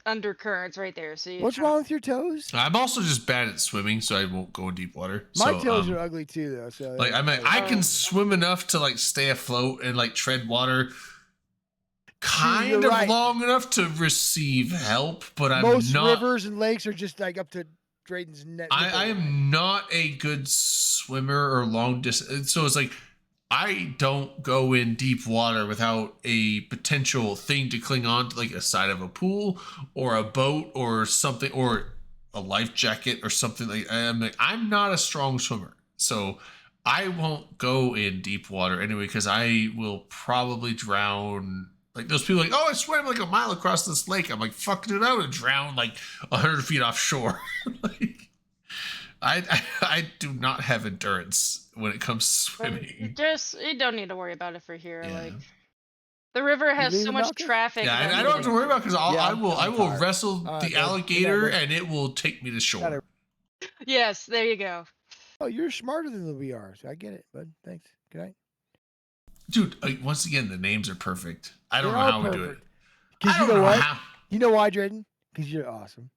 undercurrents right there. So you What's kinda- wrong with your toes? I'm also just bad at swimming, so I won't go in deep water. My so, toes are ugly too, though. So like I mean, I Oh. can swim enough to like stay afloat and like tread water, kind you're of right. long enough to receive help, but I'm most not. rivers and lakes are just like up to Drayden's neck. I am not a good swimmer or long distance. So it's like I don't go in deep water without a potential thing to cling on to, like a side of a pool or a boat or something, or a life jacket or something. I'm not a strong swimmer, so I won't go in deep water anyway because I will probably drown. Like those people, like, oh, I swam like a mile across this lake. I'm like, fuck, dude, I would drown like 100 feet offshore. Like, I do not have endurance when it comes to But swimming. you don't need to worry about it for here. Yeah. Like the river has so leaving, much Malcolm? traffic. Yeah, that I don't have to worry about because Yeah, I I'm will tired. wrestle All right, the bud. Good night, alligator bud. and it will take me to shore. Gotta- Yes, there you go. Oh, you're smarter than we are. So I get it, bud. Thanks. Good night. Dude, once again, the names are perfect. I don't They're know all how we do it. perfect. Because I you don't know what? how. You know why, Drayden? Because you're awesome.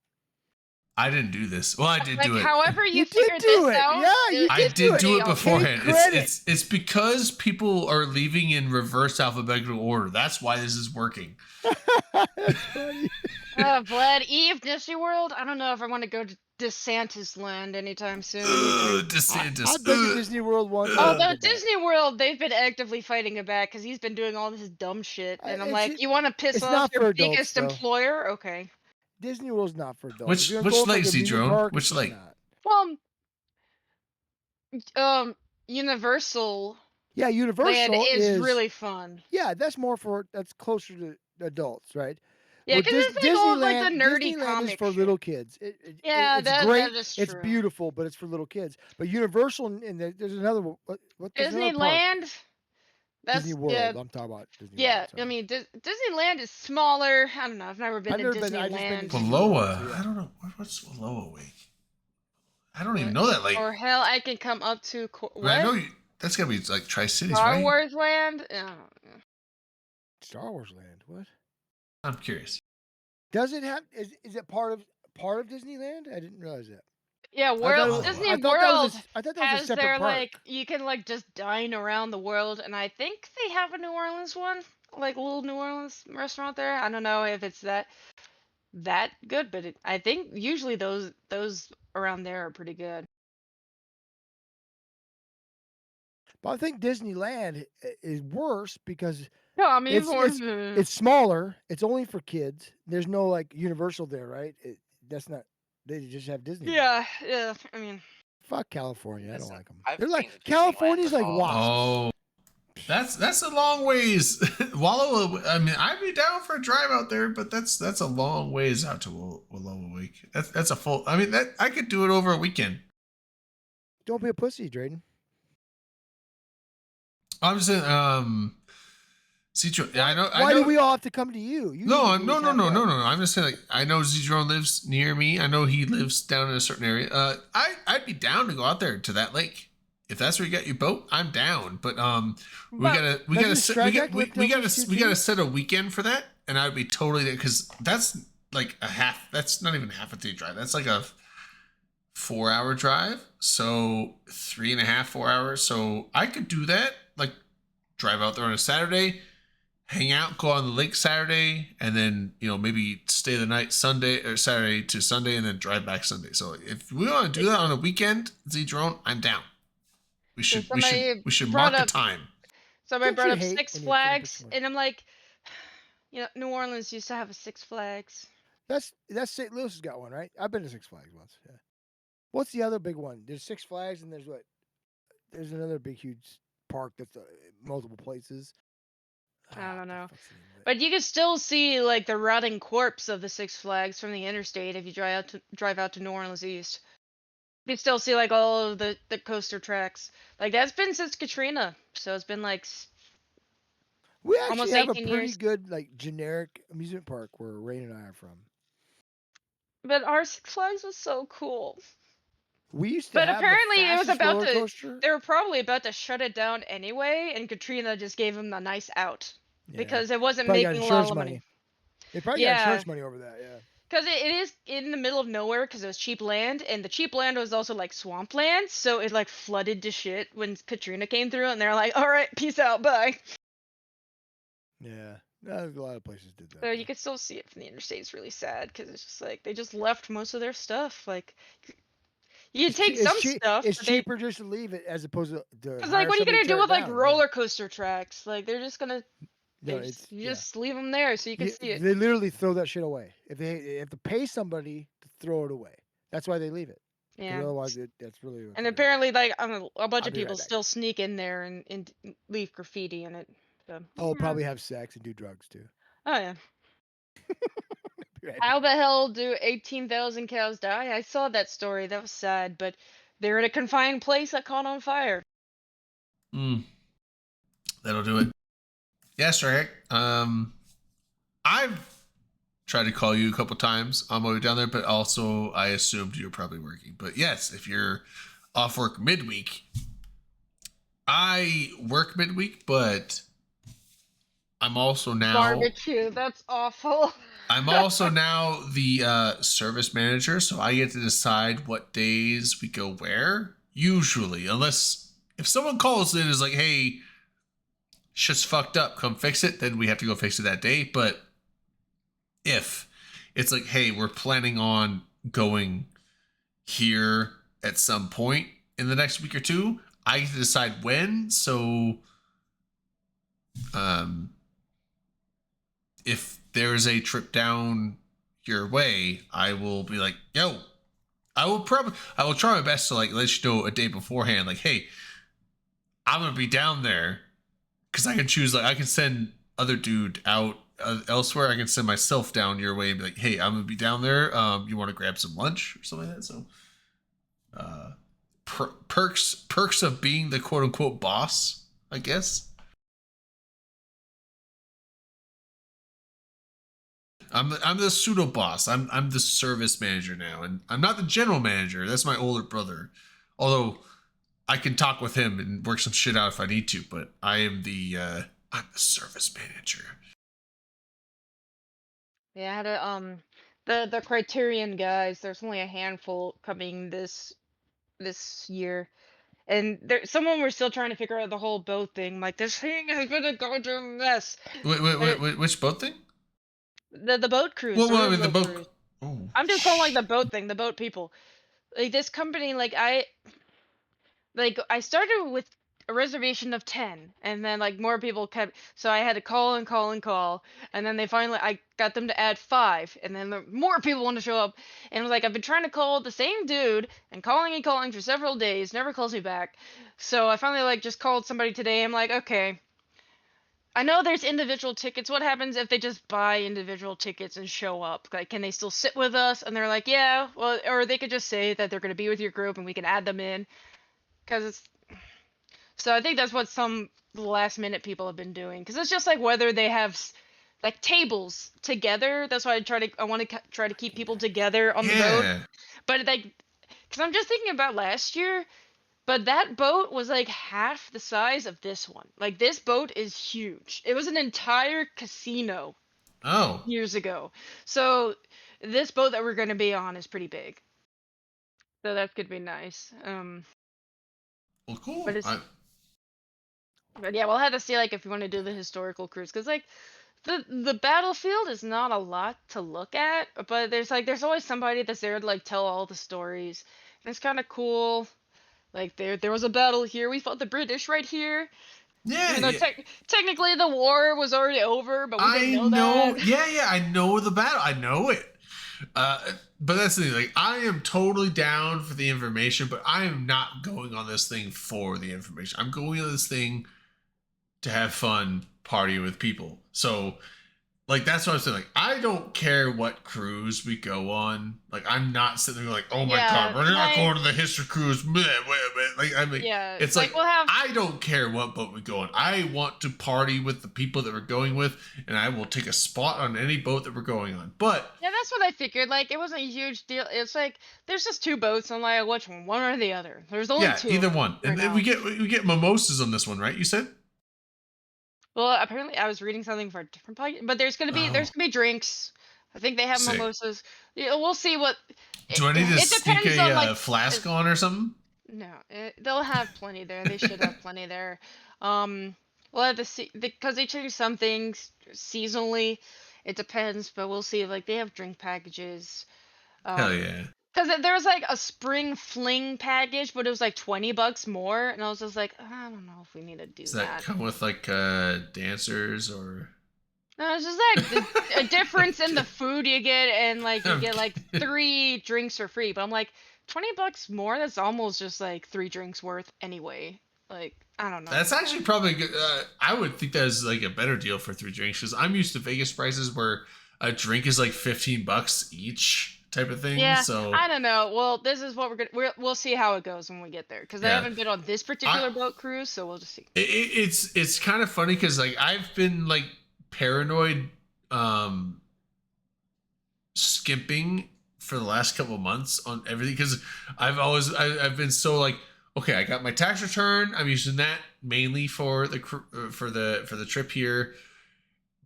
I didn't do this. Well, I did Like do it. however you, You did figured do this it. out. Yeah, you is I did did do pretty it awesome. beforehand. credit. It's because people are leaving in reverse alphabetical order. That's why this is working. That's funny. Vlad, Eve, Disney World. I don't know if I want to go to DeSantis Land anytime soon. Ugh, DeSantis. I've been to Ugh. Disney World once. I Although loved it. Disney World, they've been actively fighting it back because he's been doing all this dumb shit, and I'm It's like, just- you want to piss it's off not your for adults, biggest though. employer? Okay. Disney World's not for adults. Which- If you're which going for, like, lake, a amusement Z-Drone? park, Which it's lake? not. Well, Universal Yeah, Universal Land is really fun. Yeah, that's closer to adults, right? Yeah, Well, because Dis- it's like all like the Disneyland- nerdy Disneyland is comic for shit. little kids. Yeah, it's that great. is It's true. beautiful, but it's for little kids. But Universal and there's another one. There's another park. Disneyland. That's Disney World. yeah. I'm talking about Disney Yeah, World, I sorry. mean, Disneyland is smaller. I don't know. I've never been I've to never been- I just been to Disneyland. Disney- Wallowa. Yeah. I don't know. What's Wallowa Wake? I don't even know that lake. Or hell, I can come up to I mean, I know what? that's gotta be like Tri-Cities, Star right? Wars Land. I don't know. Star Wars Land. What? I'm curious. Does it have? Is it part of Disneyland? I didn't realize that. Yeah, I thought World it was- Disney I thought that was World I thought that was a has separate their park. like you can like just dine around the world, and I think they have a New Orleans one, like a little New Orleans restaurant there. I don't know if it's that good, but I think usually those around there are pretty good. But I think Disneyland is worse because No, I mean It's- it's smaller. It's only for kids. There's no like Universal there, right? That's not. They just have Disney. yeah. I mean, Fuck California. I don't Listen, like them. I've They're been like to Disneyland California's like before. wasps. Oh, that's a long ways. Wallowa. I mean, I'd be down for a drive out there, but that's a long ways out to Wallowa Wake. That's a full. I mean, that I could do it over a weekend. Don't be a pussy, Drayden. I'm just saying. Citron. Yeah, I know. Why do we all have to come to you? You No, need to no, just no, have no, that. no, no. I'm just saying, like, I know Zedron lives near me. I know he lives down in a certain area. I'd be down to go out there to that lake. if that's where you got your boat, I'm down. But we But gotta we Doesn't gotta set, Strike we, Back got, we, live we till gotta this we gotta too? set a weekend for that, and I would be totally there because that's like a half. That's not even half a day drive. That's like a 4-hour drive. So 3.5, 4 hours. So I could do that. Like drive out there on a Saturday, hang out, go on the lake Saturday, and then maybe stay the night Sunday or Saturday to Sunday, and then drive back Sunday. So if we want to do that on a weekend, Z Drone, I'm down. We So should we should somebody we should brought mark a up time. somebody Don't brought you up hate Six when you think it's Flags, more- and I'm like, New Orleans used to have a Six Flags. That's St. Louis has got one, right? I've been to Six Flags once. Yeah. What's the other big one? There's Six Flags, and there's what? There's another big, huge park that's multiple places. I don't what the know. fuck's the name of it? But you can still see like the rotting corpse of the Six Flags from the interstate if you drive out to New Orleans East. You can still see like all of the coaster tracks. Like that's been since Katrina, so it's been like We actually almost have a 18 pretty years. good, like, generic amusement park where Rain and I are from. But our Six Flags was so cool. We used to But have apparently the it was fastest about roller to. coaster. They were probably about to shut it down anyway, and Katrina just gave them a nice out Yeah. because it wasn't Probably got making a lot insurance of money. money. They probably got Yeah, insurance money over that. Yeah. because it is in the middle of nowhere because it was cheap land, and the cheap land was also like swampland, so it like flooded to shit when Katrina came through, and they're like, "All right, peace out, bye." Yeah. A lot of places did that. So you though. can still see it from the interstate. It's really sad because it's just like they just left most of their stuff. Like you It's take chea- some it's chea- stuff, It's but they. cheaper just to leave it as opposed to Because hire like, what are you somebody gonna to do tear with it like down. roller coaster tracks? Like they're just gonna. No, They it's you just leave them there so you can see it. They literally throw that shit away. If they have to pay somebody to throw it away, that's why they leave it. 'Cause Yeah. otherwise, that's really. And apparently, like a bunch I'll of be right people back. still sneak in there and leave graffiti in it. So. Oh, probably have sex and do drugs too. Oh yeah. Be right How the back. hell do 18,000 cows die? I saw that story. That was sad, but they're in a confined place that caught on fire. That'll do it. Yes, Rick. I've tried to call you a couple times on my way down there, but also I assumed you're probably working. But yes, if you're off work midweek, I work midweek, but I'm also now Barbecue. That's awful. I'm also now the service manager, so I get to decide what days we go where. Usually, unless if someone calls in and is like, "Hey, shit's fucked up, come fix it," then we have to go fix it that day. But if it's like, "Hey, we're planning on going here at some point in the next week or two," I get to decide when. So, if there's a trip down your way, I will be like, "Yo, I will try my best to like let you know a day beforehand, like, hey, I'm gonna be down there," because I can choose, like, I can send other dude out elsewhere. I can send myself down your way and be like, "Hey, I'm gonna be down there. You want to grab some lunch or something like that?" So, perks of being the quote unquote boss, I guess. I'm the pseudo boss. I'm the service manager now, and I'm not the general manager. That's my older brother. Although I can talk with him and work some shit out if I need to, but I'm the service manager. Yeah, I had a the Criterion guys. There's only a handful coming this year, and someone we're still trying to figure out the whole boat thing. Like this thing has been a goddamn mess. Wait, which boat thing? The boat cruise. Well, the I mean, the riverboat boat. cruise. Oh, I'm just calling like the boat thing, the boat people. Like this company, I started with a reservation of 10, and then like more people kept, so I had to call and call and call, and then I got them to add 5, and then more people wanted to show up, and it was like I've been trying to call the same dude and calling for several days, never calls me back. So I finally like just called somebody today. I'm like, okay, I know there's individual tickets. What happens if they just buy individual tickets and show up? Like, can they still sit with us? And they're like, yeah, well, or they could just say that they're going to be with your group and we can add them in. So I think that's what some last minute people have been doing. Because it's just like whether they have like tables together. That's why I want to try to keep people together on the boat. yeah. But like, because I'm just thinking about last year. But that boat was like half the size of this one. Like this boat is huge. It was an entire casino Oh, years ago. So this boat that we're gonna be on is pretty big. So that's gonna be nice. well, cool. But yeah, we'll have to see like if you want to do the historical cruise, because like the battlefield is not a lot to look at, but there's always somebody that's there to like tell all the stories, and it's kind of cool. Like there was a battle here. We fought the British right here. Yeah, Even though yeah. technically the war was already over, but we I didn't know know. that. Yeah, I know the battle. I know it. But that's the thing. Like, I am totally down for the information, but I am not going on this thing for the information. I'm going on this thing to have fun, party with people. So, like, that's what I'm saying. Like, I don't care what cruise we go on. Like, I'm not sitting there like, oh my Yeah, god, we're not like- going to the history cruise. Bleh, bleh, bleh. Like, I mean, Yeah, it's like, like we'll have. I don't care what boat we go on. I want to party with the people that we're going with, and I will take a spot on any boat that we're going on. But Yeah, that's what I figured. Like, it wasn't a huge deal. It's like there's just two boats. I'm like, which one or the other? There's only yeah, two. either one. right And then now. we get mimosas on this one, right? You said? Well, apparently I was reading something for a different podcast, but there's gonna be drinks. I think they have Sick. mimosas. Yeah, we'll see what. Do I need to it sneak depends a on, like, flask on or something? No, they'll have plenty there. They should have plenty there. We'll have to see because they change some things seasonally. It depends, but we'll see. Like they have drink packages. Hell yeah. Because there was like a spring fling package, but it was like $20 more, and I was just like, I don't know if we need to do Does that come with like dancers or? No, it's just like a difference in the food you get, and like you get like 3 drinks for free. But I'm like, $20 more. That's almost just like 3 drinks worth anyway. Like I don't know. That's actually probably good. I would think that is like a better deal for 3 drinks because I'm used to Vegas prices where a drink is like $15 each type of thing. Yeah, So I don't know. Well, this is what we'll see how it goes when we get there, because I Yeah. haven't been on this particular boat cruise, so we'll just see. it's kind of funny because like I've been like paranoid skimping for the last couple of months on everything because I've been so like, okay, I got my tax return, I'm using that mainly for the for the trip here,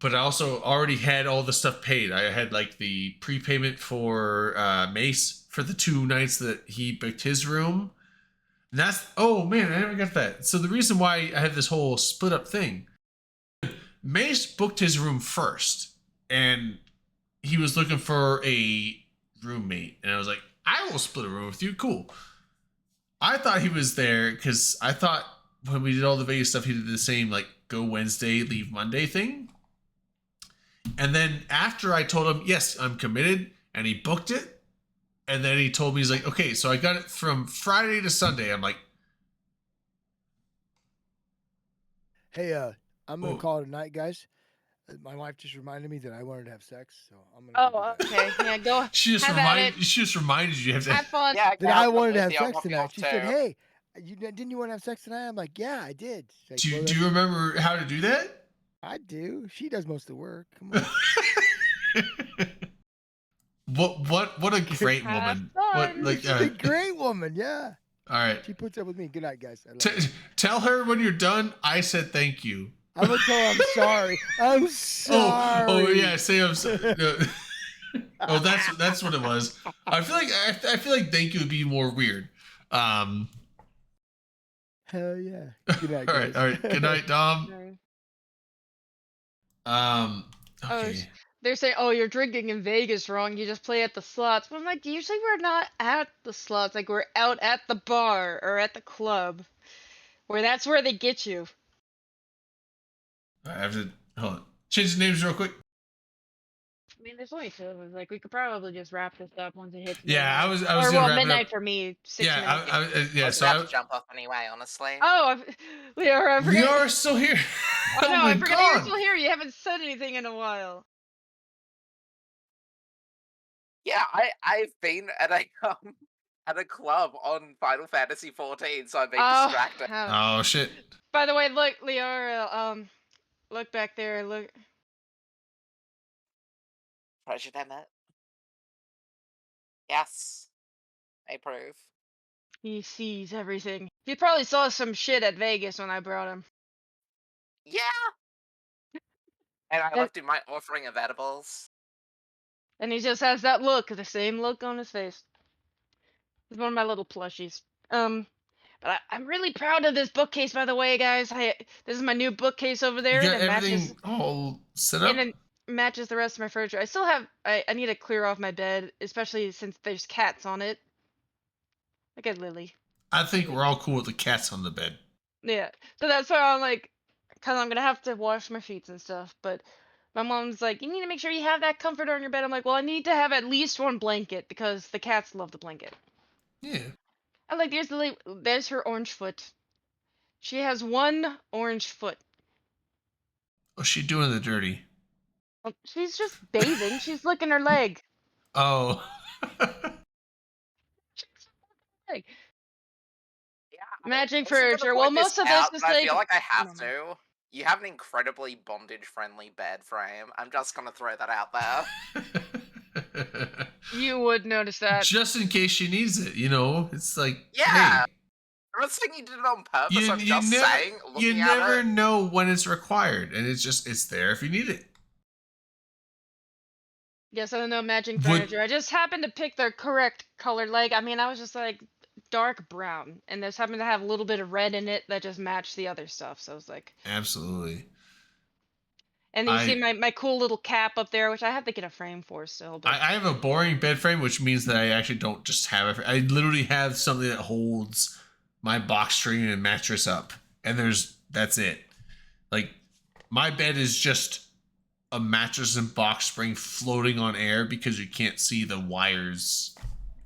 but I also already had all the stuff paid. I had like the prepayment for Mace for the 2 nights that he booked his room. And that's, oh man, I never got that. So the reason why I had this whole split up thing, Mace booked his room first, and he was looking for a roommate, and I was like, I will split a room with you. Cool. I thought he was there because I thought when we did all the Vegas stuff, he did the same like go Wednesday, leave Monday thing. And then after I told him, yes, I'm committed, and he booked it, and then he told me, he's like, okay, so I got it from Friday to Sunday. I'm like, Hey, I'm gonna Oh. call it a night, guys. My wife just reminded me that I wanted to have sex, so I'm gonna. Oh, okay. Yeah, go. she just Have at it. reminded you have to. Have fun. Yeah, That I Gal, wanted to have Felicity, I'll sex drop you tonight. off She said, too. "Hey, didn't you want to have sex tonight?" I'm like, "Yeah, I did." She's like, Do "Well, you that's- remember how to do that? I do. She does most of the work. Come on. What a great Have woman. What fun. like She's a great woman. Yeah. all right. She puts up with me. Good night, guys. I love T- you. tell her when you're done I said thank you. I'm gonna tell her I'm sorry. I'm sorry. Oh yeah, say I'm sorry. No. Oh, that's what it was. I feel like thank you would be more weird. Hell yeah. Good night, All right, guys. all right. Good night, Dom. Sorry. Okay. They're saying, "Oh, you're drinking in Vegas wrong. You just play at the slots." But I'm like, usually we're not at the slots. Like we're out at the bar or at the club, where that's where they get you. I have to hold on. Change the names real quick. I mean, there's only 2 of us. Like we could probably just wrap this up once it hits. Yeah, I was or gonna well, wrap it midnight up. for me. 6 Yeah, minutes. yeah. I was So about to jump off anyway, honestly. Oh, we are. we are still here. Oh no, my I forgot you're God. still here. You haven't said anything in a while. Yeah, I've been at a at a club on Final Fantasy 14, so I've been distracted. Oh shit. By the way, look, Liara, look back there. Look. Treasure Emmett. Yes. I approve. He sees everything. He probably saw some shit at Vegas when I brought him. Yeah. And I And, left him my offering of edibles. and he just has that look, the same look on his face. He's one of my little plushies. But I'm really proud of this bookcase, by the way, guys. This is my new bookcase over there. You got and it everything matches, all set up? and it matches the rest of my furniture. I still have. I need to clear off my bed, especially since there's cats on it. Look at Lily. I think we're all cool with the cats on the bed. Yeah. So that's why I'm like, because I'm gonna have to wash my sheets and stuff. But my mom's like, you need to make sure you have that comforter on your bed. I'm like, well, I need to have at least one blanket because the cats love the blanket. Yeah. I like there's Lily. There's her orange foot. She has one orange foot. What's she doing the dirty? Well, she's just bathing. She's licking her leg. Oh. Like, Yeah. matching also gonna furniture. Well, point this most of this out, is but I like. feel like I have don't to. You have an incredibly bondage-friendly bed frame. I'm just gonna throw that out there. You would notice that. Just in case she needs it, you know? It's like, Yeah. hey, I'm not saying you did it on purpose. you, I'm you just never, saying. you Looking at never it, know when it's required, and it's there if you need it. Yes, I don't know matching Would- furniture. I just happened to pick the correct color. Like, I mean, I was just like dark brown, and this happened to have a little bit of red in it that just matched the other stuff. So I was like, Absolutely. and you see I- my cool little cap up there, which I have to get a frame for still. But I have a boring bed frame, which means that I actually don't just have it. I literally have something that holds my box spring and mattress up, and that's it. Like, my bed is just a mattress and box spring floating on air because you can't see the wires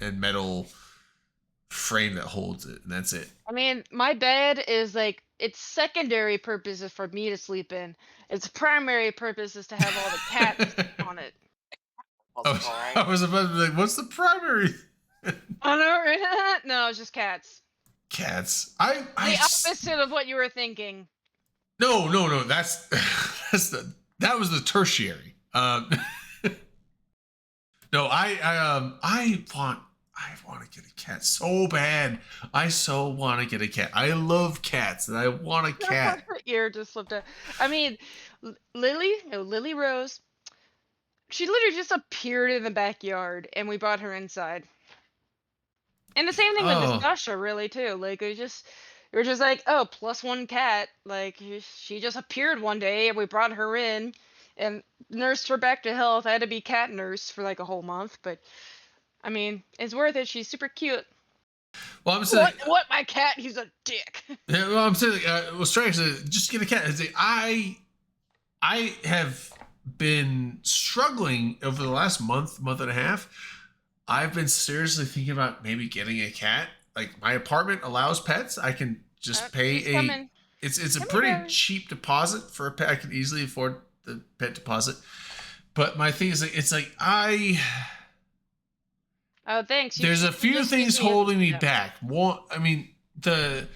and metal frame that holds it, and that's it. I mean, my bed is like its secondary purpose is for me to sleep in. Its primary purpose is to have all the cats on it. I was about to be like, what's the primary? Oh no, right? No, it's just cats. Cats. The opposite of what you were thinking. No. That was the tertiary. No, I want to get a cat so bad. I so want to get a cat. I love cats, and I want a cat. Her ear just slipped out. I mean, Lily Rose. She literally just appeared in the backyard, and we brought her inside. And the same thing with Oh. Nastasha, really too. Like we were just like, oh, +1 cat. Like she just appeared one day, and we brought her in, and nursed her back to health. I had to be cat nurse for like a whole month, but I mean, it's worth it. She's super cute. Well, I'm saying, What? My cat? He's a dick. yeah, well, I'm saying, well, Strike said, just get a cat. It's like, I have been struggling over the last month and a half. I've been seriously thinking about maybe getting a cat. Like, my apartment allows pets. I can just pay He's coming. it's a Come pretty here. cheap deposit for a pet. I can easily afford the pet deposit. But my thing is, like, it's like Oh, thanks. there's a few just things gave me a- holding me yeah. back. One, I mean, the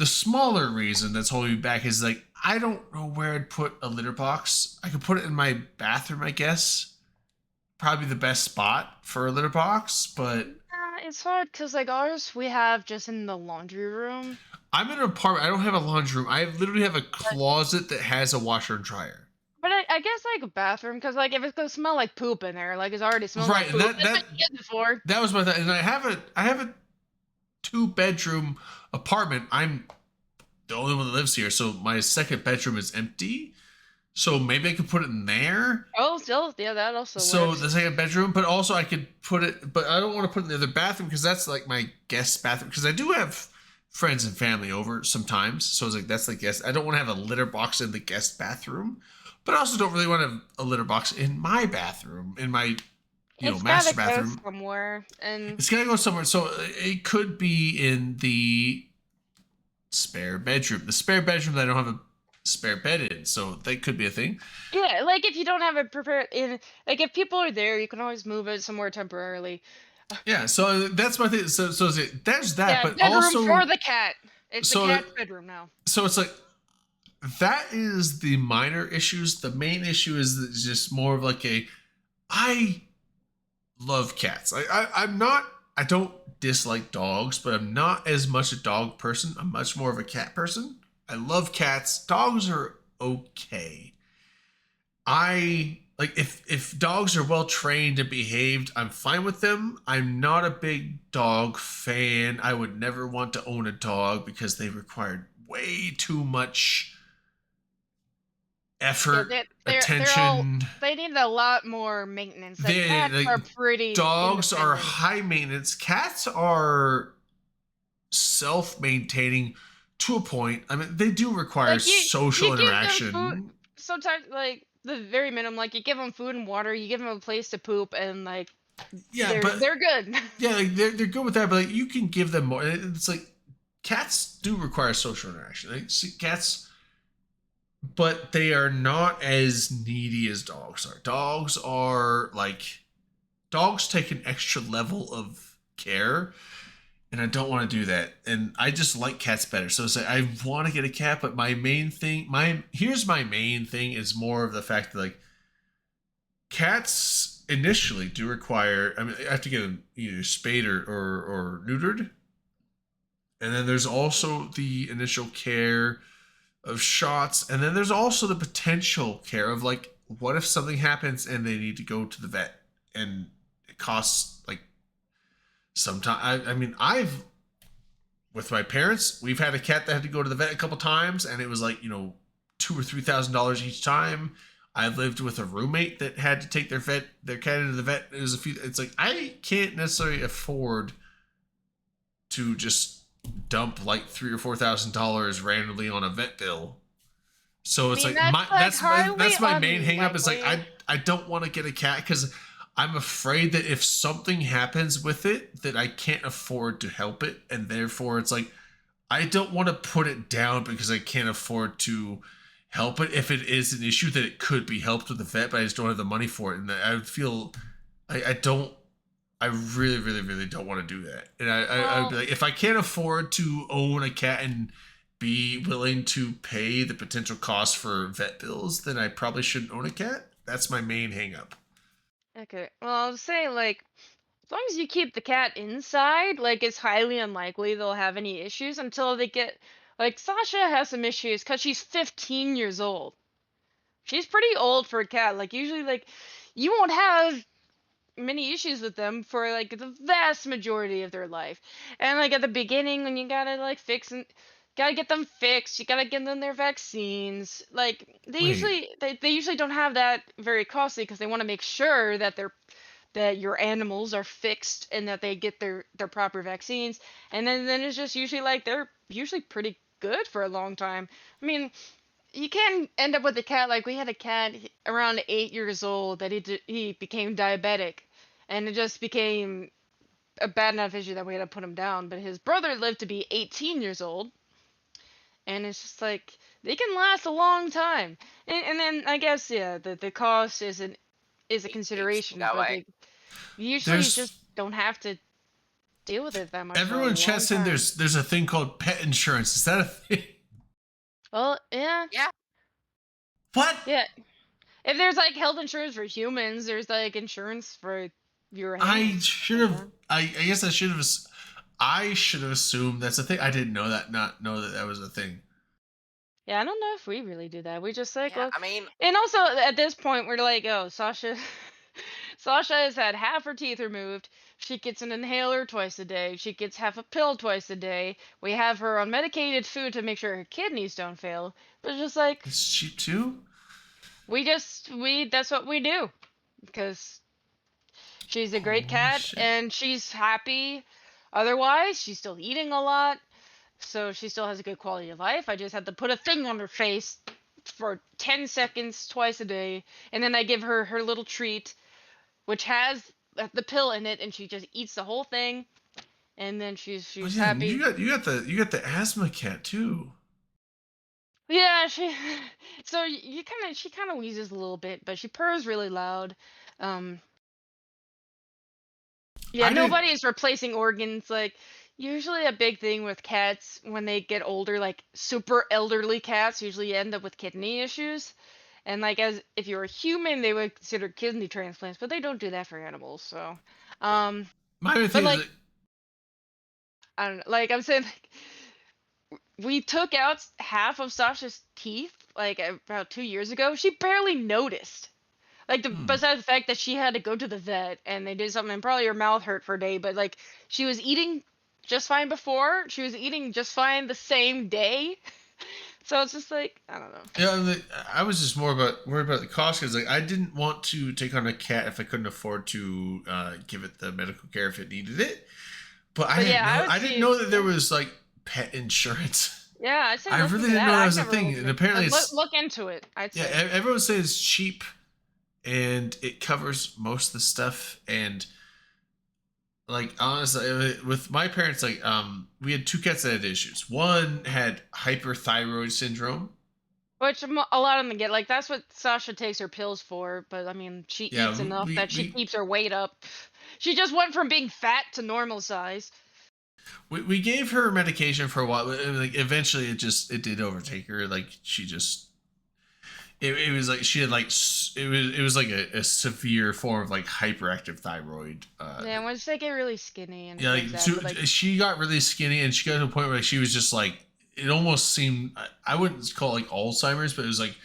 smaller reason that's holding me back is like I don't know where I'd put a litter box. I could put it in my bathroom, I guess. Probably the best spot for a litter box, but It's hard because like ours we have just in the laundry room. I'm in an apartment. I don't have a laundry room. I literally have a closet that has a washer and dryer. But I guess like a bathroom because like if it's gonna smell like poop in there, like it's already smelling Right, like poop. that- That's what you get it for. That was my thought. And I have a 2-bedroom apartment. I'm the only one that lives here, so my second bedroom is empty. So maybe I could put it in there. Oh, still, yeah, that also So works. the second bedroom, but also I could put it, but I don't want to put it in the other bathroom because that's like my guest bathroom. Because I do have friends and family over sometimes, so it's like that's the guest. I don't want to have a litter box in the guest bathroom, but I also don't really want to have a litter box in my bathroom, in my It's master gotta go bathroom. somewhere, and It's gotta go somewhere. So it could be in the spare bedroom. The spare bedroom that I don't have a spare bed in, so that could be a thing. yeah, like if you don't have it prepared in, like if people are there, you can always move it somewhere temporarily. Yeah, so that's my thing. So there's that, Yeah, but bedroom also for the cat. It's so- the cat's bedroom now. so it's like that is the minor issues. The main issue is just more of like I love cats. I'm not I don't dislike dogs, but I'm not as much a dog person. I'm much more of a cat person. I love cats. Dogs are okay. I like if dogs are well trained and behaved, I'm fine with them. I'm not a big dog fan. I would never want to own a dog because they require way too much effort, attention. They need a lot more maintenance. Like, cats are pretty. Dogs are independent. high maintenance. Cats are self-maintaining to a point. I mean, they do require Like, you social give them interaction. food. Sometimes, like, the very minimum, like, you give them food and water, you give them a place to poop, and like, Yeah, but they're good. yeah, like they're good with that. But like, you can give them more. It's like cats do require social interaction. Like, cats, but they are not as needy as dogs are. Dogs take an extra level of care, and I don't want to do that. And I just like cats better. So it's like I want to get a cat, but my main thing is more of the fact that like cats initially do require. I mean, I have to get them either spayed or neutered, and then there's also the initial care of shots, and then there's also the potential care of like, what if something happens and they need to go to the vet, and it costs like sometimes. I mean, with my parents, we've had a cat that had to go to the vet a couple times, and it was like, $2,000 or $3,000 each time. I lived with a roommate that had to take their cat into the vet. It's like I can't necessarily afford to just dump like $3,000 or $4,000 randomly on a vet bill. So it's that's my main hang up. Is like I don't want to get a cat because I'm afraid that if something happens with it, that I can't afford to help it, and therefore it's like I don't want to put it down because I can't afford to help it if it is an issue that it could be helped with the vet, but I just don't have the money for it, and I would feel I really, really, really don't want to do that. And I would be like, if I can't afford to own a cat and be willing to pay the potential cost for vet bills, then I probably shouldn't own a cat. That's my main hang up. Okay. Well, I'll say, like, as long as you keep the cat inside, like, it's highly unlikely they'll have any issues until they get. Like, Sasha has some issues because she's 15 years old. She's pretty old for a cat. Like, usually, like, you won't have many issues with them for, like, the vast majority of their life. And, like, at the beginning, when you gotta, like, gotta get them fixed, you gotta get them their vaccines. Like, they usually don't have that very costly because they want to make sure that that your animals are fixed and that they get their proper vaccines. And then it's just usually like they're usually pretty good for a long time. I mean, you can end up with a cat. Like, we had a cat around 8 years old that he became diabetic, and it just became a bad enough issue that we had to put him down. But his brother lived to be 18 years old, and it's just like they can last a long time. And then I guess the cost is a consideration, but like, usually you just don't have to deal with it that much. Everyone chats in. There's a thing called pet insurance. Is that a thing? Well, yeah. Yeah. What? Yeah. If there's like health insurance for humans, there's like insurance for your. I should have. I guess I should have. I should have assumed that's a thing. I didn't know that. Not know that was a thing. Yeah, I don't know if we really do that. We just like, Yeah, I mean, and also at this point we're like, oh, Sasha has had half her teeth removed. She gets an inhaler twice a day. She gets half a pill twice a day. We have her on medicated food to make sure her kidneys don't fail. But it's just like, is she too? That's what we do, because she's a great cat and she's happy. Otherwise, she's still eating a lot, so she still has a good quality of life. I just had to put a thing on her face for 10 seconds twice a day, and then I give her her little treat, which has the pill in it, and she just eats the whole thing, and then she's happy. You got the asthma cat too. Yeah, she kind of wheezes a little bit, but she purrs really loud. Yeah, nobody's replacing organs. Like, usually a big thing with cats when they get older, like super elderly cats usually end up with kidney issues. And like, as if you're a human, they would consider kidney transplants, but they don't do that for animals. So, my thing like, is I don't know. Like I'm saying, like, we took out half of Sasha's teeth like about 2 years ago. She barely noticed. Like besides the fact that she had to go to the vet and they did something and probably her mouth hurt for a day, but like she was eating just fine before. She was eating just fine the same day. So it's just like I don't know. Yeah, I was just worried about the cost because like I didn't want to take on a cat if I couldn't afford to give it the medical care if it needed it. But I didn't know that there was like pet insurance. Yeah, I'd say I look really into didn't know that I've was a never thing, looked and into it. apparently Like, it's look into it. I'd yeah. say. Everyone says it's cheap, and it covers most of the stuff. And like honestly, with my parents, like we had 2 cats that had issues. One had hyperthyroid syndrome. Which a lot of them get. Like that's what Sasha takes her pills for. But I mean, she Yeah, eats enough that she we keeps her weight up. She just went from being fat to normal size. we gave her medication for a while, but like eventually it did overtake her. Like she just it was like she had like it was like a severe form of like hyperactive thyroid. Yeah, once they get really skinny and Yeah, like, things so, like she got really skinny and she got to a point where she was just like it almost seemed I wouldn't call it like Alzheimer's, but it was like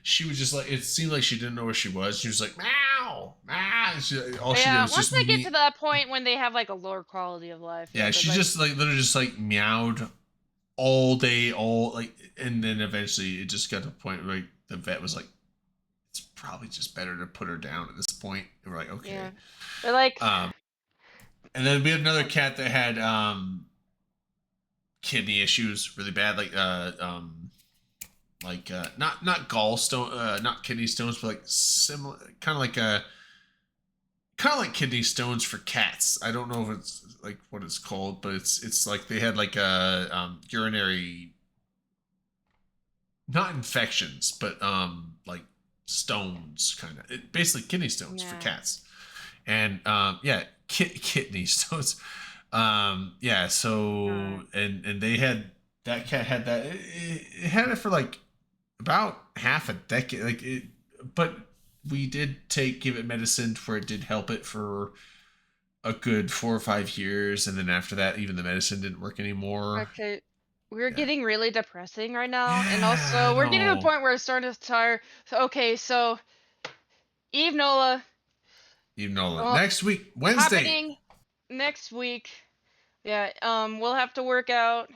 she was just like it seemed like she didn't know where she was. She was like meow meow. All she did was once just they get to that point when they have like a lower quality of life. yeah, but, she like, just like literally just like meowed all day, all like, and then eventually it just got to a point where like, the vet was like, "It's probably just better to put her down at this point." And we're like, "Okay." Yeah. But like, and then we had another cat that had kidney issues really bad, like not gallstone, not kidney stones, but like similar, kind of like kidney stones for cats. I don't know if it's like what it's called, but it's like they had like a urinary, not infections, but like stones, kind of basically kidney stones for cats, and yeah, kidney stones. Yeah, so and they had that cat had that it had it for like about half a decade, like it, but we did give it medicine where it did help it for a good 4 or 5 years, and then after that, even the medicine didn't work anymore. okay, we're getting really depressing right now, and also we're getting to a point where it's starting to tire. So, okay, so Eve Nola. Next week, Wednesday. Happening next week. Yeah, we'll have to work out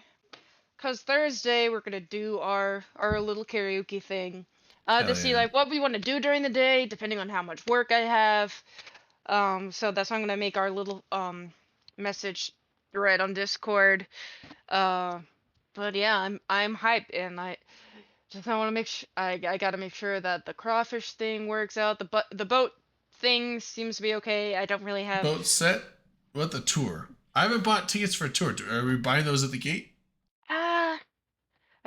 because Thursday we're gonna do our little karaoke thing. To see like what we want to do during the day, depending on how much work I have. So that's why I'm gonna make our little message thread on Discord. But yeah, I'm hyped, and I want to make sure I gotta make sure that the crawfish thing works out. The boat thing seems to be okay. I don't really have boat set. What the tour? I haven't bought tickets for a tour. Are we buying those at the gate?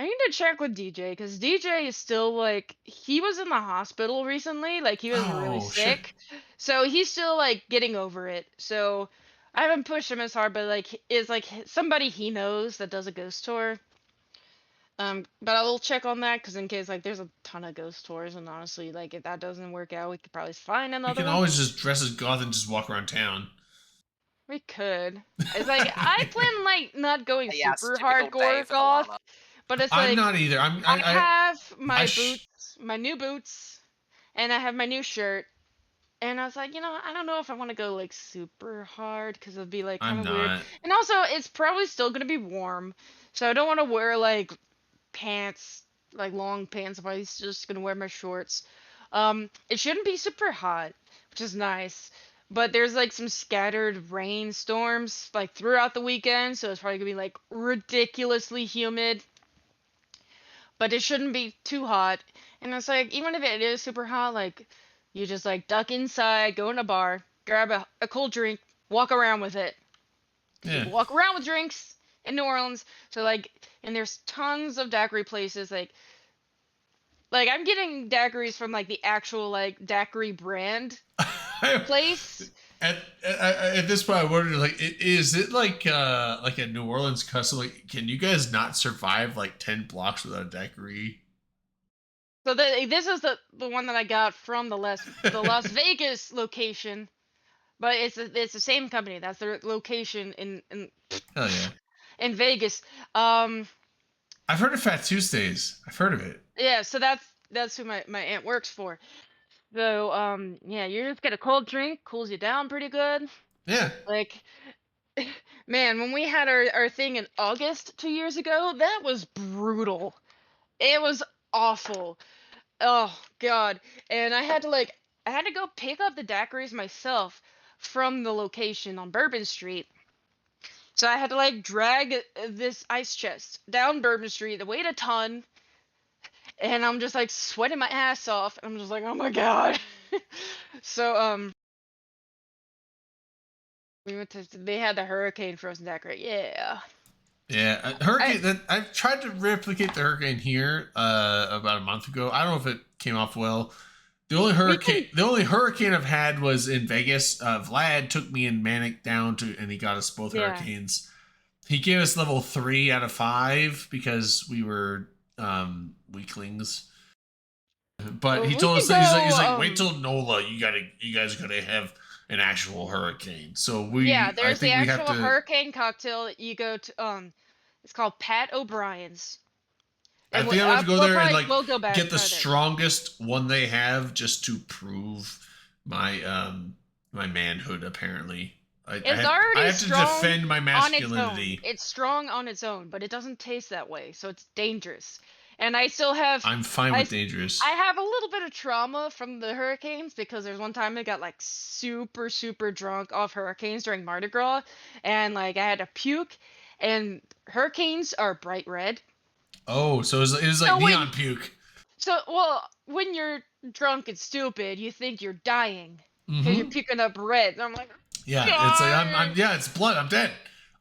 I need to check with DJ because DJ is still like he was in the hospital recently, like he was really sick, so he's still like getting over it. So I haven't pushed him as hard, but like is like somebody he knows that does a ghost tour. But I will check on that because in case like there's a ton of ghost tours, and honestly, like if that doesn't work out, we could probably find another. We can always just dress as goth and just walk around town. We could. It's like I plan like not going super hardcore goth. But it's like I'm not either. I have my boots, my new boots, and I have my new shirt. And I was like, I don't know if I want to go like super hard because it'll be like kind of weird. And also, it's probably still gonna be warm, so I don't want to wear like pants, like long pants. If I'm just gonna wear my shorts. It shouldn't be super hot, which is nice. But there's like some scattered rainstorms like throughout the weekend, so it's probably gonna be like ridiculously humid. But it shouldn't be too hot. And it's like, even if it is super hot, like, you just like duck inside, go in a bar, grab a cold drink, walk around with it. Yeah. People walk around with drinks in New Orleans. So like, and there's tons of daiquiri places. Like I'm getting daiquiris from like the actual like daiquiri brand place. At this point, I wondered, like, is it like a New Orleans custom? Like, can you guys not survive like 10 blocks without a daiquiri? So this is the one that I got from the Las Vegas location, but it's the same company. That's their location in Hell yeah. in Vegas. I've heard of Fat Tuesdays. I've heard of it. Yeah, so that's who my aunt works for. So yeah, you just get a cold drink, cools you down pretty good. Yeah. Like, man, when we had our thing in August 2 years ago, that was brutal. It was awful. Oh God. And I had to go pick up the daiquiris myself from the location on Bourbon Street. So I had to drag this ice chest down Bourbon Street. It weighed a ton, and I'm just sweating my ass off. I'm just like, oh my God. So we went to they had the hurricane frozen daiquiri. Yeah. Yeah, hurricane. I've tried to replicate the hurricane here about a month ago. I don't know if it came off well. The only hurricane I've had was in Vegas. Vlad took me and Manic down and he got us both hurricanes. He gave us level 3 out of 5 because we were weaklings. But he told us that he's like, wait till NOLA. You guys gotta have an actual hurricane. So there's the actual hurricane cocktail. You go to it's called Pat O'Brien's. I think I have to go there and get the strongest one they have just to prove my my manhood. Apparently, I have to defend my masculinity. It's strong on its own, but it doesn't taste that way, so it's dangerous. And I still have. I'm fine with dangerous. I have a little bit of trauma from the hurricanes because there's one time I got super drunk off hurricanes during Mardi Gras, and I had to puke. And hurricanes are bright red. Oh, so it was like neon puke. So, well, when you're drunk and stupid, you think you're dying because you're puking up red. And I'm like, yeah, God. It's like it's blood. I'm dead.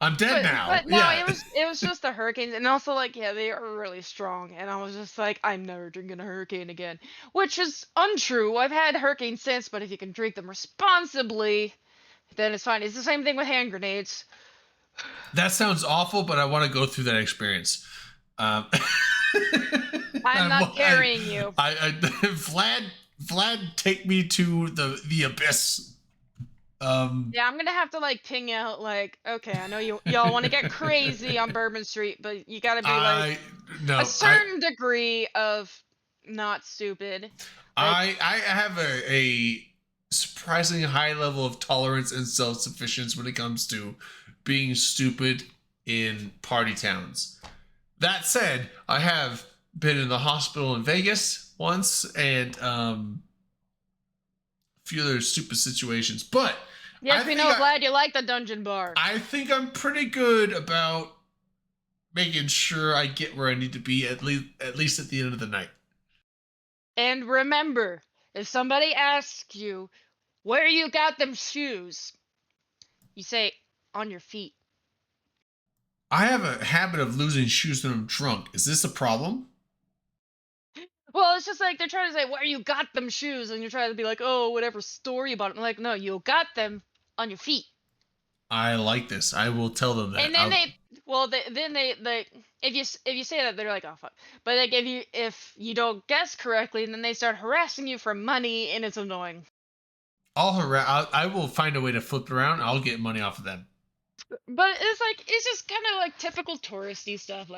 I'm dead now. But no, yeah. it was just the hurricanes, and also they are really strong. And I was just like, I'm never drinking a hurricane again, which is untrue. I've had hurricanes since, but if you can drink them responsibly, then it's fine. It's the same thing with hand grenades. That sounds awful, but I want to go through that experience. I'm not carrying you. Vlad, take me to the abyss. Yeah, I'm gonna have to ping out okay, I know y'all want to get crazy on Bourbon Street, but you gotta be a certain degree of not stupid. I have a surprisingly high level of tolerance and self-sufficiency when it comes to being stupid in party towns. That said, I have been in the hospital in Vegas once and a few other stupid situations. But yes, we know, Vlad, you like the dungeon bar. I think I'm pretty good about making sure I get where I need to be at least at the end of the night. And remember, if somebody asks you where you got them shoes, you say on your feet. I have a habit of losing shoes when I'm drunk. Is this a problem? Well, it's just they're trying to say where you got them shoes, and you're trying to be like, oh, whatever store you bought them. Like, no, you got them on your feet. I like this. I will tell them that. And then if you say that, they're like, oh fuck. But if you don't guess correctly, then they start harassing you for money, and it's annoying. I will find a way to flip it around. I'll get money off of them. But it's just kind of typical touristy stuff.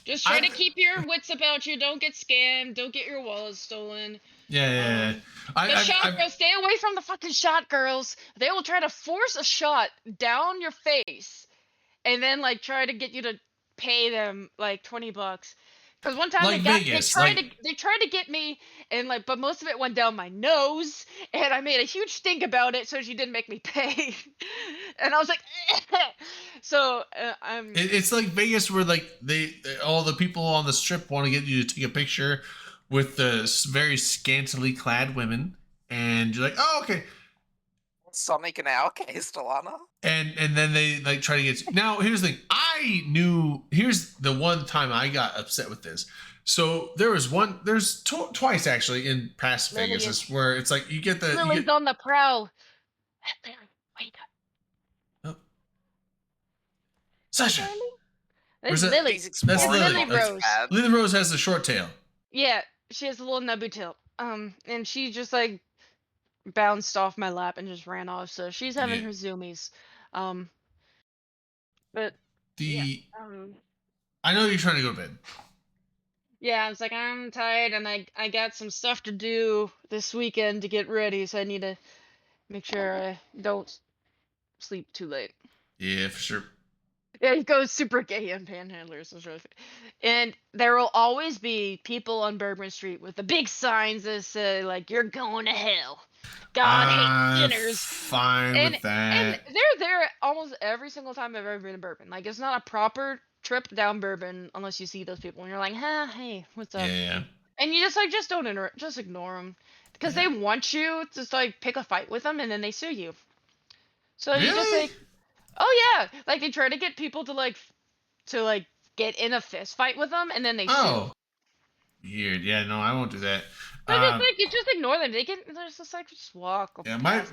Just try to keep your wits about you. Don't get scammed. Don't get your wallet stolen. Yeah. Girls, stay away from the fucking shot girls. They will try to force a shot down your face, and then try to get you to pay them $20. Because one time they tried to get me, and but most of it went down my nose, and I made a huge stink about it, so she didn't make me pay. And I was like, so I'm. It's like Vegas, where all the people on the strip want to get you to take a picture with the very scantily clad women, and you're like, oh, okay. Sonic in our case, Delana. And then they try to get you. Now here's the thing. Here's the one time I got upset with this. So there's twice actually in past Vegas where it's you get the Lily's on the prowl. Wait up. Oh. Sasha. That's Lily. That's Lily. Lily Rose. Lily Rose has the short tail. Yeah, she has a little nubby tail. And she just bounced off my lap and just ran off. So she's having her zoomies. But I know you're trying to go to bed. Yeah, it's like I'm tired and I got some stuff to do this weekend to get ready, so I need to make sure I don't sleep too late. Yeah, for sure. Yeah, he goes super gay on Panhandlers. It's really and there will always be people on Bourbon Street with the big signs that say like "You're going to hell." God hates sinners. Fine And with that. they're there almost every single time I've ever been to Bourbon. Like it's not a proper trip down Bourbon unless you see those people and you're like, hey, what's up? Yeah. And you just don't just ignore them because Yeah. they want you to like pick a fight with them and then they sue you. So you just Really? like, oh yeah, like they try to get people to get in a fist fight with them and then they sue. Oh. Weird. Yeah, no, I won't do that. But it's like you just ignore them. They're just like just walk. Yeah, past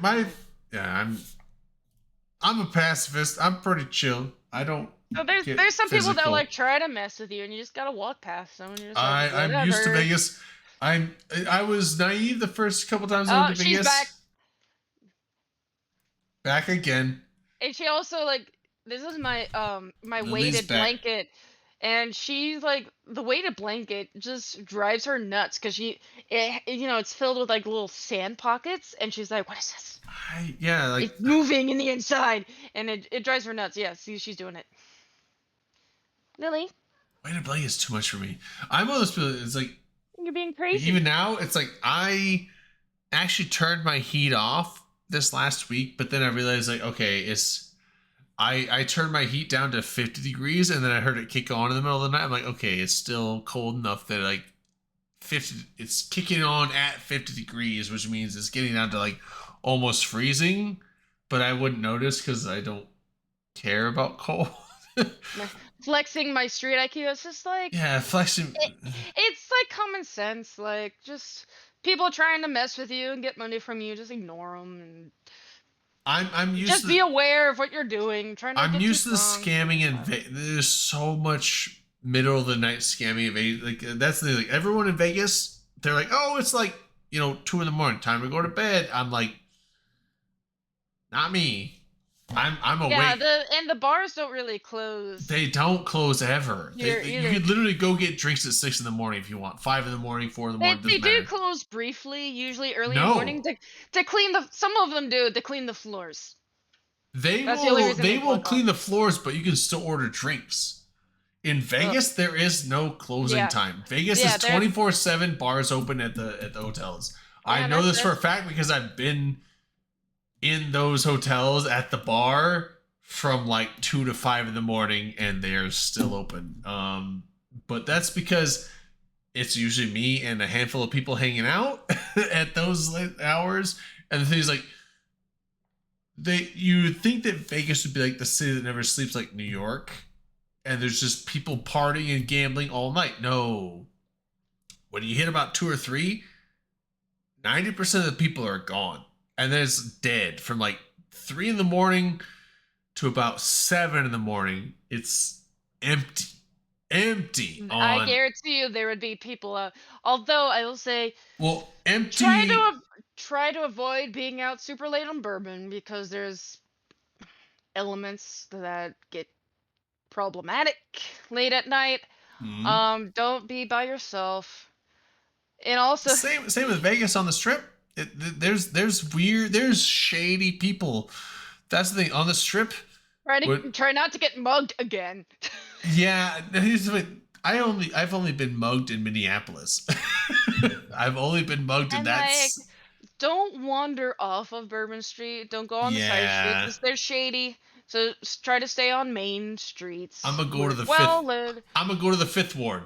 I'm a pacifist. I'm pretty chill. I don't. So get there's some people that physical. like try to mess with you, and you just gotta walk past them. And you're just like, I'm used to "Whatever." Vegas. I was naive the first couple times I Oh, went to she's Vegas. back. Back again. And she also like this is my my Lily's weighted back. blanket, and she's like the weighted blanket just drives her nuts because it's filled with like little sand pockets, and she's like, "What is this? It's moving in the inside," and it drives her nuts. Yeah, see, she's doing it. Lily, Weighted blanket is too much for me. I'm one of those people. It's like you're being crazy. even now, it's like I actually turned my heat off this last week, but then I realized like, okay, I turned my heat down to 50 degrees, and then I heard it kick on in the middle of the night. I'm like, okay, it's still cold enough that like 50, it's kicking on at 50 degrees, which means it's getting down to like almost freezing, but I wouldn't notice because I don't care about cold. Flexing my street IQ. It's just like Yeah, flexing. it's like common sense. Like just people trying to mess with you and get money from you. Just ignore them and I'm used just to be aware of what you're doing. Try not to I'm get used to too the drunk. scamming in Vegas. There's so much middle of the night scamming in Vegas. Like that's the thing. Like everyone in Vegas, they're like, oh, it's like 2 a.m, time to go to bed. I'm like, not me. I'm awake. Yeah, the bars don't really close. They don't close ever. You're You either- could literally go get drinks at 6 in the morning if you want. 5 in the morning, 4 in the morning. They Doesn't do matter. close briefly, usually early in the No. morning to clean the. Some of them do to clean the floors. They That's the only will reason they they will block clean the floors, but you can still order drinks. In Vegas, there is no closing Yeah. time. Vegas Yeah, is they're- 24/7 bars open at the hotels. I Yeah, know that's this for a fact because I've been in those hotels at the bar from like 2 to 5 in the morning, and they're still open. But that's because it's usually me and a handful of people hanging out at those late hours. And the thing is, like, you would think that Vegas would be like the city that never sleeps, like New York, and there's just people partying and gambling all night. No. When you hit about 2 or 3, 90% of the people are gone. And then it's dead from like 3 in the morning to about 7 in the morning. It's empty. Empty. I guarantee you there would be people out. Although I will say, Well, empty. try to avoid being out super late on Bourbon because there's elements that get problematic late at night. Mhm. Don't be by yourself. And also Same with Vegas on the Strip. There's shady people. That's the thing on the Strip. try not to get mugged again. Yeah, here's the thing. I've only been mugged in Minneapolis. I've only been mugged in And that. don't wander off of Bourbon Street. Don't go on the side Yeah. streets. They're shady. So try to stay on main streets. I'm gonna go where to the it's well lit. I'm gonna go to the 5th Ward.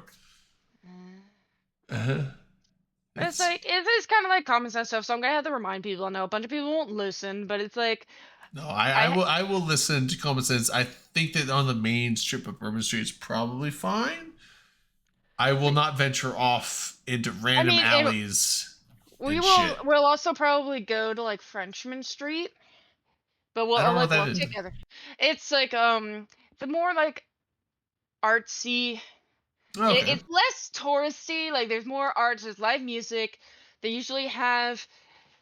It's like it's kind of like common sense stuff. So I'm gonna have to remind people. I know a bunch of people won't listen, but it's like No, I will listen to common sense. I think that on the main strip of Bourbon Street it's probably fine. I will not venture off into random alleys. We'll also probably go to like Frenchman Street, but we'll I don't know what that walk is. together. It's like the more like artsy. Okay. It's less touristy. Like there's more arts. There's live music. They usually have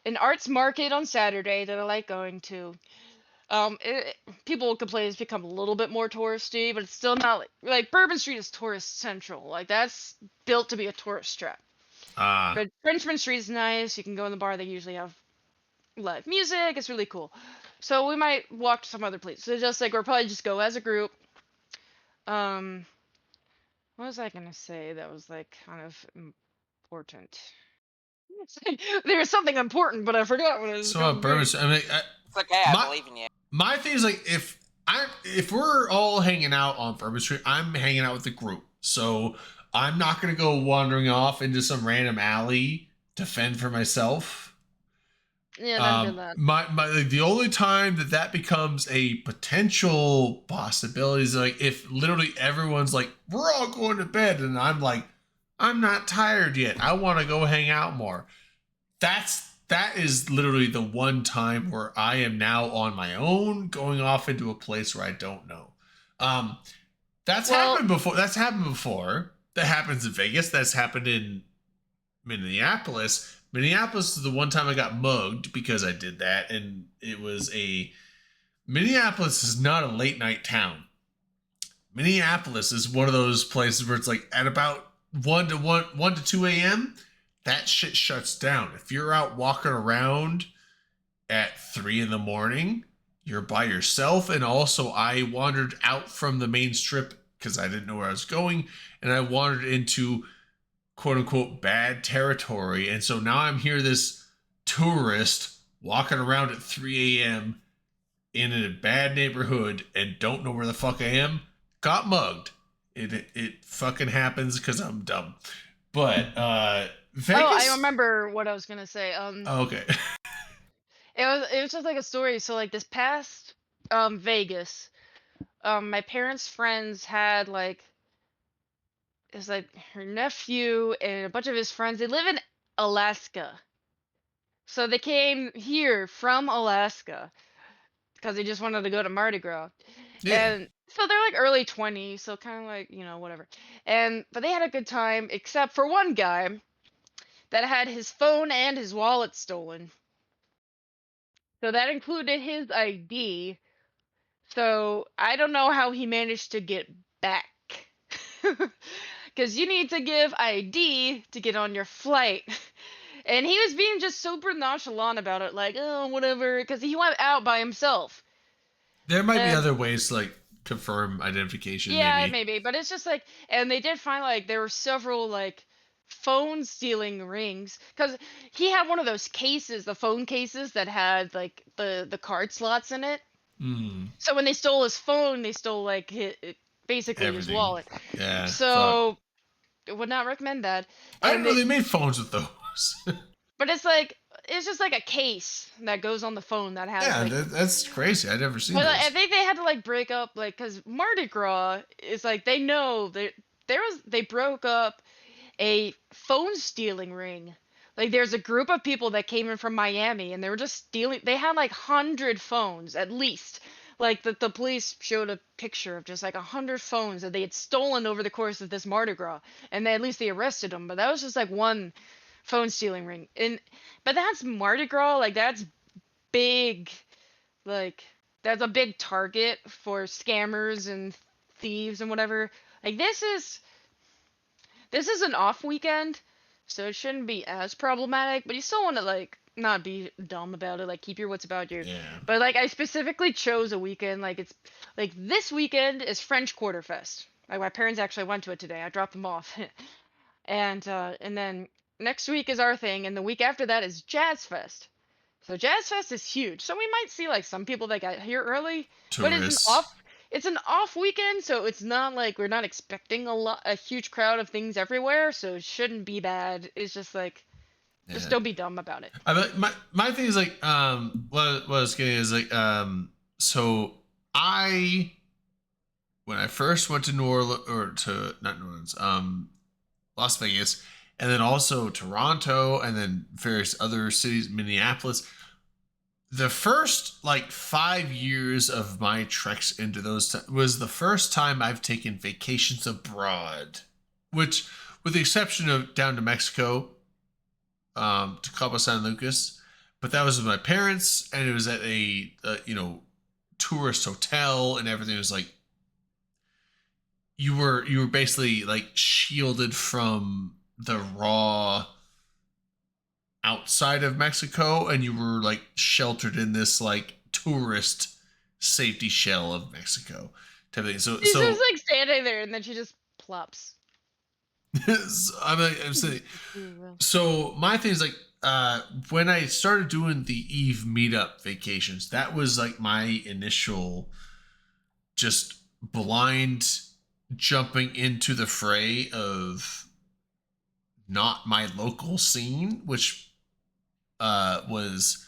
an arts market on Saturday that I like going to. People will complain it's become a little bit more touristy, but it's still not like Bourbon Street is tourist central. Like that's built to be a tourist trap. But Frenchman Street is nice. You can go in the bar. They usually have live music. It's really cool. So we might walk to some other place. So just like we'll probably just go as a group. What was I gonna say that was like kind of important? There was something important, but I forgot what it was. So Bourbon Street, I mean, It's okay, I believe in you. my thing is like if we're all hanging out on Bourbon Street, I'm hanging out with the group. So I'm not gonna go wandering off into some random alley to fend for myself. Yeah, don't do that. Like, the only time that becomes a potential possibility is like if literally everyone's like, we're all going to bed, and I'm like, I'm not tired yet. I want to go hang out more. That is literally the one time where I am now on my own, going off into a place where I don't know. That's happened before. That's happened before. That happens in Vegas. That's happened in Minneapolis. Minneapolis is the one time I got mugged because I did that, and it was Minneapolis is not a late night town. Minneapolis is one of those places where it's like at about 1 to 2 a.m. that shit shuts down. If you're out walking around at 3 in the morning, you're by yourself. And also I wandered out from the main strip because I didn't know where I was going, and I wandered into quote unquote bad territory. And so now I'm here, this tourist walking around at 3 a.m. in a bad neighborhood and don't know where the fuck I am. Got mugged. It fucking happens because I'm dumb. But Vegas. Oh, I remember what I was gonna say. Okay. It was just like a story. So like this past Vegas, my parents' friends had like it's like her nephew and a bunch of his friends. They live in Alaska. So they came here from Alaska because they just wanted to go to Mardi Gras. Yeah. And so they're like early 20s, so kind of like, whatever. But they had a good time except for one guy that had his phone and his wallet stolen. So that included his ID. So I don't know how he managed to get back. Because you need to give ID to get on your flight. And he was being just super nonchalant about it, like, oh, whatever, because he went out by himself. There might be other ways to like confirm identification. Yeah, maybe. But it's just like, and they did find like there were several like phone stealing rings, because he had one of those cases, the phone cases that had like the card slots in it. So when they stole his phone, they stole like basically his wallet. Yeah. So I would not recommend that. I didn't know they made phones with those. But it's just like a case that goes on the phone that has. Yeah, like, that's crazy. I'd never seen but that. I think they had to like break up, like, because Mardi Gras is like they know that they broke up a phone stealing ring. Like there's a group of people that came in from Miami and they were just stealing. They had like 100 phones at least. Like the police showed a picture of just like 100 phones that they had stolen over the course of this Mardi Gras, and at least they arrested them. But that was just like one phone stealing ring. But that's Mardi Gras. Like that's big. Like that's a big target for scammers and thieves and whatever. Like this is an off weekend, so it shouldn't be as problematic, but you still want to like not be dumb about it, like keep your wits about you. Yeah. But like I specifically chose a weekend, like it's like this weekend is French Quarter Fest. Like my parents actually went to it today. I dropped them off. And then next week is our thing, and the week after that is Jazz Fest. So Jazz Fest is huge. So we might see like some people that got here early, but it's an off weekend, so it's not like we're not expecting a huge crowd of things everywhere, so it shouldn't be bad. It's just like just don't be dumb about it. My thing is like what I was getting is like so when I first went to New Orleans, or to not New Orleans, Las Vegas, and then also Toronto, and then various other cities, Minneapolis. The first like 5 years of my treks into those was the first time I've taken vacations abroad, which, with the exception of down to Mexico, to Cabo San Lucas, but that was with my parents, and it was at a tourist hotel and everything was like you were basically like shielded from the raw outside of Mexico, and you were like sheltered in this like tourist safety shell of Mexico type of thing. So She's just like standing there, and then she just plops. I'm saying, so my thing is like when I started doing the Eve meetup vacations, that was like my initial just blind jumping into the fray of not my local scene, which was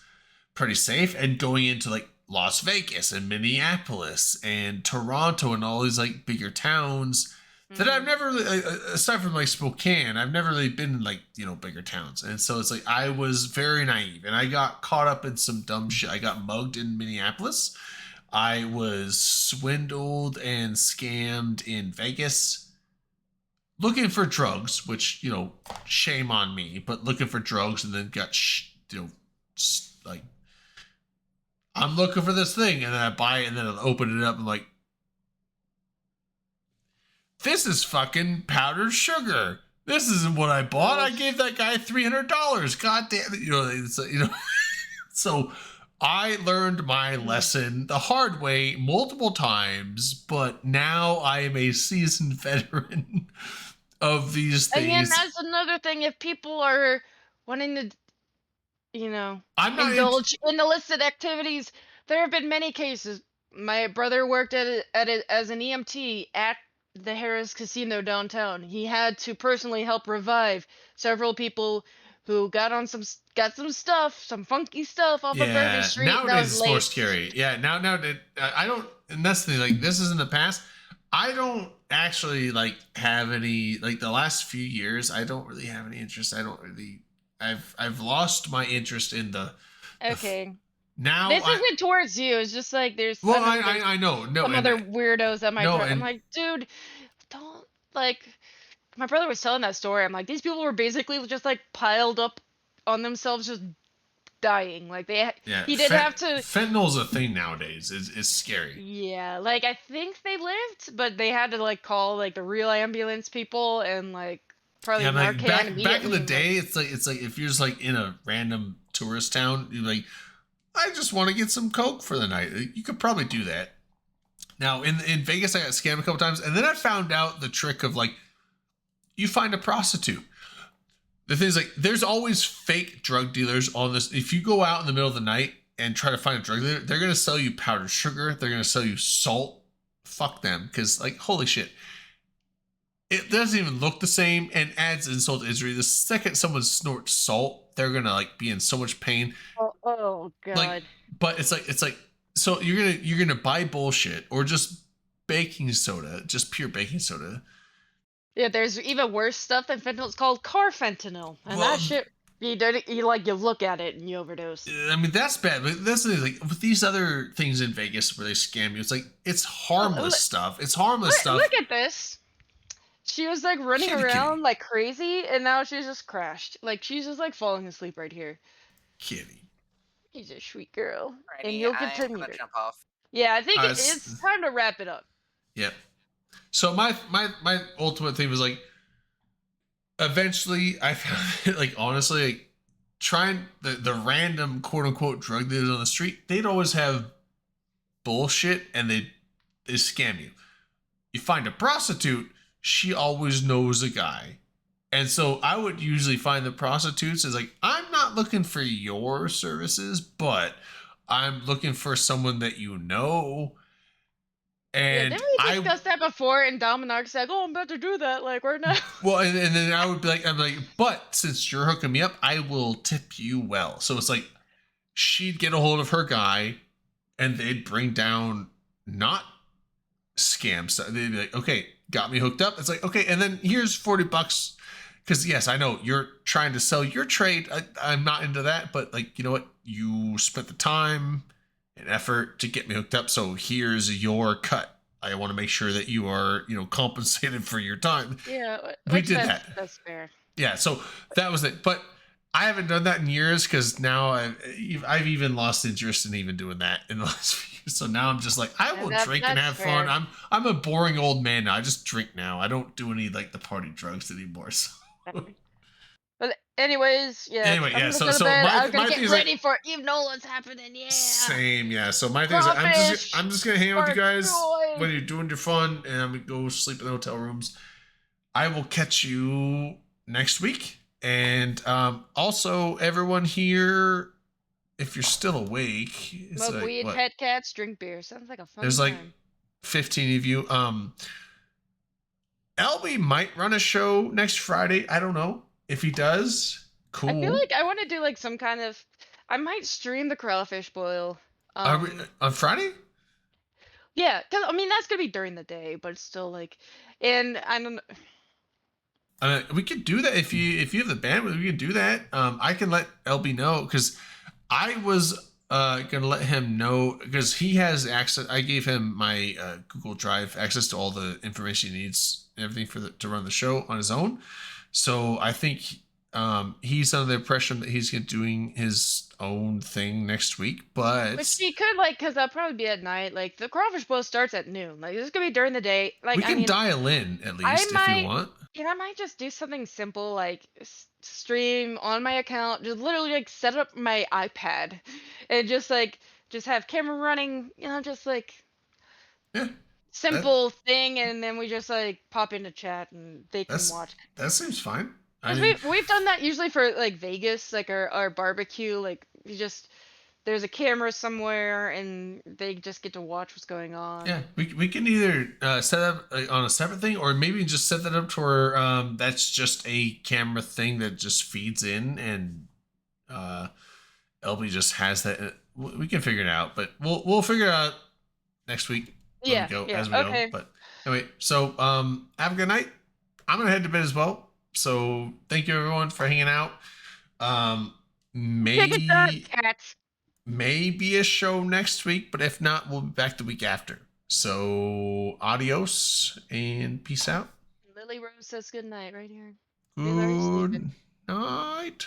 pretty safe, and going into like Las Vegas and Minneapolis and Toronto and all these like bigger towns that I've never really, aside from like Spokane, I've never really been in like, you know, bigger towns. And so it's like I was very naive and I got caught up in some dumb shit. I got mugged in Minneapolis. I was swindled and scammed in Vegas looking for drugs, which, you know, shame on me, but looking for drugs and then got, you know, like, I'm looking for this thing, and then I buy it, and then I open it up, and like, this is fucking powdered sugar. This isn't what I bought. I gave that guy $300. God damn it. You know, it's, you know, so I learned my lesson the hard way multiple times, but now I am a seasoned veteran of these things. Again, that's another thing. If people are wanting to, you know, I'm not indulge in illicit activities, there have been many cases. My brother worked as an EMT at the Harris Casino downtown. He had to personally help revive several people who got some stuff, some funky stuff off of Bourbon Street. Nowadays it's more scary. Yeah, now I don't, and that's the thing, like, this is in the past. I don't actually like have any, like, the last few years, I don't really have any interest. I don't really, I've lost my interest in the okay. Now this isn't towards you. It's just like there's well, I know, no, some other weirdos that might. no, I'm like, dude, don't like. My brother was telling that story. I'm like, these people were basically just like piled up on themselves, just dying. Like he did have to. Fentanyl's a thing nowadays. It's scary. Yeah, like I think they lived, but they had to like call like the real ambulance people and like probably like Narcan back in the day. It's like if you're just like in a random tourist town, you're like, I just want to get some coke for the night. You could probably do that. Now in Vegas, I got scammed a couple times, and then I found out the trick of like, you find a prostitute. The thing is, like, there's always fake drug dealers on this. If you go out in the middle of the night and try to find a drug dealer, they're going to sell you powdered sugar. They're going to sell you salt. Fuck them. Because, like, holy shit. It doesn't even look the same and adds insult to injury. The second someone snorts salt, they're going to, like, be in so much pain. Oh God. Like, but it's like, so you're going to buy bullshit or just baking soda, just pure baking soda. Yeah, there's even worse stuff than fentanyl. It's called carfentanil, and that shit, you look at it and you overdose. I mean, that's bad, but that's the thing, like with these other things in Vegas where they scam you. It's like it's harmless stuff. It's harmless stuff. Look at this. She was like running around like crazy, and now she's just crashed. Like she's just like falling asleep right here. Kitty, she's a sweet girl, Alrighty, and you'll continue. I'm gonna jump off. Yeah, I think it's time to wrap it up. Yep. So my ultimate thing was like, eventually I found it, like, honestly, like, trying the random quote unquote drug dealers on the street, they'd always have bullshit and they scam you. You find a prostitute, she always knows a guy. And so I would usually find the prostitutes as like, I'm not looking for your services, but I'm looking for someone that you know. And didn't we discuss that before? And Dominark's like, "Oh, I'm about to do that, like right now." Well, and then I would be like, I'm like, but since you're hooking me up, I will tip you well. So it's like, she'd get a hold of her guy, and they'd bring down not scam stuff. They'd be like, okay, got me hooked up. It's like, okay, and then here's $40. Because yes, I know you're trying to sell your trade. I'm not into that, but like, you know what? You spent the time and effort to get me hooked up, so here's your cut. I want to make sure that you are, you know, compensated for your time. Yeah, we did that. That's fair. Yeah, so that was it. But I haven't done that in years because now I've even lost interest in even doing that in the last few years. So now I'm just like, I will drink and have that's fun. fair. I'm a boring old man now. I just drink now. I don't do any like the party drugs anymore. So. But anyways, yeah. Anyway, I'm yeah, gonna so- go to so bed. my- I'm gonna my thing get is, like- ready for Eve Nolan's happening. Yeah. Same, yeah. So my thing is, Crawfish, I'm just gonna hang out with you guys joy. when you're doing your fun, and I'm gonna go sleep in the hotel rooms. I will catch you next week, and also everyone here, if you're still awake, it's Smoke like, weed, what? pet cats, drink beer. Sounds like a fun There's like time. 15 of you. LB might run a show next Friday. I don't know. If he does, cool. I feel like I want to do like some kind of. I might stream the crawfish boil. Are we, on Friday? Yeah, cause I mean that's gonna be during the day, but it's still like, and I don't. We could do that if you have the bandwidth. We can do that. I can let LB know because I was gonna let him know because he has access. I gave him my Google Drive access to all the information he needs, everything to run the show on his own. So I think he's under the impression that he's doing his own thing next week. But Which he could like, cause that'll probably be at night. Like the crawfish boil starts at noon. Like this is gonna be during the day. Like we can I mean, dial in at least if might- you want. and I might just do something simple like stream on my account. Just literally like set up my iPad, and just have camera running. You know, just like Yeah. simple thing, and then we just like pop into chat and they can That's- watch. That seems fine. I 'Cause mean, we've done that usually for like Vegas, like our barbecue. Like you just there's a camera somewhere and they just get to watch what's going on. yeah, we can either set up on a separate thing, or maybe just set that up to where that's just a camera thing that just feeds in, and LB just has that. We can figure it out, but we'll figure it out next week. when Yeah, we go, yeah, as we okay. go. But anyway, so have a good night. I'm gonna head to bed as well. So thank you everyone for hanging out. Take it done, cats. Maybe a show next week, but if not, we'll be back the week after. So adios and peace out. Lily Rose says good night right here. She's already sleeping. Good night.